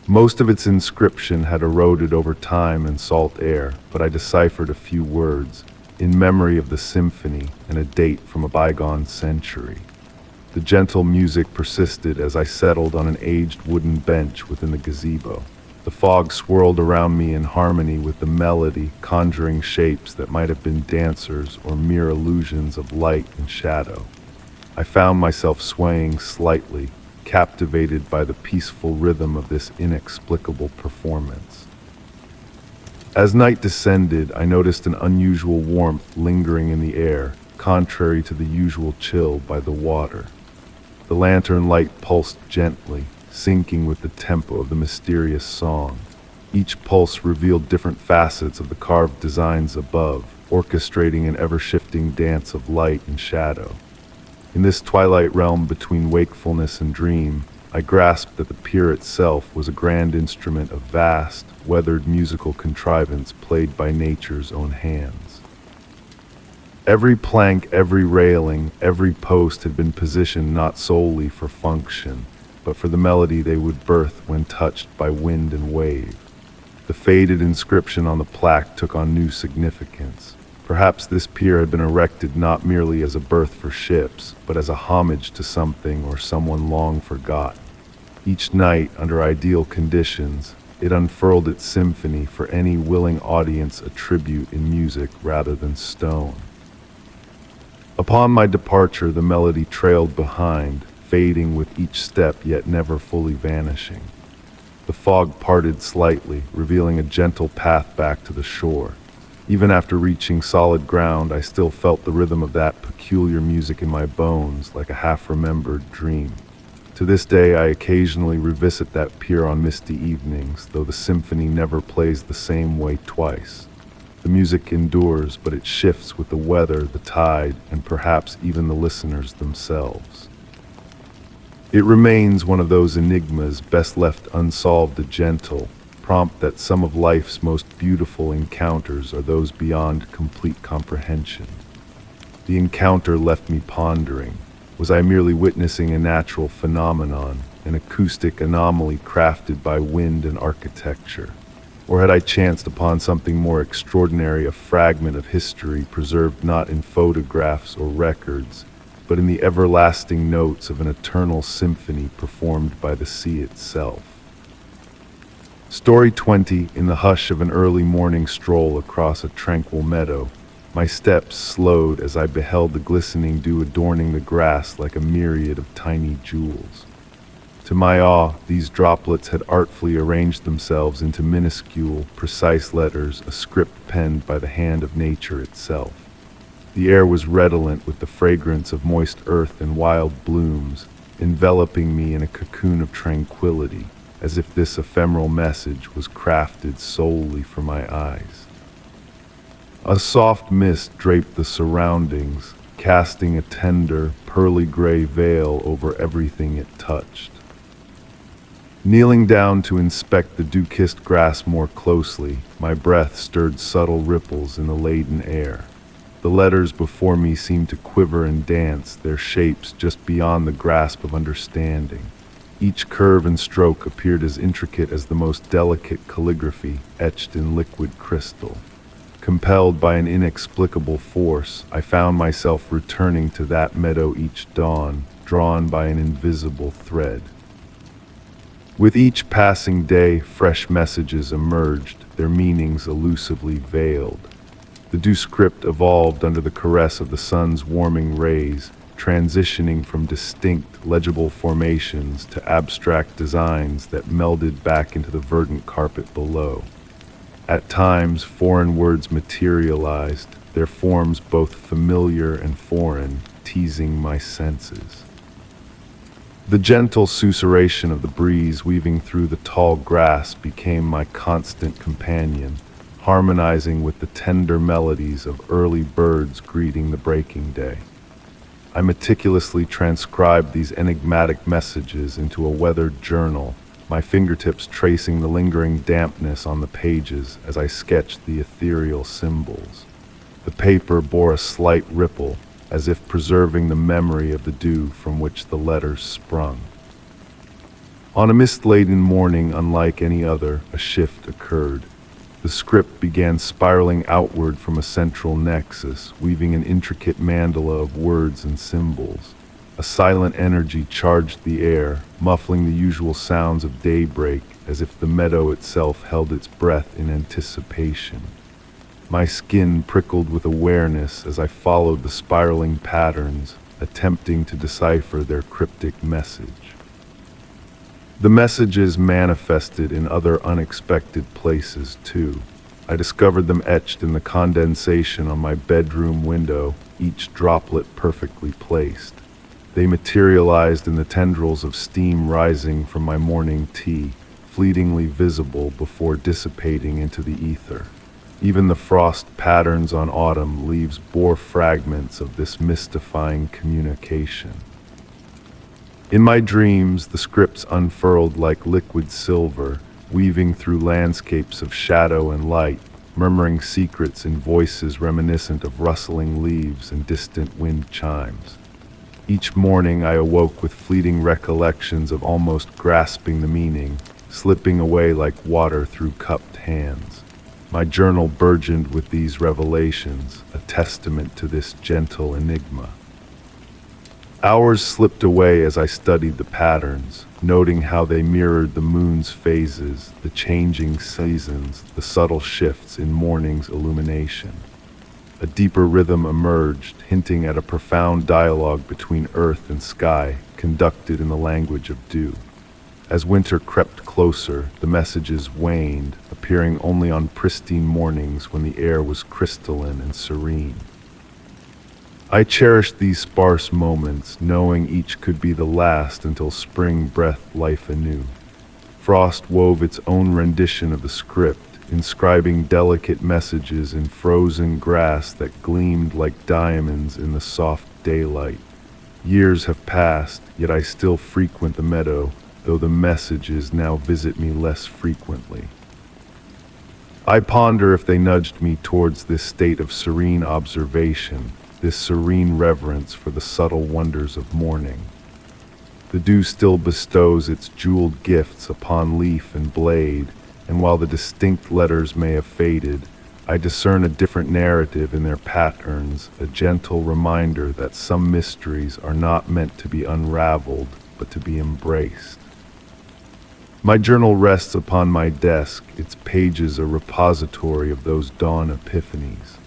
Most of its inscription had eroded over time and salt air, but I deciphered a few words, in memory of the symphony and a date from a bygone century. The gentle music persisted as I settled on an aged wooden bench within the gazebo. The fog swirled around me in harmony with the melody, conjuring shapes that might have been dancers or mere illusions of light and shadow. I found myself swaying slightly, captivated by the peaceful rhythm of this inexplicable performance. As night descended, I noticed an unusual warmth lingering in the air, contrary to the usual chill by the water. The lantern light pulsed gently, syncing with the tempo of the mysterious song. Each pulse revealed different facets of the carved designs above, orchestrating an ever-shifting dance of light and shadow. In this twilight realm between wakefulness and dream, I grasped that the pier itself was a grand instrument of vast, weathered musical contrivance played by nature's own hands. Every plank, every railing, every post had been positioned not solely for function, but for the melody they would birth when touched by wind and wave. The faded inscription on the plaque took on new significance. Perhaps this pier had been erected not merely as a berth for ships, but as a homage to something or someone long forgot. Each night, under ideal conditions, it unfurled its symphony for any willing audience, a tribute in music rather than stone. Upon my departure, the melody trailed behind, fading with each step yet never fully vanishing. The fog parted slightly, revealing a gentle path back to the shore. Even after reaching solid ground, I still felt the rhythm of that peculiar music in my bones, like a half-remembered dream. To this day, I occasionally revisit that pier on misty evenings, though the symphony never plays the same way twice. The music endures, but it shifts with the weather, the tide, and perhaps even the listeners themselves. It remains one of those enigmas best left unsolved, a gentle prompt that some of life's most beautiful encounters are those beyond complete comprehension. The encounter left me pondering. Was I merely witnessing a natural phenomenon, an acoustic anomaly crafted by wind and architecture? Or had I chanced upon something more extraordinary, a fragment of history preserved not in photographs or records, but in the everlasting notes of an eternal symphony performed by the sea itself? Story 20. In the hush of an early morning stroll across a tranquil meadow, my steps slowed as I beheld the glistening dew adorning the grass like a myriad of tiny jewels. To my awe, these droplets had artfully arranged themselves into minuscule, precise letters, a script penned by the hand of nature itself. The air was redolent with the fragrance of moist earth and wild blooms, enveloping me in a cocoon of tranquility, as if this ephemeral message was crafted solely for my eyes. A soft mist draped the surroundings, casting a tender, pearly gray veil over everything it touched. Kneeling down to inspect the dew-kissed grass more closely, my breath stirred subtle ripples in the laden air. The letters before me seemed to quiver and dance, their shapes just beyond the grasp of understanding. Each curve and stroke appeared as intricate as the most delicate calligraphy etched in liquid crystal. Compelled by an inexplicable force, I found myself returning to that meadow each dawn, drawn by an invisible thread. With each passing day, fresh messages emerged, their meanings elusively veiled. The dew script evolved under the caress of the sun's warming rays, transitioning from distinct, legible formations to abstract designs that melded back into the verdant carpet below. At times, foreign words materialized, their forms both familiar and foreign, teasing my senses. The gentle susurration of the breeze weaving through the tall grass became my constant companion, harmonizing with the tender melodies of early birds greeting the breaking day. I meticulously transcribed these enigmatic messages into a weathered journal, my fingertips tracing the lingering dampness on the pages as I sketched the ethereal symbols. The paper bore a slight ripple, as if preserving the memory of the dew from which the letters sprung. On a mist-laden morning unlike any other, a shift occurred. The script began spiraling outward from a central nexus, weaving an intricate mandala of words and symbols. A silent energy charged the air, muffling the usual sounds of daybreak, as if the meadow itself held its breath in anticipation. My skin prickled with awareness as I followed the spiraling patterns, attempting to decipher their cryptic message. The messages manifested in other unexpected places, too. I discovered them etched in the condensation on my bedroom window, each droplet perfectly placed. They materialized in the tendrils of steam rising from my morning tea, fleetingly visible before dissipating into the ether. Even the frost patterns on autumn leaves bore fragments of this mystifying communication. In my dreams, the scripts unfurled like liquid silver, weaving through landscapes of shadow and light, murmuring secrets in voices reminiscent of rustling leaves and distant wind chimes. Each morning I awoke with fleeting recollections of almost grasping the meaning, slipping away like water through cupped hands. My journal burgeoned with these revelations, a testament to this gentle enigma. Hours slipped away as I studied the patterns, noting how they mirrored the moon's phases, the changing seasons, the subtle shifts in morning's illumination. A deeper rhythm emerged, hinting at a profound dialogue between earth and sky, conducted in the language of dew. As winter crept closer, the messages waned, appearing only on pristine mornings when the air was crystalline and serene. I cherished these sparse moments, knowing each could be the last until spring breathed life anew. Frost wove its own rendition of the script, inscribing delicate messages in frozen grass that gleamed like diamonds in the soft daylight. Years have passed, yet I still frequent the meadow, though the messages now visit me less frequently. I ponder if they nudged me towards this state of serene observation, this serene reverence for the subtle wonders of morning. The dew still bestows its jeweled gifts upon leaf and blade, and while the distinct letters may have faded, I discern a different narrative in their patterns, a gentle reminder that some mysteries are not meant to be unraveled, but to be embraced. My journal rests upon my desk, its pages a repository of those dawn epiphanies.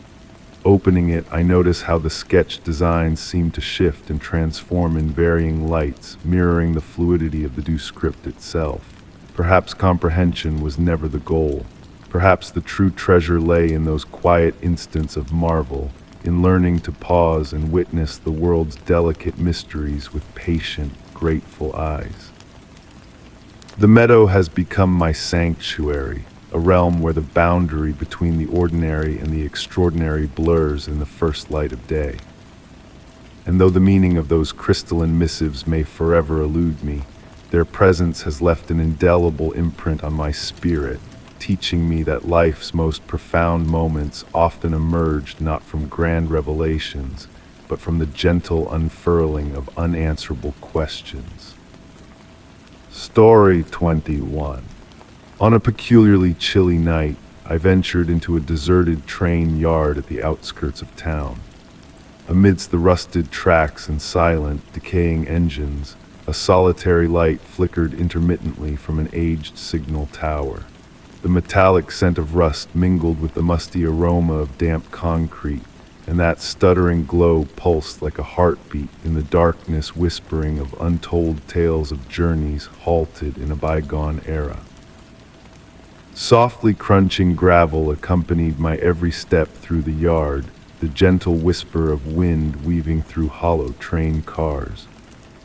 Opening it, I notice how the sketch designs seem to shift and transform in varying lights, mirroring the fluidity of the dew script itself. Perhaps comprehension was never the goal. Perhaps the true treasure lay in those quiet instants of marvel, in learning to pause and witness the world's delicate mysteries with patient, grateful eyes. The meadow has become my sanctuary, a realm where the boundary between the ordinary and the extraordinary blurs in the first light of day. And though the meaning of those crystalline missives may forever elude me, their presence has left an indelible imprint on my spirit, teaching me that life's most profound moments often emerged not from grand revelations, but from the gentle unfurling of unanswerable questions. Story 21. On a peculiarly chilly night, I ventured into a deserted train yard at the outskirts of town. Amidst the rusted tracks and silent, decaying engines, a solitary light flickered intermittently from an aged signal tower. The metallic scent of rust mingled with the musty aroma of damp concrete, and that stuttering glow pulsed like a heartbeat in the darkness, whispering of untold tales of journeys halted in a bygone era. Softly crunching gravel accompanied my every step through the yard, the gentle whisper of wind weaving through hollow train cars.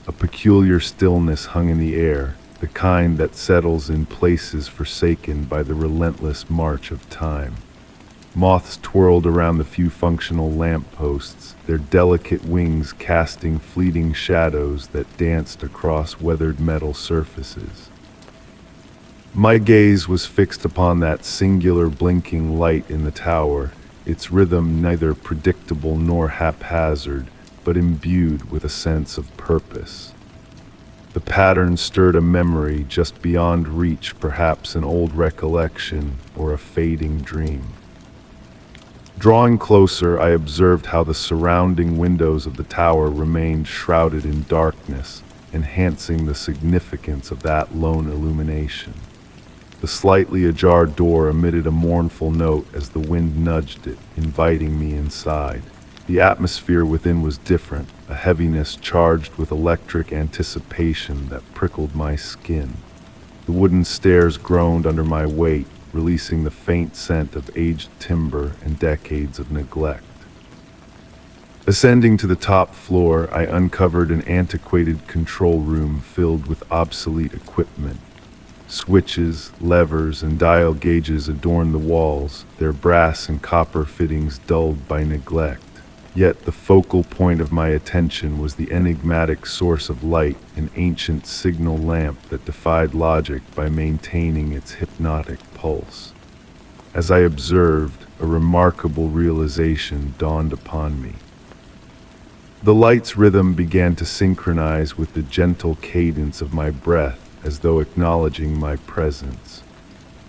A peculiar stillness hung in the air, the kind that settles in places forsaken by the relentless march of time. Moths twirled around the few functional lampposts, their delicate wings casting fleeting shadows that danced across weathered metal surfaces. My gaze was fixed upon that singular blinking light in the tower, its rhythm neither predictable nor haphazard, but imbued with a sense of purpose. The pattern stirred a memory just beyond reach, perhaps an old recollection or a fading dream. Drawing closer, I observed how the surrounding windows of the tower remained shrouded in darkness, enhancing the significance of that lone illumination. The slightly ajar door emitted a mournful note as the wind nudged it, inviting me inside. The atmosphere within was different, a heaviness charged with electric anticipation that prickled my skin. The wooden stairs groaned under my weight, releasing the faint scent of aged timber and decades of neglect. Ascending to the top floor, I uncovered an antiquated control room filled with obsolete equipment. Switches, levers, and dial gauges adorned the walls, their brass and copper fittings dulled by neglect. Yet the focal point of my attention was the enigmatic source of light, an ancient signal lamp that defied logic by maintaining its hypnotic pulse. As I observed, a remarkable realization dawned upon me. The light's rhythm began to synchronize with the gentle cadence of my breath, as though acknowledging my presence.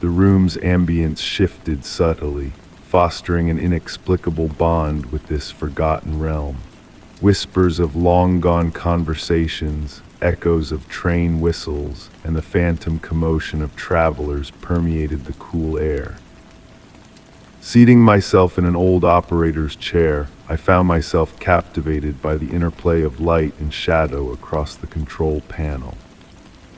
The room's ambience shifted subtly, fostering an inexplicable bond with this forgotten realm. Whispers of long-gone conversations, echoes of train whistles, and the phantom commotion of travelers permeated the cool air. Seating myself in an old operator's chair, I found myself captivated by the interplay of light and shadow across the control panel.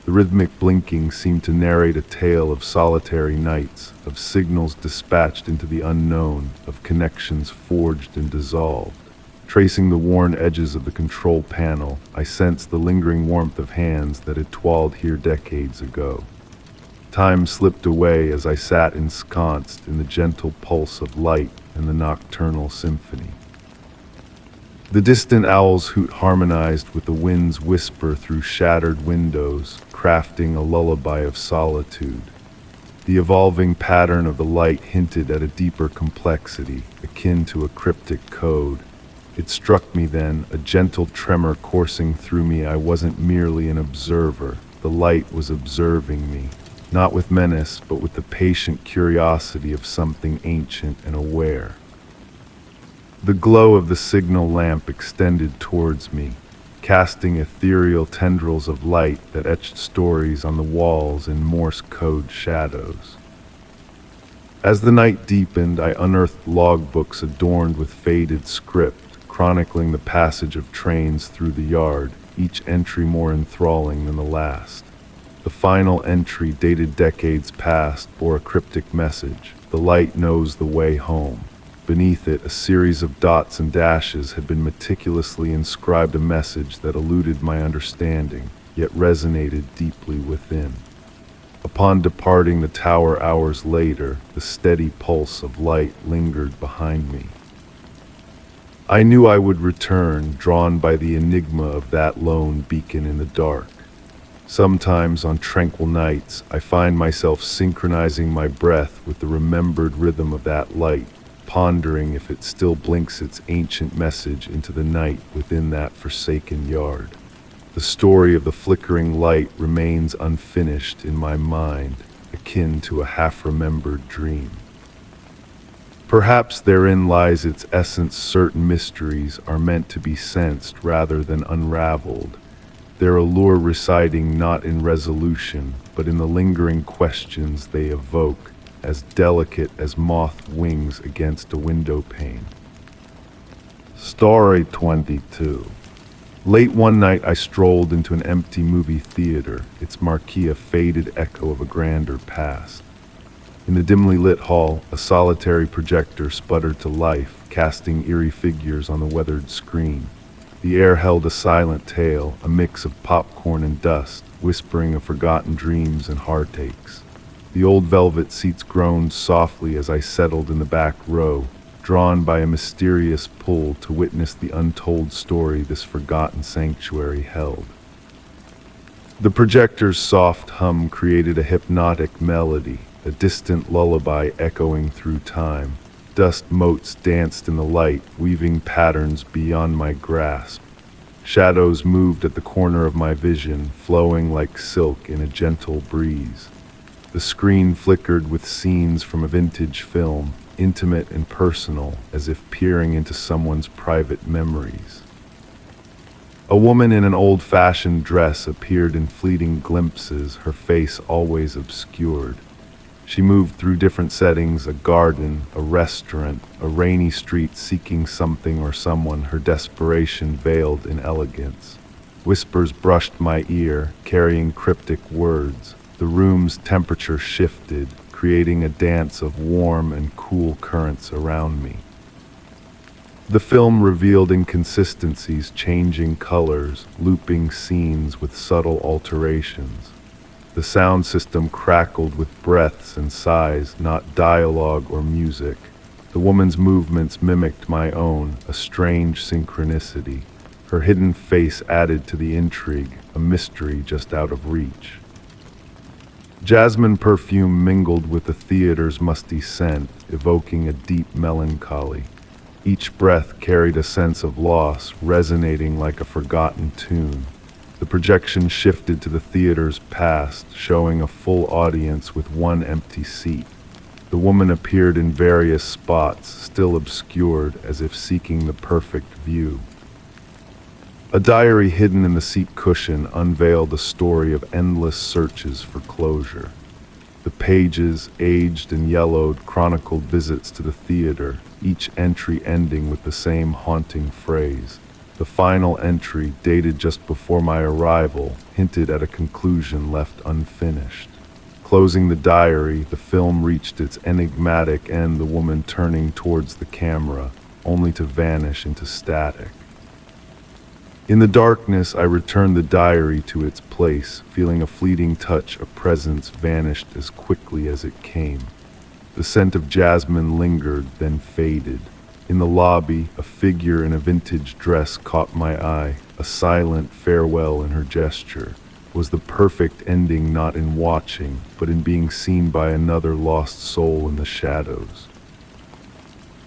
The rhythmic blinking seemed to narrate a tale of solitary nights, of signals dispatched into the unknown, of connections forged and dissolved. Tracing the worn edges of the control panel, I sensed the lingering warmth of hands that had toiled here decades ago. Time slipped away as I sat ensconced in the gentle pulse of light and the nocturnal symphony. The distant owl's hoot harmonized with the wind's whisper through shattered windows, crafting a lullaby of solitude. The evolving pattern of the light hinted at a deeper complexity, akin to a cryptic code. It struck me then, a gentle tremor coursing through me. I wasn't merely an observer. The light was observing me, not with menace, but with the patient curiosity of something ancient and aware. The glow of the signal lamp extended towards me, casting ethereal tendrils of light that etched stories on the walls in Morse code shadows. As the night deepened, I unearthed logbooks adorned with faded script, chronicling the passage of trains through the yard, each entry more enthralling than the last. The final entry, dated decades past, bore a cryptic message: "The light knows the way home." Beneath it, a series of dots and dashes had been meticulously inscribed, a message that eluded my understanding, yet resonated deeply within. Upon departing the tower hours later, the steady pulse of light lingered behind me. I knew I would return, drawn by the enigma of that lone beacon in the dark. Sometimes on tranquil nights, I find myself synchronizing my breath with the remembered rhythm of that light, pondering if it still blinks its ancient message into the night within that forsaken yard. The story of the flickering light remains unfinished in my mind, akin to a half-remembered dream. Perhaps therein lies its essence. Certain mysteries are meant to be sensed rather than unraveled, their allure residing not in resolution, but in the lingering questions they evoke, as delicate as moth wings against a window pane. Story 22. Late one night I strolled into an empty movie theater, its marquee a faded echo of a grander past. In the dimly lit hall, a solitary projector sputtered to life, casting eerie figures on the weathered screen. The air held a silent tale, a mix of popcorn and dust, whispering of forgotten dreams and heartaches. The old velvet seats groaned softly as I settled in the back row, drawn by a mysterious pull to witness the untold story this forgotten sanctuary held. The projector's soft hum created a hypnotic melody, a distant lullaby echoing through time. Dust motes danced in the light, weaving patterns beyond my grasp. Shadows moved at the corner of my vision, flowing like silk in a gentle breeze. The screen flickered with scenes from a vintage film, intimate and personal, as if peering into someone's private memories. A woman in an old-fashioned dress appeared in fleeting glimpses, her face always obscured. She moved through different settings: a garden, a restaurant, a rainy street, seeking something or someone, her desperation veiled in elegance. Whispers brushed my ear, carrying cryptic words. The room's temperature shifted, creating a dance of warm and cool currents around me. The film revealed inconsistencies, changing colors, looping scenes with subtle alterations. The sound system crackled with breaths and sighs, not dialogue or music. The woman's movements mimicked my own, a strange synchronicity. Her hidden face added to the intrigue, a mystery just out of reach. Jasmine perfume mingled with the theater's musty scent, evoking a deep melancholy. Each breath carried a sense of loss, resonating like a forgotten tune. The projection shifted to the theater's past, showing a full audience with one empty seat. The woman appeared in various spots, still obscured, as if seeking the perfect view. A diary hidden in the seat cushion unveiled a story of endless searches for closure. The pages, aged and yellowed, chronicled visits to the theater, each entry ending with the same haunting phrase. The final entry, dated just before my arrival, hinted at a conclusion left unfinished. Closing the diary, the film reached its enigmatic end, the woman turning towards the camera, only to vanish into static. In the darkness, I returned the diary to its place, feeling a fleeting touch of presence vanished as quickly as it came. The scent of jasmine lingered, then faded. In the lobby, a figure in a vintage dress caught my eye, a silent farewell in her gesture. Was the perfect ending not in watching, but in being seen by another lost soul in the shadows?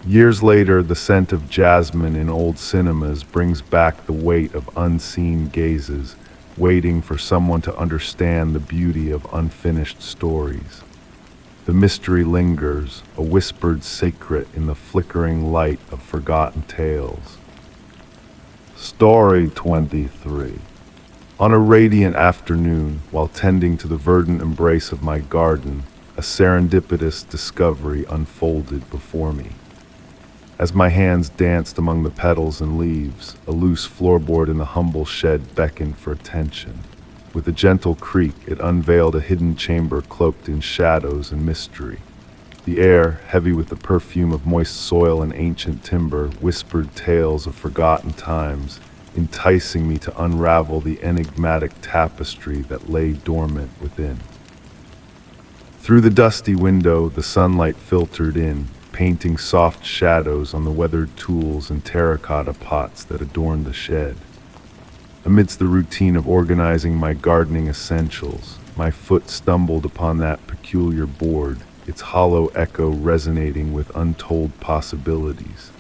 Years later, the scent of jasmine in old cinemas brings back the weight of unseen gazes, waiting for someone to understand the beauty of unfinished stories. The mystery lingers, a whispered secret in the flickering light of forgotten tales. Story 23. On a radiant afternoon, while tending to the verdant embrace of my garden, a serendipitous discovery unfolded before me. As my hands danced among the petals and leaves, a loose floorboard in the humble shed beckoned for attention. With a gentle creak, it unveiled a hidden chamber cloaked in shadows and mystery. The air, heavy with the perfume of moist soil and ancient timber, whispered tales of forgotten times, enticing me to unravel the enigmatic tapestry that lay dormant within. Through the dusty window, the sunlight filtered in, painting soft shadows on the weathered tools and terracotta pots that adorned the shed. Amidst the routine of organizing my gardening essentials, my foot stumbled upon that peculiar board, its hollow echo resonating with untold possibilities.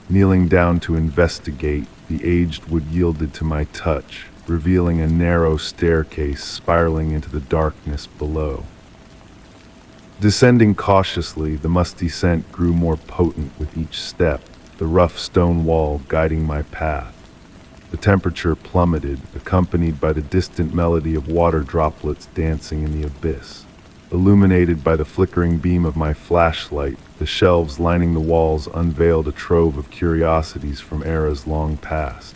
Kneeling down to investigate, the aged wood yielded to my touch, revealing a narrow staircase spiraling into the darkness below. Descending cautiously, the musty scent grew more potent with each step, the rough stone wall guiding my path. The temperature plummeted, accompanied by the distant melody of water droplets dancing in the abyss. Illuminated by the flickering beam of my flashlight, the shelves lining the walls unveiled a trove of curiosities from eras long past.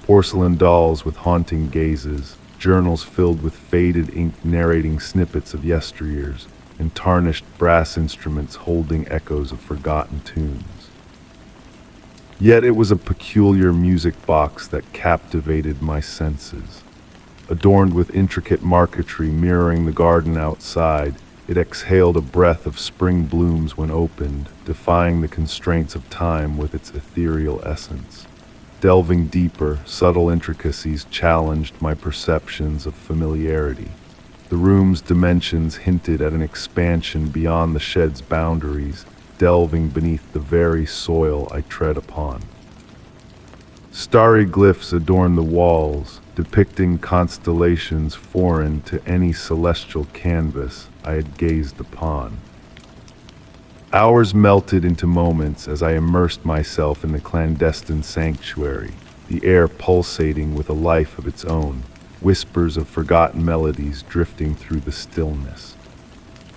Porcelain dolls with haunting gazes, journals filled with faded ink narrating snippets of yesteryears, and tarnished brass instruments holding echoes of forgotten tunes. Yet it was a peculiar music box that captivated my senses. Adorned with intricate marquetry mirroring the garden outside, it exhaled a breath of spring blooms when opened, defying the constraints of time with its ethereal essence. Delving deeper, subtle intricacies challenged my perceptions of familiarity. The room's dimensions hinted at an expansion beyond the shed's boundaries, delving beneath the very soil I tread upon. Starry glyphs adorned the walls, depicting constellations foreign to any celestial canvas I had gazed upon. Hours melted into moments as I immersed myself in the clandestine sanctuary, the air pulsating with a life of its own, whispers of forgotten melodies drifting through the stillness.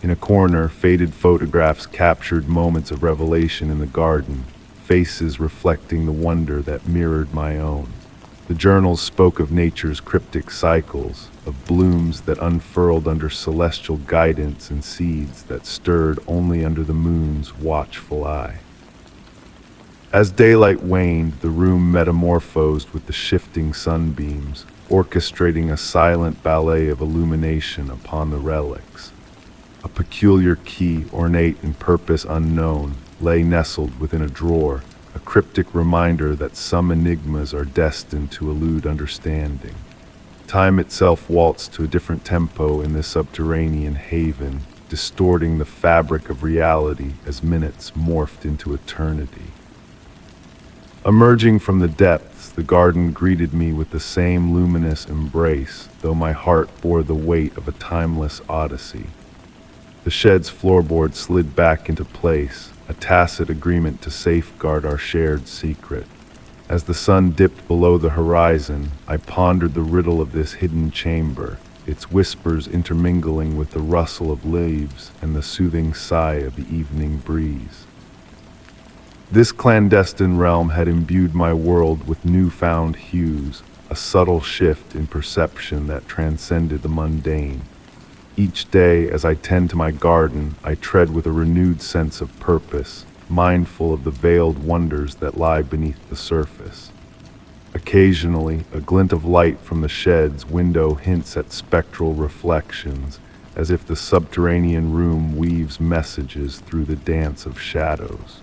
In a corner, faded photographs captured moments of revelation in the garden, faces reflecting the wonder that mirrored my own. The journals spoke of nature's cryptic cycles, of blooms that unfurled under celestial guidance and seeds that stirred only under the moon's watchful eye. As daylight waned, the room metamorphosed with the shifting sunbeams, orchestrating a silent ballet of illumination upon the relics. A peculiar key, ornate and purpose unknown, lay nestled within a drawer, a cryptic reminder that some enigmas are destined to elude understanding. Time itself waltzed to a different tempo in this subterranean haven, distorting the fabric of reality as minutes morphed into eternity. Emerging from the depths, the garden greeted me with the same luminous embrace, though my heart bore the weight of a timeless odyssey. The shed's floorboard slid back into place, a tacit agreement to safeguard our shared secret. As the sun dipped below the horizon, I pondered the riddle of this hidden chamber, its whispers intermingling with the rustle of leaves and the soothing sigh of the evening breeze. This clandestine realm had imbued my world with newfound hues, a subtle shift in perception that transcended the mundane. Each day, as I tend to my garden, I tread with a renewed sense of purpose, mindful of the veiled wonders that lie beneath the surface. Occasionally, a glint of light from the shed's window hints at spectral reflections, as if the subterranean room weaves messages through the dance of shadows.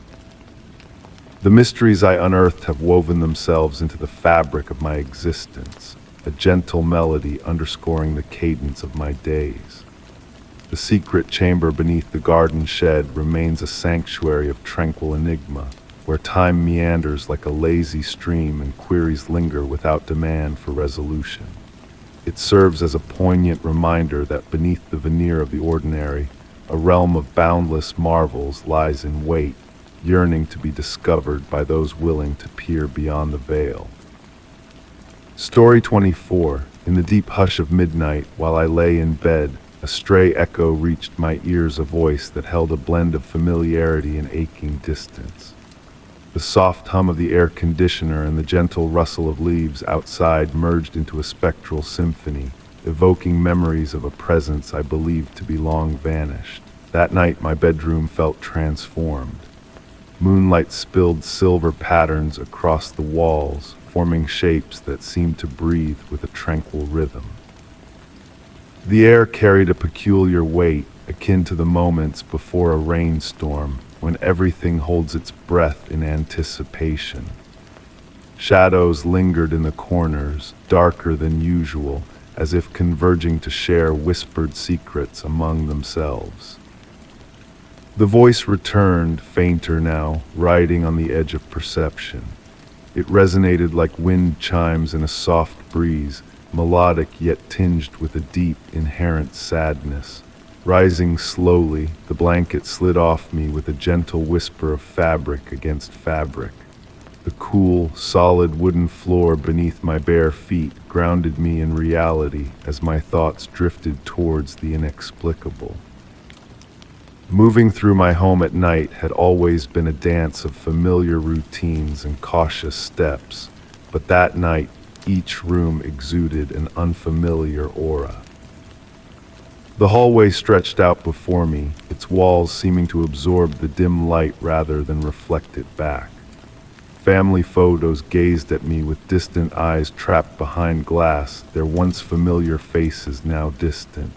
The mysteries I unearthed have woven themselves into the fabric of my existence, a gentle melody underscoring the cadence of my days. The secret chamber beneath the garden shed remains a sanctuary of tranquil enigma, where time meanders like a lazy stream and queries linger without demand for resolution. It serves as a poignant reminder that beneath the veneer of the ordinary, a realm of boundless marvels lies in wait, yearning to be discovered by those willing to peer beyond the veil. Story 24. In the deep hush of midnight, while I lay in bed, a stray echo reached my ears, a voice that held a blend of familiarity and aching distance. The soft hum of the air conditioner and the gentle rustle of leaves outside merged into a spectral symphony, evoking memories of a presence I believed to be long vanished. That night my bedroom felt transformed. Moonlight spilled silver patterns across the walls, forming shapes that seemed to breathe with a tranquil rhythm. The air carried a peculiar weight, akin to the moments before a rainstorm, when everything holds its breath in anticipation. Shadows lingered in the corners, darker than usual, as if converging to share whispered secrets among themselves. The voice returned, fainter now, riding on the edge of perception. It resonated like wind chimes in a soft breeze, melodic yet tinged with a deep, inherent sadness. Rising slowly, the blanket slid off me with a gentle whisper of fabric against fabric. The cool, solid wooden floor beneath my bare feet grounded me in reality as my thoughts drifted towards the inexplicable. Moving through my home at night had always been a dance of familiar routines and cautious steps, but that night each room exuded an unfamiliar aura. The hallway stretched out before me, its walls seeming to absorb the dim light rather than reflect it back. Family photos gazed at me with distant eyes trapped behind glass, their once familiar faces now distant.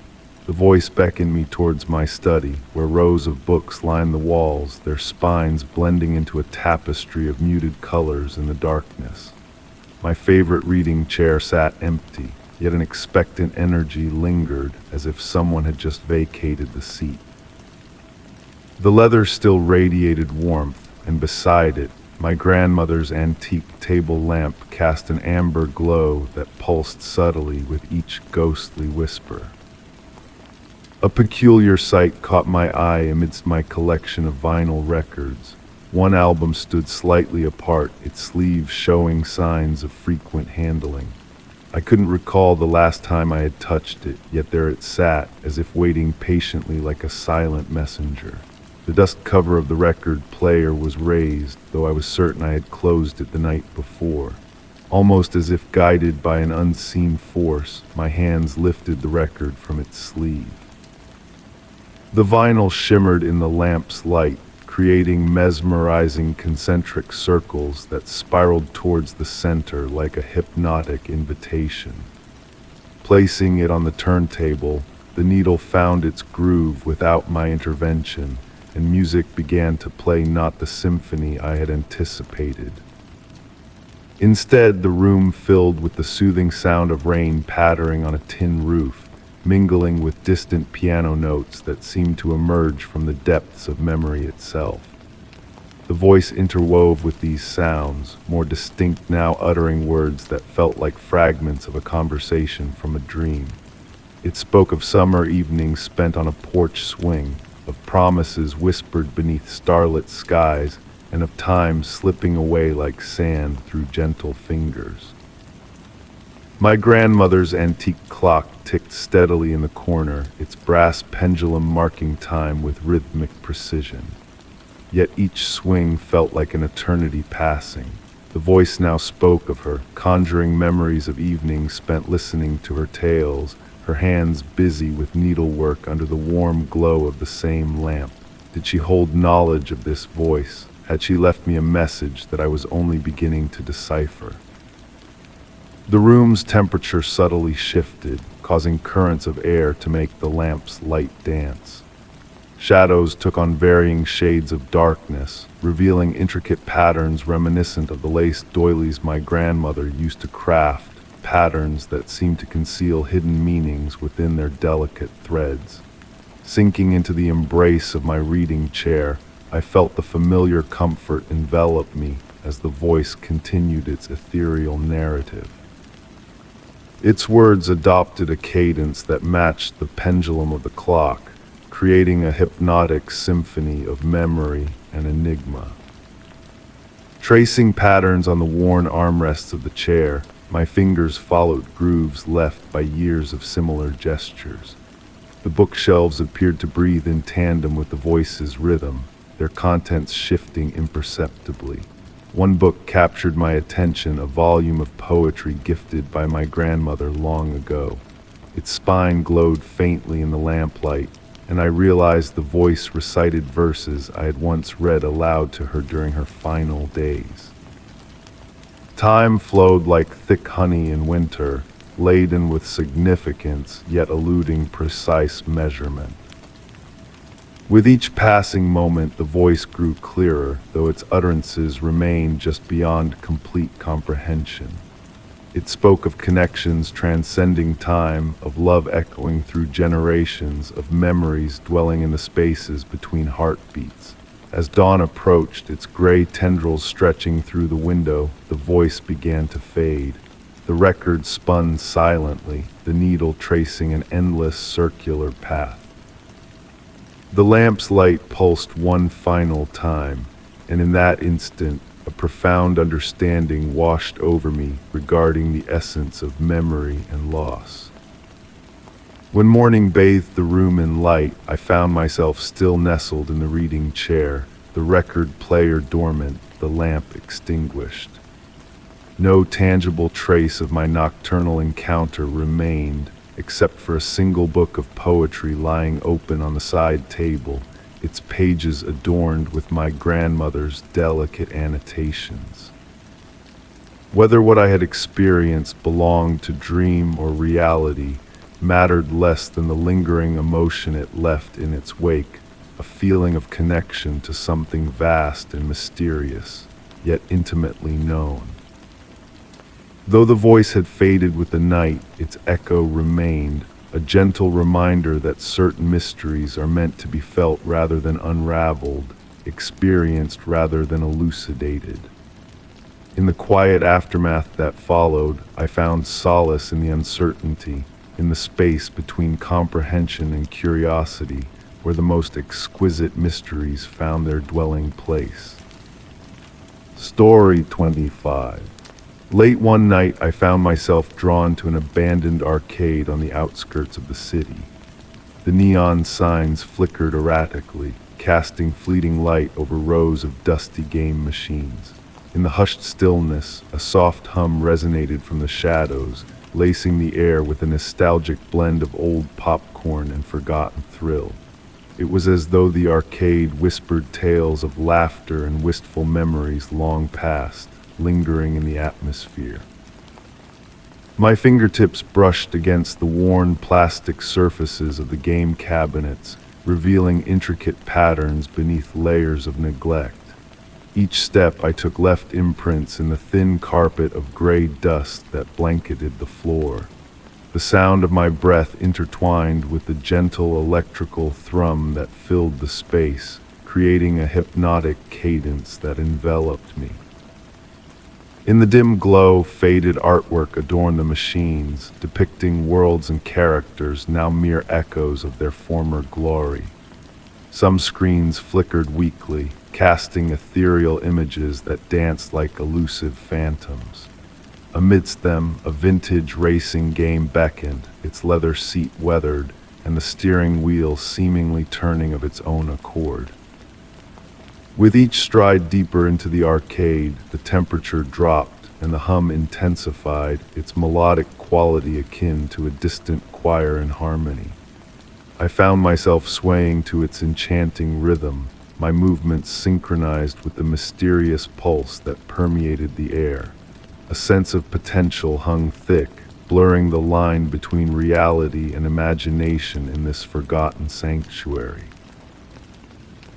The voice beckoned me towards my study, where rows of books lined the walls, their spines blending into a tapestry of muted colors in the darkness. My favorite reading chair sat empty, yet an expectant energy lingered, as if someone had just vacated the seat. The leather still radiated warmth, and beside it, my grandmother's antique table lamp cast an amber glow that pulsed subtly with each ghostly whisper. A peculiar sight caught my eye amidst my collection of vinyl records. One album stood slightly apart, its sleeves showing signs of frequent handling. I couldn't recall the last time I had touched it, yet there it sat, as if waiting patiently like a silent messenger. The dust cover of the record player was raised, though I was certain I had closed it the night before. Almost as if guided by an unseen force, my hands lifted the record from its sleeve. The vinyl shimmered in the lamp's light, creating mesmerizing concentric circles that spiraled towards the center like a hypnotic invitation. Placing it on the turntable, the needle found its groove without my intervention, and music began to play not the symphony I had anticipated. Instead, the room filled with the soothing sound of rain pattering on a tin roof, mingling with distant piano notes that seemed to emerge from the depths of memory itself. The voice interwove with these sounds, more distinct now, uttering words that felt like fragments of a conversation from a dream. It spoke of summer evenings spent on a porch swing, of promises whispered beneath starlit skies, and of time slipping away like sand through gentle fingers. My grandmother's antique clock ticked steadily in the corner, its brass pendulum marking time with rhythmic precision. Yet each swing felt like an eternity passing. The voice now spoke of her, conjuring memories of evenings spent listening to her tales, her hands busy with needlework under the warm glow of the same lamp. Did she hold knowledge of this voice? Had she left me a message that I was only beginning to decipher? The room's temperature subtly shifted, causing currents of air to make the lamp's light dance. Shadows took on varying shades of darkness, revealing intricate patterns reminiscent of the lace doilies my grandmother used to craft, patterns that seemed to conceal hidden meanings within their delicate threads. Sinking into the embrace of my reading chair, I felt the familiar comfort envelop me as the voice continued its ethereal narrative. Its words adopted a cadence that matched the pendulum of the clock, creating a hypnotic symphony of memory and enigma. Tracing patterns on the worn armrests of the chair, my fingers followed grooves left by years of similar gestures. The bookshelves appeared to breathe in tandem with the voice's rhythm, their contents shifting imperceptibly. One book captured my attention, a volume of poetry gifted by my grandmother long ago. Its spine glowed faintly in the lamplight, and I realized the voice recited verses I had once read aloud to her during her final days. Time flowed like thick honey in winter, laden with significance, yet eluding precise measurement. With each passing moment, the voice grew clearer, though its utterances remained just beyond complete comprehension. It spoke of connections transcending time, of love echoing through generations, of memories dwelling in the spaces between heartbeats. As dawn approached, its gray tendrils stretching through the window, the voice began to fade. The record spun silently, the needle tracing an endless circular path. The lamp's light pulsed one final time, and in that instant, a profound understanding washed over me regarding the essence of memory and loss. When morning bathed the room in light, I found myself still nestled in the reading chair, the record player dormant, the lamp extinguished. No tangible trace of my nocturnal encounter remained, except for a single book of poetry lying open on the side table, its pages adorned with my grandmother's delicate annotations. Whether what I had experienced belonged to dream or reality mattered less than the lingering emotion it left in its wake, a feeling of connection to something vast and mysterious, yet intimately known. Though the voice had faded with the night, its echo remained, a gentle reminder that certain mysteries are meant to be felt rather than unraveled, experienced rather than elucidated. In the quiet aftermath that followed, I found solace in the uncertainty, in the space between comprehension and curiosity, where the most exquisite mysteries found their dwelling place. Story 25. Late one night, I found myself drawn to an abandoned arcade on the outskirts of the city. The neon signs flickered erratically, casting fleeting light over rows of dusty game machines. In the hushed stillness, a soft hum resonated from the shadows, lacing the air with a nostalgic blend of old popcorn and forgotten thrill. It was as though the arcade whispered tales of laughter and wistful memories long past, lingering in the atmosphere. My fingertips brushed against the worn plastic surfaces of the game cabinets, revealing intricate patterns beneath layers of neglect. Each step I took left imprints in the thin carpet of gray dust that blanketed the floor. The sound of my breath intertwined with the gentle electrical thrum that filled the space, creating a hypnotic cadence that enveloped me. In the dim glow, faded artwork adorned the machines, depicting worlds and characters now mere echoes of their former glory. Some screens flickered weakly, casting ethereal images that danced like elusive phantoms. Amidst them, a vintage racing game beckoned, its leather seat weathered, and the steering wheel seemingly turning of its own accord. With each stride deeper into the arcade, the temperature dropped and the hum intensified, its melodic quality akin to a distant choir in harmony. I found myself swaying to its enchanting rhythm, my movements synchronized with the mysterious pulse that permeated the air. A sense of potential hung thick, blurring the line between reality and imagination in this forgotten sanctuary.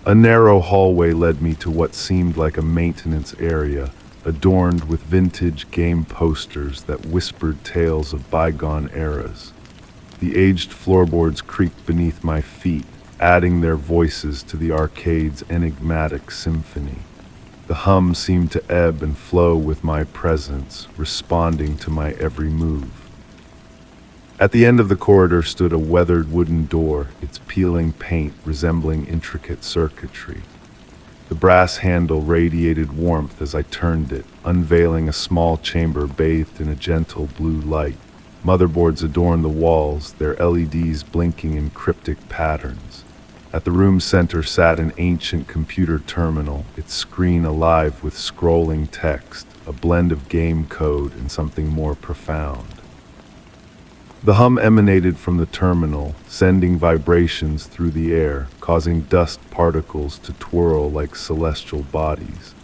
A narrow hallway led me to what seemed like a maintenance area, adorned with vintage game posters that whispered tales of bygone eras. The aged floorboards creaked beneath my feet, adding their voices to the arcade's enigmatic symphony. The hum seemed to ebb and flow with my presence, responding to my every move. At the end of the corridor stood a weathered wooden door, its peeling paint resembling intricate circuitry. The brass handle radiated warmth as I turned it, unveiling a small chamber bathed in a gentle blue light. Motherboards adorned the walls, their LEDs blinking in cryptic patterns. At the room's center sat an ancient computer terminal, its screen alive with scrolling text, a blend of game code and something more profound. The hum emanated from the terminal, sending vibrations through the air, causing dust particles to twirl like celestial bodies.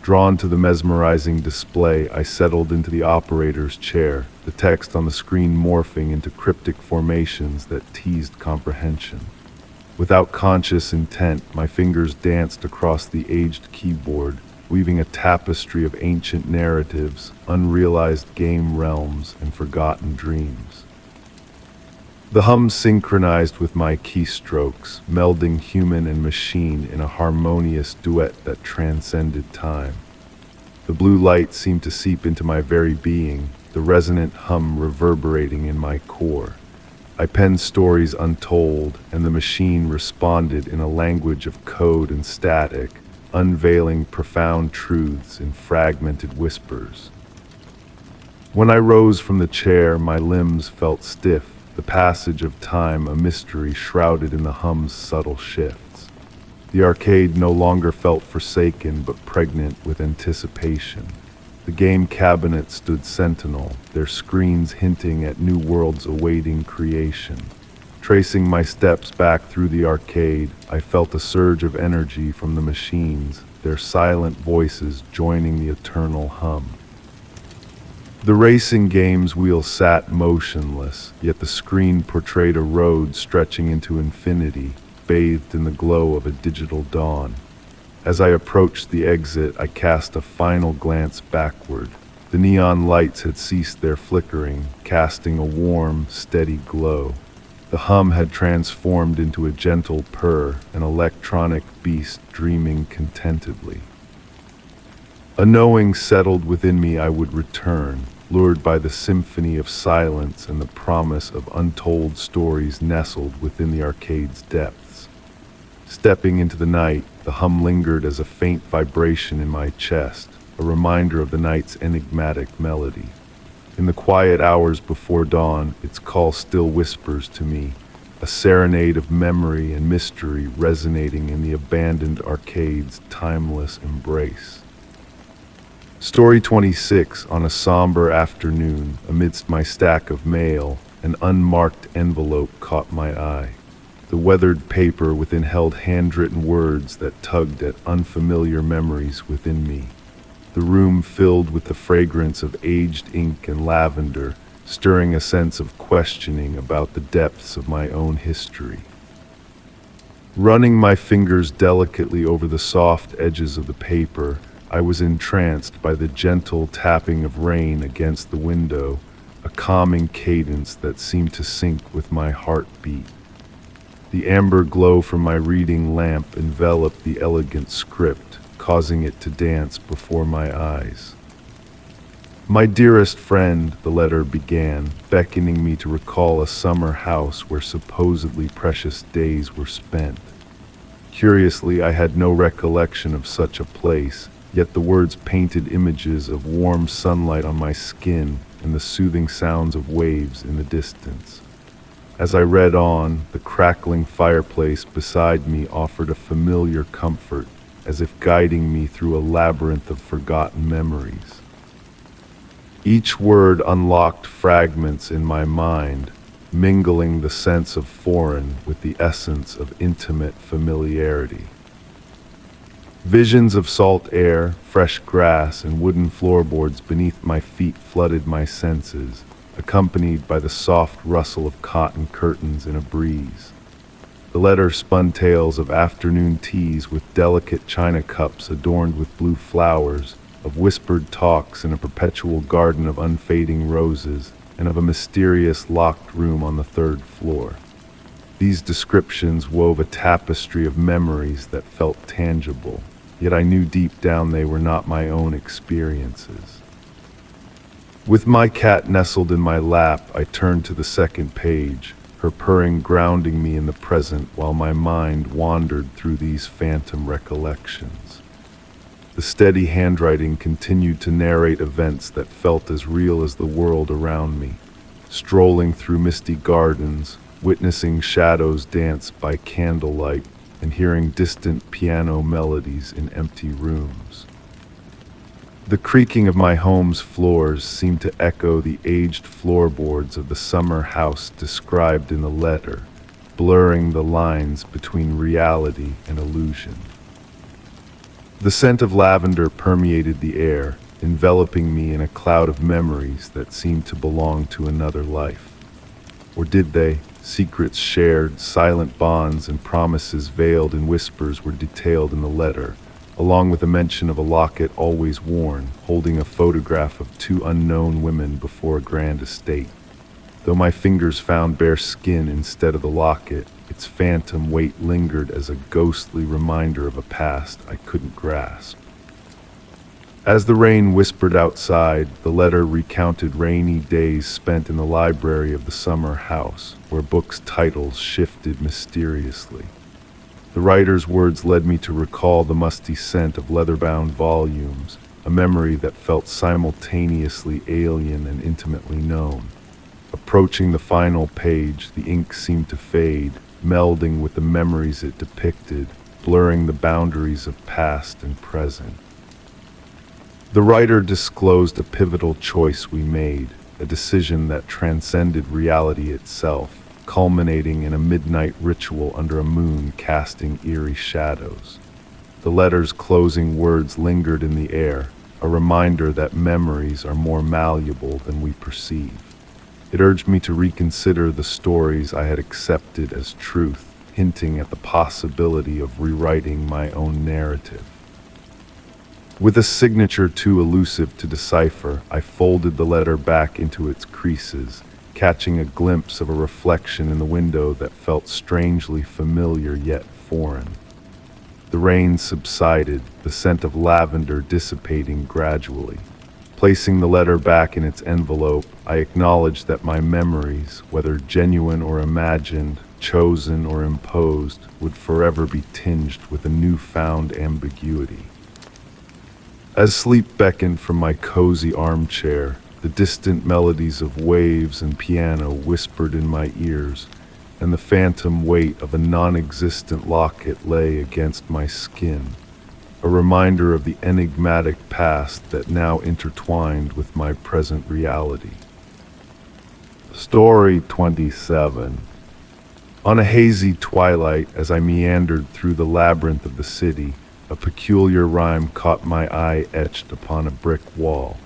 Drawn to the mesmerizing display, I settled into the operator's chair, the text on the screen morphing into cryptic formations that teased comprehension. Without conscious intent, my fingers danced across the aged keyboard, weaving a tapestry of ancient narratives, unrealized game realms, and forgotten dreams. The hum synchronized with my keystrokes, melding human and machine in a harmonious duet that transcended time. The blue light seemed to seep into my very being, the resonant hum reverberating in my core. I penned stories untold, and the machine responded in a language of code and static, unveiling profound truths in fragmented whispers. When I rose from the chair, my limbs felt stiff, the passage of time a mystery shrouded in the hum's subtle shifts. The arcade no longer felt forsaken but pregnant with anticipation. The game cabinet stood sentinel, their screens hinting at new worlds awaiting creation. Tracing my steps back through the arcade, I felt a surge of energy from the machines, their silent voices joining the eternal hum. The racing game's wheel sat motionless, yet the screen portrayed a road stretching into infinity, bathed in the glow of a digital dawn. As I approached the exit, I cast a final glance backward. The neon lights had ceased their flickering, casting a warm, steady glow. The hum had transformed into a gentle purr, an electronic beast dreaming contentedly. A knowing settled within me I would return, lured by the symphony of silence and the promise of untold stories nestled within the arcade's depths. Stepping into the night, the hum lingered as a faint vibration in my chest, a reminder of the night's enigmatic melody. In the quiet hours before dawn, its call still whispers to me, a serenade of memory and mystery resonating in the abandoned arcade's timeless embrace. Story 26. On a somber afternoon, amidst my stack of mail, an unmarked envelope caught my eye. The weathered paper within held handwritten words that tugged at unfamiliar memories within me. The room filled with the fragrance of aged ink and lavender, stirring a sense of questioning about the depths of my own history. Running my fingers delicately over the soft edges of the paper, I was entranced by the gentle tapping of rain against the window, a calming cadence that seemed to sync with my heartbeat. The amber glow from my reading lamp enveloped the elegant script, causing it to dance before my eyes. "My dearest friend," the letter began, beckoning me to recall a summer house where supposedly precious days were spent. Curiously, I had no recollection of such a place, yet the words painted images of warm sunlight on my skin and the soothing sounds of waves in the distance. As I read on, the crackling fireplace beside me offered a familiar comfort, as if guiding me through a labyrinth of forgotten memories. Each word unlocked fragments in my mind, mingling the sense of foreign with the essence of intimate familiarity. Visions of salt air, fresh grass, and wooden floorboards beneath my feet flooded my senses, accompanied by the soft rustle of cotton curtains in a breeze. The letter spun tales of afternoon teas with delicate china cups adorned with blue flowers, of whispered talks in a perpetual garden of unfading roses, and of a mysterious locked room on the third floor. These descriptions wove a tapestry of memories that felt tangible, yet I knew deep down they were not my own experiences. With my cat nestled in my lap, I turned to the second page, her purring grounding me in the present while my mind wandered through these phantom recollections. The steady handwriting continued to narrate events that felt as real as the world around me, strolling through misty gardens, witnessing shadows dance by candlelight, and hearing distant piano melodies in empty rooms. The creaking of my home's floors seemed to echo the aged floorboards of the summer house described in the letter, blurring the lines between reality and illusion. The scent of lavender permeated the air, enveloping me in a cloud of memories that seemed to belong to another life. Or did they? Secrets shared, silent bonds, and promises veiled in whispers were detailed in the letter, along with a mention of a locket always worn, holding a photograph of two unknown women before a grand estate. Though my fingers found bare skin instead of the locket, its phantom weight lingered as a ghostly reminder of a past I couldn't grasp. As the rain whispered outside, the letter recounted rainy days spent in the library of the summer house, where books' titles shifted mysteriously. The writer's words led me to recall the musty scent of leather-bound volumes, a memory that felt simultaneously alien and intimately known. Approaching the final page, the ink seemed to fade, melding with the memories it depicted, blurring the boundaries of past and present. The writer disclosed a pivotal choice we made, a decision that transcended reality itself, culminating in a midnight ritual under a moon casting eerie shadows. The letter's closing words lingered in the air, a reminder that memories are more malleable than we perceive. It urged me to reconsider the stories I had accepted as truth, hinting at the possibility of rewriting my own narrative. With a signature too elusive to decipher, I folded the letter back into its creases, catching a glimpse of a reflection in the window that felt strangely familiar yet foreign. The rain subsided, the scent of lavender dissipating gradually. Placing the letter back in its envelope, I acknowledged that my memories, whether genuine or imagined, chosen or imposed, would forever be tinged with a newfound ambiguity. As sleep beckoned from my cozy armchair, the distant melodies of waves and piano whispered in my ears, and the phantom weight of a non-existent locket lay against my skin, a reminder of the enigmatic past that now intertwined with my present reality. Story 27. On a hazy twilight, as I meandered through the labyrinth of the city, a peculiar rhyme caught my eye etched upon a brick wall.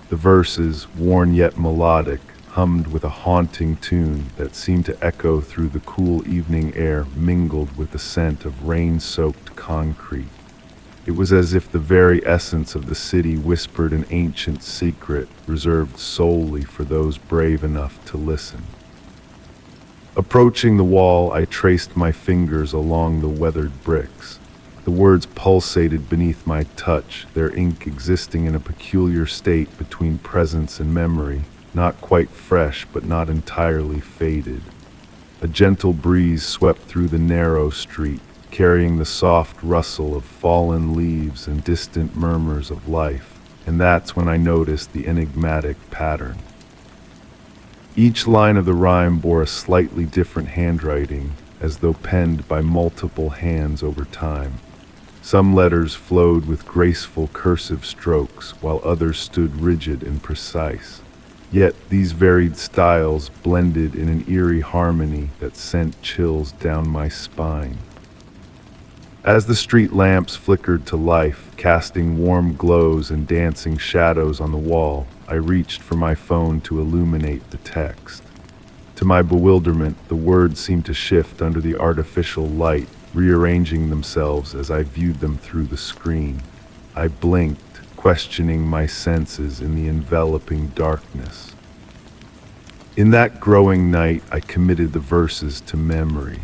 The verses, worn yet melodic, hummed with a haunting tune that seemed to echo through the cool evening air mingled with the scent of rain-soaked concrete. It was as if the very essence of the city whispered an ancient secret reserved solely for those brave enough to listen. Approaching the wall, I traced my fingers along the weathered bricks. The words pulsated beneath my touch, their ink existing in a peculiar state between presence and memory, not quite fresh but not entirely faded. A gentle breeze swept through the narrow street, carrying the soft rustle of fallen leaves and distant murmurs of life, and that's when I noticed the enigmatic pattern. Each line of the rhyme bore a slightly different handwriting, as though penned by multiple hands over time. Some letters flowed with graceful cursive strokes, while others stood rigid and precise. Yet these varied styles blended in an eerie harmony that sent chills down my spine. As the street lamps flickered to life, casting warm glows and dancing shadows on the wall, I reached for my phone to illuminate the text. To my bewilderment, the words seemed to shift under the artificial light, rearranging themselves as I viewed them through the screen. I blinked, questioning my senses in the enveloping darkness. In that growing night, I committed the verses to memory.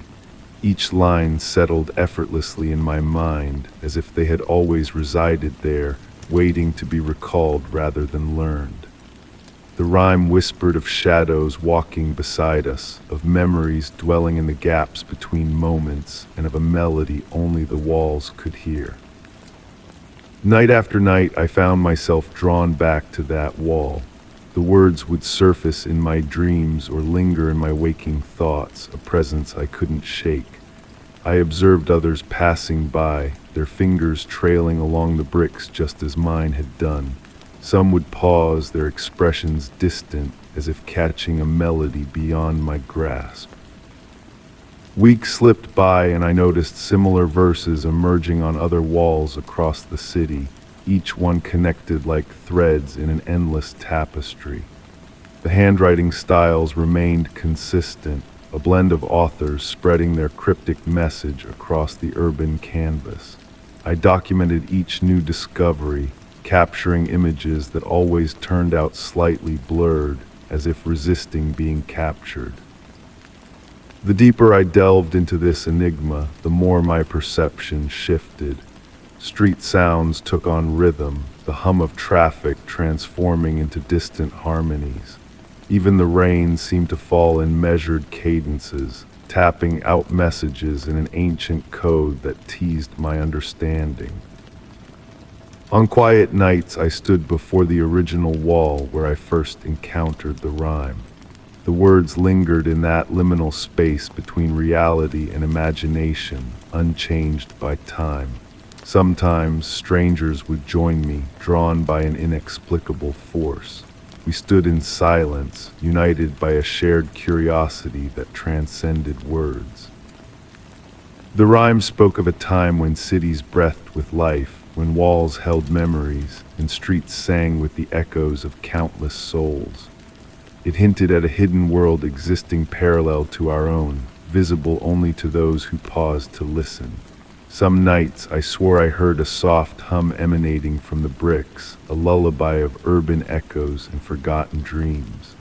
Each line settled effortlessly in my mind, as if they had always resided there, waiting to be recalled rather than learned. The rhyme whispered of shadows walking beside us, of memories dwelling in the gaps between moments, and of a melody only the walls could hear. Night after night, I found myself drawn back to that wall. The words would surface in my dreams or linger in my waking thoughts, a presence I couldn't shake. I observed others passing by, their fingers trailing along the bricks just as mine had done. Some would pause, their expressions distant, as if catching a melody beyond my grasp. Weeks slipped by and I noticed similar verses emerging on other walls across the city, each one connected like threads in an endless tapestry. The handwriting styles remained consistent, a blend of authors spreading their cryptic message across the urban canvas. I documented each new discovery, capturing images that always turned out slightly blurred, as if resisting being captured. The deeper I delved into this enigma, the more my perception shifted. Street sounds took on rhythm, the hum of traffic transforming into distant harmonies. Even the rain seemed to fall in measured cadences, tapping out messages in an ancient code that teased my understanding. On quiet nights, I stood before the original wall where I first encountered the rhyme. The words lingered in that liminal space between reality and imagination, unchanged by time. Sometimes strangers would join me, drawn by an inexplicable force. We stood in silence, united by a shared curiosity that transcended words. The rhyme spoke of a time when cities breathed with life, when walls held memories, and streets sang with the echoes of countless souls. It hinted at a hidden world existing parallel to our own, visible only to those who paused to listen. Some nights I swore I heard a soft hum emanating from the bricks, a lullaby of urban echoes and forgotten dreams.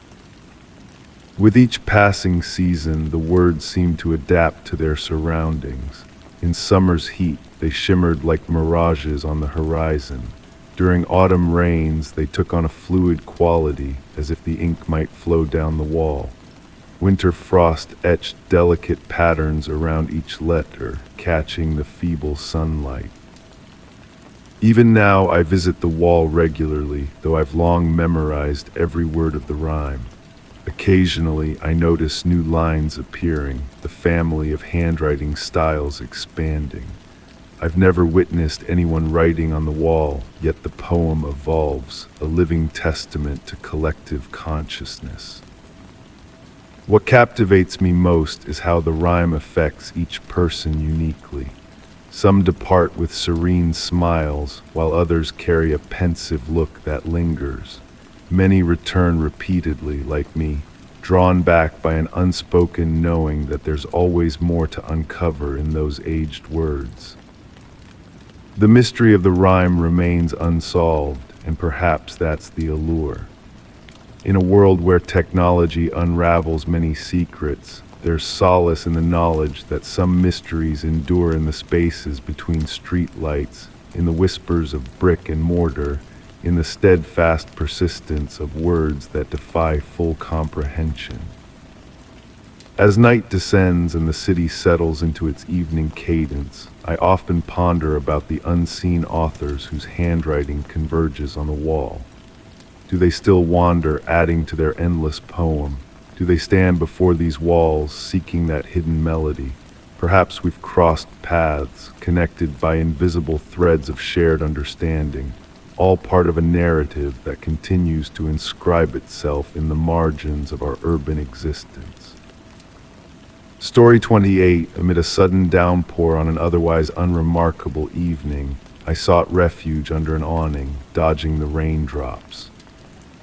With each passing season, the words seemed to adapt to their surroundings. In summer's heat, they shimmered like mirages on the horizon. During autumn rains, they took on a fluid quality, as if the ink might flow down the wall. Winter frost etched delicate patterns around each letter, catching the feeble sunlight. Even now, I visit the wall regularly, though I've long memorized every word of the rhyme. Occasionally, I notice new lines appearing, the family of handwriting styles expanding. I've never witnessed anyone writing on the wall, yet the poem evolves, a living testament to collective consciousness. What captivates me most is how the rhyme affects each person uniquely. Some depart with serene smiles, while others carry a pensive look that lingers. Many return repeatedly, like me, drawn back by an unspoken knowing that there's always more to uncover in those aged words. The mystery of the rhyme remains unsolved, and perhaps that's the allure. In a world where technology unravels many secrets, there's solace in the knowledge that some mysteries endure in the spaces between streetlights, in the whispers of brick and mortar, in the steadfast persistence of words that defy full comprehension. As night descends and the city settles into its evening cadence, I often ponder about the unseen authors whose handwriting converges on the wall. Do they still wander, adding to their endless poem? Do they stand before these walls, seeking that hidden melody? Perhaps we've crossed paths, connected by invisible threads of shared understanding, all part of a narrative that continues to inscribe itself in the margins of our urban existence. Story 28. Amid a sudden downpour on an otherwise unremarkable evening, I sought refuge under an awning, dodging the raindrops.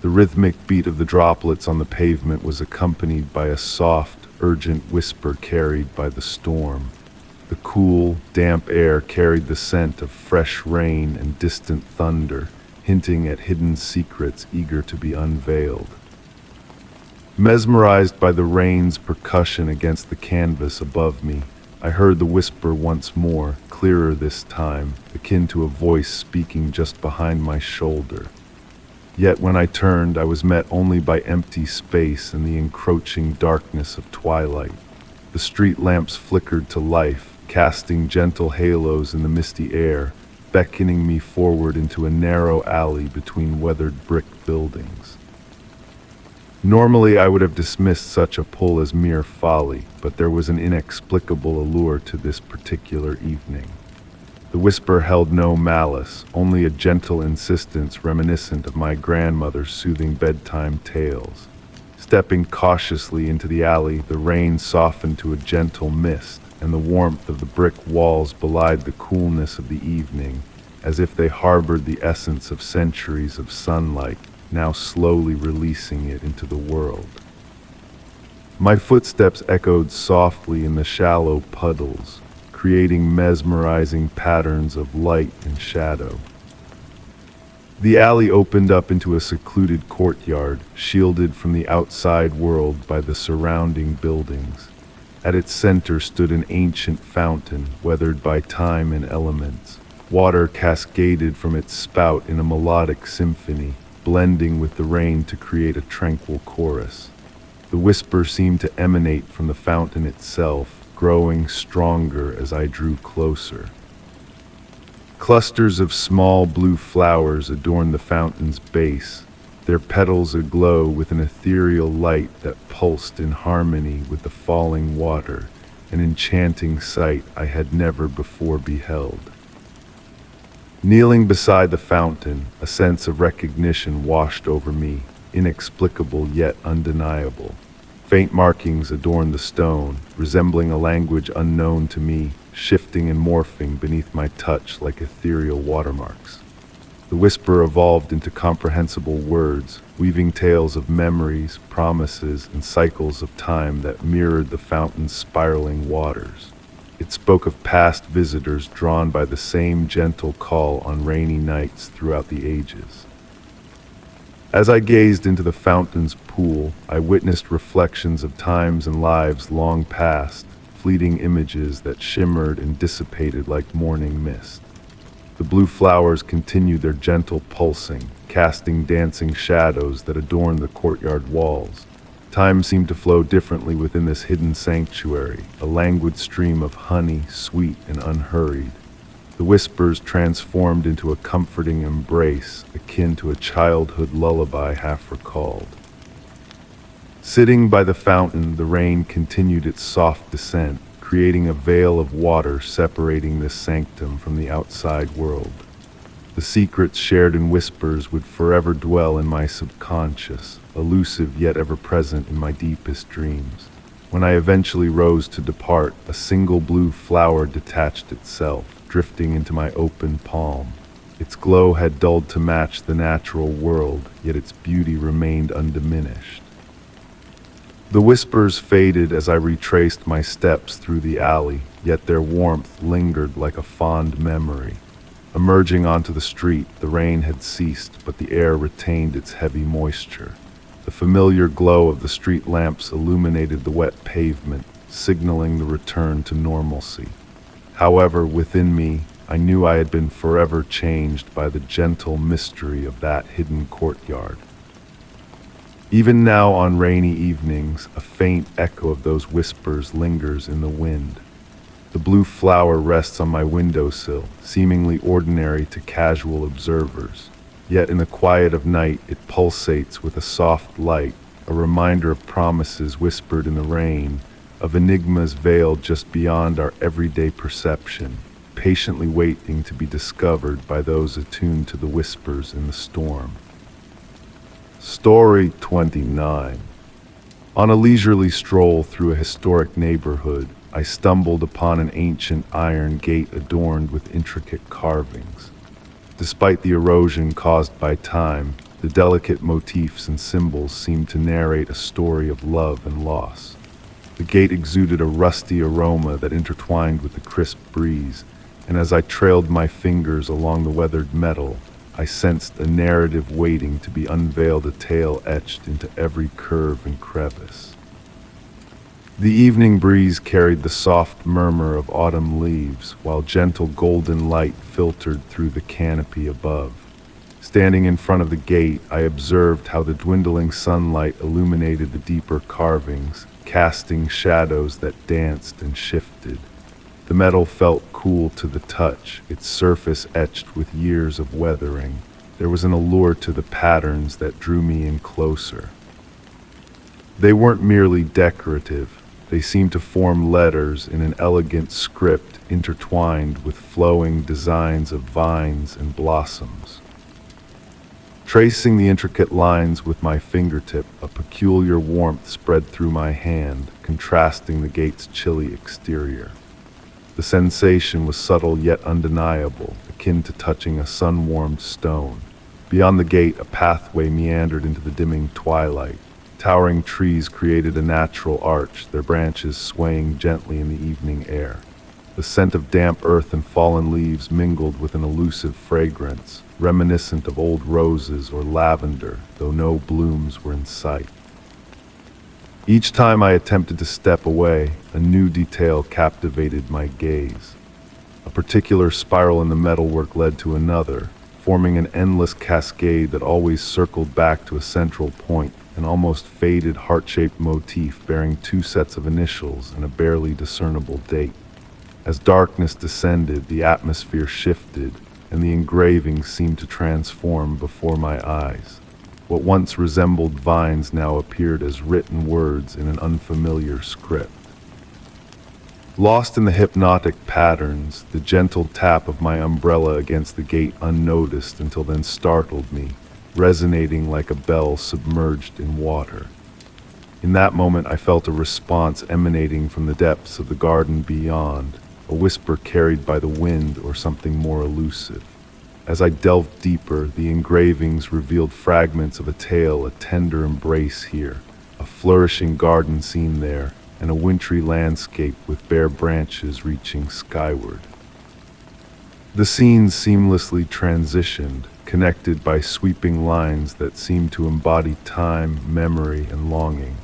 The rhythmic beat of the droplets on the pavement was accompanied by a soft, urgent whisper carried by the storm. The cool, damp air carried the scent of fresh rain and distant thunder, hinting at hidden secrets eager to be unveiled. Mesmerized by the rain's percussion against the canvas above me, I heard the whisper once more, clearer this time, akin to a voice speaking just behind my shoulder. Yet when I turned, I was met only by empty space and the encroaching darkness of twilight. The street lamps flickered to life, casting gentle halos in the misty air, beckoning me forward into a narrow alley between weathered brick buildings. Normally, I would have dismissed such a pull as mere folly, but there was an inexplicable allure to this particular evening. The whisper held no malice, only a gentle insistence reminiscent of my grandmother's soothing bedtime tales. Stepping cautiously into the alley, the rain softened to a gentle mist, and the warmth of the brick walls belied the coolness of the evening, as if they harbored the essence of centuries of sunlight, now slowly releasing it into the world. My footsteps echoed softly in the shallow puddles, creating mesmerizing patterns of light and shadow. The alley opened up into a secluded courtyard, shielded from the outside world by the surrounding buildings. At its center stood an ancient fountain, weathered by time and elements. Water cascaded from its spout in a melodic symphony, blending with the rain to create a tranquil chorus. The whisper seemed to emanate from the fountain itself, growing stronger as I drew closer. Clusters of small blue flowers adorned the fountain's base, their petals aglow with an ethereal light that pulsed in harmony with the falling water, an enchanting sight I had never before beheld. Kneeling beside the fountain, a sense of recognition washed over me, inexplicable yet undeniable. Faint markings adorned the stone, resembling a language unknown to me, shifting and morphing beneath my touch like ethereal watermarks. The whisper evolved into comprehensible words, weaving tales of memories, promises, and cycles of time that mirrored the fountain's spiraling waters. It spoke of past visitors drawn by the same gentle call on rainy nights throughout the ages. As I gazed into the fountain's pool, I witnessed reflections of times and lives long past, fleeting images that shimmered and dissipated like morning mist. The blue flowers continued their gentle pulsing, casting dancing shadows that adorned the courtyard walls. Time seemed to flow differently within this hidden sanctuary, a languid stream of honey, sweet and unhurried. The whispers transformed into a comforting embrace, akin to a childhood lullaby half recalled. Sitting by the fountain, the rain continued its soft descent, creating a veil of water separating this sanctum from the outside world. The secrets shared in whispers would forever dwell in my subconscious, elusive yet ever present in my deepest dreams. When I eventually rose to depart, a single blue flower detached itself, drifting into my open palm. Its glow had dulled to match the natural world, yet its beauty remained undiminished. The whispers faded as I retraced my steps through the alley, yet their warmth lingered like a fond memory. Emerging onto the street, the rain had ceased, but the air retained its heavy moisture. The familiar glow of the street lamps illuminated the wet pavement, signaling the return to normalcy. However, within me, I knew I had been forever changed by the gentle mystery of that hidden courtyard. Even now on rainy evenings, a faint echo of those whispers lingers in the wind. The blue flower rests on my windowsill, seemingly ordinary to casual observers. Yet in the quiet of night, it pulsates with a soft light, a reminder of promises whispered in the rain, of enigmas veiled just beyond our everyday perception, patiently waiting to be discovered by those attuned to the whispers in the storm. Story 29. On a leisurely stroll through a historic neighborhood, I stumbled upon an ancient iron gate adorned with intricate carvings. Despite the erosion caused by time, the delicate motifs and symbols seemed to narrate a story of love and loss. The gate exuded a rusty aroma that intertwined with the crisp breeze, and as I trailed my fingers along the weathered metal, I sensed a narrative waiting to be unveiled, a tale etched into every curve and crevice. The evening breeze carried the soft murmur of autumn leaves, while gentle golden light filtered through the canopy above. Standing in front of the gate, I observed how the dwindling sunlight illuminated the deeper carvings, casting shadows that danced and shifted. The metal felt cool to the touch, its surface etched with years of weathering. There was an allure to the patterns that drew me in closer. They weren't merely decorative. They seemed to form letters in an elegant script intertwined with flowing designs of vines and blossoms. Tracing the intricate lines with my fingertip, a peculiar warmth spread through my hand, contrasting the gate's chilly exterior. The sensation was subtle yet undeniable, akin to touching a sun-warmed stone. Beyond the gate, a pathway meandered into the dimming twilight. Towering trees created a natural arch, their branches swaying gently in the evening air. The scent of damp earth and fallen leaves mingled with an elusive fragrance, reminiscent of old roses or lavender, though no blooms were in sight. Each time I attempted to step away, a new detail captivated my gaze. A particular spiral in the metalwork led to another, forming an endless cascade that always circled back to a central point, an almost faded heart-shaped motif bearing two sets of initials and a barely discernible date. As darkness descended, the atmosphere shifted, and the engravings seemed to transform before my eyes. What once resembled vines now appeared as written words in an unfamiliar script. Lost in the hypnotic patterns, the gentle tap of my umbrella against the gate unnoticed until then startled me, resonating like a bell submerged in water. In that moment, I felt a response emanating from the depths of the garden beyond, a whisper carried by the wind or something more elusive. As I delved deeper, the engravings revealed fragments of a tale, a tender embrace here, a flourishing garden scene there, and a wintry landscape with bare branches reaching skyward. The scenes seamlessly transitioned, connected by sweeping lines that seemed to embody time, memory, and longing.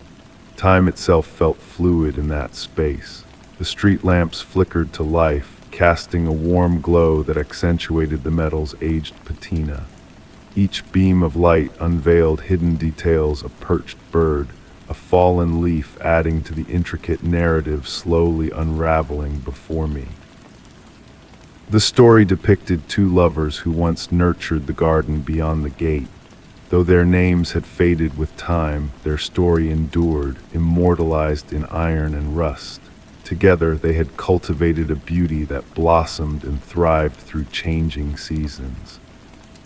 Time itself felt fluid in that space. The street lamps flickered to life, casting a warm glow that accentuated the metal's aged patina. Each beam of light unveiled hidden details, a perched bird, a fallen leaf adding to the intricate narrative slowly unraveling before me. The story depicted two lovers who once nurtured the garden beyond the gate. Though their names had faded with time, their story endured, immortalized in iron and rust. Together, they had cultivated a beauty that blossomed and thrived through changing seasons.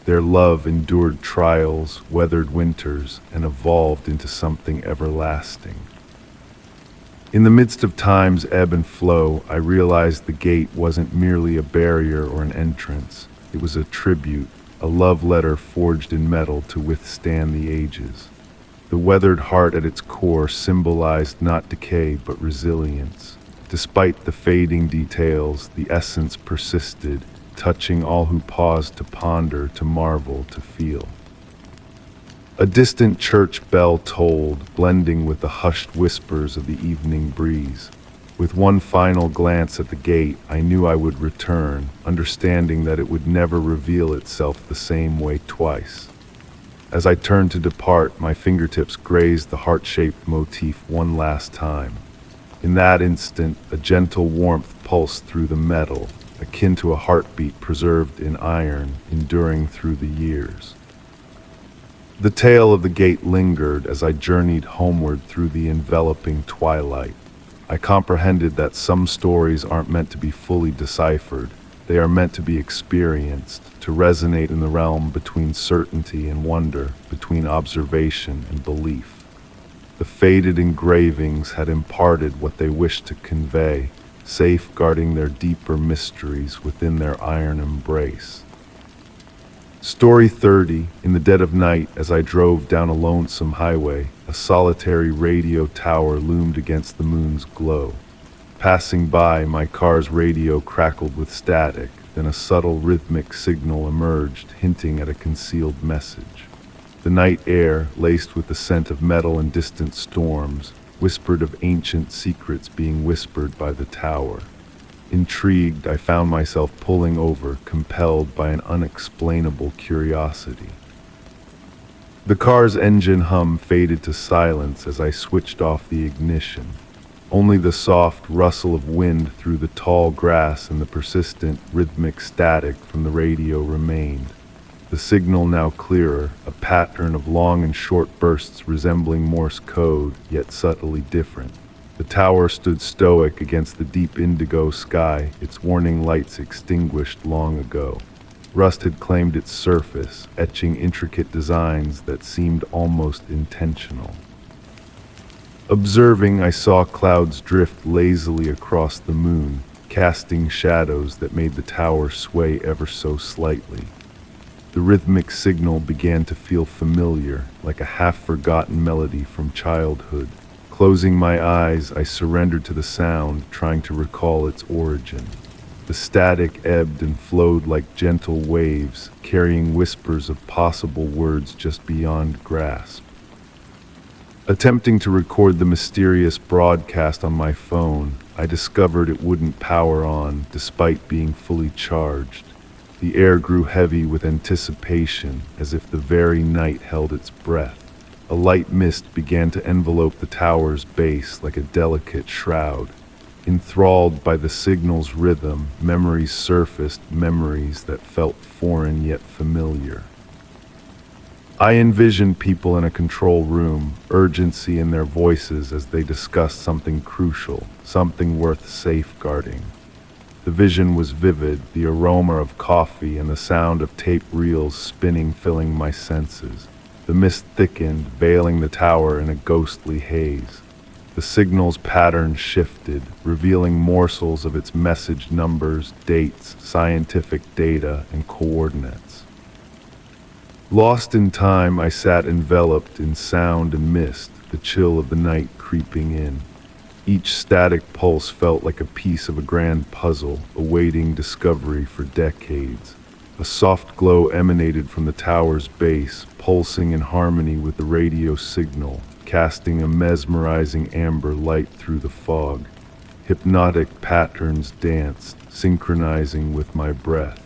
Their love endured trials, weathered winters, and evolved into something everlasting. In the midst of time's ebb and flow, I realized the gate wasn't merely a barrier or an entrance. It was a tribute, a love letter forged in metal to withstand the ages. The weathered heart at its core symbolized not decay but resilience. Despite the fading details, the essence persisted, touching all who paused to ponder, to marvel, to feel. A distant church bell tolled, blending with the hushed whispers of the evening breeze. With one final glance at the gate, I knew I would return, understanding that it would never reveal itself the same way twice. As I turned to depart, my fingertips grazed the heart-shaped motif one last time. In that instant, a gentle warmth pulsed through the metal, akin to a heartbeat preserved in iron, enduring through the years. The tale of the gate lingered as I journeyed homeward through the enveloping twilight. I comprehended that some stories aren't meant to be fully deciphered. They are meant to be experienced, to resonate in the realm between certainty and wonder, between observation and belief. The faded engravings had imparted what they wished to convey, safeguarding their deeper mysteries within their iron embrace. Story 30. In the dead of night, as I drove down a lonesome highway, a solitary radio tower loomed against the moon's glow. Passing by, my car's radio crackled with static, then a subtle rhythmic signal emerged, hinting at a concealed message. The night air, laced with the scent of metal and distant storms, whispered of ancient secrets being whispered by the tower. Intrigued, I found myself pulling over, compelled by an unexplainable curiosity. The car's engine hum faded to silence as I switched off the ignition. Only the soft rustle of wind through the tall grass and the persistent, rhythmic static from the radio remained. The signal now clearer, a pattern of long and short bursts resembling Morse code, yet subtly different. The tower stood stoic against the deep indigo sky, its warning lights extinguished long ago. Rust had claimed its surface, etching intricate designs that seemed almost intentional. Observing, I saw clouds drift lazily across the moon, casting shadows that made the tower sway ever so slightly. The rhythmic signal began to feel familiar, like a half-forgotten melody from childhood. Closing my eyes, I surrendered to the sound, trying to recall its origin. The static ebbed and flowed like gentle waves, carrying whispers of possible words just beyond grasp. Attempting to record the mysterious broadcast on my phone, I discovered it wouldn't power on, despite being fully charged. The air grew heavy with anticipation, as if the very night held its breath. A light mist began to envelope the tower's base like a delicate shroud. Enthralled by the signal's rhythm, memories surfaced, memories that felt foreign yet familiar. I envisioned people in a control room, urgency in their voices as they discussed something crucial, something worth safeguarding. The vision was vivid, the aroma of coffee and the sound of tape reels spinning filling my senses. The mist thickened, veiling the tower in a ghostly haze. The signal's pattern shifted, revealing morsels of its message numbers, dates, scientific data, and coordinates. Lost in time, I sat enveloped in sound and mist, the chill of the night creeping in. Each static pulse felt like a piece of a grand puzzle, awaiting discovery for decades. A soft glow emanated from the tower's base, pulsing in harmony with the radio signal, casting a mesmerizing amber light through the fog. Hypnotic patterns danced, synchronizing with my breath.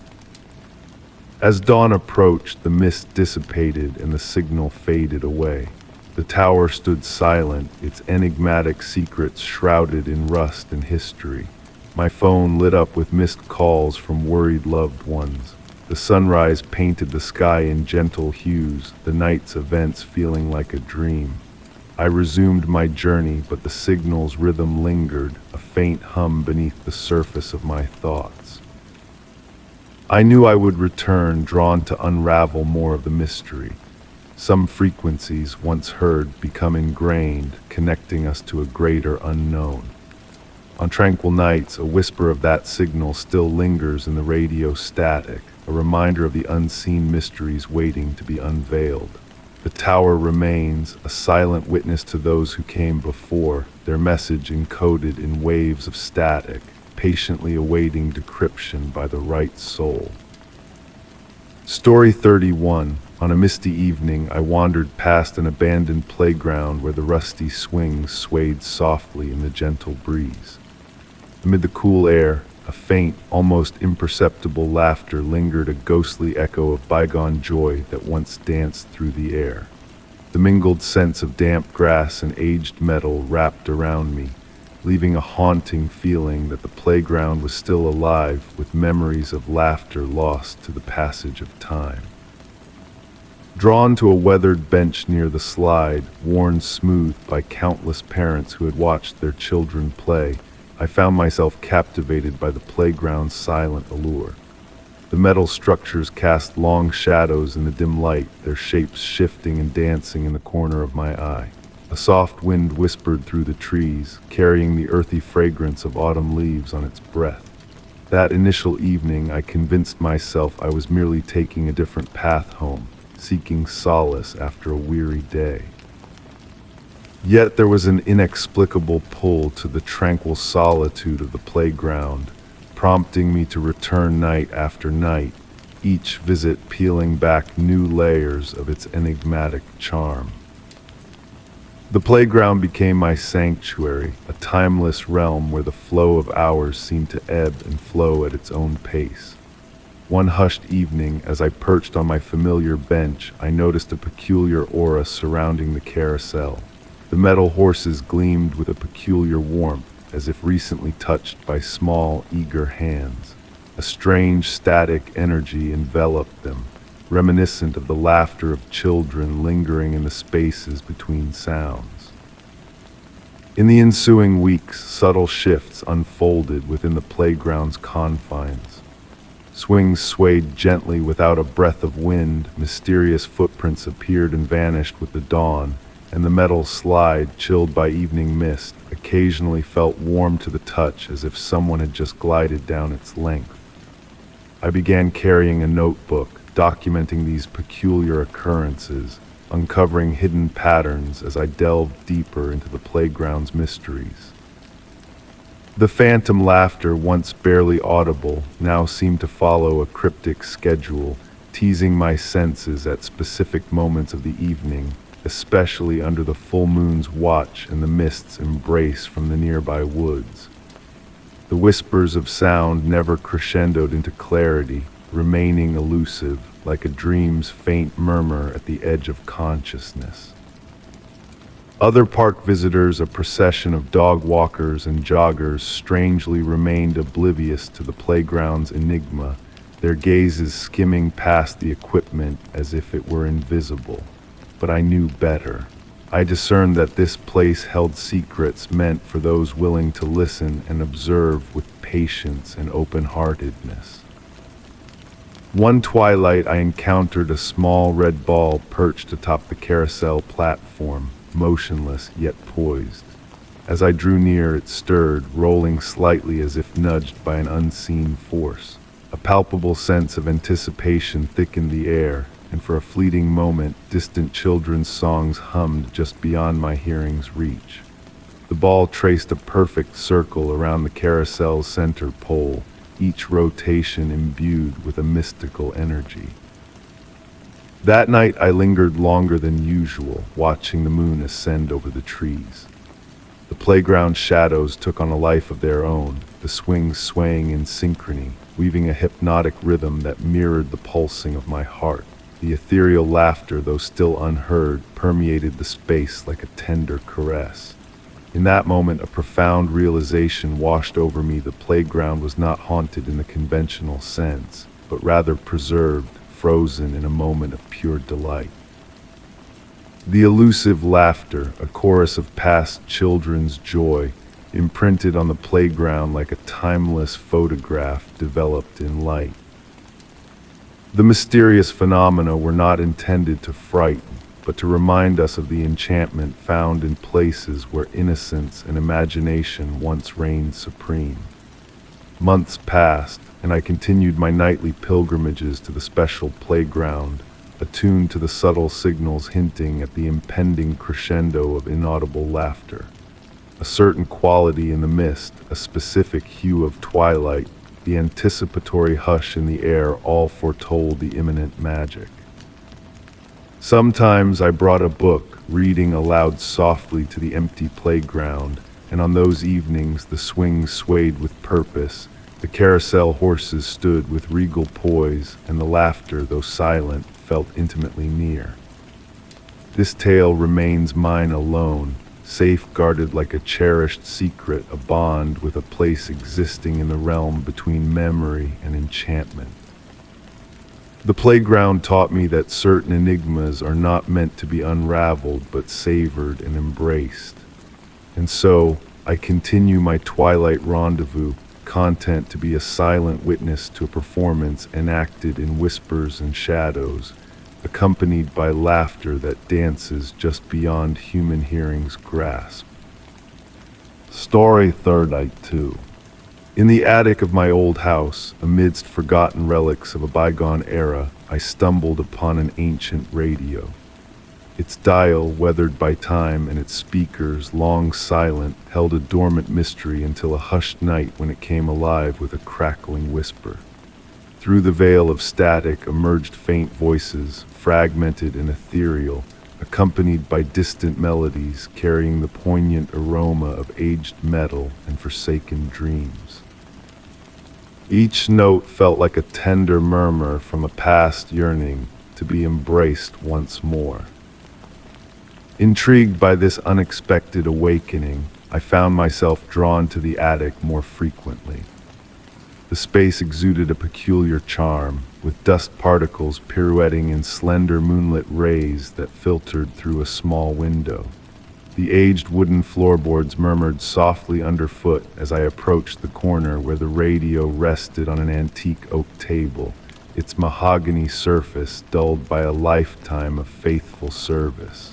As dawn approached, the mist dissipated and the signal faded away. The tower stood silent, its enigmatic secrets shrouded in rust and history. My phone lit up with missed calls from worried loved ones. The sunrise painted the sky in gentle hues, the night's events feeling like a dream. I resumed my journey, but the signal's rhythm lingered, a faint hum beneath the surface of my thoughts. I knew I would return, drawn to unravel more of the mystery. Some frequencies, once heard, become ingrained, connecting us to a greater unknown. On tranquil nights, a whisper of that signal still lingers in the radio static, a reminder of the unseen mysteries waiting to be unveiled. The tower remains, a silent witness to those who came before, their message encoded in waves of static, patiently awaiting decryption by the right soul. Story 31. On a misty evening, I wandered past an abandoned playground where the rusty swings swayed softly in the gentle breeze. Amid the cool air, a faint, almost imperceptible laughter lingered, a ghostly echo of bygone joy that once danced through the air. The mingled scents of damp grass and aged metal wrapped around me, leaving a haunting feeling that the playground was still alive with memories of laughter lost to the passage of time. Drawn to a weathered bench near the slide, worn smooth by countless parents who had watched their children play, I found myself captivated by the playground's silent allure. The metal structures cast long shadows in the dim light, their shapes shifting and dancing in the corner of my eye. A soft wind whispered through the trees, carrying the earthy fragrance of autumn leaves on its breath. That initial evening, I convinced myself I was merely taking a different path home, seeking solace after a weary day. Yet there was an inexplicable pull to the tranquil solitude of the playground, prompting me to return night after night, each visit peeling back new layers of its enigmatic charm. The playground became my sanctuary, a timeless realm where the flow of hours seemed to ebb and flow at its own pace. One hushed evening, as I perched on my familiar bench, I noticed a peculiar aura surrounding the carousel. The metal horses gleamed with a peculiar warmth, as if recently touched by small, eager hands. A strange, static energy enveloped them, reminiscent of the laughter of children lingering in the spaces between sounds. In the ensuing weeks, subtle shifts unfolded within the playground's confines. Swings swayed gently without a breath of wind, mysterious footprints appeared and vanished with the dawn, and the metal slide, chilled by evening mist, occasionally felt warm to the touch, as if someone had just glided down its length. I began carrying a notebook, documenting these peculiar occurrences, uncovering hidden patterns as I delved deeper into the playground's mysteries. The phantom laughter, once barely audible, now seemed to follow a cryptic schedule, teasing my senses at specific moments of the evening, especially under the full moon's watch and the mist's embrace from the nearby woods. The whispers of sound never crescendoed into clarity, remaining elusive, like a dream's faint murmur at the edge of consciousness. Other park visitors, a procession of dog walkers and joggers, strangely remained oblivious to the playground's enigma, their gazes skimming past the equipment as if it were invisible. But I knew better. I discerned that this place held secrets meant for those willing to listen and observe with patience and open-heartedness. One twilight, I encountered a small red ball perched atop the carousel platform, motionless yet poised. As I drew near, it stirred, rolling slightly as if nudged by an unseen force. A palpable sense of anticipation thickened the air, and for a fleeting moment, distant children's songs hummed just beyond my hearing's reach. The ball traced a perfect circle around the carousel's center pole, each rotation imbued with a mystical energy. That night, I lingered longer than usual, watching the moon ascend over the trees. The playground shadows took on a life of their own, the swings swaying in synchrony, weaving a hypnotic rhythm that mirrored the pulsing of my heart. The ethereal laughter, though still unheard, permeated the space like a tender caress. In that moment, a profound realization washed over me. The playground was not haunted in the conventional sense, but rather preserved, frozen in a moment of pure delight. The elusive laughter, a chorus of past children's joy, imprinted on the playground like a timeless photograph developed in light. The mysterious phenomena were not intended to frighten, but to remind us of the enchantment found in places where innocence and imagination once reigned supreme. Months passed, and I continued my nightly pilgrimages to the special playground, attuned to the subtle signals hinting at the impending crescendo of inaudible laughter. A certain quality in the mist, a specific hue of twilight, the anticipatory hush in the air all foretold the imminent magic. Sometimes I brought a book, reading aloud softly to the empty playground, and on those evenings the swings swayed with purpose, the carousel horses stood with regal poise, and the laughter, though silent, felt intimately near. This tale remains mine alone, safeguarded like a cherished secret, a bond with a place existing in the realm between memory and enchantment. The playground taught me that certain enigmas are not meant to be unraveled but savored and embraced. And so, I continue my twilight rendezvous, content to be a silent witness to a performance enacted in whispers and shadows, accompanied by laughter that dances just beyond human hearing's grasp. Story third act 2. In the attic of my old house, amidst forgotten relics of a bygone era, I stumbled upon an ancient radio. Its dial, weathered by time, and its speakers, long silent, held a dormant mystery until a hushed night when it came alive with a crackling whisper. Through the veil of static emerged faint voices, fragmented and ethereal, accompanied by distant melodies carrying the poignant aroma of aged metal and forsaken dreams. Each note felt like a tender murmur from a past yearning to be embraced once more. Intrigued by this unexpected awakening, I found myself drawn to the attic more frequently. The space exuded a peculiar charm, with dust particles pirouetting in slender moonlit rays that filtered through a small window. The aged wooden floorboards murmured softly underfoot as I approached the corner where the radio rested on an antique oak table, its mahogany surface dulled by a lifetime of faithful service.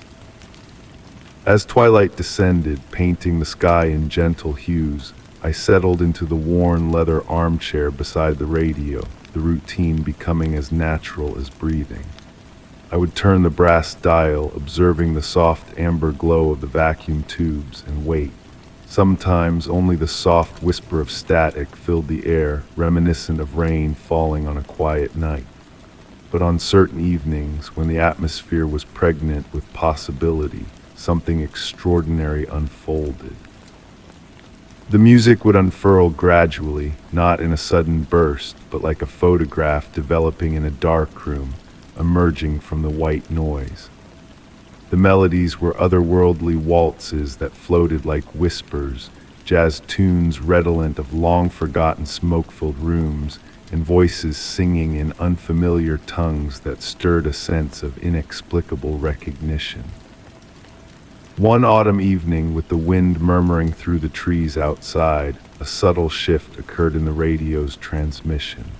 As twilight descended, painting the sky in gentle hues, I settled into the worn leather armchair beside the radio, the routine becoming as natural as breathing. I would turn the brass dial, observing the soft amber glow of the vacuum tubes, and wait. Sometimes only the soft whisper of static filled the air, reminiscent of rain falling on a quiet night. But on certain evenings, when the atmosphere was pregnant with possibility, something extraordinary unfolded. The music would unfurl gradually, not in a sudden burst, but like a photograph developing in a dark room, emerging from the white noise. The melodies were otherworldly waltzes that floated like whispers, jazz tunes redolent of long-forgotten smoke-filled rooms, and voices singing in unfamiliar tongues that stirred a sense of inexplicable recognition. One autumn evening, with the wind murmuring through the trees outside, a subtle shift occurred in the radio's transmission.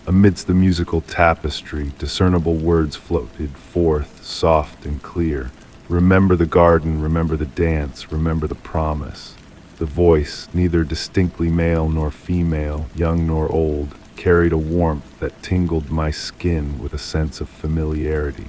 Amidst the musical tapestry, discernible words floated forth, soft and clear. Remember the garden, remember the dance, remember the promise. The voice, neither distinctly male nor female, young nor old, carried a warmth that tingled my skin with a sense of familiarity.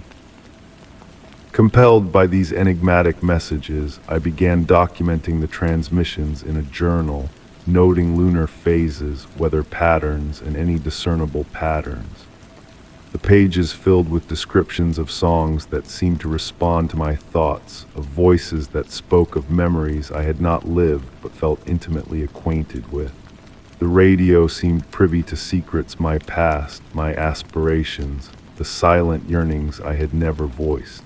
Compelled by these enigmatic messages, I began documenting the transmissions in a journal, noting lunar phases, weather patterns, and any discernible patterns. The pages filled with descriptions of songs that seemed to respond to my thoughts, of voices that spoke of memories I had not lived but felt intimately acquainted with. The radio seemed privy to secrets my past, my aspirations, the silent yearnings I had never voiced.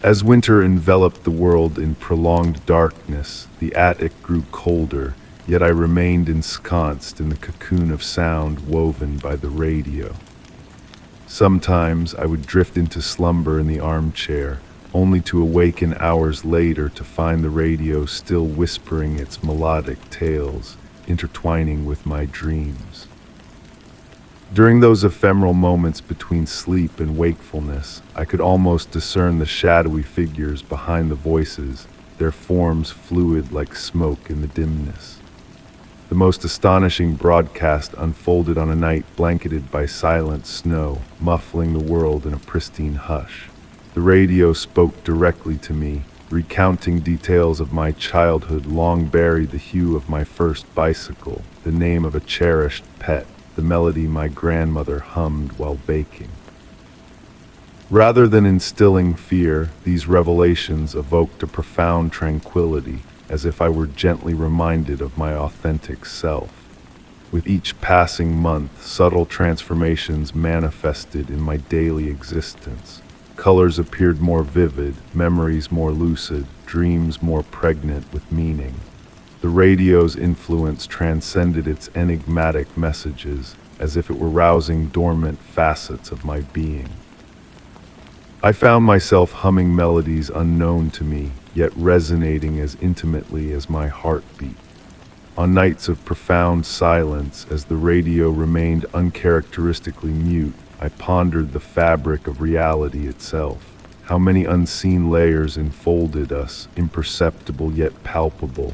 As winter enveloped the world in prolonged darkness, the attic grew colder, yet I remained ensconced in the cocoon of sound woven by the radio. Sometimes I would drift into slumber in the armchair, only to awaken hours later to find the radio still whispering its melodic tales, intertwining with my dreams. During those ephemeral moments between sleep and wakefulness, I could almost discern the shadowy figures behind the voices, their forms fluid like smoke in the dimness. The most astonishing broadcast unfolded on a night blanketed by silent snow, muffling the world in a pristine hush. The radio spoke directly to me, recounting details of my childhood long buried, the hue of my first bicycle, the name of a cherished pet, the melody my grandmother hummed while baking. Rather than instilling fear, these revelations evoked a profound tranquility, as if I were gently reminded of my authentic self. With each passing month, subtle transformations manifested in my daily existence. Colors appeared more vivid, memories more lucid, dreams more pregnant with meaning. The radio's influence transcended its enigmatic messages, as if it were rousing dormant facets of my being. I found myself humming melodies unknown to me, yet resonating as intimately as my heartbeat. On nights of profound silence, as the radio remained uncharacteristically mute, I pondered the fabric of reality itself. How many unseen layers enfolded us, imperceptible yet palpable.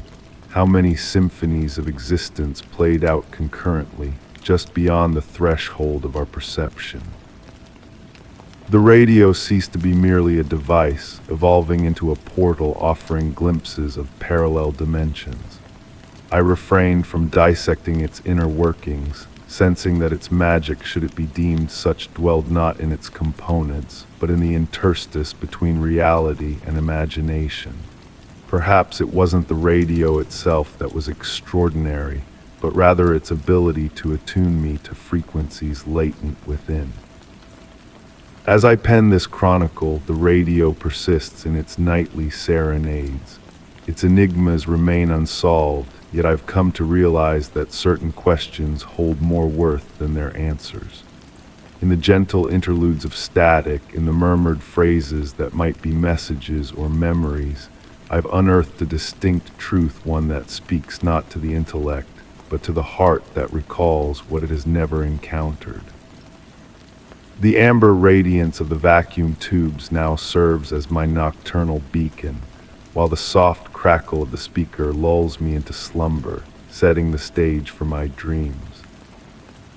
How many symphonies of existence played out concurrently, just beyond the threshold of our perception. The radio ceased to be merely a device, evolving into a portal offering glimpses of parallel dimensions. I refrained from dissecting its inner workings, sensing that its magic, should it be deemed such, dwelled not in its components, but in the interstice between reality and imagination. Perhaps it wasn't the radio itself that was extraordinary, but rather its ability to attune me to frequencies latent within. As I pen this chronicle, the radio persists in its nightly serenades. Its enigmas remain unsolved, yet I've come to realize that certain questions hold more worth than their answers. In the gentle interludes of static, in the murmured phrases that might be messages or memories, I've unearthed a distinct truth, one that speaks not to the intellect, but to the heart that recalls what it has never encountered. The amber radiance of the vacuum tubes now serves as my nocturnal beacon, while the soft crackle of the speaker lulls me into slumber, setting the stage for my dreams.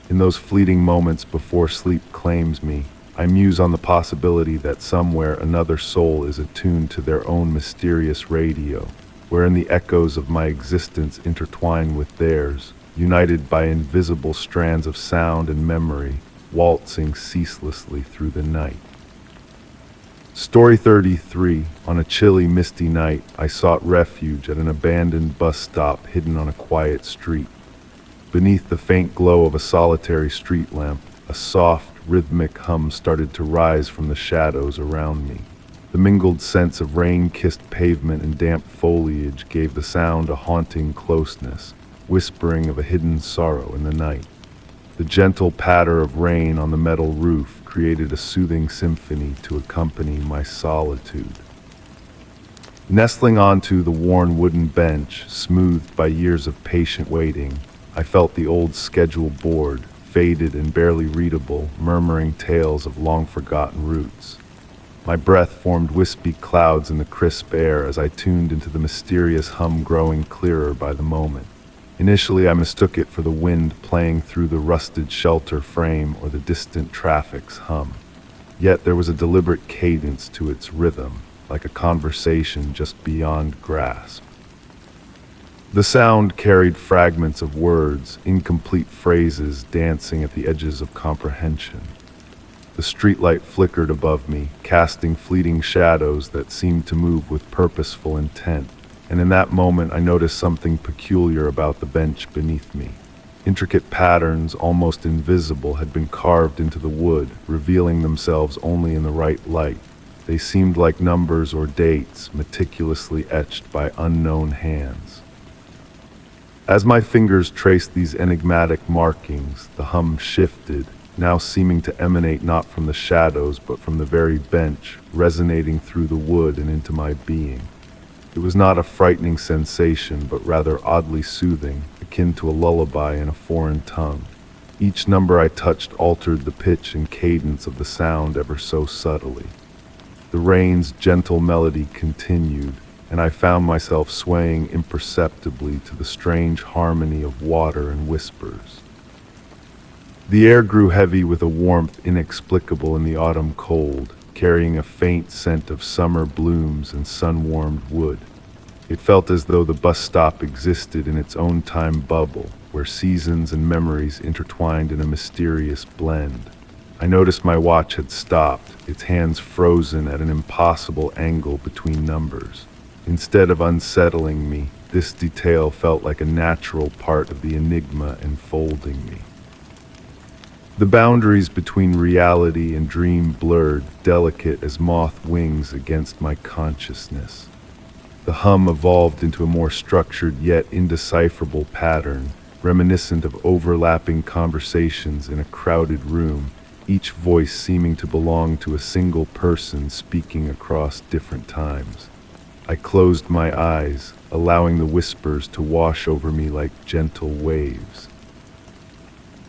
In those fleeting moments before sleep claims me, I muse on the possibility that somewhere another soul is attuned to their own mysterious radio, wherein the echoes of my existence intertwine with theirs, united by invisible strands of sound and memory, waltzing ceaselessly through the night. Story 33. On a chilly, misty night, I sought refuge at an abandoned bus stop hidden on a quiet street. Beneath the faint glow of a solitary street lamp, a soft, rhythmic hum started to rise from the shadows around me. The mingled scents of rain-kissed pavement and damp foliage gave the sound a haunting closeness, whispering of a hidden sorrow in the night. The gentle patter of rain on the metal roof created a soothing symphony to accompany my solitude. Nestling onto the worn wooden bench, smoothed by years of patient waiting, I felt the old schedule board, faded and barely readable, murmuring tales of long-forgotten roots. My breath formed wispy clouds in the crisp air as I tuned into the mysterious hum growing clearer by the moment. Initially, I mistook it for the wind playing through the rusted shelter frame or the distant traffic's hum. Yet there was a deliberate cadence to its rhythm, like a conversation just beyond grasp. The sound carried fragments of words, incomplete phrases dancing at the edges of comprehension. The streetlight flickered above me, casting fleeting shadows that seemed to move with purposeful intent. And in that moment, I noticed something peculiar about the bench beneath me. Intricate patterns, almost invisible, had been carved into the wood, revealing themselves only in the right light. They seemed like numbers or dates, meticulously etched by unknown hands. As my fingers traced these enigmatic markings, the hum shifted, now seeming to emanate not from the shadows, but from the very bench, resonating through the wood and into my being. It was not a frightening sensation, but rather oddly soothing, akin to a lullaby in a foreign tongue. Each number I touched altered the pitch and cadence of the sound ever so subtly. The rain's gentle melody continued, and I found myself swaying imperceptibly to the strange harmony of water and whispers. The air grew heavy with a warmth inexplicable in the autumn cold, carrying a faint scent of summer blooms and sun-warmed wood. It felt as though the bus stop existed in its own time bubble, where seasons and memories intertwined in a mysterious blend. I noticed my watch had stopped, its hands frozen at an impossible angle between numbers. Instead of unsettling me, this detail felt like a natural part of the enigma enfolding me. The boundaries between reality and dream blurred, delicate as moth wings against my consciousness. The hum evolved into a more structured yet indecipherable pattern, reminiscent of overlapping conversations in a crowded room, each voice seeming to belong to a single person speaking across different times. I closed my eyes, allowing the whispers to wash over me like gentle waves.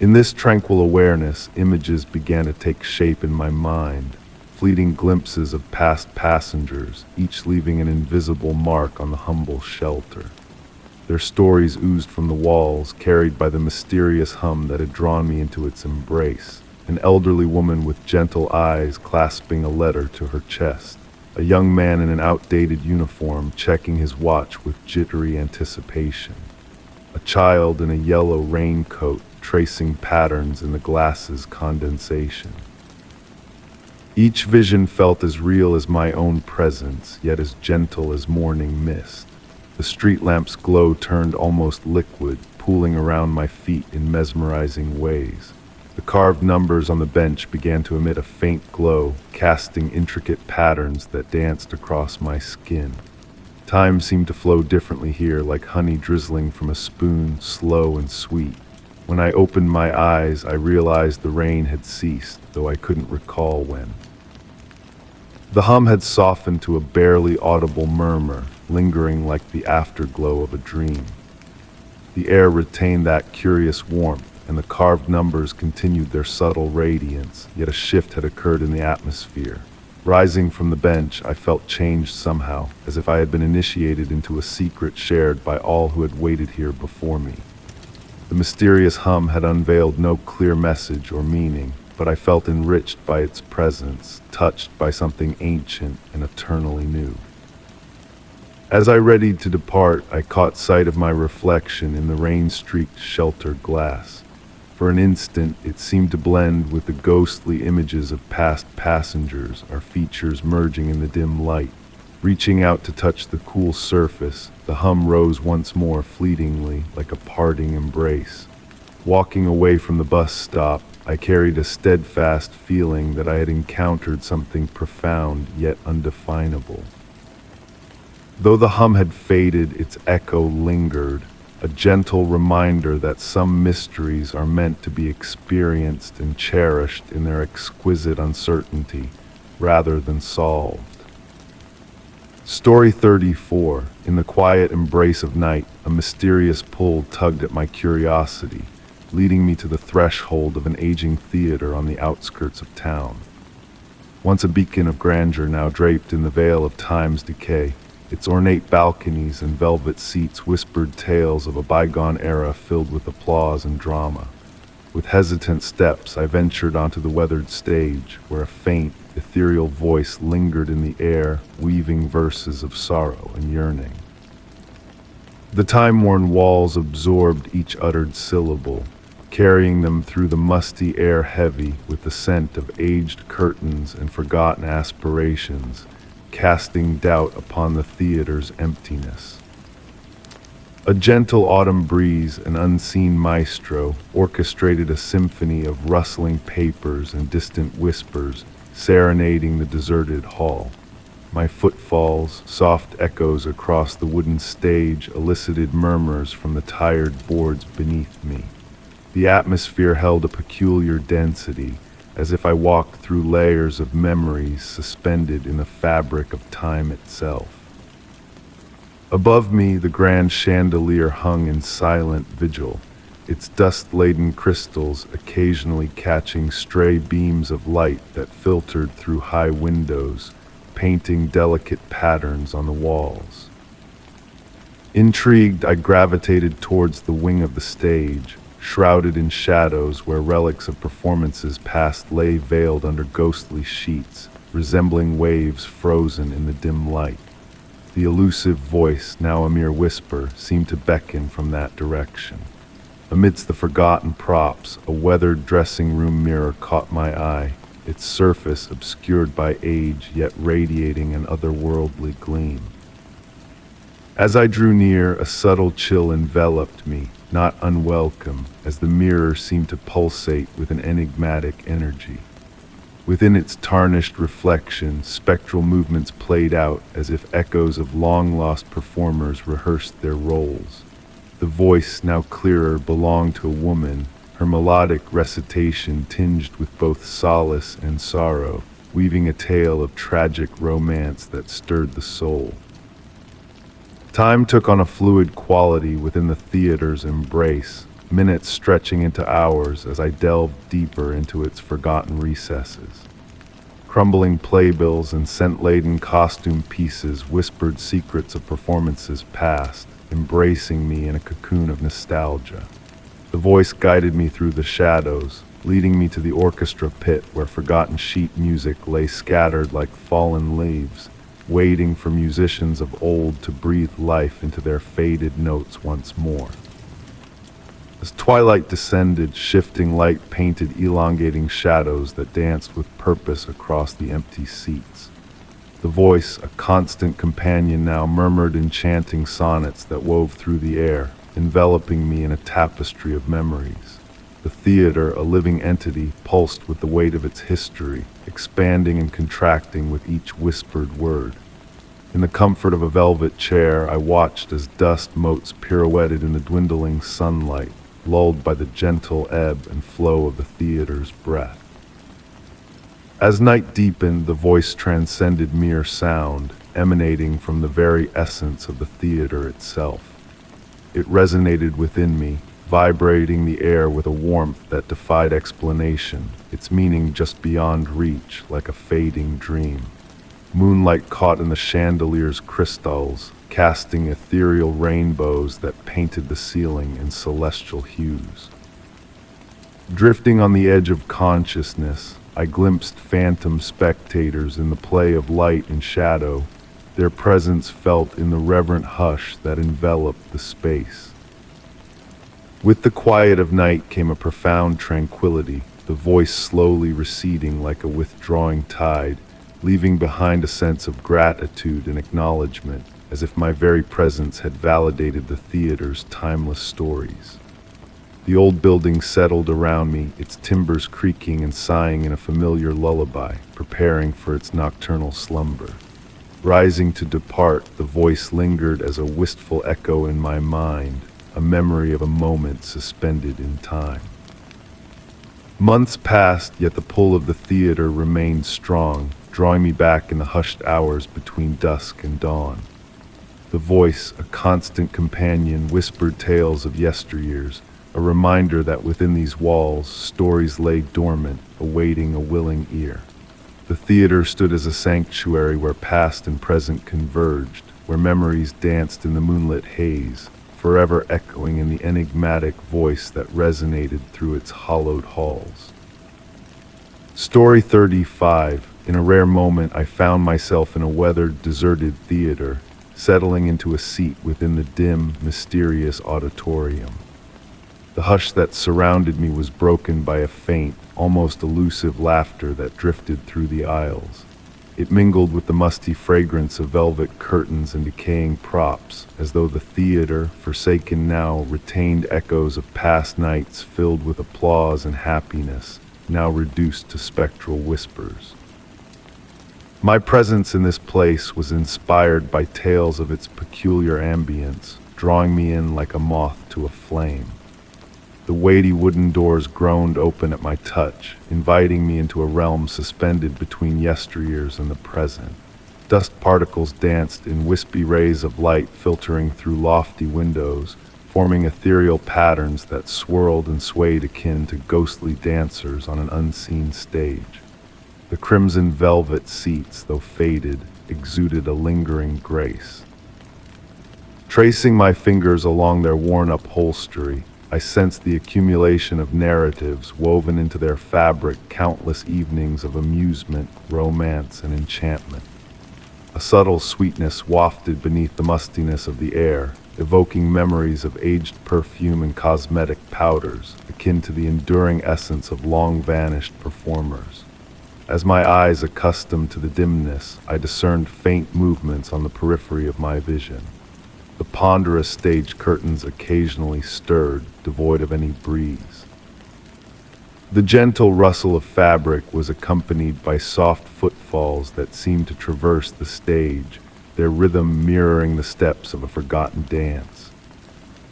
In this tranquil awareness, images began to take shape in my mind, fleeting glimpses of past passengers, each leaving an invisible mark on the humble shelter. Their stories oozed from the walls, carried by the mysterious hum that had drawn me into its embrace. An elderly woman with gentle eyes clasping a letter to her chest. A young man in an outdated uniform checking his watch with jittery anticipation. A child in a yellow raincoat tracing patterns in the glass's condensation. Each vision felt as real as my own presence, yet as gentle as morning mist. The street lamp's glow turned almost liquid, pooling around my feet in mesmerizing ways. The carved numbers on the bench began to emit a faint glow, casting intricate patterns that danced across my skin. Time seemed to flow differently here, like honey drizzling from a spoon, slow and sweet. When I opened my eyes, I realized the rain had ceased, though I couldn't recall when. The hum had softened to a barely audible murmur, lingering like the afterglow of a dream. The air retained that curious warmth, and the carved numbers continued their subtle radiance, yet a shift had occurred in the atmosphere. Rising from the bench, I felt changed somehow, as if I had been initiated into a secret shared by all who had waited here before me. The mysterious hum had unveiled no clear message or meaning, but I felt enriched by its presence, touched by something ancient and eternally new. As I readied to depart, I caught sight of my reflection in the rain-streaked sheltered glass. For an instant, it seemed to blend with the ghostly images of past passengers, our features merging in the dim light. Reaching out to touch the cool surface, the hum rose once more fleetingly, like a parting embrace. Walking away from the bus stop, I carried a steadfast feeling that I had encountered something profound yet undefinable. Though the hum had faded, its echo lingered, a gentle reminder that some mysteries are meant to be experienced and cherished in their exquisite uncertainty, rather than solved. Story 34. In the quiet embrace of night, a mysterious pull tugged at my curiosity, leading me to the threshold of an aging theater on the outskirts of town. Once a beacon of grandeur, now draped in the veil of time's decay, its ornate balconies and velvet seats whispered tales of a bygone era filled with applause and drama. With hesitant steps, I ventured onto the weathered stage, where a faint, ethereal voice lingered in the air, weaving verses of sorrow and yearning. The time-worn walls absorbed each uttered syllable, carrying them through the musty air heavy with the scent of aged curtains and forgotten aspirations, casting doubt upon the theater's emptiness. A gentle autumn breeze, an unseen maestro, orchestrated a symphony of rustling papers and distant whispers, serenading the deserted hall. My footfalls, soft echoes across the wooden stage, elicited murmurs from the tired boards beneath me. The atmosphere held a peculiar density, as if I walked through layers of memories suspended in the fabric of time itself. Above me, the grand chandelier hung in silent vigil, its dust-laden crystals occasionally catching stray beams of light that filtered through high windows, painting delicate patterns on the walls. Intrigued, I gravitated towards the wing of the stage, shrouded in shadows where relics of performances past lay veiled under ghostly sheets, resembling waves frozen in the dim light. The elusive voice, now a mere whisper, seemed to beckon from that direction. Amidst the forgotten props, a weathered dressing room mirror caught my eye, its surface obscured by age yet radiating an otherworldly gleam. As I drew near, a subtle chill enveloped me, not unwelcome, as the mirror seemed to pulsate with an enigmatic energy. Within its tarnished reflection, spectral movements played out as if echoes of long-lost performers rehearsed their roles. The voice, now clearer, belonged to a woman, her melodic recitation tinged with both solace and sorrow, weaving a tale of tragic romance that stirred the soul. Time took on a fluid quality within the theater's embrace, minutes stretching into hours as I delved deeper into its forgotten recesses. Crumbling playbills and scent-laden costume pieces whispered secrets of performances past, embracing me in a cocoon of nostalgia. The voice guided me through the shadows, leading me to the orchestra pit where forgotten sheet music lay scattered like fallen leaves, waiting for musicians of old to breathe life into their faded notes once more. As twilight descended, shifting light painted elongating shadows that danced with purpose across the empty seats. The voice, a constant companion now, murmured enchanting sonnets that wove through the air, enveloping me in a tapestry of memories. The theater, a living entity, pulsed with the weight of its history, expanding and contracting with each whispered word. In the comfort of a velvet chair, I watched as dust motes pirouetted in the dwindling sunlight, lulled by the gentle ebb and flow of the theater's breath. As night deepened, the voice transcended mere sound, emanating from the very essence of the theater itself. It resonated within me, vibrating the air with a warmth that defied explanation, its meaning just beyond reach, like a fading dream. Moonlight caught in the chandelier's crystals, casting ethereal rainbows that painted the ceiling in celestial hues. Drifting on the edge of consciousness, I glimpsed phantom spectators in the play of light and shadow, their presence felt in the reverent hush that enveloped the space. With the quiet of night came a profound tranquility, the voice slowly receding like a withdrawing tide, leaving behind a sense of gratitude and acknowledgement, as if my very presence had validated the theater's timeless stories. The old building settled around me, its timbers creaking and sighing in a familiar lullaby, preparing for its nocturnal slumber. Rising to depart, the voice lingered as a wistful echo in my mind, a memory of a moment suspended in time. Months passed, yet the pull of the theater remained strong, drawing me back in the hushed hours between dusk and dawn. The voice, a constant companion, whispered tales of yesteryears, a reminder that within these walls, stories lay dormant, awaiting a willing ear. The theater stood as a sanctuary where past and present converged, where memories danced in the moonlit haze, forever echoing in the enigmatic voice that resonated through its hollowed halls. Story 35. In a rare moment, I found myself in a weathered, deserted theater, settling into a seat within the dim, mysterious auditorium. The hush that surrounded me was broken by a faint, almost elusive laughter that drifted through the aisles. It mingled with the musty fragrance of velvet curtains and decaying props, as though the theater, forsaken now, retained echoes of past nights filled with applause and happiness, now reduced to spectral whispers. My presence in this place was inspired by tales of its peculiar ambience, drawing me in like a moth to a flame. The weighty wooden doors groaned open at my touch, inviting me into a realm suspended between yesteryears and the present. Dust particles danced in wispy rays of light filtering through lofty windows, forming ethereal patterns that swirled and swayed akin to ghostly dancers on an unseen stage. The crimson velvet seats, though faded, exuded a lingering grace. Tracing my fingers along their worn upholstery, I sensed the accumulation of narratives woven into their fabric, countless evenings of amusement, romance, and enchantment. A subtle sweetness wafted beneath the mustiness of the air, evoking memories of aged perfume and cosmetic powders, akin to the enduring essence of long-vanished performers. As my eyes accustomed to the dimness, I discerned faint movements on the periphery of my vision. The ponderous stage curtains occasionally stirred, devoid of any breeze. The gentle rustle of fabric was accompanied by soft footfalls that seemed to traverse the stage, their rhythm mirroring the steps of a forgotten dance.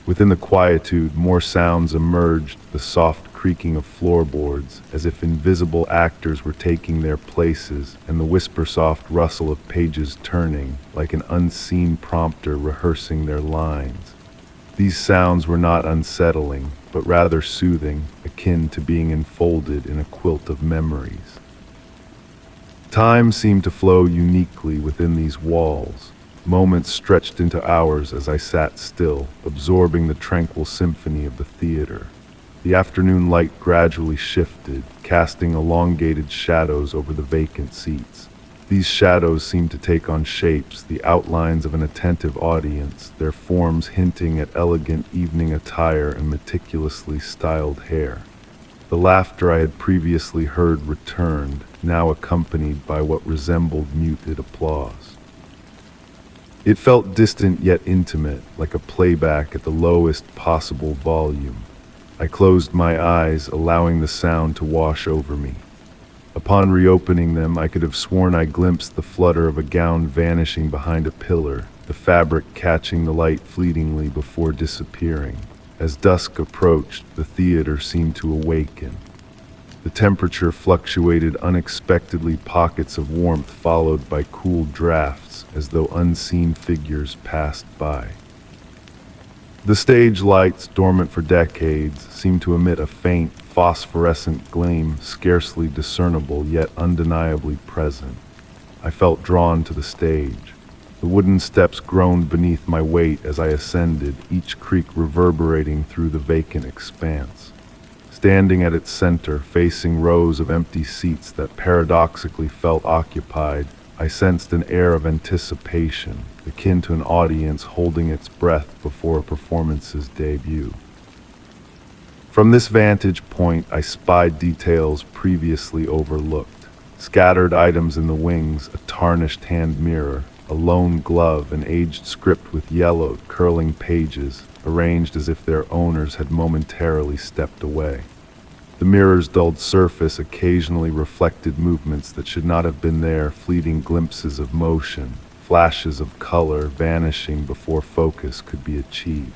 Within the quietude, more sounds emerged, the soft creaking of floorboards, as if invisible actors were taking their places, and the whisper-soft rustle of pages turning, like an unseen prompter rehearsing their lines. These sounds were not unsettling, but rather soothing, akin to being enfolded in a quilt of memories. Time seemed to flow uniquely within these walls. Moments stretched into hours as I sat still, absorbing the tranquil symphony of the theater. The afternoon light gradually shifted, casting elongated shadows over the vacant seats. These shadows seemed to take on shapes, the outlines of an attentive audience, their forms hinting at elegant evening attire and meticulously styled hair. The laughter I had previously heard returned, now accompanied by what resembled muted applause. It felt distant yet intimate, like a playback at the lowest possible volume. I closed my eyes, allowing the sound to wash over me. Upon reopening them, I could have sworn I glimpsed the flutter of a gown vanishing behind a pillar, the fabric catching the light fleetingly before disappearing. As dusk approached, the theater seemed to awaken. The temperature fluctuated unexpectedly, pockets of warmth followed by cool drafts, as though unseen figures passed by. The stage lights, dormant for decades, seemed to emit a faint, phosphorescent gleam, scarcely discernible yet undeniably present. I felt drawn to the stage. The wooden steps groaned beneath my weight as I ascended, each creak reverberating through the vacant expanse. Standing at its center, facing rows of empty seats that paradoxically felt occupied, I sensed an air of anticipation, akin to an audience holding its breath before a performance's debut. From this vantage point, I spied details previously overlooked. Scattered items in the wings, a tarnished hand mirror, a lone glove, an aged script with yellowed, curling pages, arranged as if their owners had momentarily stepped away. The mirror's dulled surface occasionally reflected movements that should not have been there, fleeting glimpses of motion, flashes of color vanishing before focus could be achieved.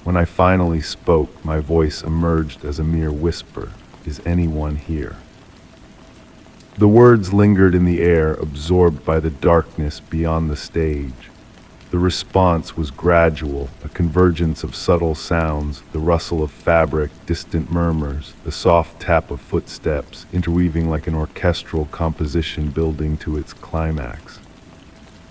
When I finally spoke, my voice emerged as a mere whisper. "Is anyone here?" The words lingered in the air, absorbed by the darkness beyond the stage. The response was gradual, a convergence of subtle sounds, the rustle of fabric, distant murmurs, the soft tap of footsteps, interweaving like an orchestral composition building to its climax.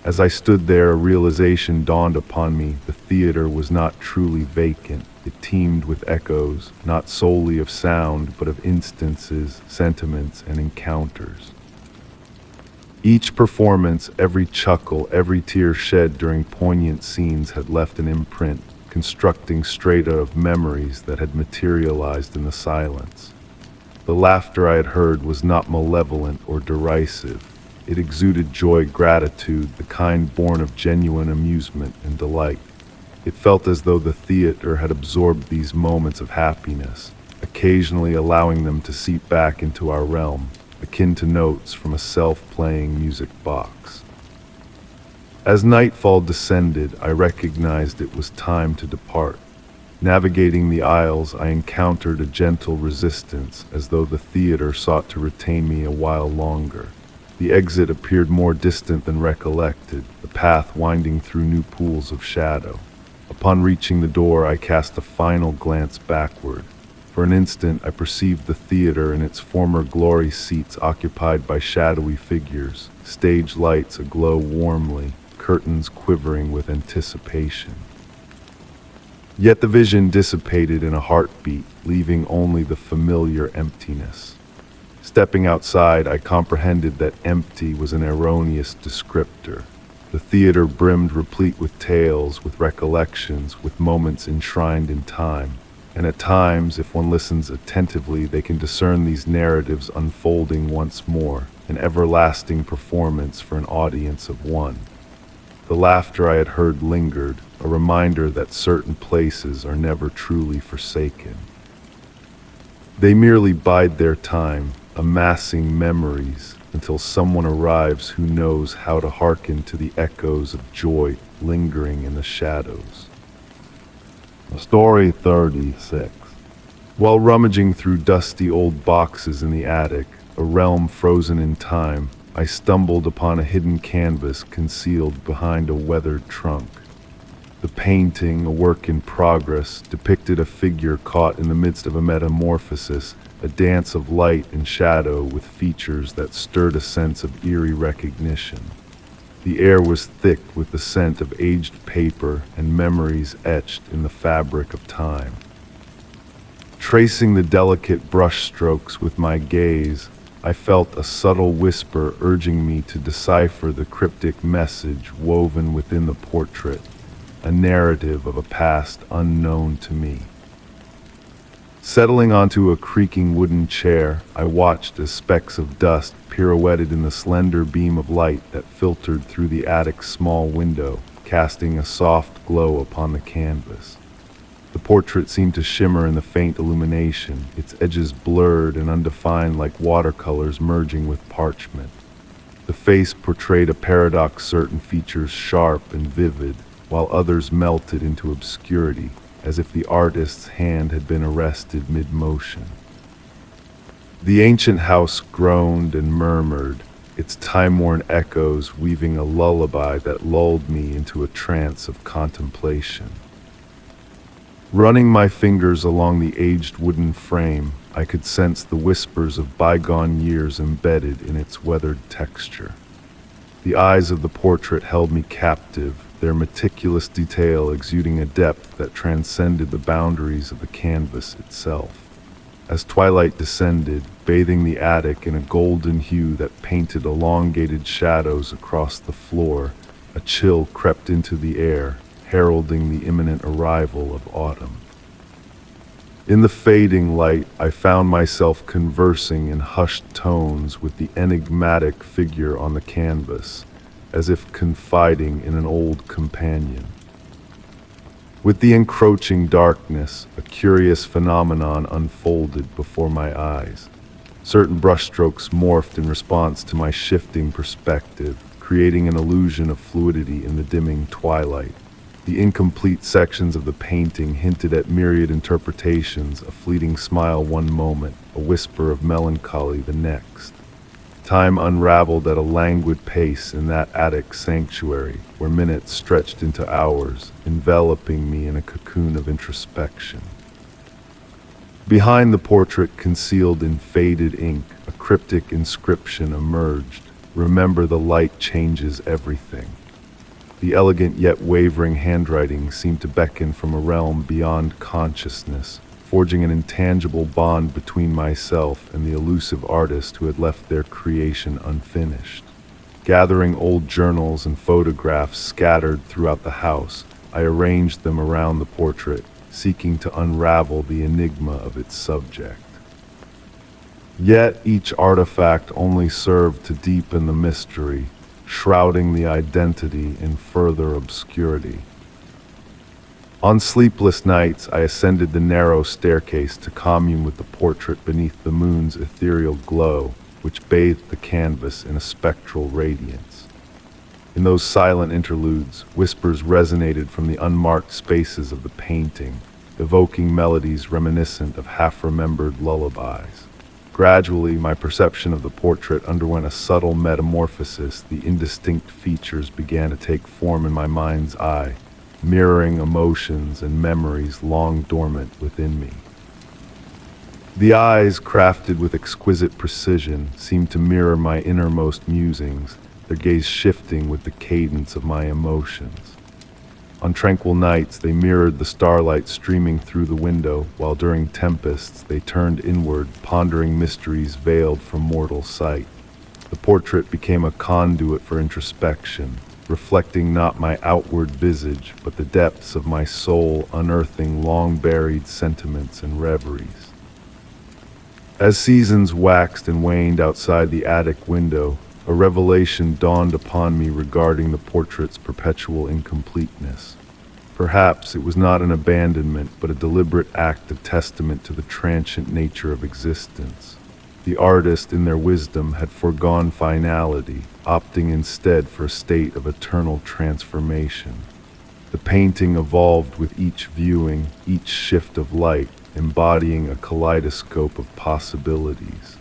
As I stood there, a realization dawned upon me. The theater was not truly vacant. It teemed with echoes, not solely of sound, but of instances, sentiments, and encounters. Each performance, every chuckle, every tear shed during poignant scenes had left an imprint, constructing strata of memories that had materialized in the silence. The laughter I had heard was not malevolent or derisive. It exuded joy, gratitude, the kind born of genuine amusement and delight. It felt as though the theater had absorbed these moments of happiness, occasionally allowing them to seep back into our realm, akin to notes from a self-playing music box. As nightfall descended, I recognized it was time to depart. Navigating the aisles, I encountered a gentle resistance, as though the theater sought to retain me a while longer. The exit appeared more distant than recollected, the path winding through new pools of shadow. Upon reaching the door, I cast a final glance backward. For an instant, I perceived the theater in its former glory, seats occupied by shadowy figures, stage lights aglow warmly, curtains quivering with anticipation. Yet the vision dissipated in a heartbeat, leaving only the familiar emptiness. Stepping outside, I comprehended that empty was an erroneous descriptor. The The theater brimmed replete with tales, with recollections, with moments enshrined in time. And at times, if one listens attentively, they can discern these narratives unfolding once more, an everlasting performance for an audience of one. The laughter I had heard lingered, a reminder that certain places are never truly forsaken. They merely bide their time, amassing memories, until someone arrives who knows how to hearken to the echoes of joy lingering in the shadows. Story 36. While rummaging through dusty old boxes in the attic, a realm frozen in time, I stumbled upon a hidden canvas concealed behind a weathered trunk. The painting, a work in progress, depicted a figure caught in the midst of a metamorphosis, a dance of light and shadow with features that stirred a sense of eerie recognition. The air was thick with the scent of aged paper and memories etched in the fabric of time. Tracing the delicate brushstrokes with my gaze, I felt a subtle whisper urging me to decipher the cryptic message woven within the portrait, a narrative of a past unknown to me. Settling onto a creaking wooden chair, I watched as specks of dust pirouetted in the slender beam of light that filtered through the attic's small window, casting a soft glow upon the canvas. The portrait seemed to shimmer in the faint illumination, its edges blurred and undefined like watercolors merging with parchment. The face portrayed a paradox, certain features sharp and vivid, while others melted into obscurity, as if the artist's hand had been arrested mid-motion. The ancient house groaned and murmured, its time-worn echoes weaving a lullaby that lulled me into a trance of contemplation. Running my fingers along the aged wooden frame, I could sense the whispers of bygone years embedded in its weathered texture. The eyes of the portrait held me captive, their meticulous detail exuding a depth that transcended the boundaries of the canvas itself. As twilight descended, bathing the attic in a golden hue that painted elongated shadows across the floor, a chill crept into the air, heralding the imminent arrival of autumn. In the fading light, I found myself conversing in hushed tones with the enigmatic figure on the canvas, as if confiding in an old companion. With the encroaching darkness, a curious phenomenon unfolded before my eyes. Certain brushstrokes morphed in response to my shifting perspective, creating an illusion of fluidity in the dimming twilight. The incomplete sections of the painting hinted at myriad interpretations, a fleeting smile one moment, a whisper of melancholy the next. Time unraveled at a languid pace in that attic sanctuary, where minutes stretched into hours, enveloping me in a cocoon of introspection. Behind the portrait, concealed in faded ink, a cryptic inscription emerged: "Remember, the light changes everything." The elegant yet wavering handwriting seemed to beckon from a realm beyond consciousness, forging an intangible bond between myself and the elusive artist who had left their creation unfinished. Gathering old journals and photographs scattered throughout the house, I arranged them around the portrait, seeking to unravel the enigma of its subject. Yet each artifact only served to deepen the mystery, shrouding the identity in further obscurity. On sleepless nights, I ascended the narrow staircase to commune with the portrait beneath the moon's ethereal glow, which bathed the canvas in a spectral radiance. In those silent interludes, whispers resonated from the unmarked spaces of the painting, evoking melodies reminiscent of half-remembered lullabies. Gradually, my perception of the portrait underwent a subtle metamorphosis. The indistinct features began to take form in my mind's eye, mirroring emotions and memories long dormant within me. The eyes, crafted with exquisite precision, seemed to mirror my innermost musings, their gaze shifting with the cadence of my emotions. On tranquil nights, they mirrored the starlight streaming through the window, while during tempests they turned inward, pondering mysteries veiled from mortal sight. The portrait became a conduit for introspection, reflecting not my outward visage, but the depths of my soul, unearthing long-buried sentiments and reveries. As seasons waxed and waned outside the attic window, a revelation dawned upon me regarding the portrait's perpetual incompleteness. Perhaps it was not an abandonment, but a deliberate act of testament to the transient nature of existence. The artist, in their wisdom, had foregone finality, opting instead for a state of eternal transformation. The painting evolved with each viewing, each shift of light, embodying a kaleidoscope of possibilities.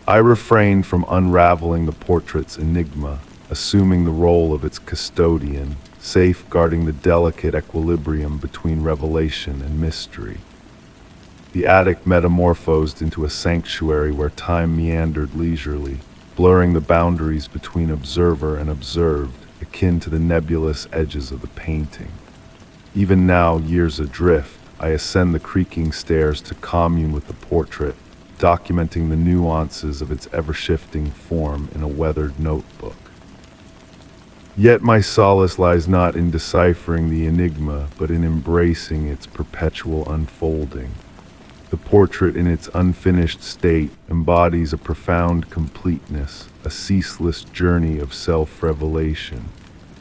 I refrained from unraveling the portrait's enigma, assuming the role of its custodian, safeguarding the delicate equilibrium between revelation and mystery. The attic metamorphosed into a sanctuary where time meandered leisurely, blurring the boundaries between observer and observed, akin to the nebulous edges of the painting. Even now, years adrift, I ascend the creaking stairs to commune with the portrait, documenting the nuances of its ever-shifting form in a weathered notebook. Yet my solace lies not in deciphering the enigma, but in embracing its perpetual unfolding. The portrait in its unfinished state embodies a profound completeness, a ceaseless journey of self-revelation.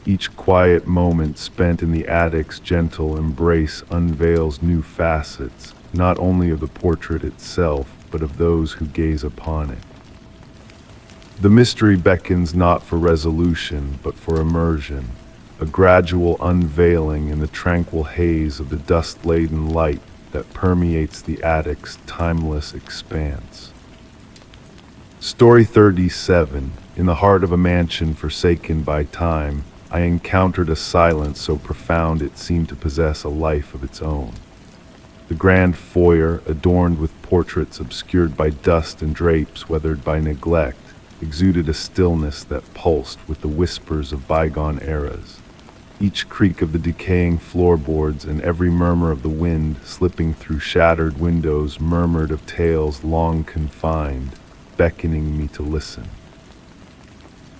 Each quiet moment spent in the attic's gentle embrace unveils new facets, not only of the portrait itself, but of those who gaze upon it. The mystery beckons not for resolution, but for immersion, a gradual unveiling in the tranquil haze of the dust-laden light that permeates the attic's timeless expanse. Story 37. In the heart of a mansion forsaken by time, I encountered a silence so profound it seemed to possess a life of its own. The grand foyer, adorned with portraits obscured by dust and drapes weathered by neglect, exuded a stillness that pulsed with the whispers of bygone eras. Each creak of the decaying floorboards and every murmur of the wind slipping through shattered windows murmured of tales long confined, beckoning me to listen.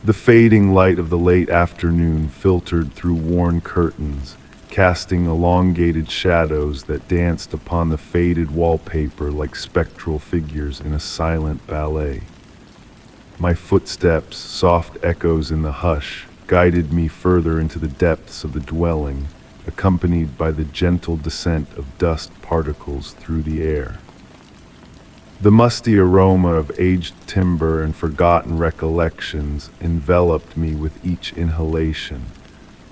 The fading light of the late afternoon filtered through worn curtains, casting elongated shadows that danced upon the faded wallpaper like spectral figures in a silent ballet. My footsteps, soft echoes in the hush, guided me further into the depths of the dwelling, accompanied by the gentle descent of dust particles through the air. The musty aroma of aged timber and forgotten recollections enveloped me with each inhalation,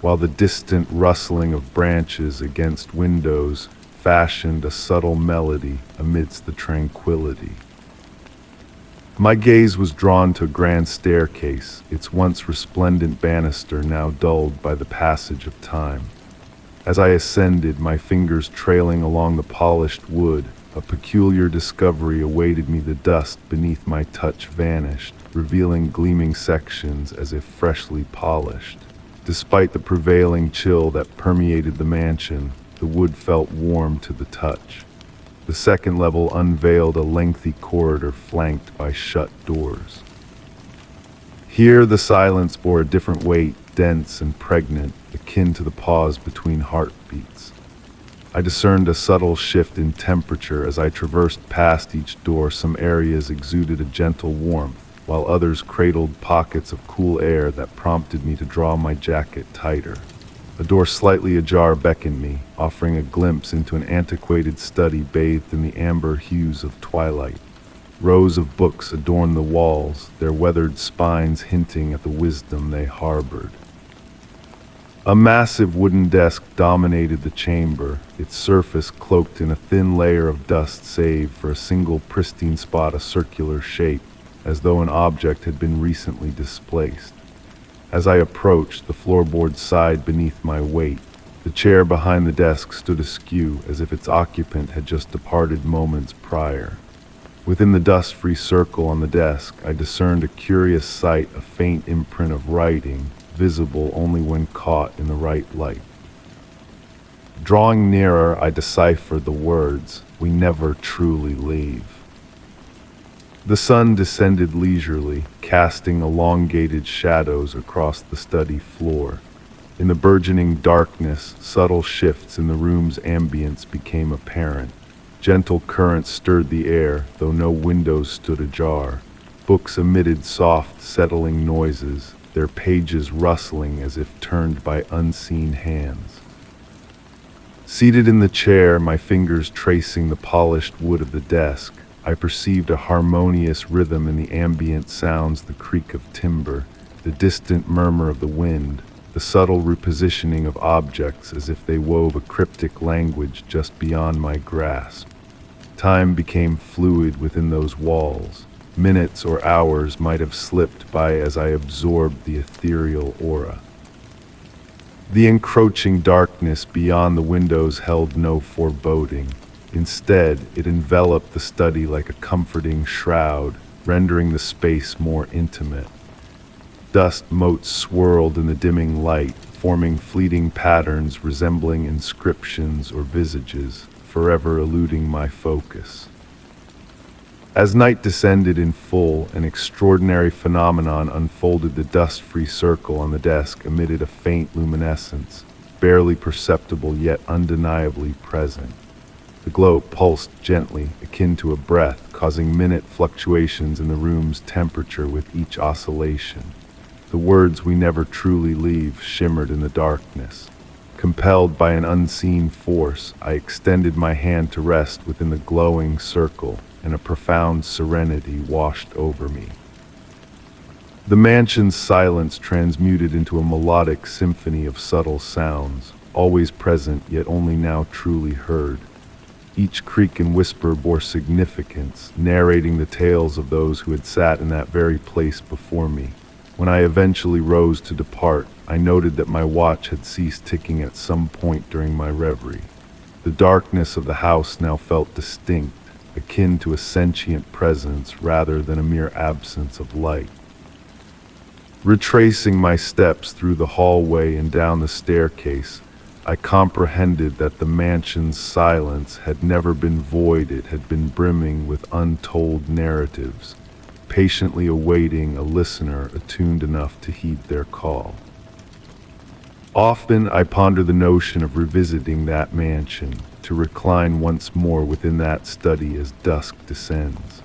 while the distant rustling of branches against windows fashioned a subtle melody amidst the tranquility. My gaze was drawn to a grand staircase, its once resplendent banister now dulled by the passage of time. As I ascended, my fingers trailing along the polished wood, a peculiar discovery awaited me. The dust beneath my touch vanished, revealing gleaming sections as if freshly polished. Despite the prevailing chill that permeated the mansion, the wood felt warm to the touch. The second level unveiled a lengthy corridor flanked by shut doors. Here the silence bore a different weight, dense and pregnant, akin to the pause between heartbeats. I discerned a subtle shift in temperature as I traversed past each door. Some areas exuded a gentle warmth, while others cradled pockets of cool air that prompted me to draw my jacket tighter. A door slightly ajar beckoned me, offering a glimpse into an antiquated study bathed in the amber hues of twilight. Rows of books adorned the walls, their weathered spines hinting at the wisdom they harbored. A massive wooden desk dominated the chamber, its surface cloaked in a thin layer of dust save for a single pristine spot, a circular shape, as though an object had been recently displaced. As I approached, the floorboards sighed beneath my weight. The chair behind the desk stood askew, as if its occupant had just departed moments prior. Within the dust-free circle on the desk, I discerned a curious sight, a faint imprint of writing, visible only when caught in the right light. Drawing nearer, I deciphered the words, "We never truly leave." The sun descended leisurely, casting elongated shadows across the study floor. In the burgeoning darkness, subtle shifts in the room's ambience became apparent. Gentle currents stirred the air, though no windows stood ajar. Books emitted soft, settling noises, their pages rustling as if turned by unseen hands. Seated in the chair, my fingers tracing the polished wood of the desk, I perceived a harmonious rhythm in the ambient sounds, the creak of timber, the distant murmur of the wind, the subtle repositioning of objects as if they wove a cryptic language just beyond my grasp. Time became fluid within those walls. Minutes or hours might have slipped by as I absorbed the ethereal aura. The encroaching darkness beyond the windows held no foreboding. Instead, it enveloped the study like a comforting shroud, rendering the space more intimate. Dust motes swirled in the dimming light, forming fleeting patterns resembling inscriptions or visages, forever eluding my focus. As night descended in full, an extraordinary phenomenon unfolded. The dust-free circle on the desk emitted a faint luminescence, barely perceptible yet undeniably present. The glow pulsed gently, akin to a breath, causing minute fluctuations in the room's temperature with each oscillation. The words "we never truly leave" shimmered in the darkness. Compelled by an unseen force, I extended my hand to rest within the glowing circle, and a profound serenity washed over me. The mansion's silence transmuted into a melodic symphony of subtle sounds, always present yet only now truly heard. Each creak and whisper bore significance, narrating the tales of those who had sat in that very place before me. When I eventually rose to depart, I noted that my watch had ceased ticking at some point during my reverie. The darkness of the house now felt distinct, akin to a sentient presence rather than a mere absence of light. Retracing my steps through the hallway and down the staircase, I comprehended that the mansion's silence had never been void. It had been brimming with untold narratives, patiently awaiting a listener attuned enough to heed their call. Often I ponder the notion of revisiting that mansion, to recline once more within that study as dusk descends.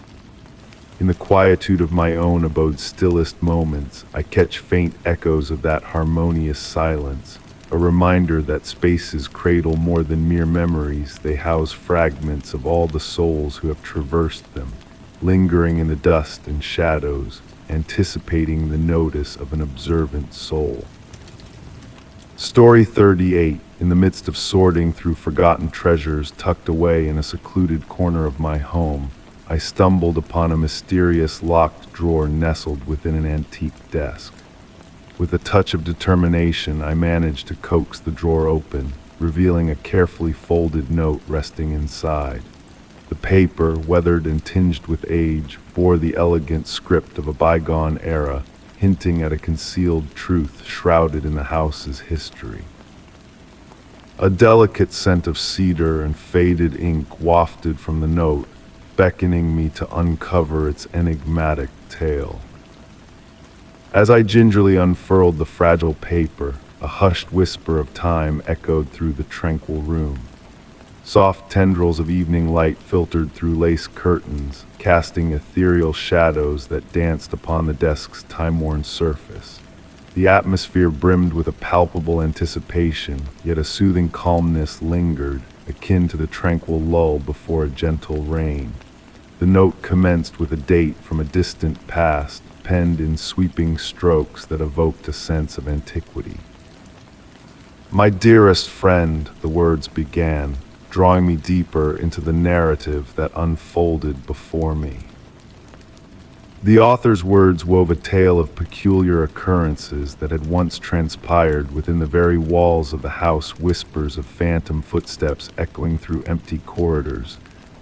In the quietude of my own abode's stillest moments, I catch faint echoes of that harmonious silence, a reminder that spaces cradle more than mere memories. They house fragments of all the souls who have traversed them, lingering in the dust and shadows, anticipating the notice of an observant soul. Story 38. In the midst of sorting through forgotten treasures tucked away in a secluded corner of my home, I stumbled upon a mysterious locked drawer nestled within an antique desk. With a touch of determination, I managed to coax the drawer open, revealing a carefully folded note resting inside. The paper, weathered and tinged with age, bore the elegant script of a bygone era, hinting at a concealed truth shrouded in the house's history. A delicate scent of cedar and faded ink wafted from the note, beckoning me to uncover its enigmatic tale. As I gingerly unfurled the fragile paper, a hushed whisper of time echoed through the tranquil room. Soft tendrils of evening light filtered through lace curtains, casting ethereal shadows that danced upon the desk's time-worn surface. The atmosphere brimmed with a palpable anticipation, yet a soothing calmness lingered, akin to the tranquil lull before a gentle rain. The note commenced with a date from a distant past, penned in sweeping strokes that evoked a sense of antiquity. "My dearest friend," the words began, drawing me deeper into the narrative that unfolded before me. The author's words wove a tale of peculiar occurrences that had once transpired within the very walls of the house, whispers of phantom footsteps echoing through empty corridors,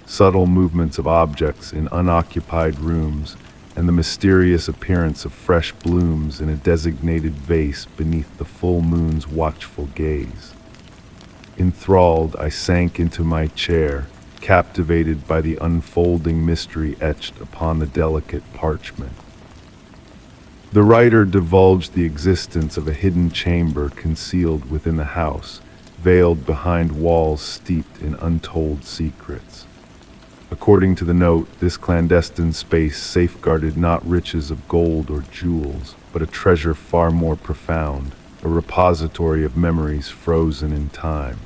subtle movements of objects in unoccupied rooms, and the mysterious appearance of fresh blooms in a designated vase beneath the full moon's watchful gaze. Enthralled, I sank into my chair, captivated by the unfolding mystery etched upon the delicate parchment. The writer divulged the existence of a hidden chamber concealed within the house, veiled behind walls steeped in untold secrets. According to the note, this clandestine space safeguarded not riches of gold or jewels, but a treasure far more profound, a repository of memories frozen in time.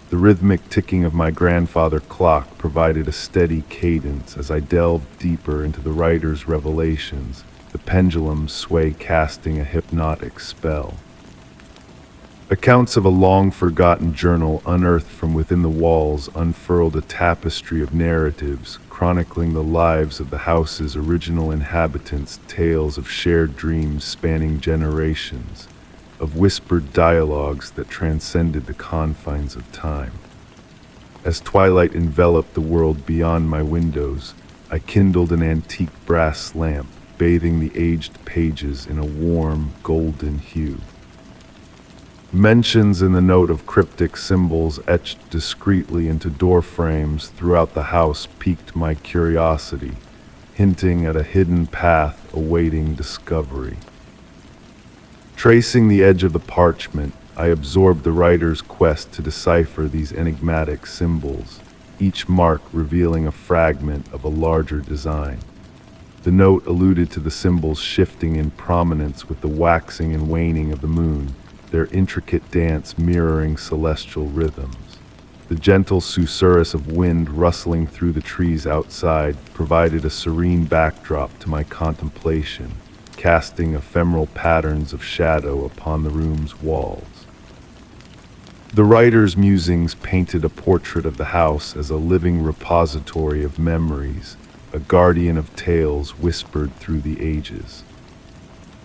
The rhythmic ticking of my grandfather clock provided a steady cadence as I delved deeper into the writer's revelations, the pendulum's sway casting a hypnotic spell. Accounts of a long-forgotten journal unearthed from within the walls unfurled a tapestry of narratives chronicling the lives of the house's original inhabitants, tales of shared dreams spanning generations, of whispered dialogues that transcended the confines of time. As twilight enveloped the world beyond my windows, I kindled an antique brass lamp, bathing the aged pages in a warm, golden hue. Mentions in the note of cryptic symbols etched discreetly into door frames throughout the house piqued my curiosity, hinting at a hidden path awaiting discovery. Tracing the edge of the parchment, I absorbed the writer's quest to decipher these enigmatic symbols, each mark revealing a fragment of a larger design. The note alluded to the symbols shifting in prominence with the waxing and waning of the moon, their intricate dance mirroring celestial rhythms. The gentle susurrus of wind rustling through the trees outside provided a serene backdrop to my contemplation, casting ephemeral patterns of shadow upon the room's walls. The writer's musings painted a portrait of the house as a living repository of memories, a guardian of tales whispered through the ages.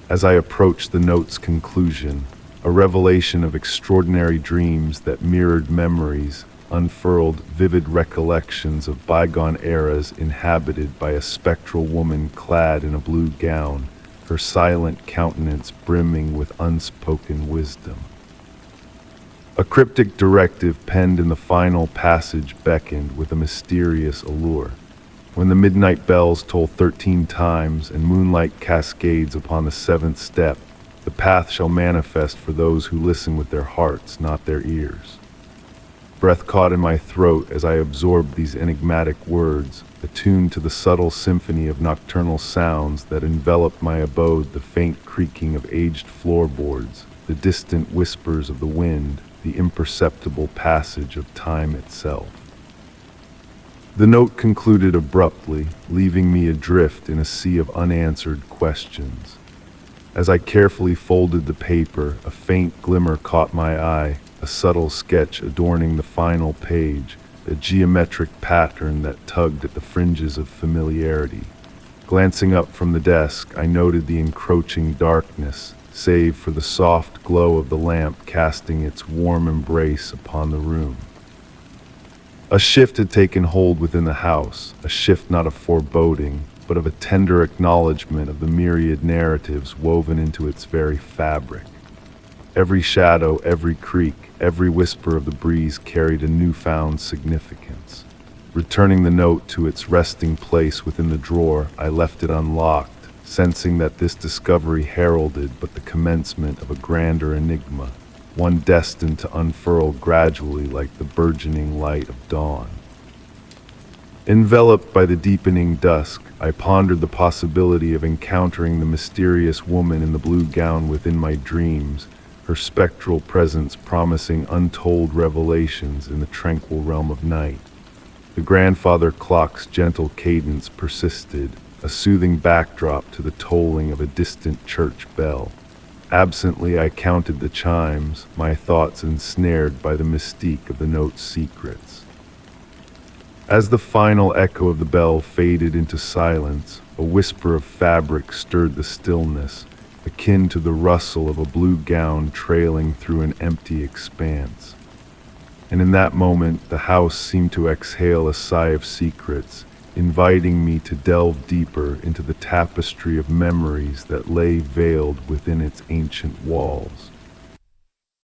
As I approached the note's conclusion, a revelation of extraordinary dreams that mirrored memories unfurled vivid recollections of bygone eras inhabited by a spectral woman clad in a blue gown, her silent countenance brimming with unspoken wisdom. A cryptic directive penned in the final passage beckoned with a mysterious allure. When the midnight bells toll 13 times and moonlight cascades upon the 7th step, the path shall manifest for those who listen with their hearts, not their ears. Breath caught in my throat as I absorbed these enigmatic words, attuned to the subtle symphony of nocturnal sounds that enveloped my abode, the faint creaking of aged floorboards, the distant whispers of the wind, the imperceptible passage of time itself. The note concluded abruptly, leaving me adrift in a sea of unanswered questions. As I carefully folded the paper, a faint glimmer caught my eye, a subtle sketch adorning the final page, a geometric pattern that tugged at the fringes of familiarity. Glancing up from the desk, I noted the encroaching darkness, save for the soft glow of the lamp casting its warm embrace upon the room. A shift had taken hold within the house, a shift not of foreboding, but of a tender acknowledgement of the myriad narratives woven into its very fabric. Every shadow, every creak, every whisper of the breeze carried a newfound significance. Returning the note to its resting place within the drawer, I left it unlocked, sensing that this discovery heralded but the commencement of a grander enigma, one destined to unfurl gradually like the burgeoning light of dawn. Enveloped by the deepening dusk, I pondered the possibility of encountering the mysterious woman in the blue gown within my dreams, her spectral presence promising untold revelations in the tranquil realm of night. The grandfather clock's gentle cadence persisted, a soothing backdrop to the tolling of a distant church bell. Absently I counted the chimes, my thoughts ensnared by the mystique of the note's secrets. As the final echo of the bell faded into silence, a whisper of fabric stirred the stillness, akin to the rustle of a blue gown trailing through an empty expanse. And in that moment, the house seemed to exhale a sigh of secrets, inviting me to delve deeper into the tapestry of memories that lay veiled within its ancient walls.